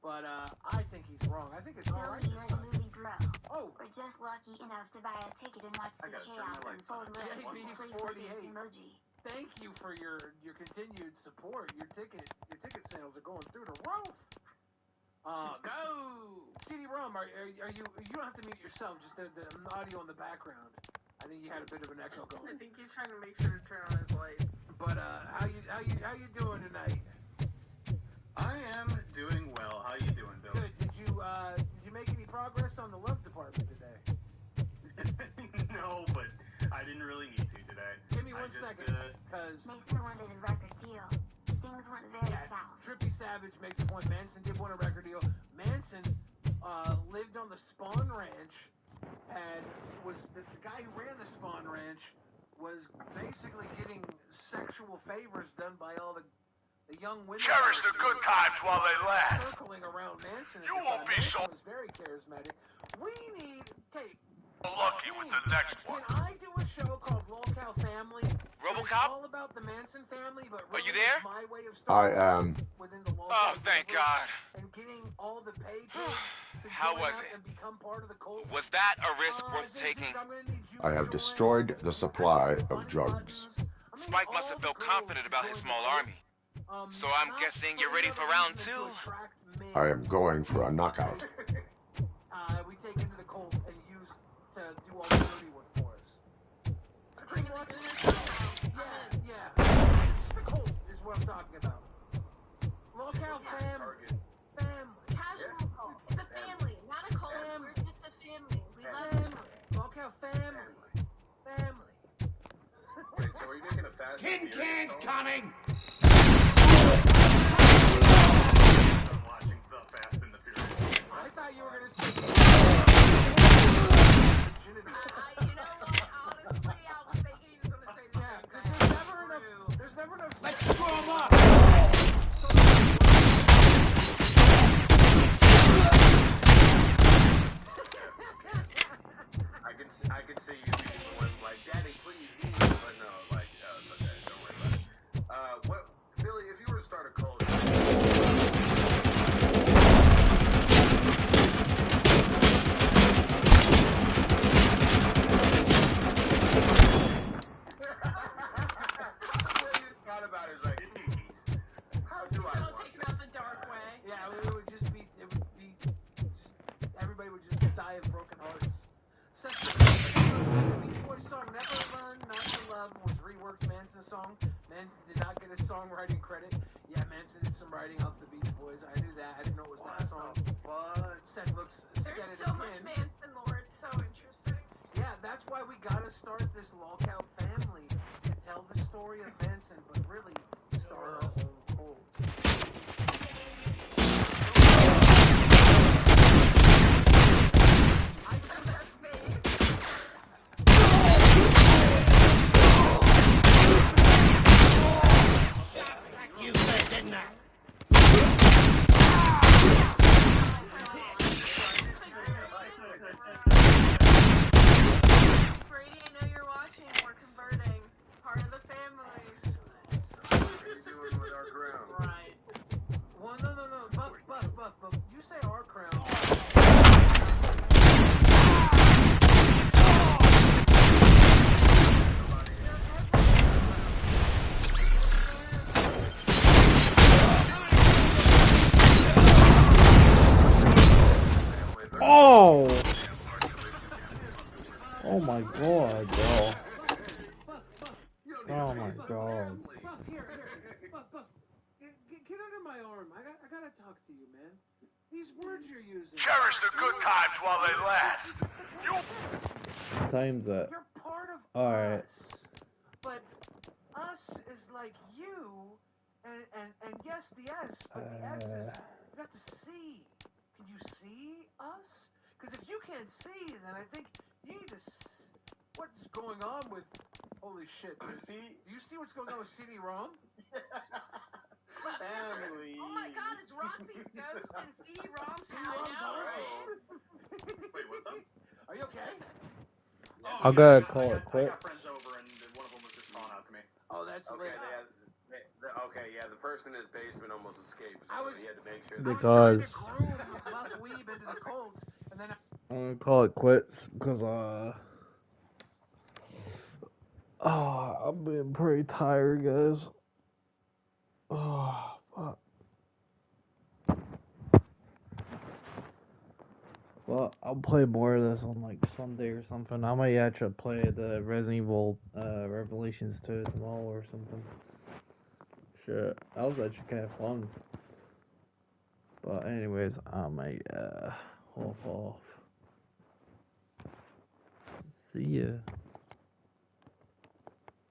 but I think he's wrong. I think it's all right. You're the movie bro. Oh. We're just lucky enough to buy a ticket and watch the chaos unfold with a JB's please 48. emoji. Thank you for your continued support. Your ticket sales are going through the roof. Go! CD-ROM, are you? You don't have to mute yourself. Just the audio in the background. I think you had a bit of an echo going. I think he's trying to make sure to turn on his light. But how you doing tonight? I am doing well. How you doing, Bill? Good. Did you make any progress on the love department today? No, but I didn't really need to today. Give me 1 second, because Mason wanted a record deal. Things went very south. Trippy Savage makes a point. Manson did want a record deal. Manson lived on the Spawn Ranch, and was the guy who ran the Spawn Ranch was basically getting sexual favors done by all the young women. Cherish the good times while they last. Circling around Manson. You won't be so was very charismatic. We need. Okay. lucky with the next one. Can I do a show called Lolcow Family? RoboCop? All about the Manson family, but Are you there? my way of I am. within the Oh, thank God. And getting all the pay How was it? and become part of the cult. Was that a risk worth taking? I have destroyed the supply of drugs. Spike must have felt confident about his small army. So I'm guessing you're ready for round 2? I am going for a knockout. We taking while the dirty work for us. Yeah. The Colt is what I'm talking about. Locale family. Casual cult. It's a family, not a cult. We're just a family. We love each other. Locale family. Family. Wait, so are you making a fast? Tin cans coming! I'm watching The Fast and the Furious. I thought you were gonna say. You know what? Honestly, I was thinking he was gonna say the same thing. There's never enough. Let's screw 'em up! I can see you being the one like, Daddy, please eat. But no, like, it's okay, don't worry about it. What, Billy, if you were to start a cult, thought about it, like, how do I want Taking out the dark way. Yeah, it would just be. Everybody would just die of broken hearts. The Beach Boys song "Never Learn Not to Love" was reworked Manson's song. Manson did not get a songwriting credit. Yeah, Manson did some writing off the Beach Boys. I knew that. I didn't know it was that song. But said it There's so much again. Manson lore. It's so interesting. Yeah, that's why we gotta start this lockout family to tell the story of Manson, but really start our own cult. You said, didn't I? Brady, I know you're watching. We're converting. Part of the family. what are you doing with our ground? Right. Well, no. Buck. You say our crown. Oh! Oh my god, bro. Oh my god. Buck, here. Buck. Get under my arm. I gotta talk to you, man. These words you're using. Cherish the good times while they last. Time's up. You're part of Alright. us. But us is like you, and yes, the S, but the S is, you got to see. Can you see us? Because if you can't see, then I think you need to what's going on with, holy shit. Do you see what's going on with CD-ROM? Family. Oh my god, it's Roxy's ghost and CD-ROM's hanging out. Wait, what's up? Are you okay? I'll go ahead and call it I got quits. friends over, and one of them was just calling out to me. Oh, that's Okay, the person in his basement almost escaped, so he had to make sure. Because Buck Weeb into the Colts, and then I'm gonna call it quits because I'm being pretty tired, guys. Oh, fuck. Well, I'll play more of this on like Sunday or something. I might actually play the Resident Evil Revelations 2 tomorrow or something. Shit, that was actually kind of fun. But anyways, I might hop off. See ya.